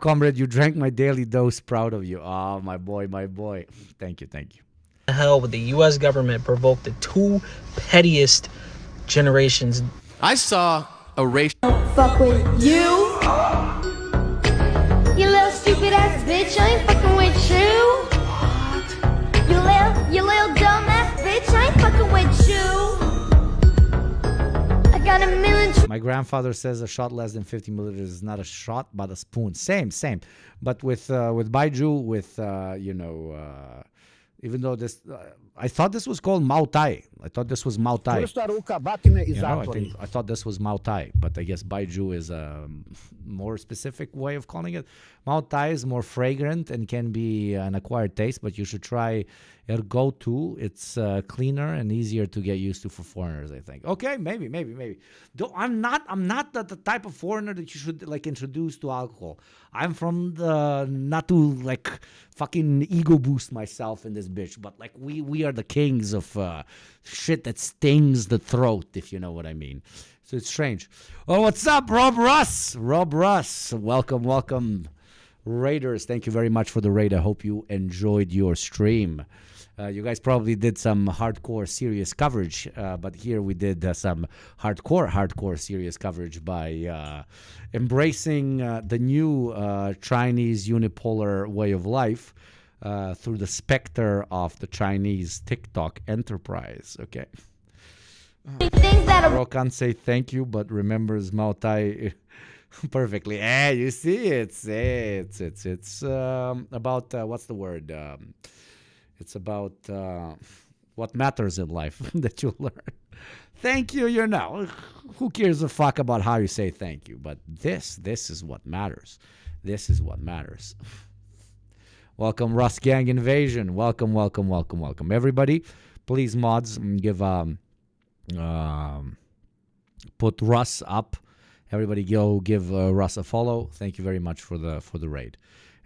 Comrade, you drank my daily dose. Proud of you. Oh, my boy. Thank you. The hell would the U.S. government provoke the two pettiest generations? I saw a racial... Fuck with you. You little stupid ass bitch, I ain't fucking with you. You little dumb ass bitch, I ain't fucking with you. I got a million... My grandfather says a shot less than 50 milliliters is not a shot, but a spoon. Same. But with Baiju, even though this... I thought this was called Mao Tai. I thought this was Mao Tai. I thought this was Mao Tai, but I guess Baiju is a more specific way of calling it. Mao Tai is more fragrant and can be an acquired taste, but you should try Ergo 2. It's cleaner and easier to get used to for foreigners, I think. Okay, maybe. I'm not the type of foreigner that you should like introduce to alcohol. I'm from the not to like fucking ego boost myself in this bitch, but like we are the kings of shit that stings the throat, if you know what I mean. So it's strange. Oh, what's up, Rob Russ? Welcome. Raiders, thank you very much for the raid. I hope you enjoyed your stream. You guys probably did some hardcore serious coverage, but here we did some hardcore serious coverage by embracing the new Chinese unipolar way of life through the specter of the Chinese TikTok enterprise. Okay. Bro can't say thank you, but remembers Mao Tai perfectly. You see, it's about what's the word? It's about what matters in life that you learn. Thank you, you know. Who cares a fuck about how you say thank you? But this is what matters. This is what matters. Welcome, Russ Gang Invasion. Welcome. Everybody, please, mods, give put Russ up. Everybody go give Russ a follow. Thank you very much for the raid.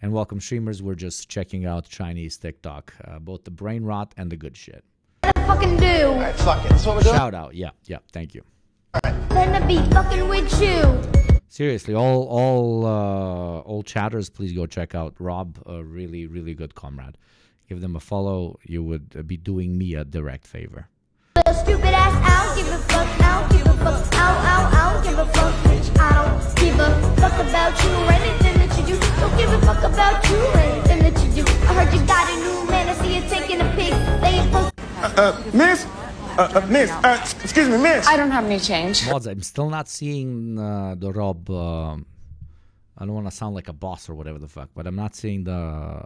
And welcome, streamers. We're just checking out Chinese TikTok, both the brain rot and the good shit. What I fucking do? Alright, fuck it. That's what we're doing. Shout out. Yeah, thank you. Then I be fucking with you. Seriously, all chatters, please go check out Rob, a really good comrade. Give them a follow. You would be doing me a direct favor. Stupid ass, I don't give a fuck, I don't give a fuck, I don't give a fuck, bitch, I don't give a fuck about you or anything that you do, don't give a fuck about you or anything that you do, I heard you got a new man, I see you taking a pic, they ain't supposed Miss, excuse me, miss. I don't have any change. Mods, I'm still not seeing the Rob, I don't want to sound like a boss or whatever the fuck, but I'm not seeing the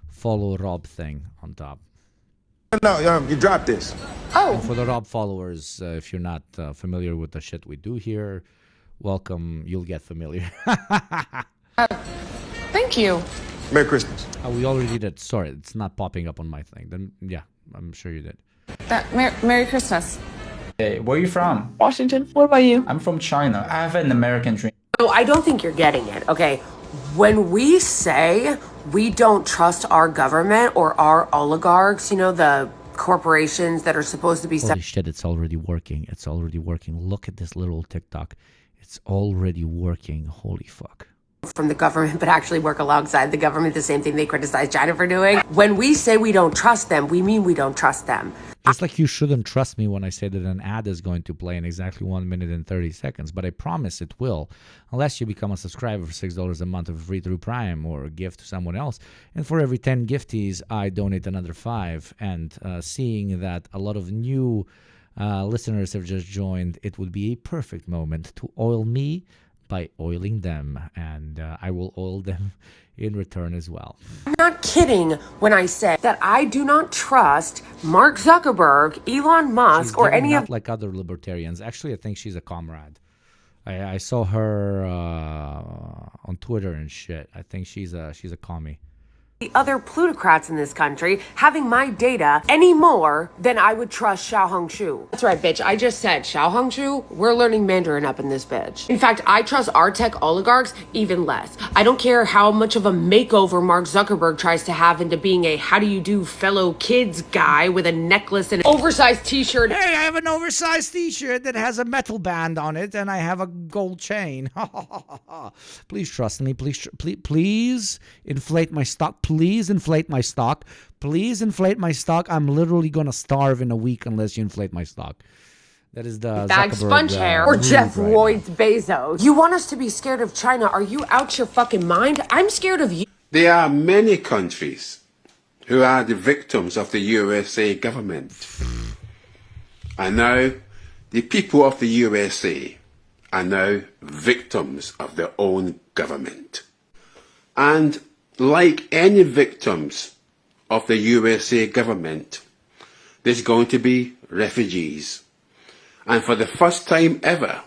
follow Rob thing on top. No, you dropped this. Oh. And for the Rob followers, if you're not familiar with the shit we do here, welcome. You'll get familiar. Thank you. Merry Christmas. We already did. Sorry, it's not popping up on my thing. Then yeah, I'm sure you did. Merry Christmas. Hey, where are you from? Washington. What about you? I'm from China. I have an American dream. No, I don't think you're getting it, okay? When we say we don't trust our government or our oligarchs, you know, the corporations that are supposed to be... Holy shit, it's already working. It's already working. Look at this little TikTok. It's already working. Holy fuck. From the government, but actually work alongside the government, the same thing they criticize China for doing. When we say we don't trust them, we mean we don't trust them. Just like you shouldn't trust me when I say that an ad is going to play in exactly 1 minute and 30 seconds, but I promise it will, unless you become a subscriber for $6 a month of free through Prime or gift to someone else. And for every 10 gifties, I donate another 5. And seeing that a lot of new listeners have just joined, it would be a perfect moment to oil me by oiling them, and I will oil them in return as well. I'm not kidding when I say that I do not trust Mark Zuckerberg, Elon Musk, or any of... like other libertarians. Actually, I think she's a comrade. I saw her on Twitter and shit. I think she's a commie. The other plutocrats in this country having my data any more than I would trust Xiao Hongshu. That's right, bitch. I just said Xiao Hongshu. We're learning Mandarin up in this bitch. In fact, I trust our tech oligarchs even less. I don't care how much of a makeover Mark Zuckerberg tries to have into being a how do you do fellow kids guy with a necklace and an oversized t-shirt. Hey, I have an oversized t-shirt that has a metal band on it, and I have a gold chain. Please trust me. Please inflate my stock. Please inflate my stock. Please inflate my stock. I'm literally going to starve in a week unless you inflate my stock. That is the bag Zuckerberg, sponge hair or Jeff Royds Bezos. You want us to be scared of China? Are you out your fucking mind? I'm scared of you. There are many countries who are the victims of the USA government. And now the people of the USA are now victims of their own government. And like any victims of the USA government, there's going to be refugees. And for the first time ever,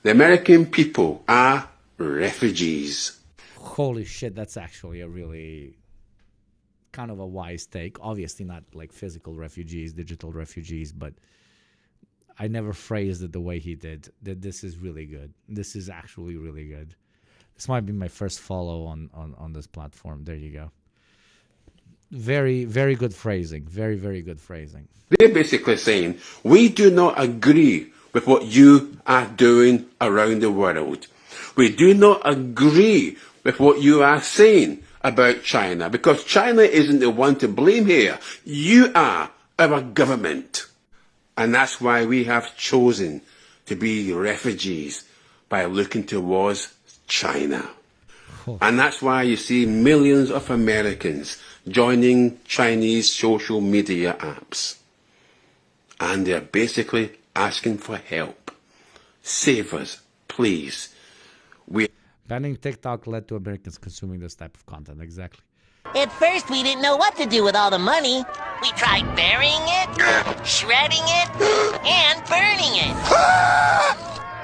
the American people are refugees. Holy shit, that's actually a really kind of a wise take. Obviously not like physical refugees, digital refugees, but I never phrased it the way he did. That this is really good. This is actually really good. This might be my first follow on this platform. There you go. Very, very good phrasing. Very, very good phrasing. They're basically saying, we do not agree with what you are doing around the world. We do not agree with what you are saying about China, because China isn't the one to blame here. You are, our government. And that's why we have chosen to be refugees by looking towards China. And that's why you see millions of Americans joining Chinese social media apps. And they're basically asking for help. Save us, please. Banning TikTok led to Americans consuming this type of content. Exactly. At first, we didn't know what to do with all the money. We tried burying it, shredding it, and burning it.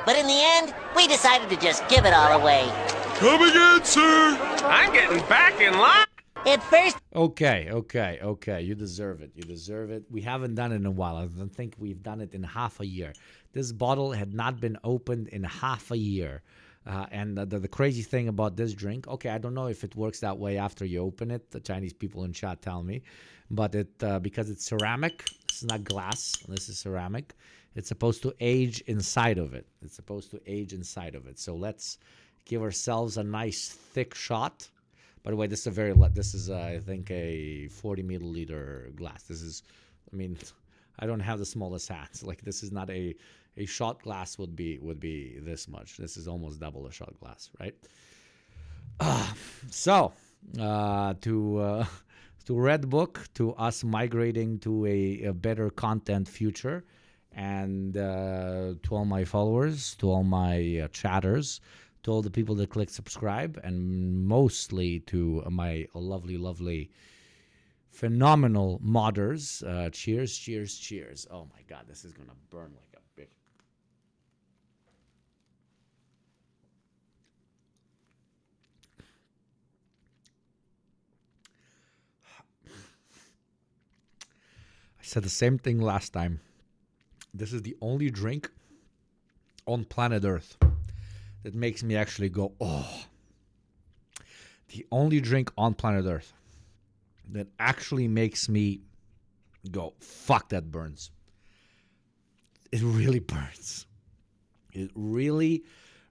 But in the end, we decided to just give it all away. Come again, sir. I'm getting back in line. At first... Okay. You deserve it. You deserve it. We haven't done it in a while. I don't think we've done it in half a year. This bottle had not been opened in half a year. And the crazy thing about this drink, okay, I don't know if it works that way after you open it. The Chinese people in chat tell me. But because it's ceramic, this is not glass, this is ceramic, it's supposed to age inside of it. So let's give ourselves a nice thick shot. By the way, this is I think a 40 milliliter glass. I don't have the smallest hands. Like, this is not a shot glass would be this much. This is almost double a shot glass, right? To Red Book, to us migrating to a better content future, and to all my followers, to all my chatters, to all the people that click subscribe, and mostly to my lovely, phenomenal modders. Cheers. Oh my God, this is gonna burn like a big. I said the same thing last time. This is the only drink on planet Earth that makes me actually go, oh. The only drink on planet Earth that actually makes me go, fuck, that burns. It really burns. It really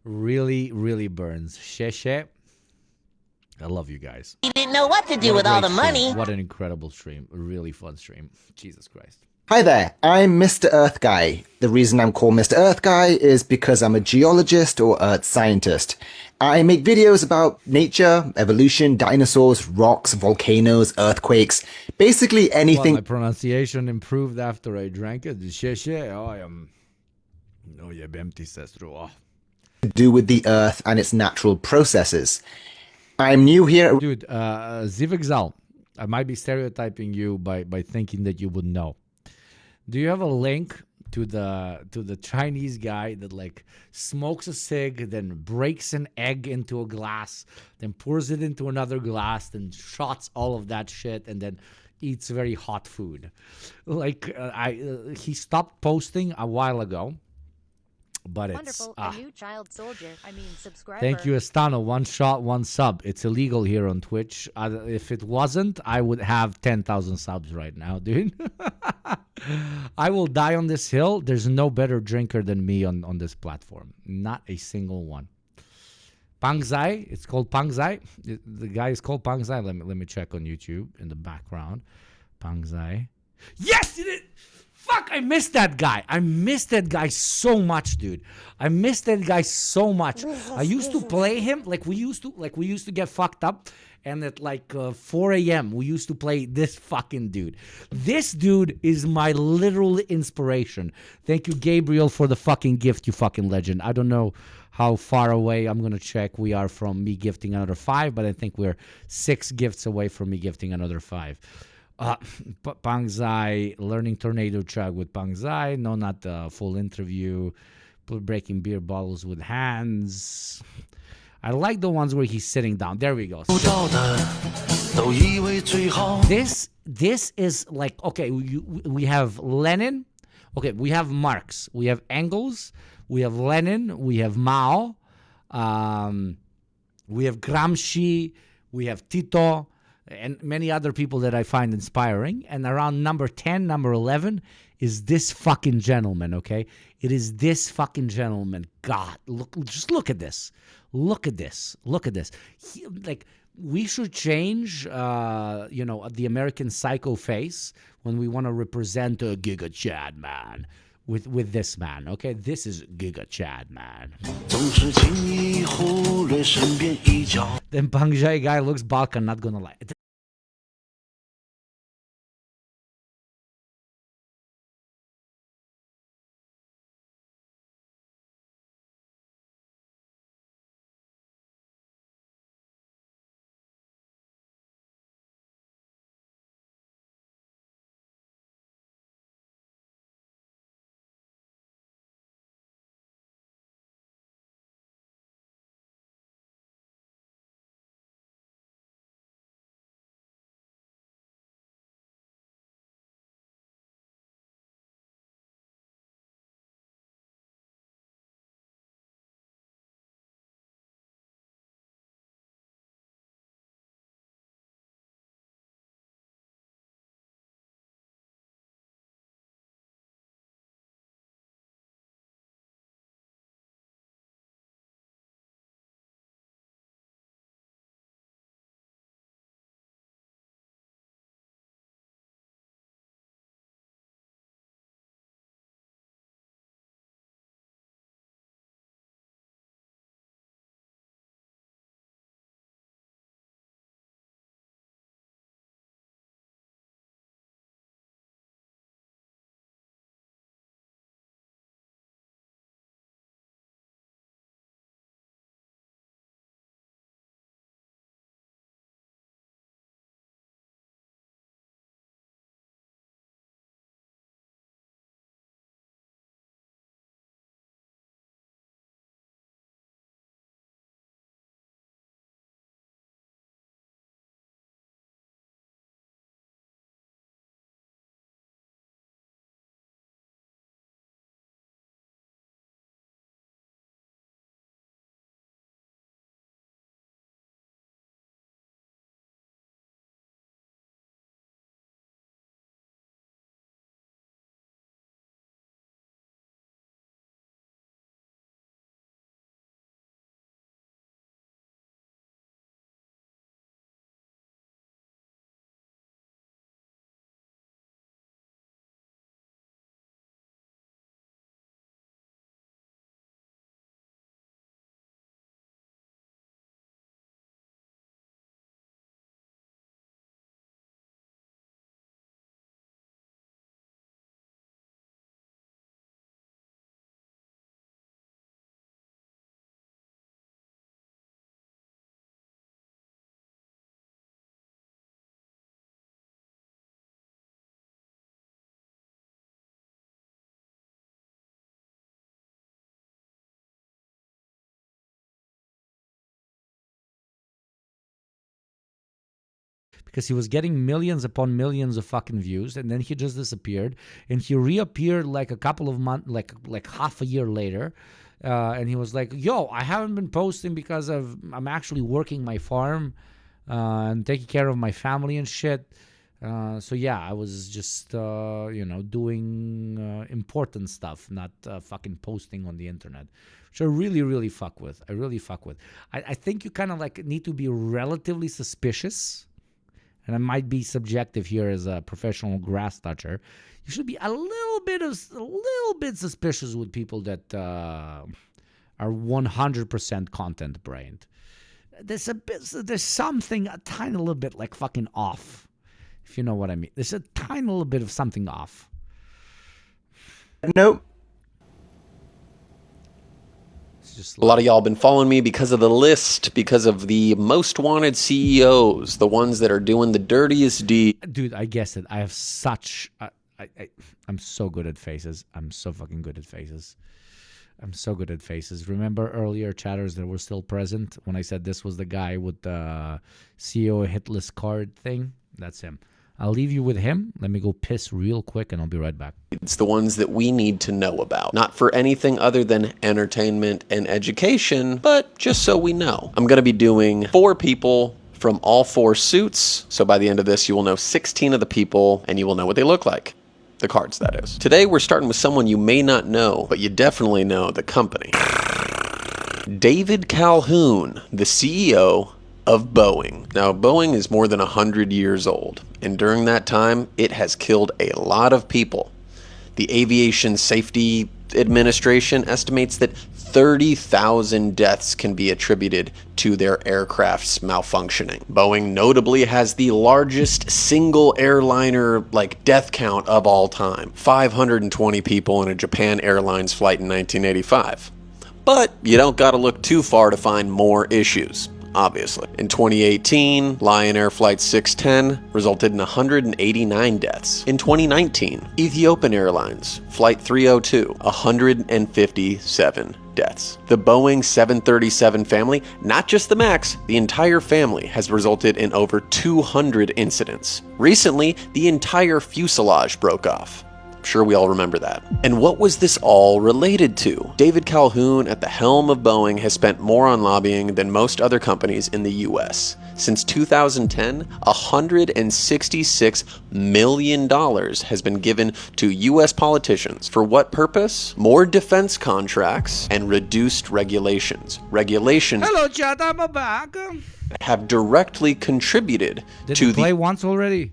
burns. Sheshe. I love you guys. We didn't know what to do with all the money. What an incredible stream. A really fun stream. Jesus Christ. Hi there, I'm Mr. Earth Guy. The reason I'm called Mr. Earth Guy is because I'm a geologist or earth scientist. I make videos about nature, evolution, dinosaurs, rocks, volcanoes, earthquakes, basically anything. Well, my pronunciation improved after I drank it. To do with the earth and its natural processes. I'm new here. Dude, Zivexal, I might be stereotyping you by thinking that you would know. Do you have a link to the Chinese guy that like smokes a cig, then breaks an egg into a glass, then pours it into another glass, then shots all of that shit, and then eats very hot food? Like he stopped posting a while ago, but Wonderful, it's a new child soldier. Subscriber. Thank you, Estano. One shot, one sub. It's illegal here on Twitch. If it wasn't, I would have 10,000 subs right now, dude. I will die on this hill. There's no better drinker than me on this platform. Not a single one. Pangzai. It's called Pangzai. The guy is called Pangzai. Let me check on YouTube in the background. Pangzai. Yes, it is. Fuck, I missed that guy. I missed that guy so much, dude. I missed that guy so much. I used to play him like we used to get fucked up, and at like 4 a.m. we used to play this fucking dude. This dude is my literal inspiration. Thank you, Gabriel, for the fucking gift, you fucking legend. I don't know how far away, I'm gonna check, we are from me gifting another 5, but I think we're 6 gifts away from me gifting another 5. Pangzai, learning tornado chug with Pangzai. No, not the full interview. Breaking beer bottles with hands. I like the ones where he's sitting down. There we go. This is like, okay, we have Lenin. Okay, we have Marx. We have Engels. We have Lenin. We have Mao. We have Gramsci. We have Tito. And many other people that I find inspiring. And around number 10, number 11 is this fucking gentleman, okay? It is this fucking gentleman. God, just look at this. Look at this. He, like, we should change, the American psycho face when we want to represent a Giga Chad man with this man. Okay, this is Giga Chad man. Then Pangjai guy looks Balkan, not gonna lie. Because he was getting millions upon millions of fucking views, and then he just disappeared, and he reappeared like a couple of months, like half a year later, and he was like, "Yo, I haven't been posting because I'm actually working my farm and taking care of my family and shit." So yeah, I was just doing important stuff, not fucking posting on the internet, which I really fuck with. I think you kind of like need to be relatively suspicious. And I might be subjective here as a professional grass toucher. You should be a little bit suspicious with people that are 100% content brained. There's something a tiny little bit like fucking off, if you know what I mean. There's a tiny little bit of something off. Nope. A lot of y'all been following me because of the list, because of the most wanted CEOs, the ones that are doing the dirtiest deed. Dude, I guessed it. I have such... I'm so good at faces. I'm so fucking good at faces. Remember earlier, chatters that were still present when I said this was the guy with the CEO hit list card thing? That's him. I'll leave you with him. Let me go piss real quick and I'll be right back. It's the ones that we need to know about. Not for anything other than entertainment and education, but just so we know. I'm going to be doing 4 people from all 4 suits. So by the end of this, you will know 16 of the people and you will know what they look like. The cards, that is. Today, we're starting with someone you may not know, but you definitely know the company. David Calhoun, the CEO of Boeing. Now, Boeing is more than 100 years old, and during that time, it has killed a lot of people. The Aviation Safety Administration estimates that 30,000 deaths can be attributed to their aircraft's malfunctioning. Boeing notably has the largest single airliner death count of all time, 520 people in a Japan Airlines flight in 1985. But you don't gotta look too far to find more issues. Obviously. In 2018, Lion Air Flight 610 resulted in 189 deaths. In 2019, Ethiopian Airlines Flight 302, 157 deaths. The Boeing 737 family, not just the MAX, the entire family has resulted in over 200 incidents. Recently, the entire fuselage broke off. I'm sure we all remember that. And what was this all related to? David Calhoun at the helm of Boeing has spent more on lobbying than most other companies in the US. Since 2010, $166 million has been given to US politicians. For what purpose? More defense contracts and reduced regulations. Regulations Hello, chat. I'm back. have directly contributed Did to you play the once already?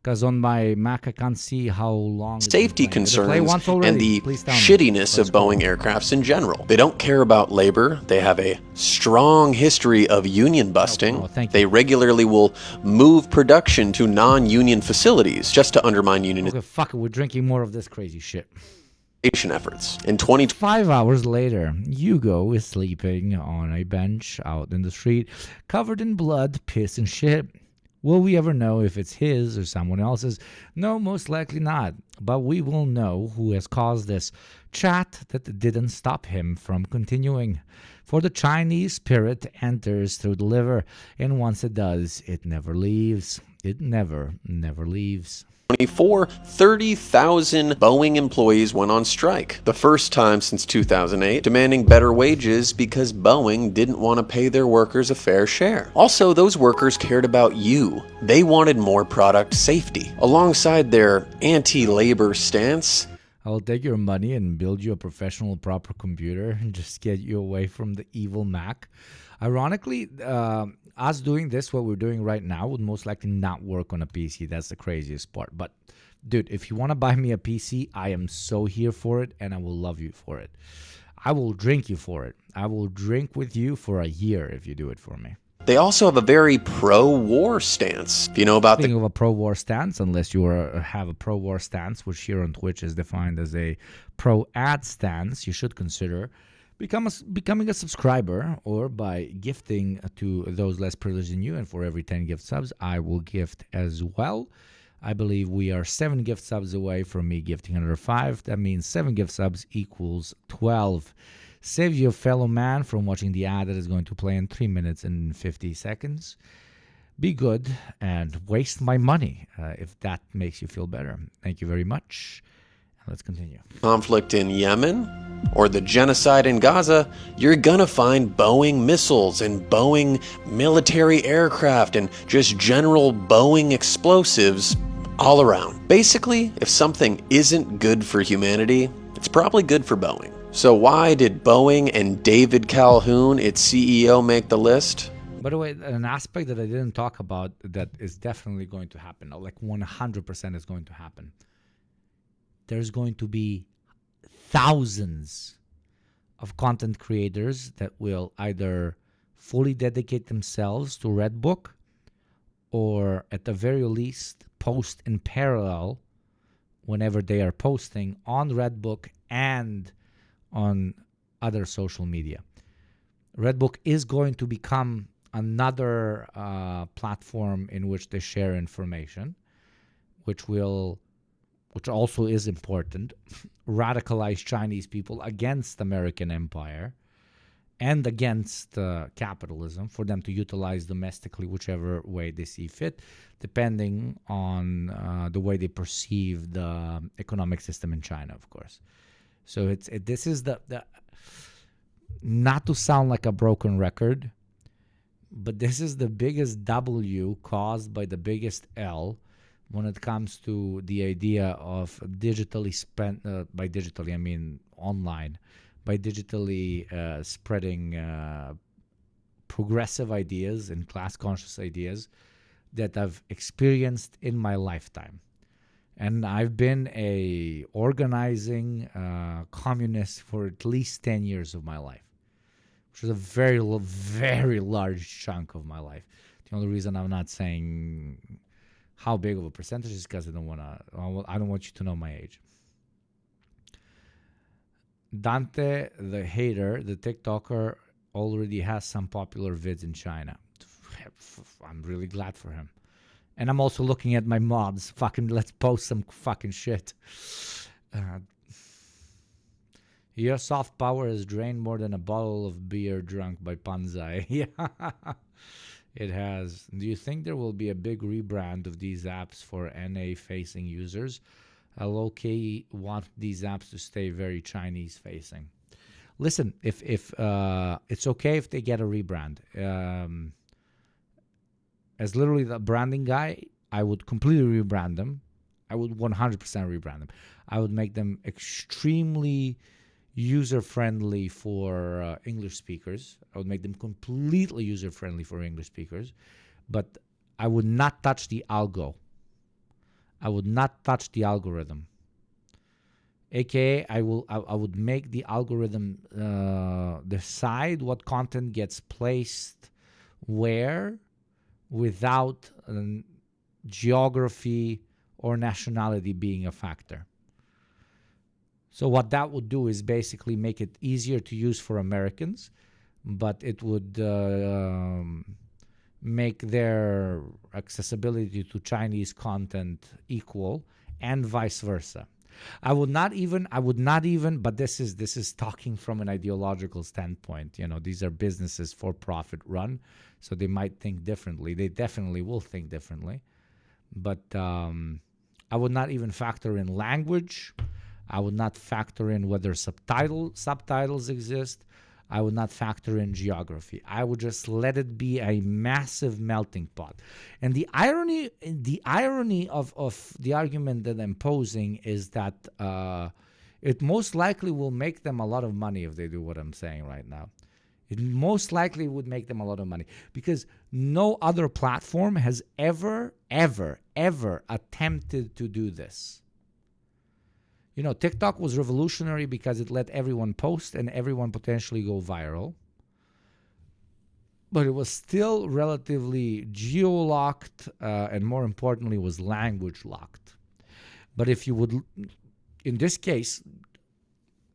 Because on my Mac I can't see how long. safety concerns once already? and the Please tell me. shittiness of Boeing aircrafts in general. They don't care about labor. They have a strong history of union busting. They regularly will move production to non-union facilities just to undermine union Okay, fuck it. We're drinking more of this crazy shit. efforts. In 20 5 hours later, Hugo is sleeping on a bench out in the street, covered in blood, piss, and shit. Will we ever know if it's his or someone else's? No, most likely not. But we will know who has caused this chat that didn't stop him from continuing. For the Chinese spirit enters through the liver, and once it does, it never leaves. It never leaves. 24, 30,000 Boeing employees went on strike. The first time since 2008, demanding better wages because Boeing didn't want to pay their workers a fair share. Also, those workers cared about you. They wanted more product safety. Alongside their anti-labor stance, I'll take your money and build you a professional, proper computer and just get you away from the evil Mac. Ironically, us doing this, what we're doing right now, would most likely not work on a PC. That's the craziest part. But, dude, if you want to buy me a PC, I am so here for it, and I will love you for it. I will drink you for it. I will drink with you for a year if you do it for me. they also have a very pro-war stance. If you know about Speaking of a pro-war stance, unless you have a pro-war stance, which here on Twitch is defined as a pro-ad stance, you should consider becoming a subscriber, or by gifting to those less privileged than you. And for every 10 gift subs, I will gift as well. I believe we are 7 gift subs away from me gifting another 5. That means 7 gift subs equals 12. Save your fellow man from watching the ad that is going to play in 3 minutes and 50 seconds. Be good and waste my money if that makes you feel better. Thank you very much. Let's continue. Conflict in Yemen or the genocide in Gaza, you're gonna find Boeing missiles and Boeing military aircraft and just general Boeing explosives all around. Basically, if something isn't good for humanity, it's probably good for Boeing. So why did Boeing and David Calhoun, its CEO, make the list? By the way, an aspect that I didn't talk about that is definitely going to happen, like 100% is going to happen. There's going to be thousands of content creators that will either fully dedicate themselves to Redbook, or at the very least post in parallel whenever they are posting on Redbook and on other social media. Redbook is going to become another platform in which they share information, which also is important, radicalize Chinese people against American empire and against capitalism, for them to utilize domestically whichever way they see fit, depending on the way they perceive the economic system in China, of course. So this is the not to sound like a broken record, but this is the biggest W caused by the biggest L when it comes to the idea of digitally spent, by digitally I mean online, by digitally spreading progressive ideas and class conscious ideas that I've experienced in my lifetime. And I've been a organizing communist for at least 10 years of my life, which is a very, very large chunk of my life. The only reason I'm not saying how big of a percentage is because I don't want you to know my age. Dante, the hater, the TikToker, already has some popular vids in China. I'm really glad for him. And I'm also looking at my mods. Fucking let's post some fucking shit. Your soft power has drained more than a bottle of beer drunk by Panzai. Yeah, it has. Do you think there will be a big rebrand of these apps for NA-facing users? I low-key want these apps to stay very Chinese-facing. Listen, if it's okay if they get a rebrand. As literally the branding guy, I would completely rebrand them. I would 100% rebrand them. I would make them extremely user-friendly for English speakers. I would make them completely user-friendly for English speakers. But I would not touch the algo. I would not touch the algorithm. AKA, I would make the algorithm decide what content gets placed where, without geography or nationality being a factor. So what that would do is basically make it easier to use for Americans, but it would make their accessibility to Chinese content equal, and vice versa. I would not even, but this is talking from an ideological standpoint. You know, these are businesses for profit run, so they might think differently. They definitely will think differently. But I would not even factor in language. I would not factor in whether subtitles exist. I would not factor in geography. I would just let it be a massive melting pot. And the irony of the argument that I'm posing is that it most likely will make them a lot of money if they do what I'm saying right now. It most likely would make them a lot of money because no other platform has ever attempted to do this. You know, TikTok was revolutionary because it let everyone post and everyone potentially go viral. But it was still relatively geo-locked and more importantly was language locked. But if you would, in this case,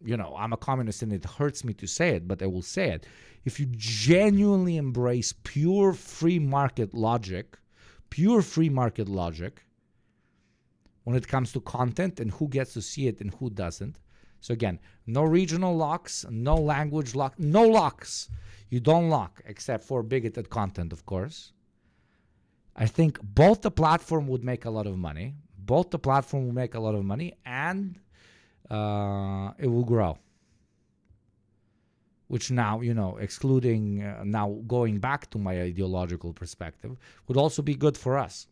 you know, I'm a communist and it hurts me to say it, but I will say it. If you genuinely embrace pure free market logic, when it comes to content and who gets to see it and who doesn't. So again, no regional locks, no language lock, no locks. You don't lock except for bigoted content, of course. I think both the platform would make a lot of money. And it will grow. Which now, you know, excluding, now going back to my ideological perspective, would also be good for us.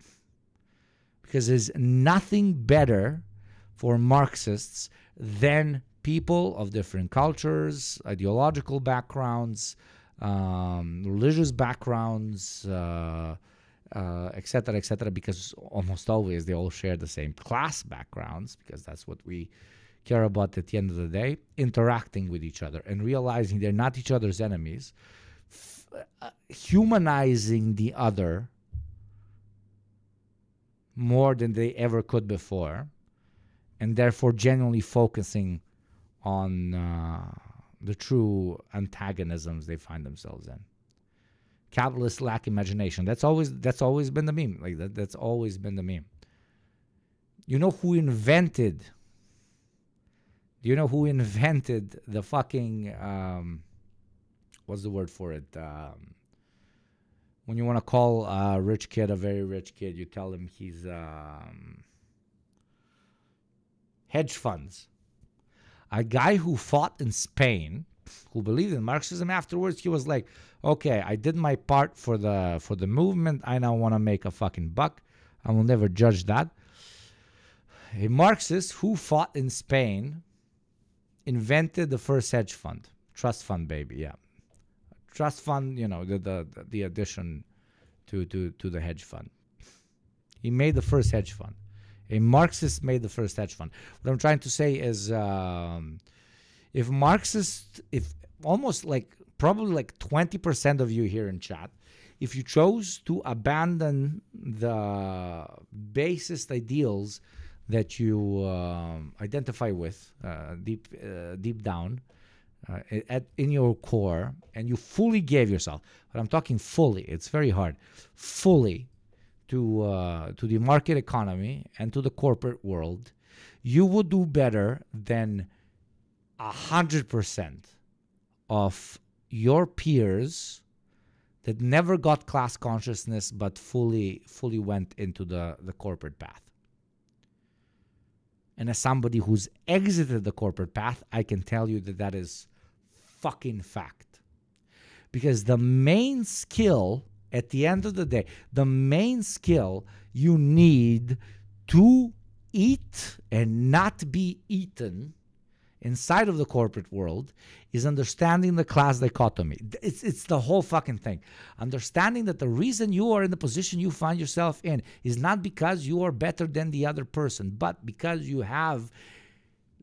Because there's nothing better for Marxists than people of different cultures, ideological backgrounds, religious backgrounds, etc., because almost always they all share the same class backgrounds, because that's what we care about at the end of the day, interacting with each other and realizing they're not each other's enemies, humanizing the other more than they ever could before, and therefore genuinely focusing on the true antagonisms they find themselves in. Capitalists lack imagination. That's always been the meme. Like that's always been the meme. You know who invented? Do you know who invented the fucking what's the word for it? When you want to call a rich kid a very rich kid, you tell him he's hedge funds. A guy who fought in Spain, who believed in Marxism, afterwards he was like, okay, I did my part for the movement. I now want to make a fucking buck. I will never judge that. A Marxist who fought in Spain invented the first hedge fund. Trust fund, baby, yeah. trust fund, the addition to the hedge fund. He made the first hedge fund. A Marxist made the first hedge fund. What I'm trying to say is, if almost probably 20% of you here in chat, if you chose to abandon the basest ideals that you identify with deep down in your core, and you fully gave yourself, but I'm talking fully, it's very hard, fully to the market economy and to the corporate world, you would do better than 100% of your peers that never got class consciousness but fully went into the corporate path. And as somebody who's exited the corporate path, I can tell you that is fucking fact. Because the main skill, at the end of the day, the main skill you need to eat and not be eaten inside of the corporate world is understanding the class dichotomy. It's the whole fucking thing. Understanding that the reason you are in the position you find yourself in is not because you are better than the other person, but because you have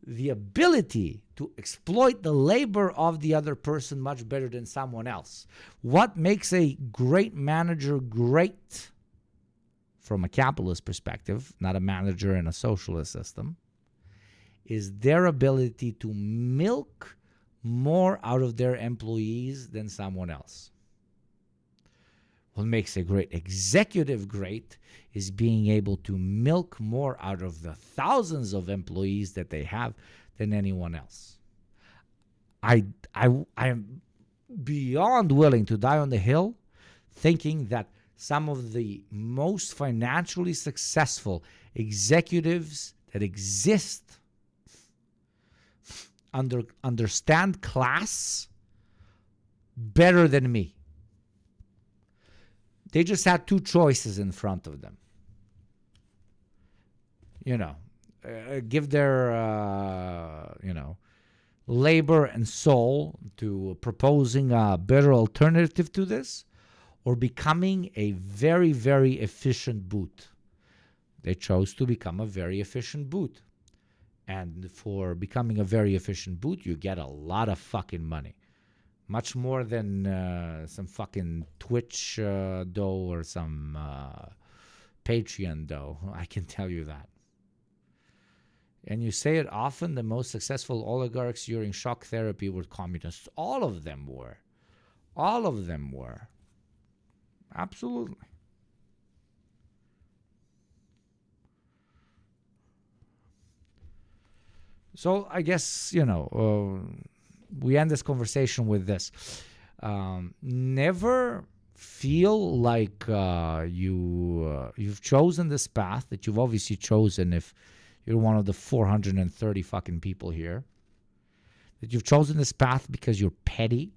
the ability to exploit the labor of the other person much better than someone else. What makes a great manager great from a capitalist perspective, not a manager in a socialist system, is their ability to milk more out of their employees than someone else. What makes a great executive great is being able to milk more out of the thousands of employees that they have than anyone else. I am beyond willing to die on the hill thinking that some of the most financially successful executives that exist understand class better than me. They just had two choices in front of them. Give their, labor and soul to proposing a better alternative to this, or becoming a very, very efficient boot. They chose to become a very efficient boot. And for becoming a very efficient boot, you get a lot of fucking money. Much more than some fucking Twitch dough or some Patreon dough. I can tell you that. And you say it often, the most successful oligarchs during shock therapy were communists. All of them were. All of them were. Absolutely. So I guess, we end this conversation with this. Never feel like you've chosen this path that you've obviously chosen if you're one of the 430 fucking people here. That you've chosen this path because you're petty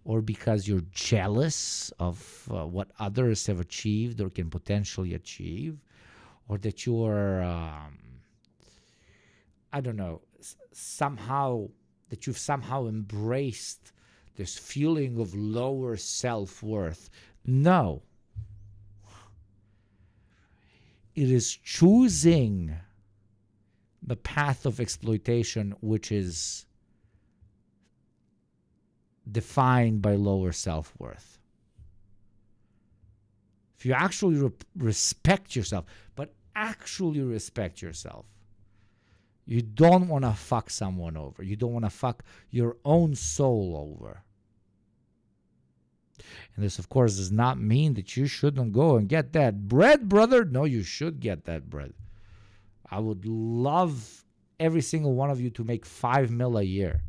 or because you're jealous of what others have achieved or can potentially achieve, or that you're, that you've somehow embraced this feeling of lower self-worth. No. It is choosing the path of exploitation which is defined by lower self-worth. If you actually respect yourself, but actually respect yourself, you don't want to fuck someone over. You don't want to fuck your own soul over. And this, of course, does not mean that you shouldn't go and get that bread, brother. No, you should get that bread. I would love every single one of you to make $5 million a year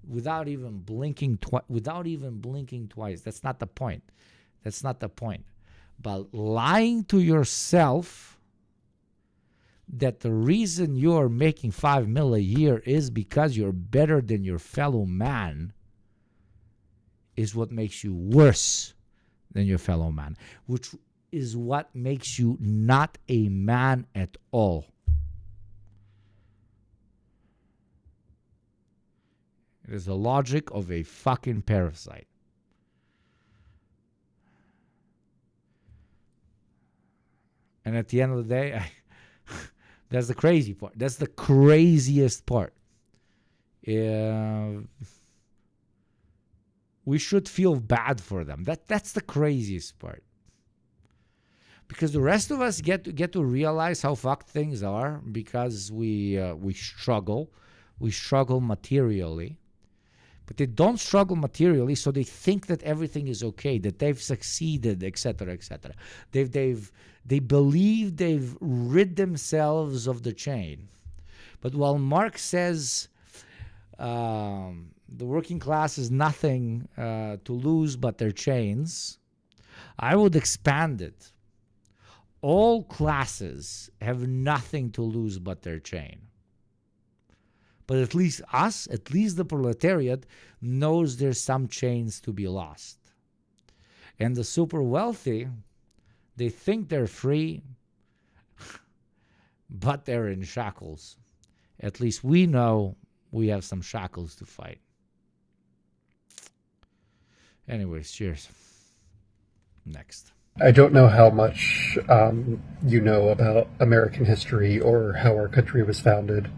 without even blinking twice. That's not the point. That's not the point. But lying to yourself that the reason you're making $5 million a year is because you're better than your fellow man is what makes you worse than your fellow man, which is what makes you not a man at all. It is the logic of a fucking parasite. And at the end of the day, that's the crazy part. That's the craziest part. We should feel bad for them. That's the craziest part. Because the rest of us get to realize how fucked things are because we struggle. We struggle materially. But they don't struggle materially, so they think that everything is okay, that they've succeeded, etc., etc. They believe they've rid themselves of the chain. But while Marx says the working class is nothing to lose but their chains, I would expand it. All classes have nothing to lose but their chain. But at least us, at least the proletariat, knows there's some chains to be lost. And the super wealthy, they think they're free, but they're in shackles. At least we know we have some shackles to fight. Anyways, cheers. Next. I don't know how much you know about American history or how our country was founded.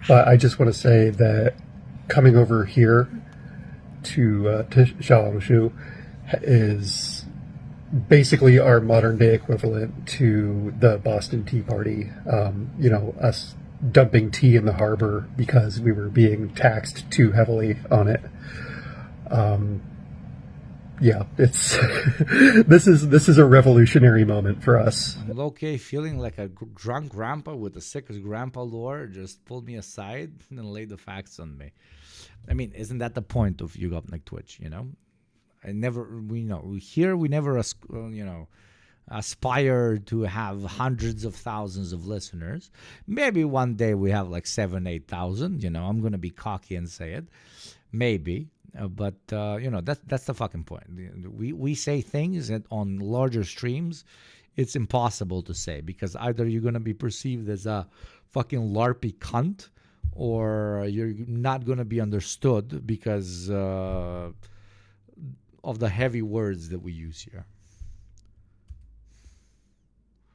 But I just want to say that coming over here to Xiaohongshu is basically our modern day equivalent to the Boston Tea Party. Us dumping tea in the harbor because we were being taxed too heavily on it. It's this is a revolutionary moment for us. I'm okay feeling like a drunk grandpa with the sickest grandpa lore just pulled me aside and laid the facts on me. I mean, isn't that the point of YugopnikTwitch, we never aspire to have hundreds of thousands of listeners. Maybe one day we have like 7,000-8,000, I'm going to be cocky and say it. Maybe. But that's the fucking point. We say things that on larger streams, it's impossible to say because either you're going to be perceived as a fucking larpy cunt or you're not going to be understood because of the heavy words that we use here.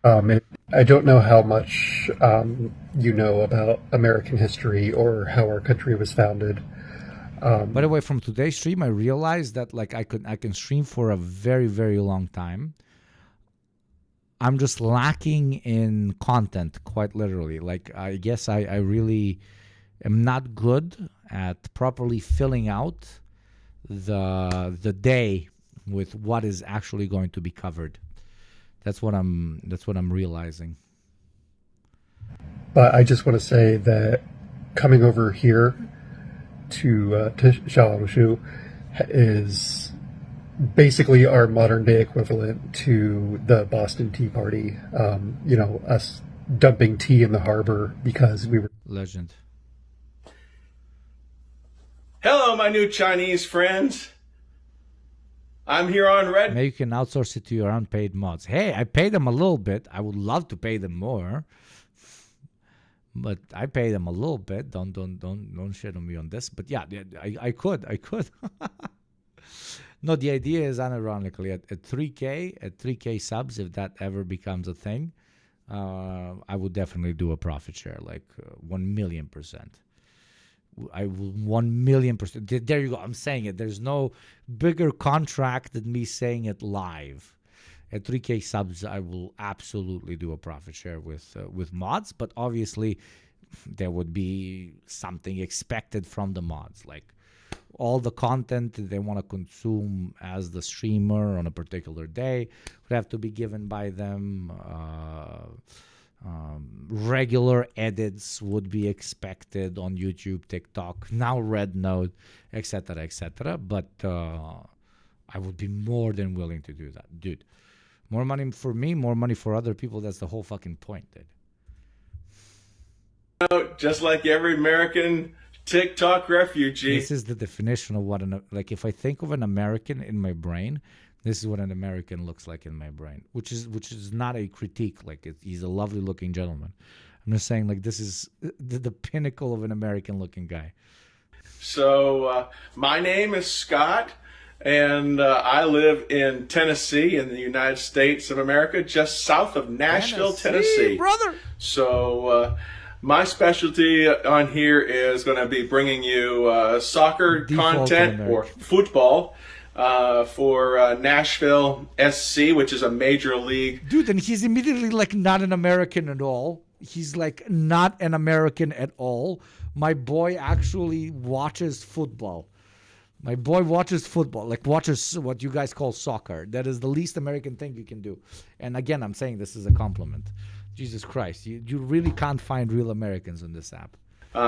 I don't know how much you know about American history or how our country was founded. By the way, from today's stream, I realized that I can stream for a very, very long time. I'm just lacking in content, quite literally. I guess I really am not good at properly filling out the day with what is actually going to be covered. That's what I'm realizing. But I just want to say that coming over here to Xiaohongshu is basically our modern day equivalent to the Boston Tea Party. Us dumping tea in the harbor because we were legend. Hello, my new Chinese friends. I'm here on Red. Maybe you can outsource it to your unpaid mods. Hey, I pay them a little bit. I would love to pay them more. But I pay them a little bit. Don't shit on me on this. But yeah, I could. No, the idea is unironically at 3K subs, if that ever becomes a thing, I would definitely do a profit share, 1,000,000%. I will 1,000,000%. There you go. I'm saying it. There's no bigger contract than me saying it live. At 3K subs, I will absolutely do a profit share with mods, but obviously there would be something expected from the mods, like all the content that they want to consume as the streamer on a particular day would have to be given by them. Regular edits would be expected on YouTube, TikTok, now Red Note, etc., etc. But I would be more than willing to do that, dude. More money for me, more money for other people. That's the whole fucking point, dude. Just like every American TikTok refugee. This is the definition of what if I think of an American in my brain, this is what an American looks like in my brain, which is not a critique. He's a lovely looking gentleman. I'm just saying this is the pinnacle of an American looking guy. So my name is Scott, and I live in Tennessee in the United States of America, just south of Nashville, Tennessee. Brother. So my specialty on here is going to be bringing you soccer Default content in or football for Nashville SC, which is a major league. Dude, and he's immediately like not an American at all. He's like not an American at all. My boy actually watches football. My boy watches football, like watches what you guys call soccer. That is the least American thing you can do. And again, I'm saying this is a compliment. Jesus Christ, you really can't find real Americans on this app.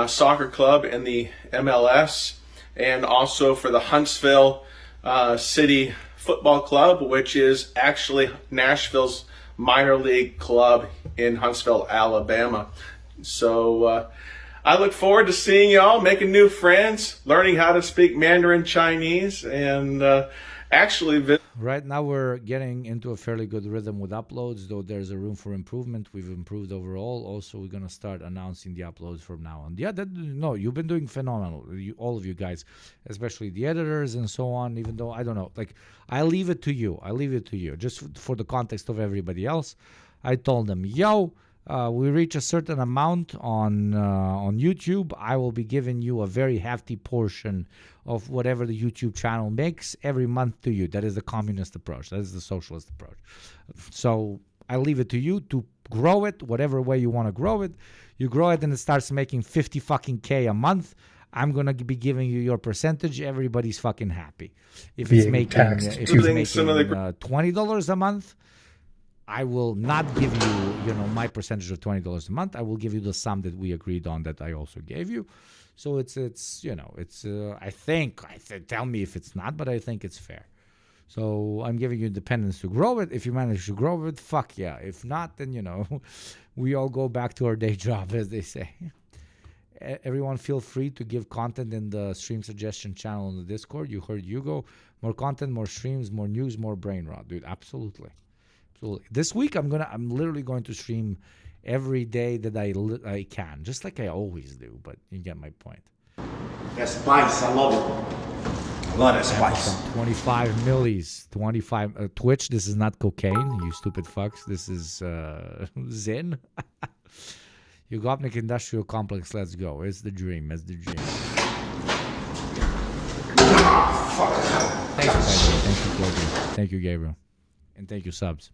Soccer club in the MLS, and also for the Huntsville City Football Club, which is actually Nashville's minor league club in Huntsville, Alabama. So I look forward to seeing y'all, making new friends, learning how to speak Mandarin Chinese, and actually... Right now we're getting into a fairly good rhythm with uploads, though there's a room for improvement. We've improved overall. Also, we're going to start announcing the uploads from now on. Yeah, no, you've been doing phenomenal. All of you guys, especially the editors and so on, even though, I don't know, like, I leave it to you. I leave it to you. Just for the context of everybody else, I told them, yo, we reach a certain amount on YouTube, I will be giving you a very hefty portion of whatever the YouTube channel makes every month to you. That is the communist approach. That is the socialist approach. So I leave it to you to grow it whatever way you want to grow it. You grow it and it starts making 50 fucking K a month. I'm going to be giving you your percentage. Everybody's fucking happy. If it's making $20 a month, I will not give you, my percentage of $20 a month. I will give you the sum that we agreed on that I also gave you. So it's I think, tell me if it's not, but I think it's fair. So I'm giving you independence to grow it. If you manage to grow it, fuck yeah. If not, then, we all go back to our day job, as they say. Everyone feel free to give content in the stream suggestion channel in the Discord. You heard Hugo. More content, more streams, more news, more brain rot, dude. Absolutely. This week I'm literally going to stream every day that I can, just like I always do. But you get my point. Yeah, spice, I love it. A lot of spice. 25 millis, 25 Twitch. This is not cocaine, you stupid fucks. This is Zen. Yugopnik Industrial Complex. Let's go. It's the dream. It's the dream. Thank you, Gabriel. Thank you, Gabriel. And thank you, subs.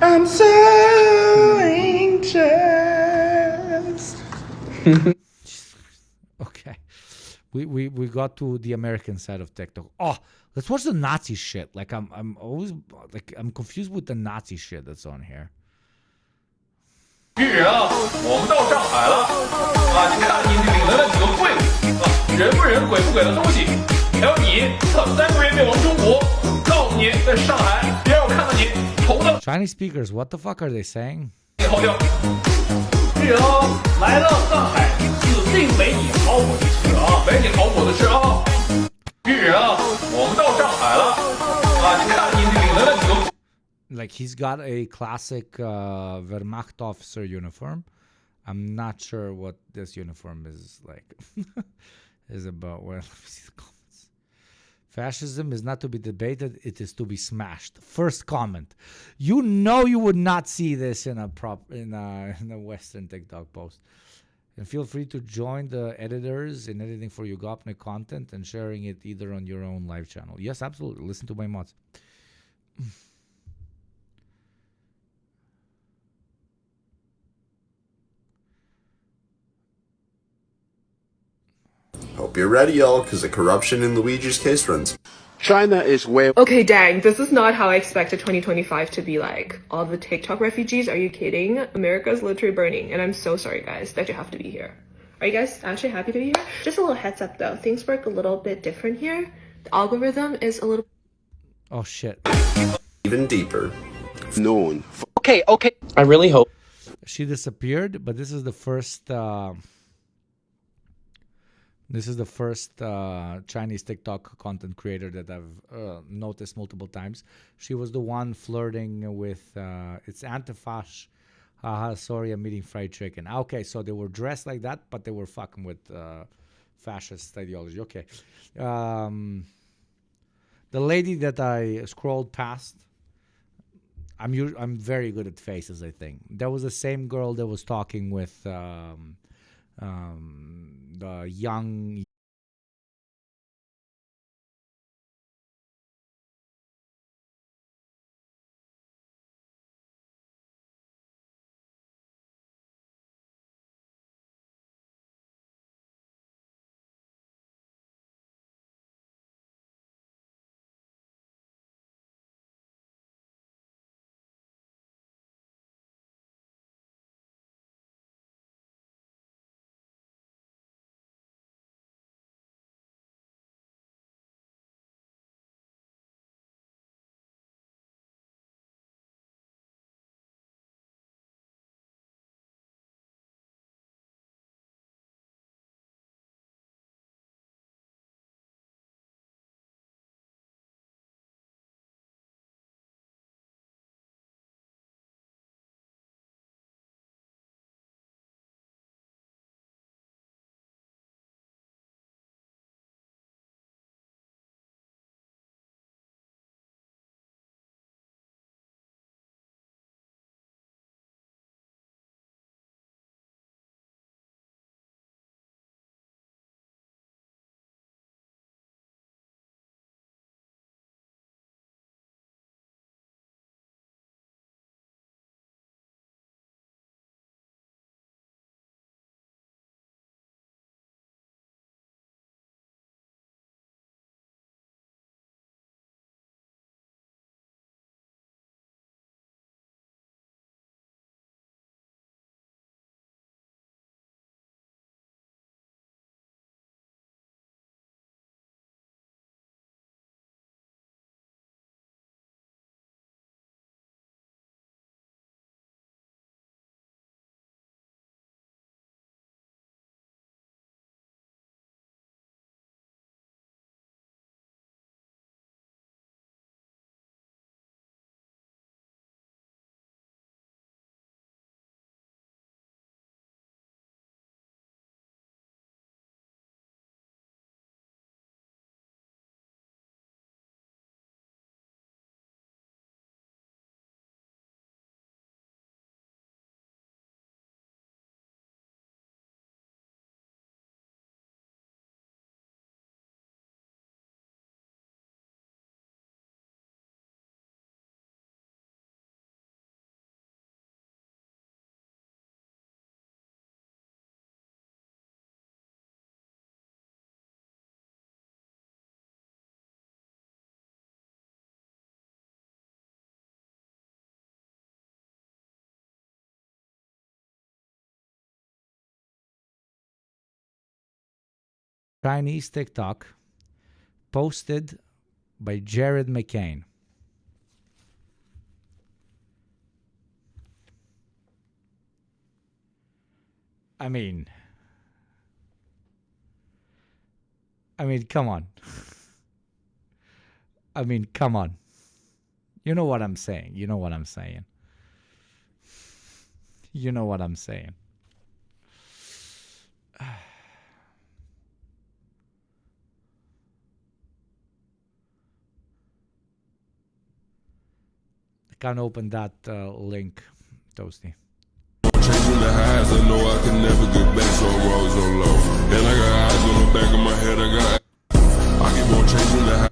I'm so anxious. Okay. We got to the American side of TikTok. Oh, let's watch the Nazi shit. Like I'm always like I'm confused with the Nazi shit that's on here. 日啊，我们到上海了啊！你看你领来了几个贵物啊，人不人鬼不鬼的东西，还有你操3个月没往中国，告诉你在上海别让我看到你头的 Chinese speakers, what the fuck are they saying? 好掉。日啊，来到上海指定没你好果子吃啊，没你好果子吃啊！日啊，我们到上海了啊！你看你领来了几个。 Like he's got a classic Wehrmacht officer uniform. I'm not sure what this uniform is like. Is about. Well, let me see the comments. Fascism is not to be debated; it is to be smashed. First comment. You would not see this in a Western TikTok post. And feel free to join the editors in editing for Yugopnik content and sharing it either on your own live channel. Yes, absolutely. Listen to my mods. Hope you're ready, y'all, because the corruption in Luigi's case runs. China is where... Okay, dang, this is not how I expected 2025 to be like. All the TikTok refugees, are you kidding? America's literally burning, and I'm so sorry, guys, that you have to be here. Are you guys actually happy to be here? Just a little heads up, though. Things work a little bit different here. The algorithm is a little... Oh, shit. Even deeper. Known. Okay. I really hope. She disappeared, but this is the first... This is the first Chinese TikTok content creator that I've noticed multiple times. She was the one flirting with, it's Antifash Haha, sorry, I'm eating fried chicken. Okay, so they were dressed like that, but they were fucking with fascist ideology. Okay. The lady that I scrolled past, I'm very good at faces, I think. That was the same girl that was talking with the young... Chinese TikTok posted by Jared McCain. I mean, come on. I mean, come on. You know what I'm saying. You know what I'm saying. You know what I'm saying. I can't open that link, Toasty. Chasing the highs, I know I can never get back, so I'm always on low. And I got eyes on the back of my head, I keep on chasing the highs.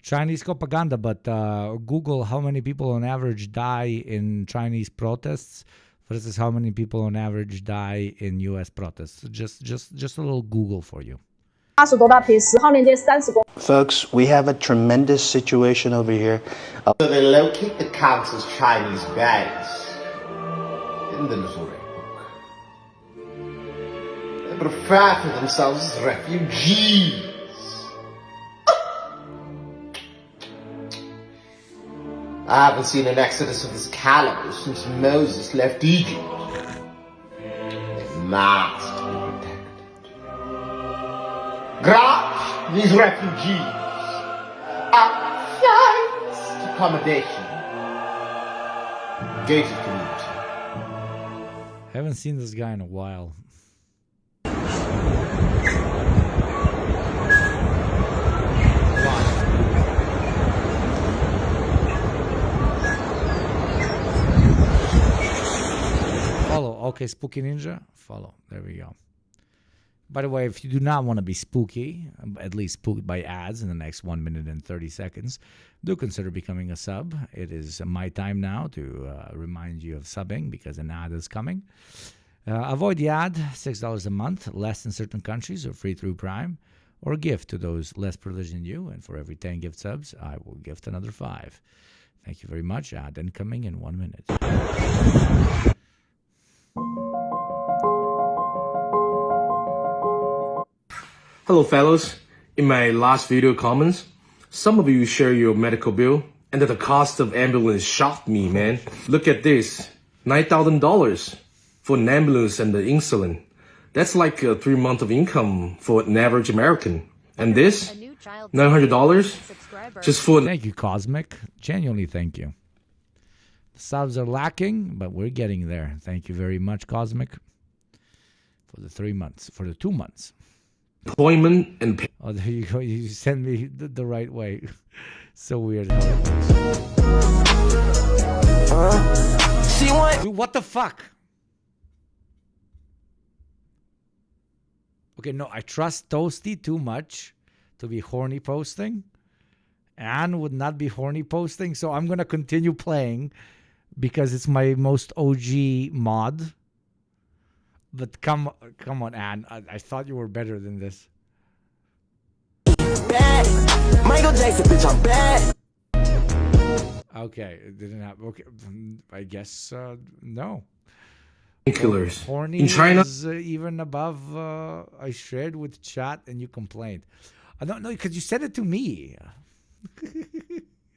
Chinese propaganda, but Google how many people on average die in Chinese protests versus how many people on average die in US protests. Just a little Google for you. Folks, we have a tremendous situation over here. So they locate the council's Chinese base in the little red book. They refer to themselves as refugees. I haven't seen an exodus of this caliber since Moses left Egypt. It must be protected. Grant these refugees a fixed accommodation. Gated community. Haven't seen this guy in a while. Follow. Okay, Spooky Ninja. Follow. There we go. By the way, if you do not want to be spooky, at least spooked by ads in the next 1 minute and 30 seconds, do consider becoming a sub. It is my time now to remind you of subbing because an ad is coming. Avoid the ad, $6 a month, less in certain countries, or free through Prime, or gift to those less privileged than you. And for every 10 gift subs, I will gift another 5. Thank you very much. Ad incoming in 1 minute. Hello fellows, in my last video comments, some of you share your medical bill and that the cost of ambulance shocked me, man. Look at this, $9,000 for an ambulance and the insulin. That's like 3 months of income for an average American. And this, $900 just for... Thank you, Cosmic. Genuinely thank you. The subs are lacking, but we're getting there. Thank you very much, Cosmic, for the 3 months, for the 2 months. Appointment and... Oh, there you go. You send me the right way. So weird. Dude, what the fuck? Okay, no, I trust Toasty too much to be horny posting. Anne would not be horny posting, so I'm going to continue playing because it's my most OG mod. But come on, Anne. I thought you were better than this. Bad. Michael Jackson, bitch, I'm bad. Okay, it didn't happen. Okay, I guess no. Killers. Horny in China is even above I shared with chat and you complained. I don't know because you said it to me.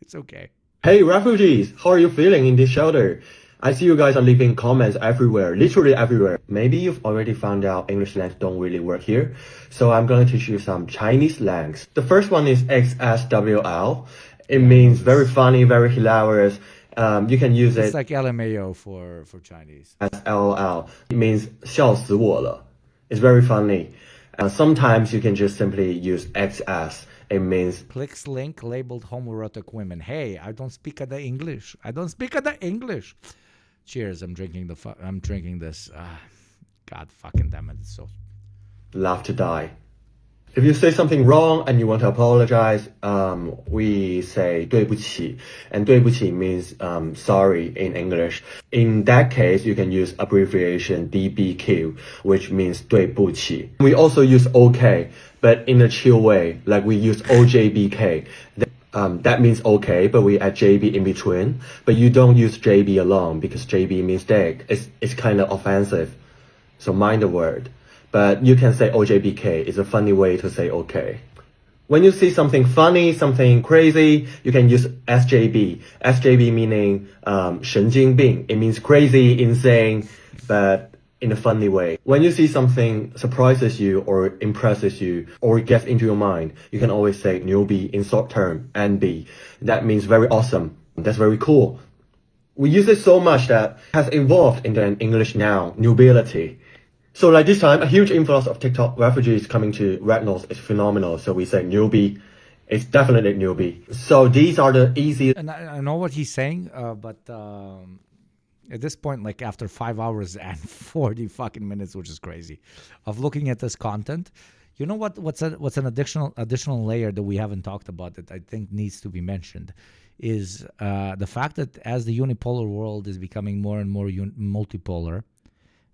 It's okay. Hey refugees, how are you feeling in this shelter? I see you guys are leaving comments everywhere, literally everywhere. Maybe you've already found out English slangs don't really work here. So I'm going to teach you some Chinese slangs. The first one is XSWL. It means very funny, very hilarious. You can use It's it like LMAO for Chinese. as LOL. It means 笑死我了. It's very funny. Sometimes you can just simply use XS. It means Clicks link labeled homoerotic women. Hey, I don't speak the English. I don't speak the English. Cheers. I'm drinking this. God fucking damn it. It's so laugh to die. If you say something wrong and you want to apologize, we say 对不起. And 对不起 means sorry in English. In that case, you can use abbreviation DBQ, which means 对不起. We also use OK, but in a chill way, like we use OJBK. That means okay, but we add JB in between. But you don't use JB alone because JB means dick. It's kind of offensive. So mind the word. But you can say OJBK. It's a funny way to say okay. When you see something funny, something crazy, you can use SJB. SJB meaning 神经病. It means crazy, insane, but in a funny way. When you see something surprises you or impresses you or gets into your mind, you can always say 牛逼 in short term, NB. That means very awesome. That's very cool. We use it so much that it has evolved into an English noun, nobility. So like this time, a huge influx of TikTok refugees coming to Red North is phenomenal. So we say newbie. It's definitely newbie. So these are the easy. And I know what he's saying, but at this point, like after 5 hours and 40 fucking minutes, which is crazy, of looking at this content, you know what's an additional layer that we haven't talked about that I think needs to be mentioned is the fact that as the unipolar world is becoming more and more multipolar.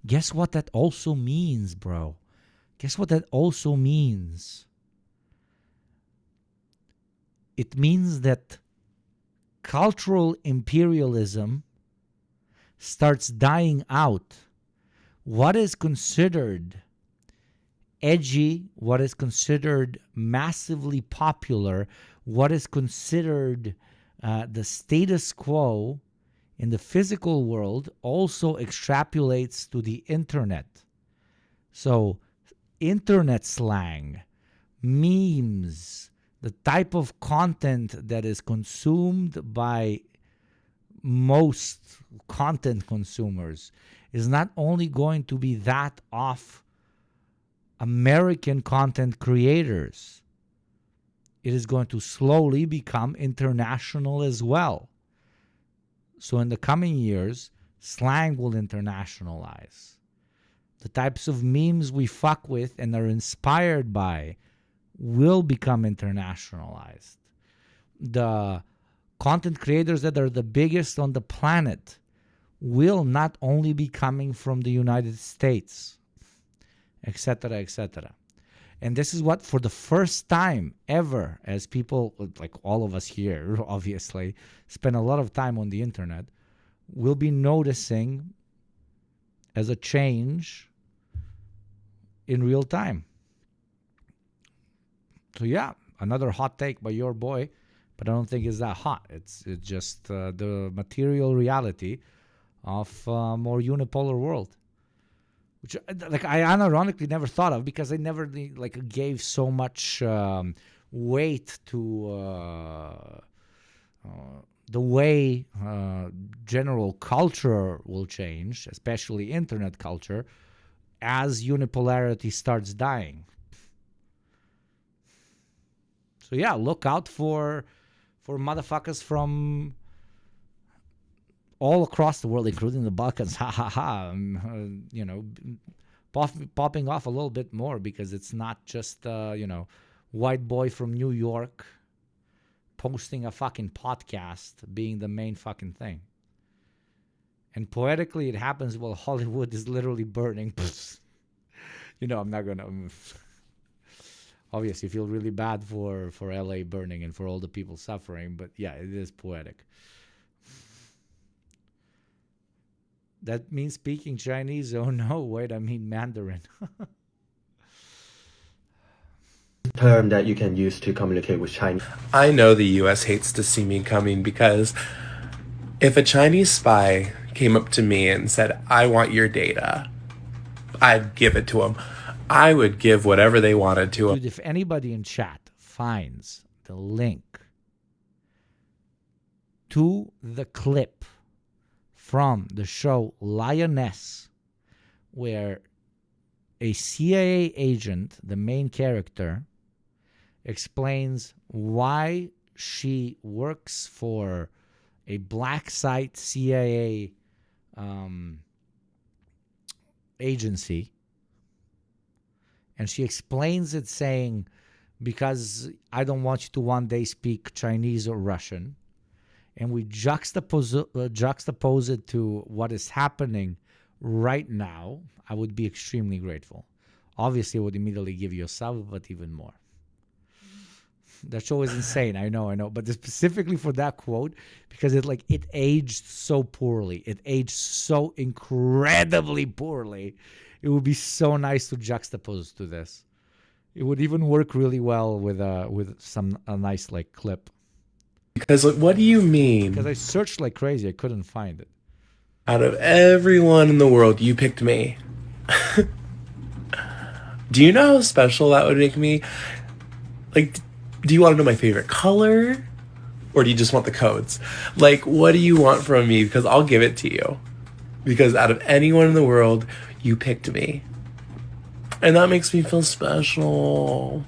Guess what that also means, bro? Guess what that also means? It means that cultural imperialism starts dying out. What is considered edgy, what is considered massively popular, what is considered the status quo in the physical world also extrapolates to the internet. So, internet slang, memes, the type of content that is consumed by most content consumers is not only going to be that of American content creators, it is going to slowly become international as well. So in the coming years, slang will internationalize. The types of memes we fuck with and are inspired by will become internationalized. The content creators that are the biggest on the planet will not only be coming from the United States, etc., etc. And this is what, for the first time ever, as people, like all of us here, obviously, spend a lot of time on the internet, will be noticing as a change in real time. So yeah, another hot take by your boy, but I don't think it's that hot. It's just the material reality of a more unipolar world, which like I unironically never thought of, because I never like gave so much weight to the way general culture will change, especially internet culture, as unipolarity starts dying. So yeah, look out for motherfuckers from all across the world, including the Balkans. Ha ha ha! You know, popping off a little bit more, because it's not just white boy from New York posting a fucking podcast being the main fucking thing. And poetically, it happens while Hollywood is literally burning. I'm not gonna. Obviously, feel really bad for LA burning and for all the people suffering, but yeah, it is poetic. That means speaking Chinese? Oh no, wait, I mean Mandarin. Term that you can use to communicate with China. I know the US hates to see me coming, because if a Chinese spy came up to me and said, I want your data, I'd give it to them. I would give whatever they wanted to them. Dude, if anybody in chat finds the link to the clip from the show Lioness, where a CIA agent, the main character, explains why she works for a black site CIA agency, and she explains it saying, because I don't want you to one day speak Chinese or Russian, and we juxtapose it to what is happening right now, I would be extremely grateful. Obviously, I would immediately give you a sub, but even more. That show is insane. I know. But specifically for that quote, because it aged so poorly. It aged so incredibly poorly. It would be so nice to juxtapose to this. It would even work really well with a nice clip. Because what do you mean? Because I searched like crazy, I couldn't find it. Out of everyone in the world, you picked me. Do you know how special that would make me? Do you want to know my favorite color? Or do you just want the codes? What do you want from me? Because I'll give it to you. Because out of anyone in the world, you picked me. And that makes me feel special.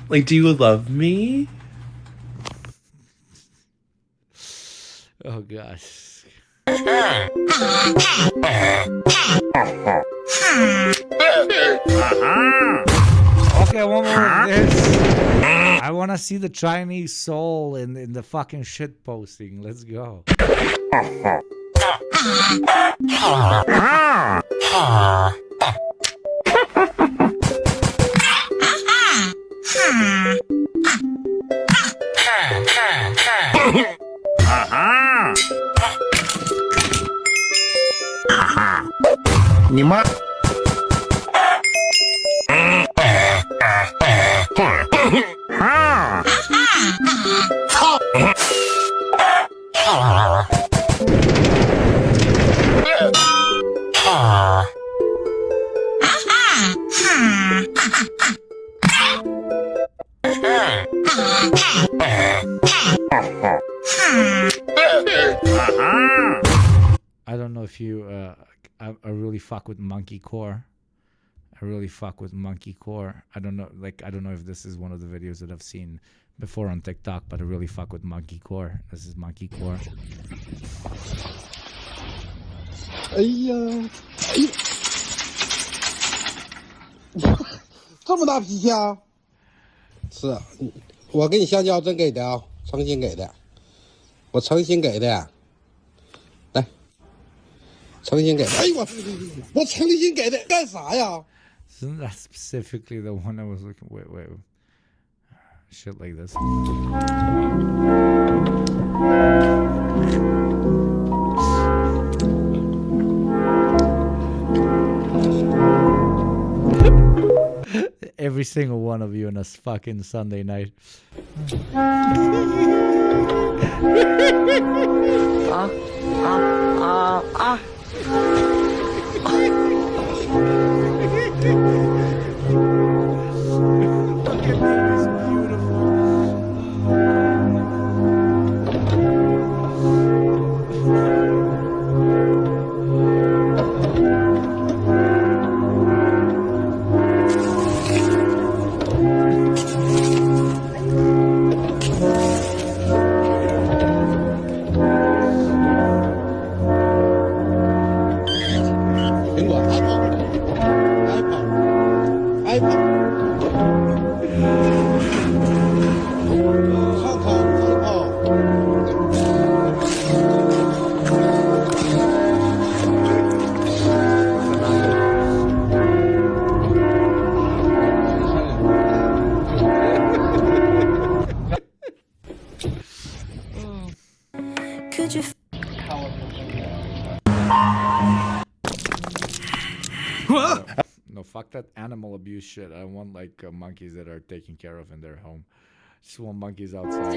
Do you love me? Oh, gosh. Okay, one more of this. I want to see the Chinese soul in the fucking shit posting. Let's go. I don't know if you, I really fuck with monkey core. I really fuck with monkey core. I don't know, I don't know if this is one of the videos that I've seen before on TikTok, but I really fuck with monkey core. This is monkey core. 哎呀，这么大脾气啊！是啊，我给你香蕉真给的啊，诚心给的，我诚心给的，来，诚心给的。哎呦我诚心给的，干啥呀？ Isn't that specifically the one I was looking? Wait. Shit like this. Every single one of you on a fucking Sunday night. Could you? No, fuck that animal abuse shit. I want monkeys that are taken care of in their home. Just want monkeys outside.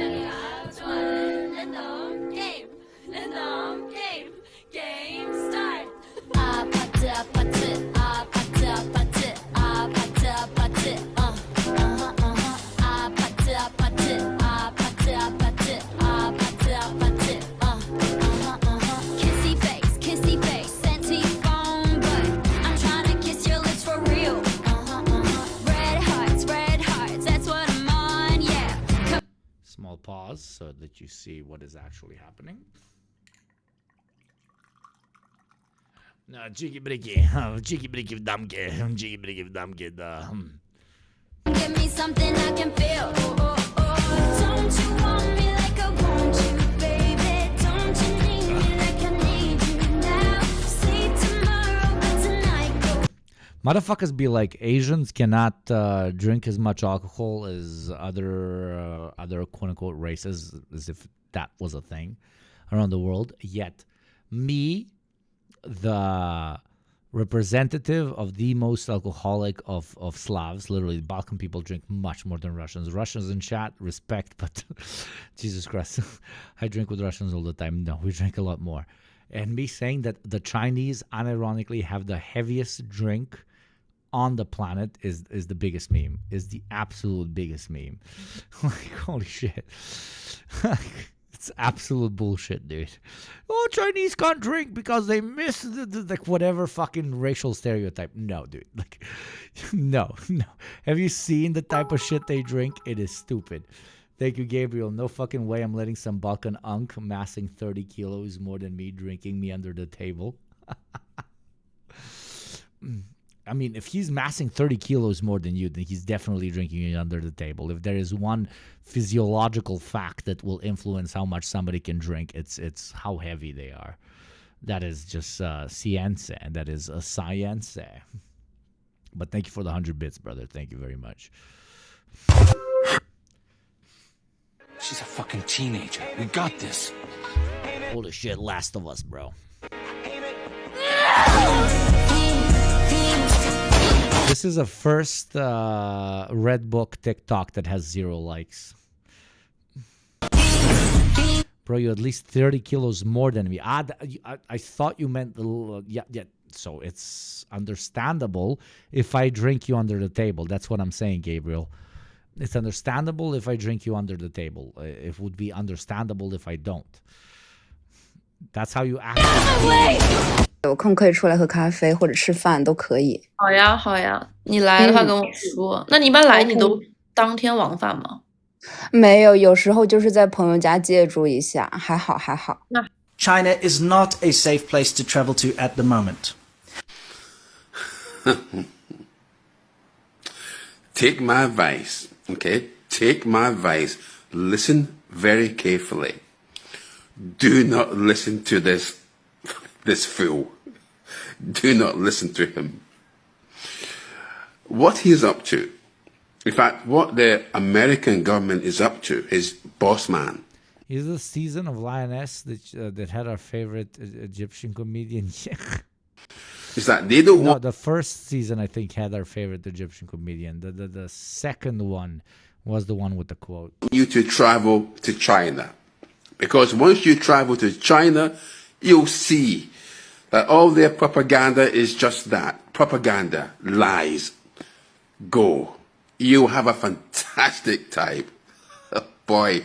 Game start. Kissy face, sent to your phone, but I'm trying to kiss your lips for real. Red hearts, that's what I'm on, yeah. Small pause so that you see what is actually happening. No, cheeky bricky damke, cheeky bricky damke. Give me something I can feel. Don't you want me like I want you, baby? Don't you need me like I need you now? Say tomorrow, but tonight go. Motherfuckers be like, Asians cannot drink as much alcohol as other quote unquote races, as if that was a thing around the world. Yet, me, the representative of the most alcoholic of Slavs, literally, Balkan people drink much more than Russians. Russians in chat, respect, but Jesus Christ, I drink with Russians all the time. No, we drink a lot more. And me saying that the Chinese, unironically, have the heaviest drink on the planet is the biggest meme, is the absolute biggest meme. Like, holy shit. It's absolute bullshit, dude. Oh, Chinese can't drink because they miss the whatever fucking racial stereotype. No, dude. Like, no. Have you seen the type of shit they drink? It is stupid. Thank you, Gabriel. No fucking way I'm letting some Balkan unk massing 30 kilos more than me drinking me under the table. I mean, if he's massing 30 kilos more than you, then he's definitely drinking you under the table. If there is one physiological fact that will influence how much somebody can drink, it's how heavy they are. That is just science. That is a science. But thank you for the 100 bits, brother. Thank you very much. She's a fucking teenager. We got this. Holy shit, Last of Us, bro. This is a first Red Book TikTok that has 0 likes. Bro, you're at least 30 kilos more than me. I thought you meant the... Yeah. So it's understandable if I drink you under the table. That's what I'm saying, Gabriel. It's understandable if I drink you under the table. It would be understandable if I don't. That's how you act. 有空可以出来喝咖啡或者吃饭都可以。好呀，好呀，你来的话跟我说。那你一般来你都当天往返吗？没有，有时候就是在朋友家借住一下，还好还好。China is not a safe place to travel to at the moment. Take my advice, okay? Take my advice. Listen very carefully. Do not listen to this fool. Do not listen to him. What he is up to, in fact, what the American government is up to is boss man. Is the season of Lioness that had our favorite Egyptian comedian? Is that they don't want... No, the first season, I think, had our favorite Egyptian comedian. The second one was the one with the quote. You to travel to China. Because once you travel to China, you'll see that all their propaganda is just that. Propaganda, lies. Go. You'll have a fantastic time. Boy,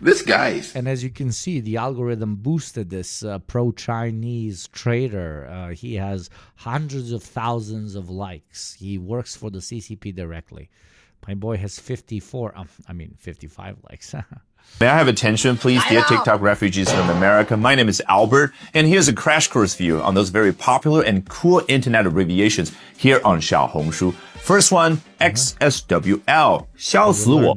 this guy's... And as you can see, the algorithm boosted this pro-Chinese trader. He has hundreds of thousands of likes. He works for the CCP directly. My boy has 55 likes. May I have attention, please, dear TikTok refugees from America? My name is Albert, and here's a crash course for you on those very popular and cool internet abbreviations here on Xiaohongshu. First one, XSWL. 笑死我.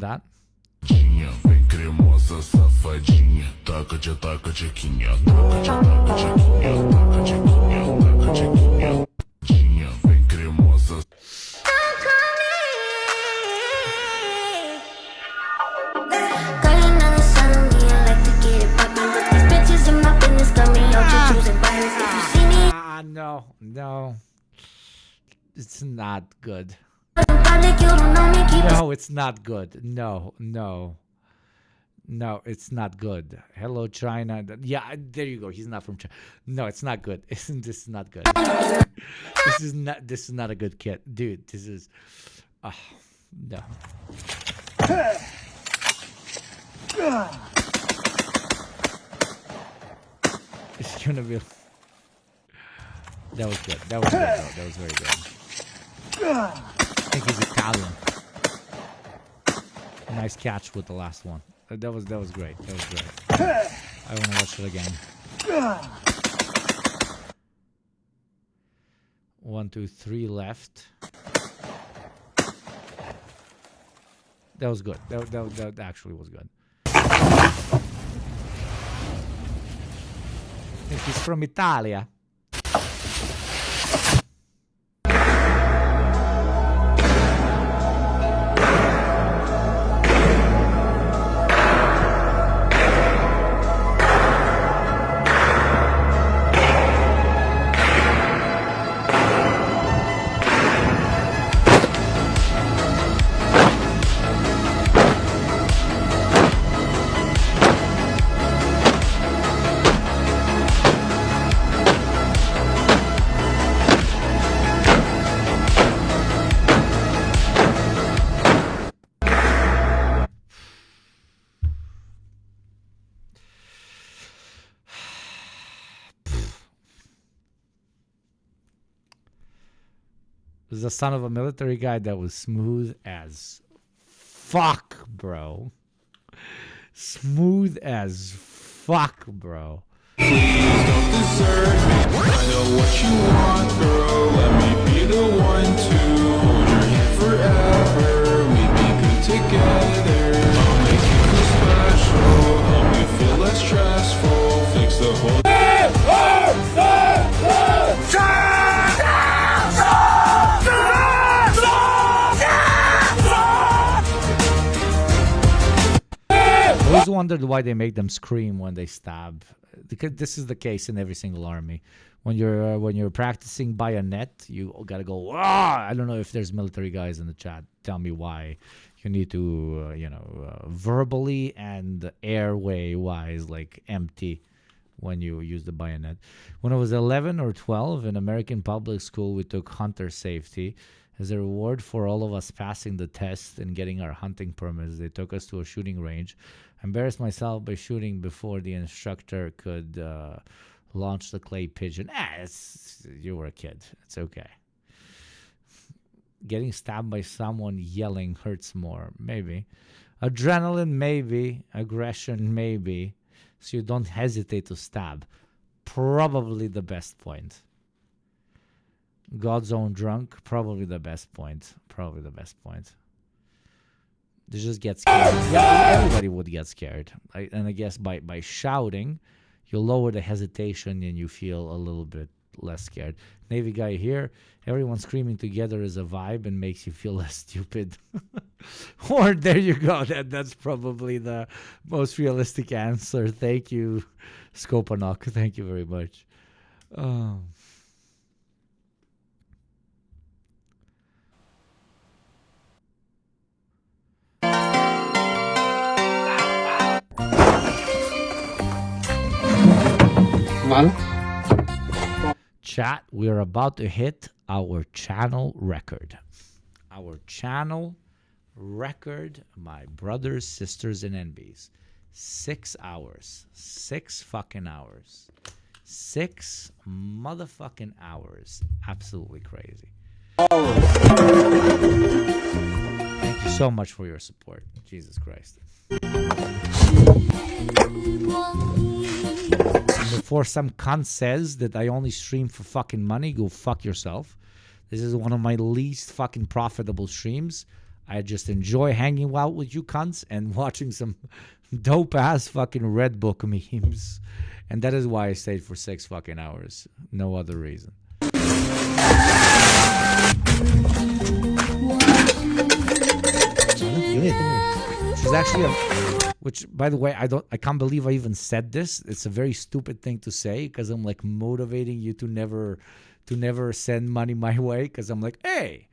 No. It's not good. No, it's not good. No, it's not good. Hello, China. Yeah, there you go. He's not from China. No, it's not good. This is not good. This is not a good kid. Dude, this is... no. It's gonna be... That was good. That was good, though. That was very good. I think he's Italian. Nice catch with the last one. That was great. That was great. I want to watch it again. 1, 2, 3 left. That was good. That actually was good. I think he's from Italia. This is the son of a military guy that was smooth as fuck, bro. Smooth as fuck, bro. Please don't desert me. I know what you want, girl. Let me be the one to hold your hand forever. We be good together. I'll make you feel special. Help you feel less stressful. Fix the whole... I always wondered why they make them scream when they stab. Because this is the case in every single army. When you're practicing bayonet, you gotta go. Ah! I don't know if there's military guys in the chat. Tell me why you You need to, verbally and airway-wise, like empty when you use the bayonet. When I was 11 or 12 in American public school, we took hunter safety. As a reward for all of us passing the test and getting our hunting permits, they took us to a shooting range. I embarrassed myself by shooting before the instructor could launch the clay pigeon. You were a kid. It's okay. Getting stabbed by someone yelling hurts more. Maybe. Adrenaline, maybe. Aggression, maybe. So you don't hesitate to stab. Probably the best point. God's own drunk, probably the best point. Probably the best point. They just get scared. Yeah, everybody would get scared. And I guess by shouting, you lower the hesitation and you feel a little bit less scared. Navy guy here, everyone screaming together is a vibe and makes you feel less stupid. Or there you go. That's probably the most realistic answer. Thank you, Skopanok. Thank you very much. Chat, we're about to hit our channel record. Our channel record, my brothers, sisters, and NBs. 6 hours. 6 fucking hours. 6 motherfucking hours. Absolutely crazy. Thank you so much for your support. Jesus Christ. Before some cunt says that I only stream for fucking money, go fuck yourself. This is one of my least fucking profitable streams. I just enjoy hanging out with you cunts and watching some dope ass fucking Red Book memes. And that is why I stayed for 6 fucking hours. No other reason. She's actually which, by the way, I can't believe I even said this. It's a very stupid thing to say because I'm like motivating you to never send money my way. Because I'm like, hey,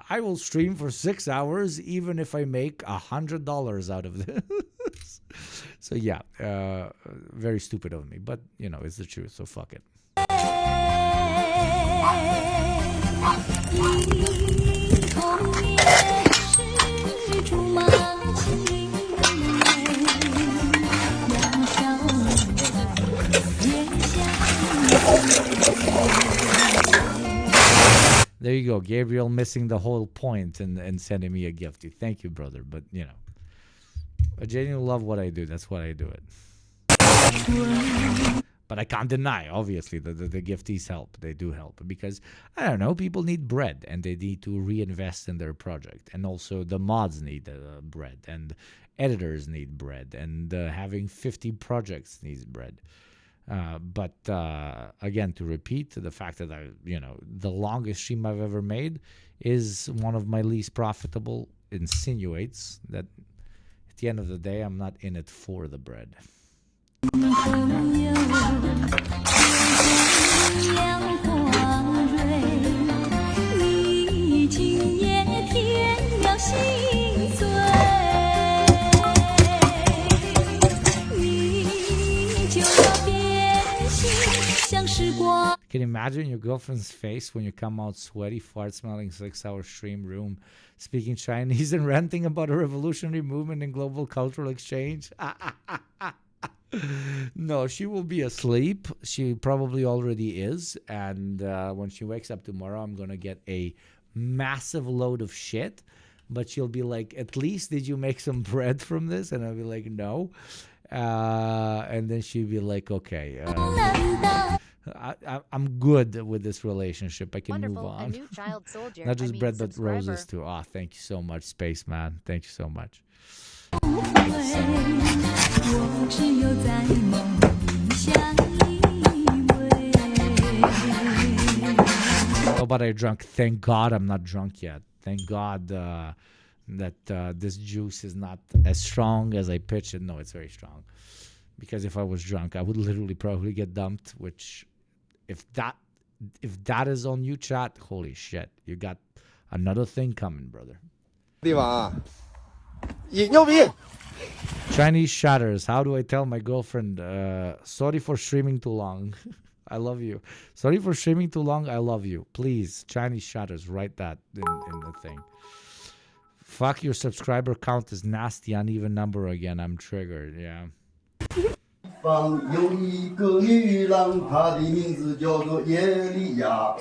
I will stream for 6 hours even if I make $100 out of this. So yeah, very stupid of me, but it's the truth. So fuck it. There you go, Gabriel missing the whole point and sending me a gift. Thank you, brother. But I genuinely love what I do. That's why I do it. But I can't deny, obviously, that the gifties help. They do help because, I don't know, people need bread and they need to reinvest in their project. And also the mods need bread and editors need bread and having 50 projects needs bread. But again, to repeat, the fact that the longest stream I've ever made is one of my least profitable insinuates that at the end of the day, I'm not in it for the bread. Can you imagine your girlfriend's face when you come out sweaty, fart-smelling 6-hour stream room, speaking Chinese and ranting about a revolutionary movement and global cultural exchange? No, she will be asleep. She probably already is. And when she wakes up tomorrow, I'm going to get a massive load of shit. But she'll be like, at least did you make some bread from this? And I'll be like, no. And then she'll be like, okay. I'm good with this relationship. I can move on. A new child soldier. Not just bread, but roses too. Thank you so much, Spaceman. Thank you so much. Nobody drunk. Thank God I'm not drunk yet. Thank God that this juice is not as strong as I pitched it. No, it's very strong. Because if I was drunk, I would literally probably get dumped, which if that is on you, chat, holy shit. You got another thing coming, brother. 牛逼！ Chinese shatters. How do I tell my girlfriend, sorry for streaming too long? I love you. Sorry for streaming too long. I love you. Please, Chinese shatters. Write that in the thing. Fuck, your subscriber count is nasty. Uneven number again. I'm triggered. Yeah. 方有一个女郎，她的名字叫做耶利亚。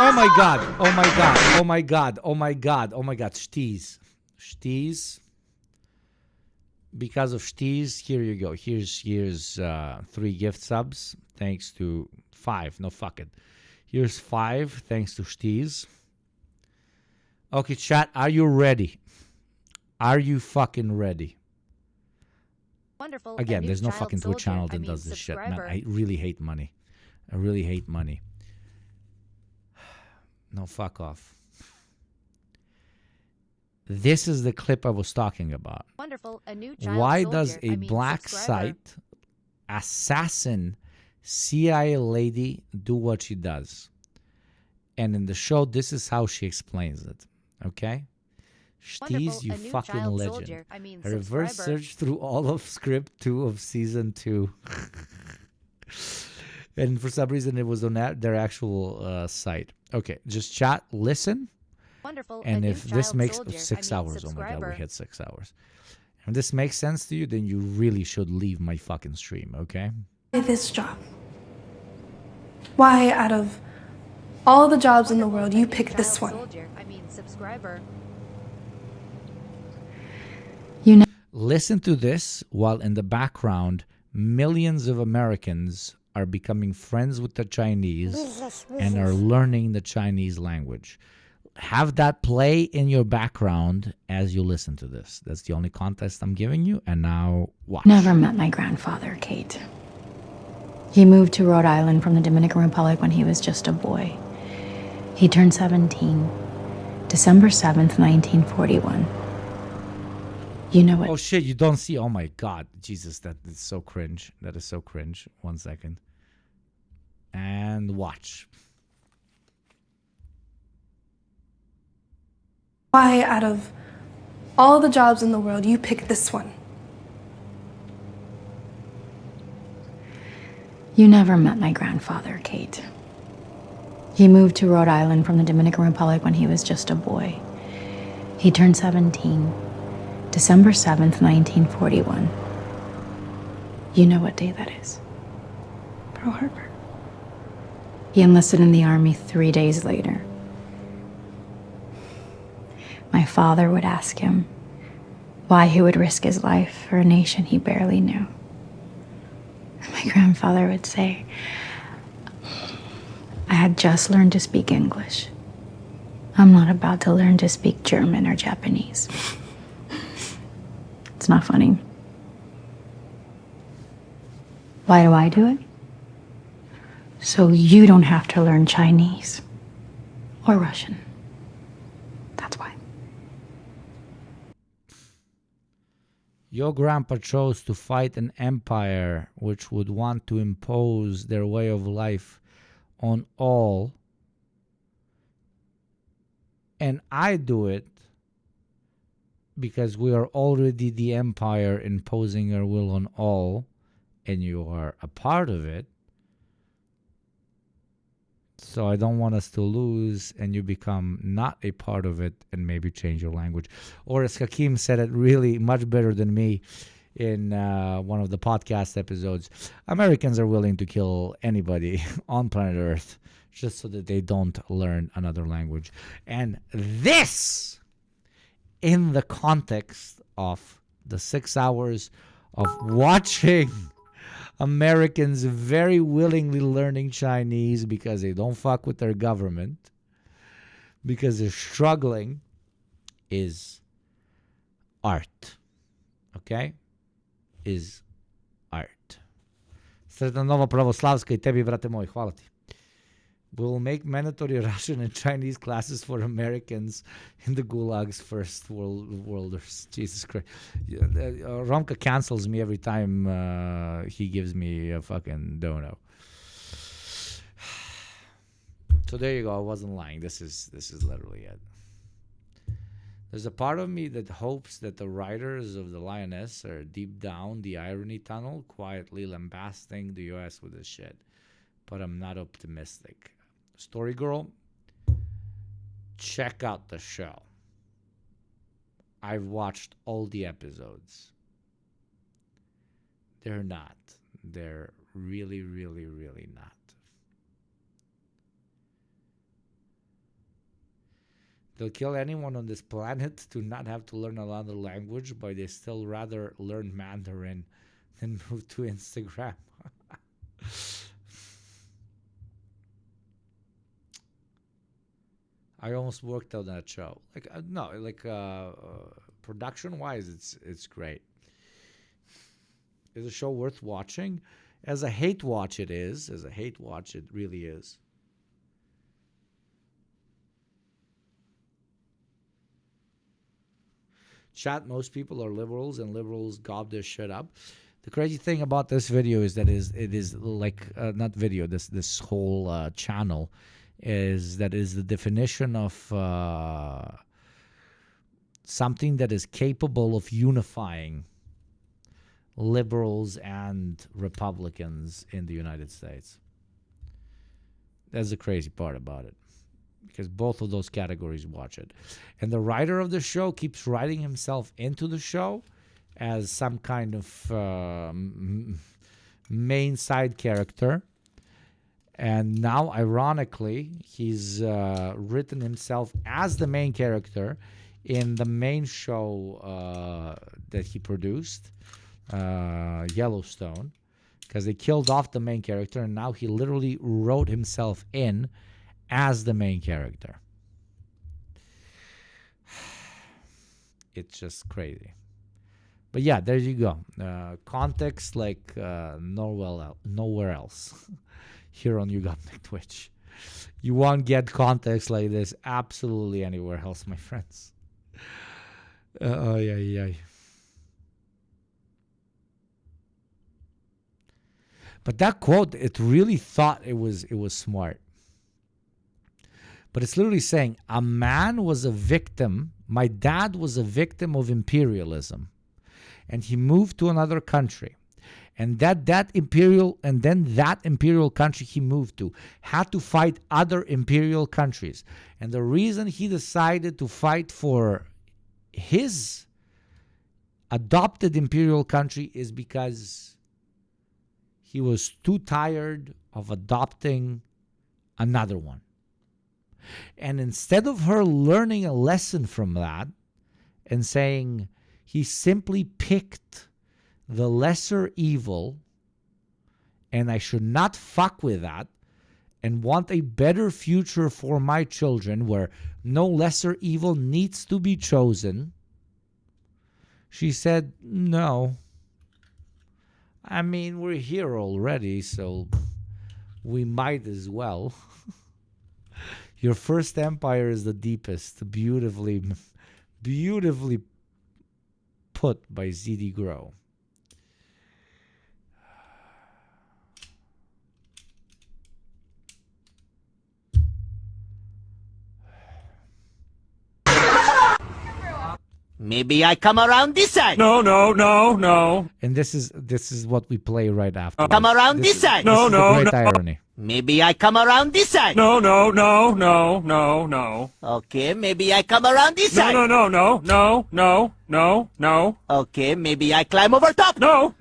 Oh my god. Oh my god. Oh my god. Oh my god. Oh my god. Shtees. Shtees. Because of Shtees, here you go. Here's 3 gift subs. Thanks to 5. No, fuck it. Here's 5. Thanks to Shtees. Okay, chat. Are you ready? Are you fucking ready? Wonderful. Again, there's no fucking Twitch channel that does this shit, man. I really hate money. I really hate money. No, fuck off. This is the clip I was talking about. Wonderful. A new child Why soldier, does a black site assassin CIA lady do what she does? And in the show, this is how she explains it. Okay? Shtees, you fucking legend. I reverse search through all of script 2 of season 2. And for some reason, it was on their actual site. Okay, just chat, listen. Wonderful. And if this makes soldier, 6 hours, oh my god, we hit 6 hours. If this makes sense to you, then you really should leave my fucking stream, okay? This job? Why, out of all the jobs in the world, you pick this one? Subscriber. Listen to this while in the background, millions of Americans are becoming friends with the Chinese and are learning the Chinese language. Have that play in your background as you listen to this. That's the only context I'm giving you. And now watch. Never met my grandfather, Kate. He moved to Rhode Island from the Dominican Republic when he was just a boy. He turned 17, December 7th, 1941. You know what? Oh shit, you don't see. Oh my god. Jesus, that is so cringe. That is so cringe. 1 second. And watch. Why, out of all the jobs in the world, you pick this one? You never met my grandfather, Kate. He moved to Rhode Island from the Dominican Republic when he was just a boy. He turned 17, December 7th, 1941. You know what day that is? Pearl Harbor. He enlisted in the Army 3 days later. My father would ask him why he would risk his life for a nation he barely knew. My grandfather would say, I had just learned to speak English. I'm not about to learn to speak German or Japanese. It's not funny. Why do I do it? So you don't have to learn Chinese or Russian. That's why. Your grandpa chose to fight an empire which would want to impose their way of life on all. And I do it because we are already the empire imposing our will on all, and you are a part of it. So I don't want us to lose and you become not a part of it and maybe change your language. Or as Hakeem said it really much better than me in one of the podcast episodes, Americans are willing to kill anybody on planet Earth just so that they don't learn another language. And this, in the context of the 6 hours of watching Americans very willingly learning Chinese because they don't fuck with their government, because they're struggling, is art. Okay? Is art. Sretna Nova Pravoslavska I tebi, brate moj. Hvala ti. We'll make mandatory Russian and Chinese classes for Americans in the gulags first worlders. Jesus Christ. Romka cancels me every time he gives me a fucking dono. So there you go. I wasn't lying. This is literally it. There's a part of me that hopes that the writers of The Lioness are deep down the irony tunnel, quietly lambasting the U.S. with this shit. But I'm not optimistic. Story Girl, check out the show. I've watched all the episodes. They're not. They're really, really, really not. They'll kill anyone on this planet to not have to learn another language, but they still rather learn Mandarin than move to Instagram. I almost worked on that show. Production-wise, it's great. Is a show worth watching? As a hate watch, it is. As a hate watch, it really is. Chat, most people are liberals, and liberals gob this shit up. The crazy thing about this video is that it is like not video. This whole channel is the definition of something that is capable of unifying liberals and Republicans in the United States. That's the crazy part about it, because both of those categories watch it. And the writer of the show keeps writing himself into the show as some kind of main side character. And now, ironically, he's written himself as the main character in the main show that he produced, Yellowstone, because they killed off the main character, and now he literally wrote himself in as the main character. It's just crazy. But yeah, there you go. Context like nowhere else here on Yugopnik Twitch. You won't get context like this absolutely anywhere else, my friends. Yeah. But that quote, it really thought it was smart. But it's literally saying, a man was a victim. My dad was a victim of imperialism. And he moved to another country. And that imperial country he moved to had to fight other imperial countries. And the reason he decided to fight for his adopted imperial country is because he was too tired of adopting another one. And instead of her learning a lesson from that and saying he simply picked the lesser evil and I should not fuck with that and want a better future for my children where no lesser evil needs to be chosen, she said, no. I mean, we're here already, so we might as well. Your first empire is the deepest. Beautifully put by ZD Grow. Maybe I come around this side. No. And this is what we play right after. Come around this side. No. Great irony. Maybe I come around this side. No. Okay, maybe I come around this side. No. Okay, maybe I climb over top. No.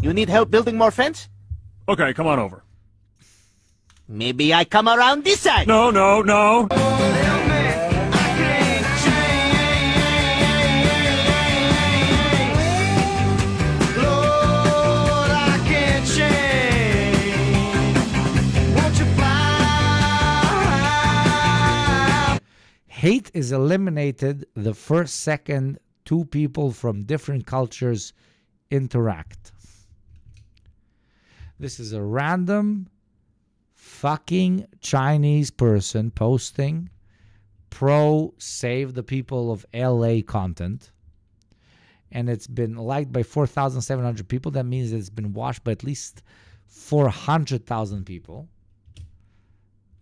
You need help building more fence? Okay, come on over. Maybe I come around this side. No. Hate is eliminated the first second two people from different cultures interact. This is a random fucking Chinese person posting pro save the people of LA content, and it's been liked by 4,700 people. That means it's been watched by at least 400,000 people,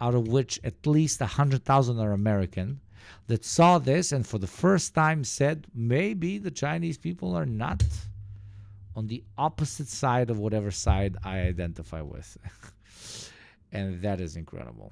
out of which at least 100,000 are American, that saw this and for the first time said, maybe the Chinese people are not on the opposite side of whatever side I identify with. And that is incredible.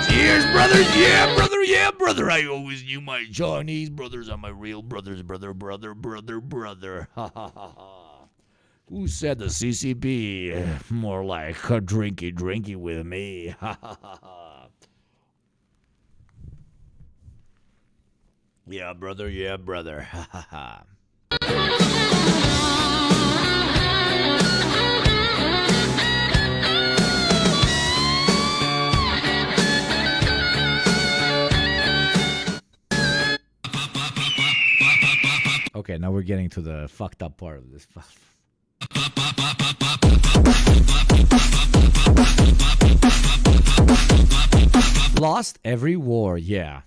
Cheers, brothers! Yeah, brother! Yeah, brother! I always knew my Chinese brothers are my real brothers, brother. Ha ha ha ha. Who said the CCP? More like a drinky with me. Ha ha ha ha. Yeah, brother. Yeah, brother. Ha ha ha. Okay, now we're getting to the fucked up part of this. Lost every war, yeah.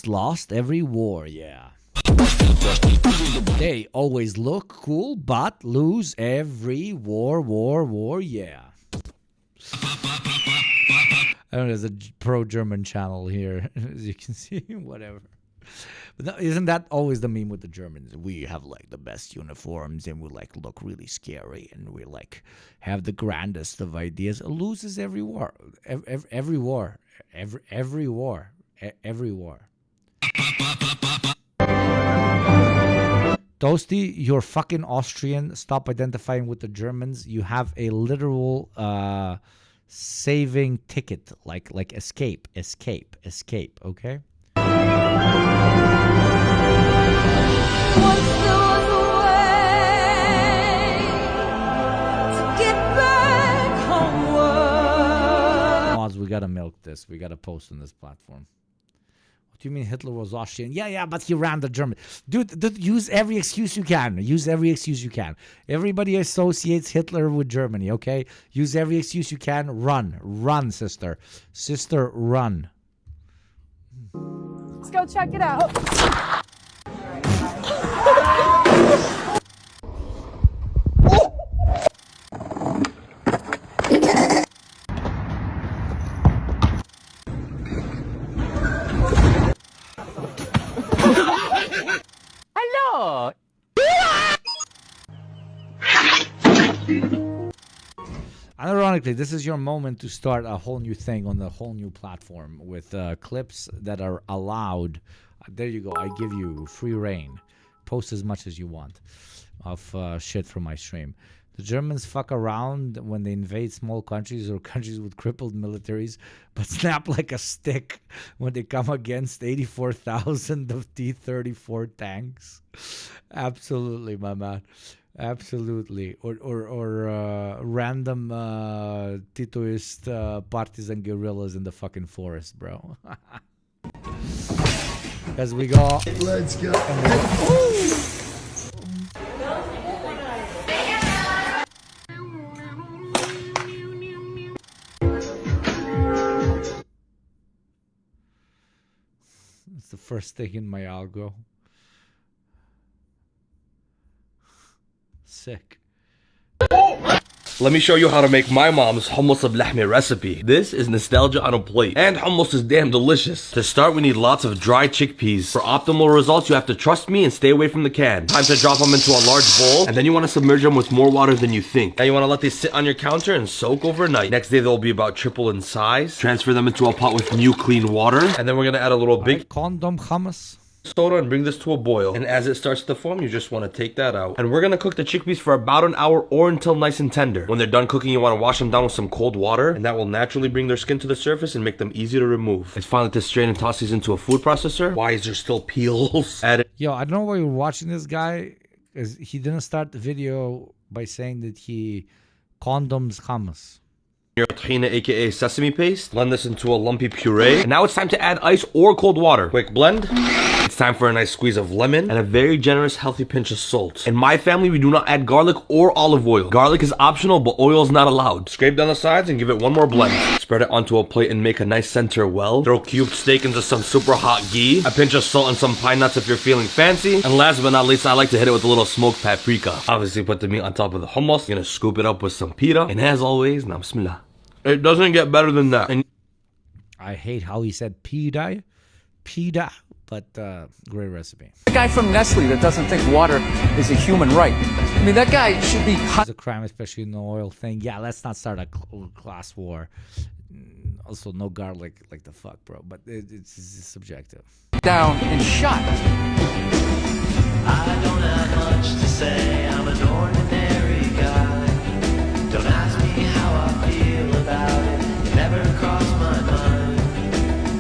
Lost every war, yeah. They always look cool, but lose every war, yeah. I don't know, there's a pro-German channel here, as you can see, whatever. But no, isn't that always the meme with the Germans? We have like the best uniforms and we like look really scary and we like have the grandest of ideas. It loses every war. Every war. Toasty, you're fucking Austrian. Stop identifying with the Germans. You have a literal saving ticket, like escape, okay? Once there was a way to get back homeward. Mods, we gotta milk this. We gotta post on this platform. What do you mean Hitler was Austrian? Yeah, but he ran the German. Dude, use every excuse you can. Everybody associates Hitler with Germany, okay? Use every excuse you can. Run, sister. Sister, run. Let's go check it out. Hello. Unironically, this is your moment to start a whole new thing on the whole new platform with clips that are allowed. There you go. I give you free reign. Post as much as you want of shit from my stream. The Germans fuck around when they invade small countries or countries with crippled militaries, but snap like a stick when they come against 84,000 of T-34 tanks. Absolutely, my man. Absolutely. Or random Titoist partisan guerrillas in the fucking forest, bro. As we go. Let's go. It's the first thing in my algo. Sick. Let me show you how to make my mom's hummus al-lahmi recipe. This is nostalgia on a plate, and hummus is damn delicious. To start, we need lots of dry chickpeas. For optimal results, you have to trust me and stay away from the can. Time to drop them into a large bowl, and then you want to submerge them with more water than you think. Now you want to let these sit on your counter and soak overnight. Next day, they'll be about triple in size. Transfer them into a pot with new clean water, and then we're gonna add a little big condom hummus. soda and bring this to a boil. And as it starts to form, you just want to take that out. And we're going to cook the chickpeas for about an hour or until nice and tender. When they're done cooking, you want to wash them down with some cold water, and that will naturally bring their skin to the surface and make them easy to remove. It's finally to strain and toss these into a food processor. Why is there still peels? Yo, I don't know why you're watching this guy, because he didn't start the video by saying that he condoms hummus. Your tahina, aka sesame paste. Blend this into a lumpy puree. And now it's time to add ice or cold water. Quick blend. It's time for a nice squeeze of lemon and a very generous, healthy pinch of salt. In my family, we do not add garlic or olive oil. Garlic is optional, but oil is not allowed. Scrape down the sides and give it one more blend. Spread it onto a plate and make a nice center well. Throw cubed steak into some super hot ghee. A pinch of salt and some pine nuts if you're feeling fancy. And last but not least, I like to hit it with a little smoked paprika. Obviously, put the meat on top of the hummus. You're gonna scoop it up with some pita. And as always, now bismillah. It doesn't get better than that. And I hate how he said pita, but great recipe. The guy from Nestle that doesn't think water is a human right. I mean, that guy should be... It's a crime, especially in the oil thing. Yeah, let's not start a class war. Also, no garlic, like the fuck, bro. But it's subjective. ...down and shot. I don't have much to say, I'm an ordinary guy. Don't ask me how I feel about it, it never crossed my mind.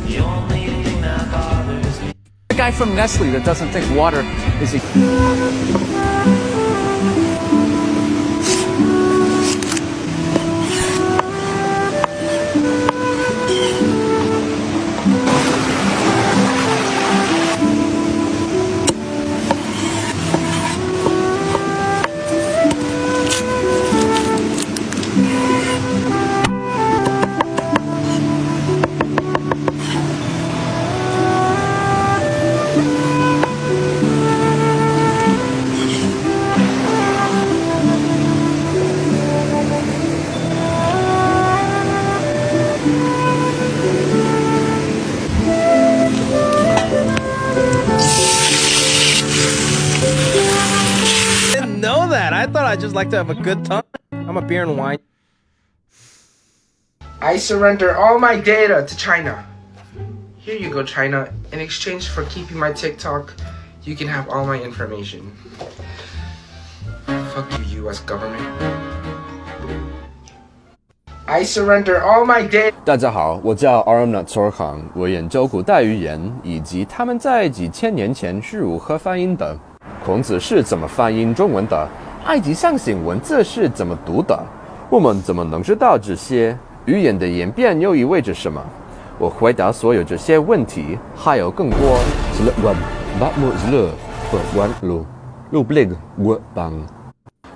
The only thing that bothers me. The guy from Nestle that doesn't think water is a... I thought I'd just like to have a good time. I'm a beer and wine. I surrender all my data to China. Here you go, China. In exchange for keeping my TikTok, you can have all my information. Fuck you, US government. I surrender all my data. 大家好，我叫 YugopnikTwitch，我研究古代语言以及他们在几千年前是如何发音的。孔子是怎么发音中文的？埃及象形文字是怎么读的？我们怎么能知道这些？语言的演变又意味着什么？我回答所有这些问题，还有更多。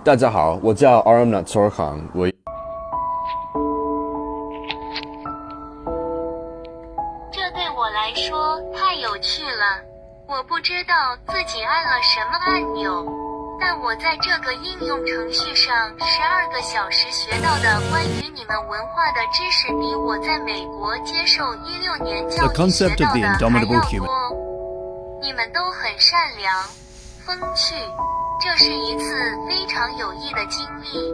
大家好，我叫 YugopnikTwitch，我。这对我来说太有趣了，我不知道自己按了什么按钮。但我在这个应用程序上12个小时学到的关于你们文化的知识，比我在美国接受16年教育学到的还要多。你们都很善良、风趣，这是一次非常有益的经历。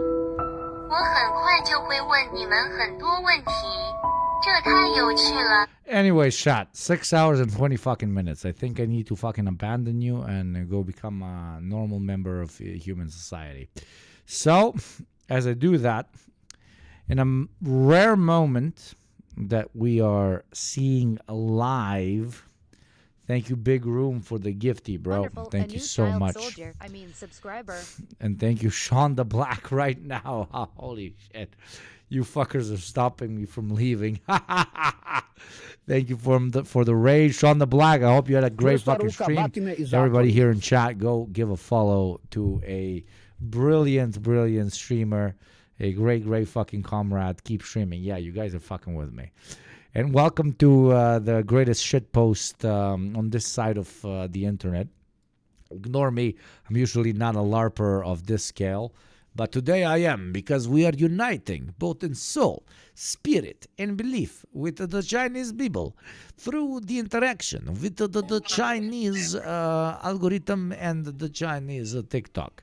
我很快就会问你们很多问题，这太有趣了。Anyway, chat, 6 hours and 20 fucking minutes. I think I need to fucking abandon you and go become a normal member of human society. So, as I do that, in a rare moment that we are seeing live, thank you, Big Room, for the gifty, bro. Wonderful. Thank you so much. Subscriber. And thank you, Sean the Black, right now. Holy shit. You fuckers are stopping me from leaving. Thank you for the raid, Sean the Black. I hope you had a great fucking stream. Everybody here in chat, go give a follow to a brilliant streamer, a great fucking comrade. Keep streaming. Yeah, you guys are fucking with me. And welcome to the greatest shitpost on this side of the internet. Ignore me. I'm usually not a LARPer of this scale. But today I am, because we are uniting both in soul, spirit, and belief with the Chinese people through the interaction with the Chinese algorithm and the Chinese TikTok.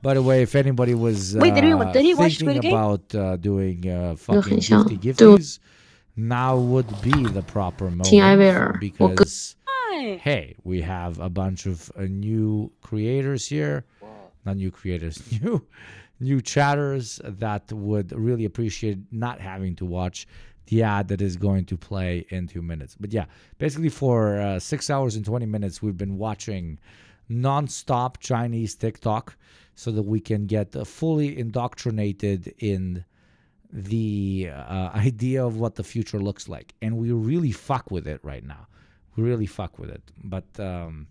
By the way, if anybody was thinking about doing fucking gifties, now would be the proper moment, because hey, we have a bunch of new creators here. Not new creators, new chatters that would really appreciate not having to watch the ad that is going to play in 2 minutes. But yeah, basically for 6 hours and 20 minutes, we've been watching non-stop Chinese TikTok so that we can get fully indoctrinated in the idea of what the future looks like. And we really fuck with it right now. We really fuck with it. But on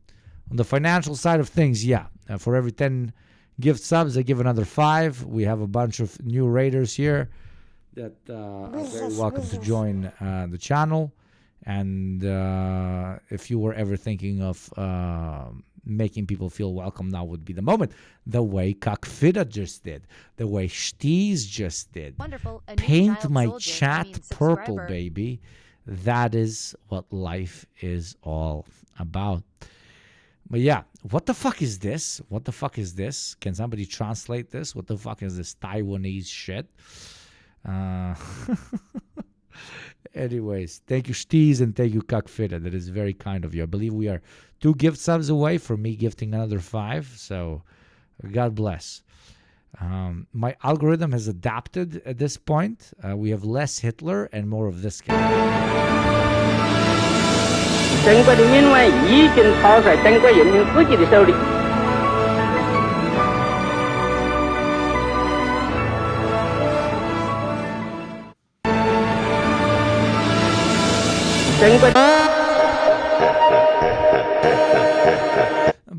the financial side of things, yeah, for every 10 gift subs, I give another 5. We have a bunch of new raiders here that are very welcome to join the channel. And if you were ever thinking of making people feel welcome, now would be the moment. The way Kakfida just did. The way Shteez just did. Wonderful. A new Paint child my soldier, I chat mean purple, subscriber. baby. That is what life is all about. But yeah, what the fuck is this? What the fuck is this? Can somebody translate this? What the fuck is this Taiwanese shit? Anyways, thank you, Steez, and thank you, Kakfida. That is very kind of you. I believe we are 2 gift subs away from me gifting another 5. So, God bless. My algorithm has adapted at this point. We have less Hitler and more of this guy. 珍贵的命运已经操在中国人民自己的手里。珍贵。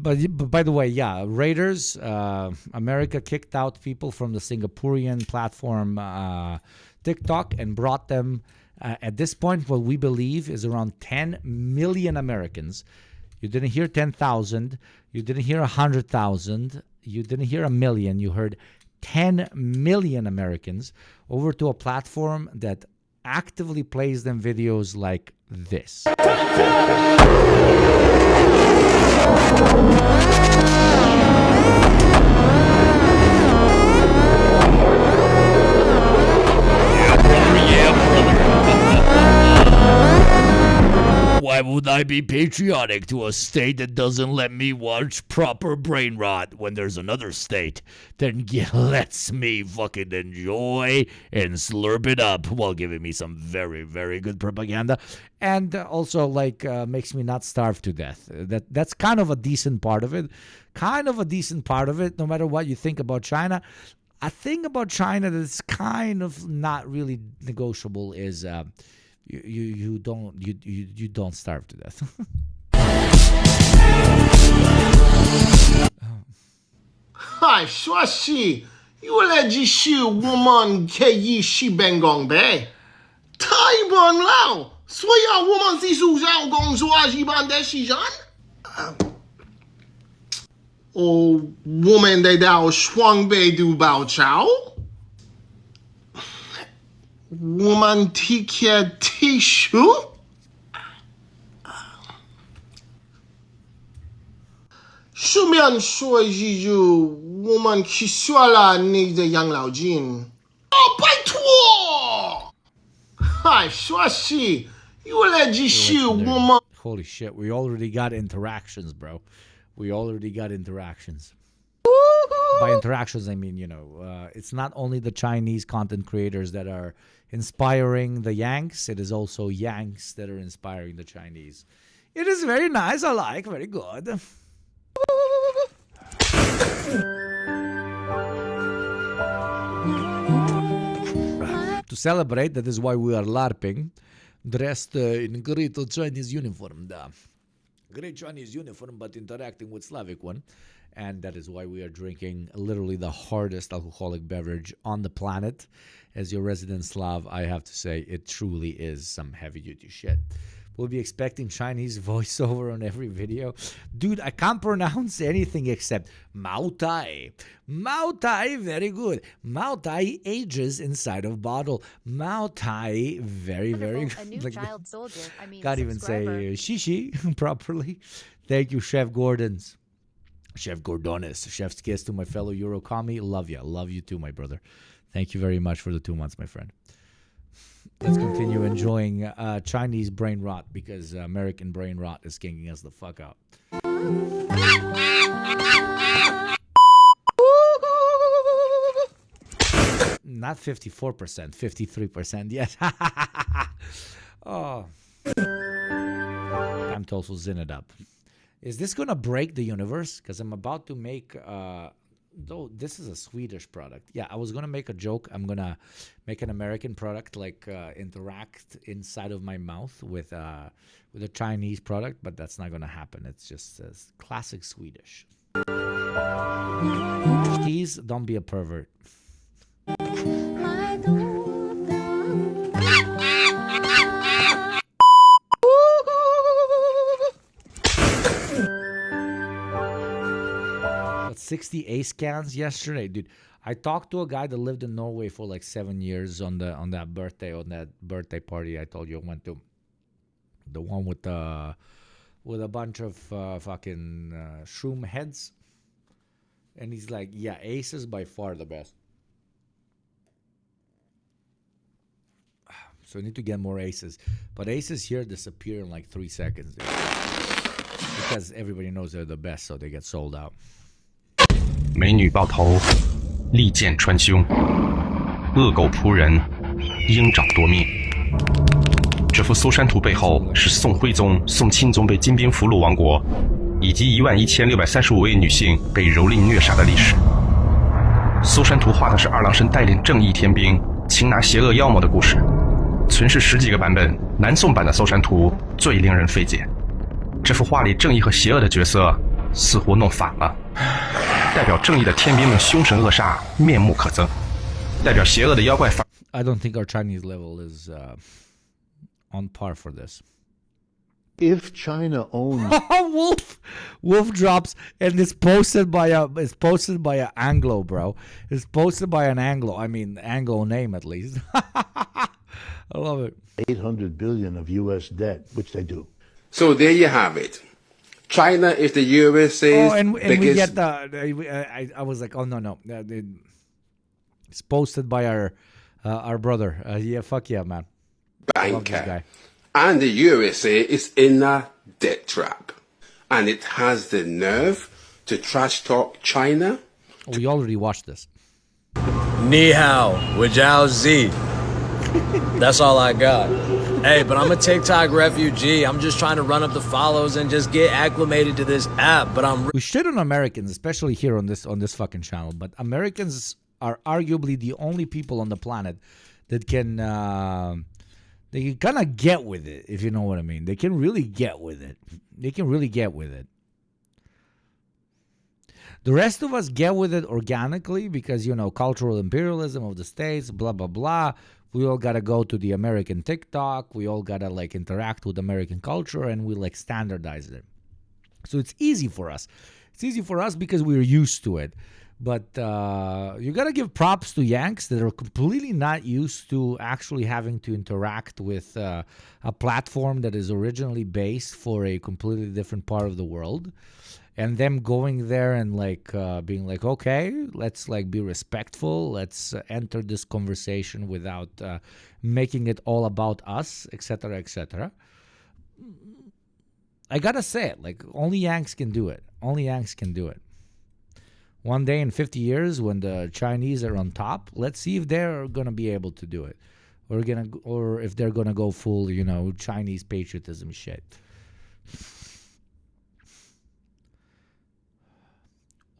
But by the way, yeah, Raiders, America kicked out people from the Singaporean platform TikTok and brought them at this point, what we believe is around 10 million Americans. You didn't hear 10,000. You didn't hear 100,000. You didn't hear a million. You heard 10 million Americans over to a platform that actively plays them videos like this. Why would I be patriotic to a state that doesn't let me watch proper brain rot when there's another state that lets me fucking enjoy and slurp it up while giving me some very, very good propaganda and also like makes me not starve to death. That's kind of a decent part of it. No matter what you think about China. A thing about China that's kind of not really negotiable is you don't starve to death. 嗨，说是，原来只是我们可以去办公呗，太棒了！所以我们是属上工作一般的时间。我们得到双倍的报酬。我们提个提出，顺便说一句，我们取消了你的养老金。拜托！嗨，说是，原来只是我们。 Holy shit, we already got interactions, bro. We already got interactions. By interactions, I mean, it's not only the Chinese content creators that are inspiring the Yanks. It is also Yanks that are inspiring the Chinese. It is very nice. I like. Very good. To celebrate, that is why we are LARPing, dressed in great Chinese uniform. Great Chinese uniform, but interacting with Slavic one. And that is why we are drinking literally the hardest alcoholic beverage on the planet. As your resident Slav, I have to say it truly is some heavy-duty shit. We'll be expecting Chinese voiceover on every video. Dude, I can't pronounce anything except Mao Tai. Mao Tai, very good. Mao Tai ages inside of bottle. Mao Tai, very, very good. A new child soldier, I mean can't even say shishi properly. Thank you, Chef Gordons. Chef Gordonis. Chef's kiss to my fellow Eurocommi. Love you. Love you too, my brother. Thank you very much for the 2 months, my friend. let's continue enjoying Chinese brain rot because American brain rot is kinking us the fuck out. Not 54%, 53%. Yes. Oh. Time to also zin it up. Is this going to break the universe? Because I'm about to make... though this is a Swedish product. Yeah, I was going to make a joke. I'm going to make an American product, like interact inside of my mouth with a Chinese product, but that's not going to happen. It's just classic Swedish. Please don't be a pervert. Got 60 A scans yesterday, dude. I talked to a guy that lived in Norway for like 7 years on that birthday party I told you I went to. The one with a bunch of fucking shroom heads. And he's like, yeah, Ace is by far the best. So we need to get more aces. But aces here disappear in like 3 seconds. Dude. Because everybody knows they're the best, so they get sold out. 美女抱头，利剑穿胸，恶狗扑人，鹰爪夺命。这幅搜山图背后是宋徽宗、宋钦宗被金兵俘虏亡国，以及11635位女性被蹂躏虐杀的历史。搜山图画的是二郎神带领正义天兵擒拿邪恶妖魔的故事。存世10几个版本，南宋版的搜山图最令人费解。这幅画里正义和邪恶的角色似乎弄反了。代表正义的天兵们凶神恶煞，面目可憎；代表邪恶的妖怪反。I don't think our Chinese level is on par for this. If China owns Wolf drops, and it's posted by an Anglo, bro. It's posted by an Anglo. I mean, Anglo name at least. I love it. 800 billion of U.S. debt, which they do. So there you have it. China is the USA's and biggest... we get the... I was like, oh, no. It's posted by our brother. Yeah, fuck yeah, man. I love this guy. And the USA is in a debt trap. And it has the nerve to trash talk China. We already watched this. Ni hao, Wajao Z. That's all I got. Hey, but I'm a TikTok refugee. I'm just trying to run up the follows and just get acclimated to this app. But we shit on Americans, especially here on this fucking channel. But Americans are arguably the only people on the planet that can they can kind of get with it, if you know what I mean. They can really get with it. They can really get with it. The rest of us get with it organically because, you know, cultural imperialism of the States, blah, blah, blah. We all got to go to the American TikTok. We all got to, like, interact with American culture, and we, like, standardize it. So it's easy for us. It's easy for us because we're used to it. But you got to give props to Yanks that are completely not used to actually having to interact with a platform that is originally based for a completely different part of the world. And them going there and like being like, okay, let's like be respectful. Let's enter this conversation without making it all about us, etc., etc. I gotta say it, like only Yanks can do it. Only Yanks can do it. One day in 50 years, when the Chinese are on top, let's see if they're gonna be able to do it, or if they're gonna go full, you know, Chinese patriotism shit.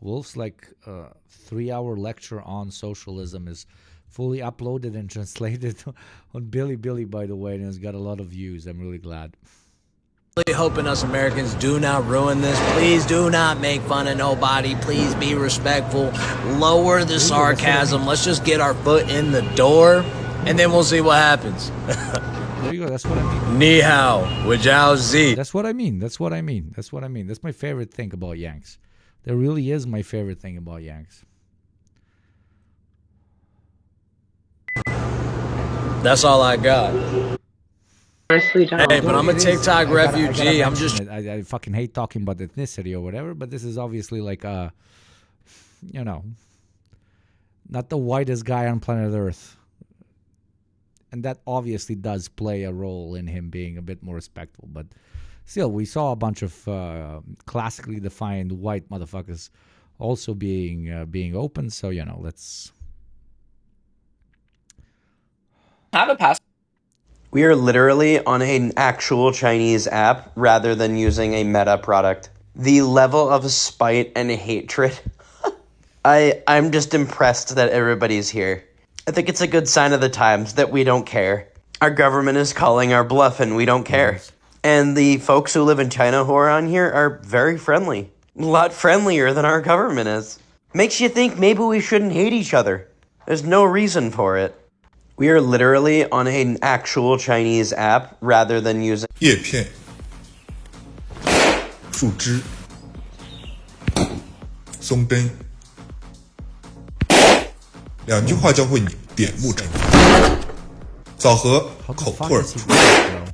Wolf's like 3-hour lecture on socialism is fully uploaded and translated on Billy, by the way, and it's got a lot of views. I'm really glad. Really hoping us Americans do not ruin this. Please do not make fun of nobody. Please be respectful. Lower the sarcasm. Let's just get our foot in the door, and then we'll see what happens. There you go. That's what I mean. Ni hao, Wajao Z. That's what I mean. That's my favorite thing about Yanks. There really is my favorite thing about Yanks. That's all I got. Hey, but I'm a TikTok refugee. I'm just... I fucking hate talking about ethnicity or whatever, but this is obviously like you know, not the whitest guy on planet Earth. and that obviously does play a role in him being a bit more respectful. But still, we saw a bunch of classically defined white motherfuckers also being open. So let's. Have a pass. We are literally on an actual Chinese app rather than using a meta product. The level of spite and hatred. I'm just impressed that everybody's here. I think it's a good sign of the times that we don't care. Our government is calling our bluff and we don't care. And the folks who live in China who are on here are very friendly. A lot friendlier than our government is. Makes you think maybe we shouldn't hate each other. There's no reason for it. We are literally on an actual Chinese app rather than using 叶片、树枝、松针。2句话教会你点目成分。枣核口吐而出，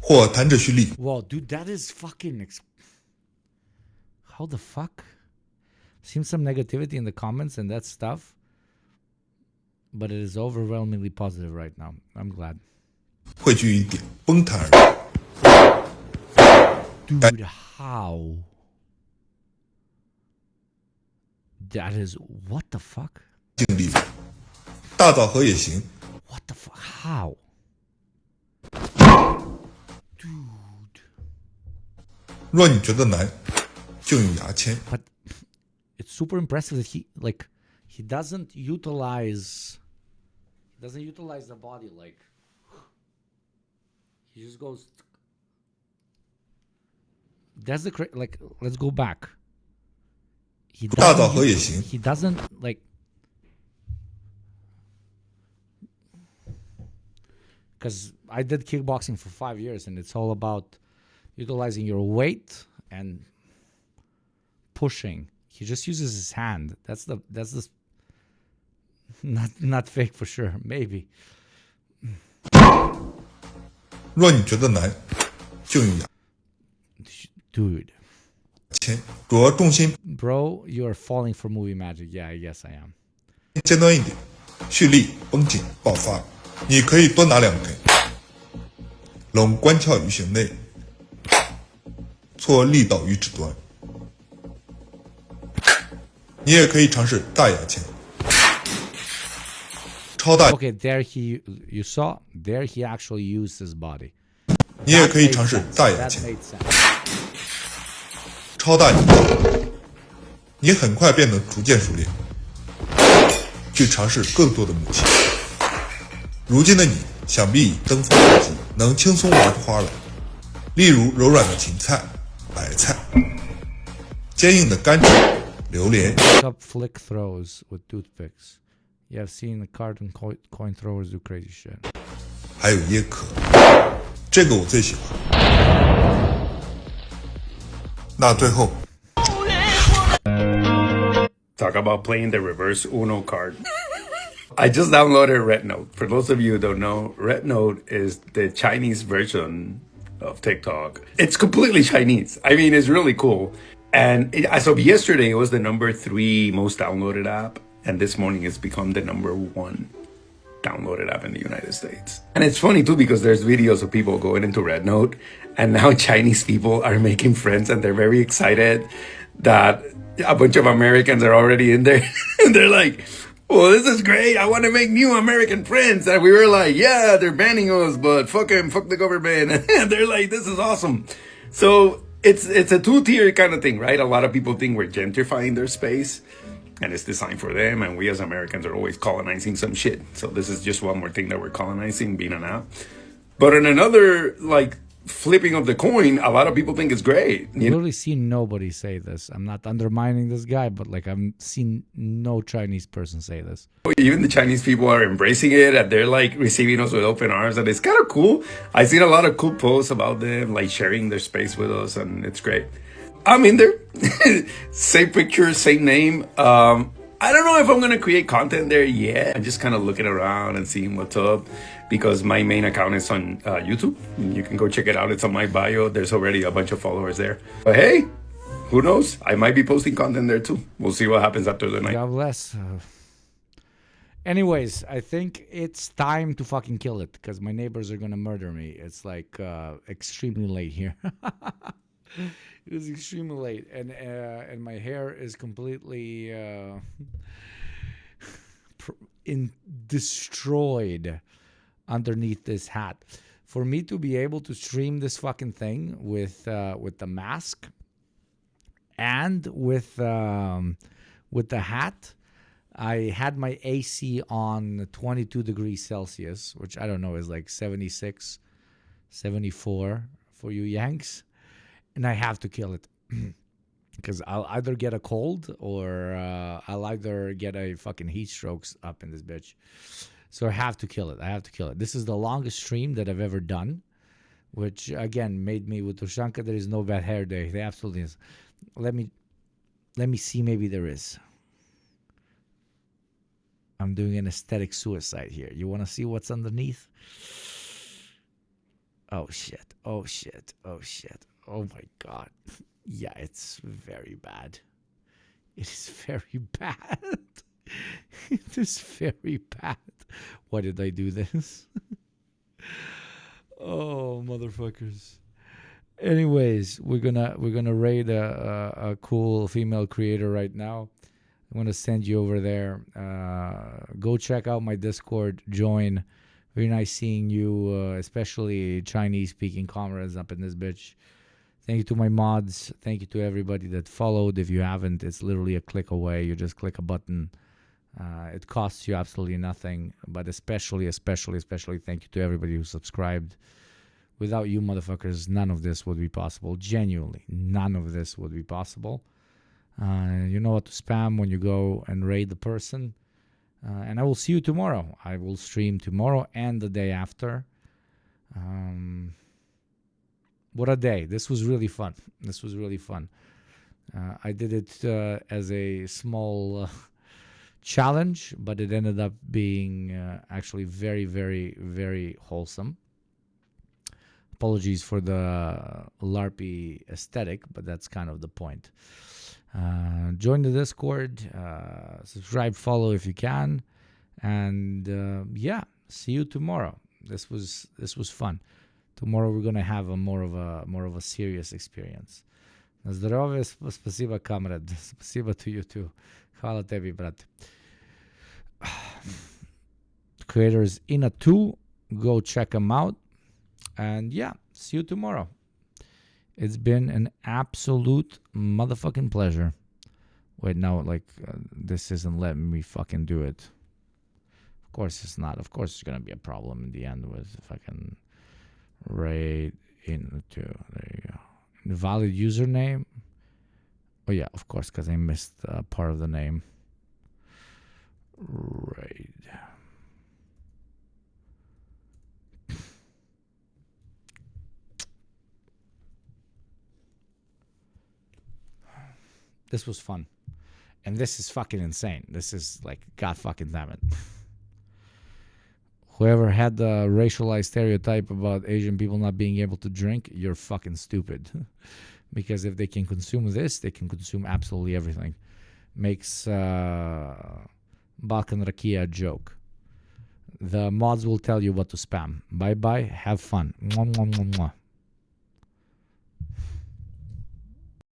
或弹指蓄力。 Wow, dude, that is fucking. How the fuck? Seems some negativity in the comments and that stuff. But it is overwhelmingly positive right now. I'm glad. 汇聚一点，崩弹而出。 Dude, how? That is what the fuck? 净利润，大枣核也行。 What the fuck? How? Dude. 若你觉得难，就用牙签。 But it's super impressive that he doesn't utilize the body like he just goes. That's the like. Let's go back. He doesn't like. Because I did kickboxing for 5 years, and it's all about utilizing your weight and pushing. He just uses his hand. That's the not fake for sure. Maybe. 若你觉得难，就用牙。 Dude. 签，主要重心。 Bro, you are falling for movie magic. Yeah, I guess I am. 尖端一点，蓄力、绷紧、爆发。你可以多拿2根，拢关窍于弦内，错力道于指端。你也可以尝试大牙签。 Okay, there you saw, there he actually used his body. 你也可以尝试大牙签。超大牙，你很快便能逐渐熟练，去尝试更多的武器。如今的你，想必已登峰造极，能轻松玩出花来。例如柔软的芹菜、白菜，坚硬的甘蔗、榴莲。Up flick throws with toothpicks. You have seen the card and coin throwers do crazy shit. 还有椰壳，这个我最喜欢。那最后 Talk about playing the reverse Uno card. I just downloaded Red Note. For those of you who don't know, Red Note is the Chinese version of TikTok. It's completely Chinese. I mean, it's really cool. And as of yesterday, it was the #3 most downloaded app. And this morning it's become the #1 downloaded app in the United States. And it's funny too, because there's videos of people going into Red Note, and now Chinese people are making friends, and they're very excited that a bunch of Americans are already in there. And they're like, well, this is great. I want to make new American friends. And we were like, yeah, they're banning us, but fuck them, fuck the government. And they're like, this is awesome. So it's a two-tier kind of thing, right? A lot of people think we're gentrifying their space, and it's designed for them, and we as Americans are always colonizing some shit. So this is just one more thing that we're colonizing, being an app. But in another, like, flipping of the coin, a lot of people think it's great. I've literally seen nobody say this. I'm not undermining this guy, but like I've seen no Chinese person say this. Even the Chinese people are embracing it, and they're like receiving us with open arms, and it's kind of cool. I've seen a lot of cool posts about them, like sharing their space with us, and it's great. I'm in there. Same picture, same name. I don't know if I'm gonna create content there yet. I'm just kind of looking around and seeing what's up, because my main account is on YouTube. You can go check it out. It's on my bio. There's already a bunch of followers there. But hey, who knows? I might be posting content there too. We'll see what happens after the night. God bless. Anyways, I think it's time to fucking kill it because my neighbors are gonna murder me. It's like extremely late here. It is extremely late, and my hair is completely destroyed underneath this hat. For me to be able to stream this fucking thing with the mask and with the hat, I had my AC on 22 degrees Celsius, which I don't know is like 76, 74 for you Yanks. And I have to kill it because I'll either get a cold or I'll either get a fucking heat strokes up in this bitch. So I have to kill it. I have to kill it. This is the longest stream that I've ever done, which again made me with Tushanka. There is no bad hair day. There absolutely is. Let me see. Maybe there is. I'm doing an aesthetic suicide here. You want to see what's underneath? Oh shit. Oh shit. Oh shit. Oh my God. Yeah, it's very bad. It is very bad. It is very bad. Why did I do this? Oh, motherfuckers. Anyways, we're gonna raid a cool female creator right now. I'm gonna send you over there. Go check out my Discord. Join. Very nice seeing you, especially Chinese-speaking comrades up in this bitch. Thank you to my mods. Thank you to everybody that followed. If you haven't, it's literally a click away. You just click a button. It costs you absolutely nothing. But especially thank you to everybody who subscribed. Without you motherfuckers, none of this would be possible. Genuinely, none of this would be possible. You know what to spam when you go and raid the person. And I will see you tomorrow. I will stream tomorrow and the day after. What a day. This was really fun. I did it as a small challenge, but it ended up being actually very, very, very wholesome. Apologies for the LARPy aesthetic, but that's kind of the point. Join the Discord, subscribe, follow if you can, and yeah, see you tomorrow. This was fun. Tomorrow we're gonna have a more of a serious experience. Zdravie, spasiba kamrad. Spasiba to you too. Hvala tebi, brate. Creator is Ina 2. Go check him out. And yeah, see you tomorrow. It's been an absolute motherfucking pleasure. Wait, now, this isn't letting me fucking do it. Of course it's not. Of course there's gonna be a problem in the end with fucking raid in 2. There you go. Invalid username. Oh yeah, of course, because I missed part of the name. Raid. This was fun. And this is fucking insane. This is like, God fucking damn it. Whoever had the racialized stereotype about Asian people not being able to drink, you're fucking stupid. Because if they can consume this, they can consume absolutely everything. Makes Balkan Rakia a joke. The mods will tell you what to spam. Bye-bye. Have fun. Mwah, mwah, mwah, mwah.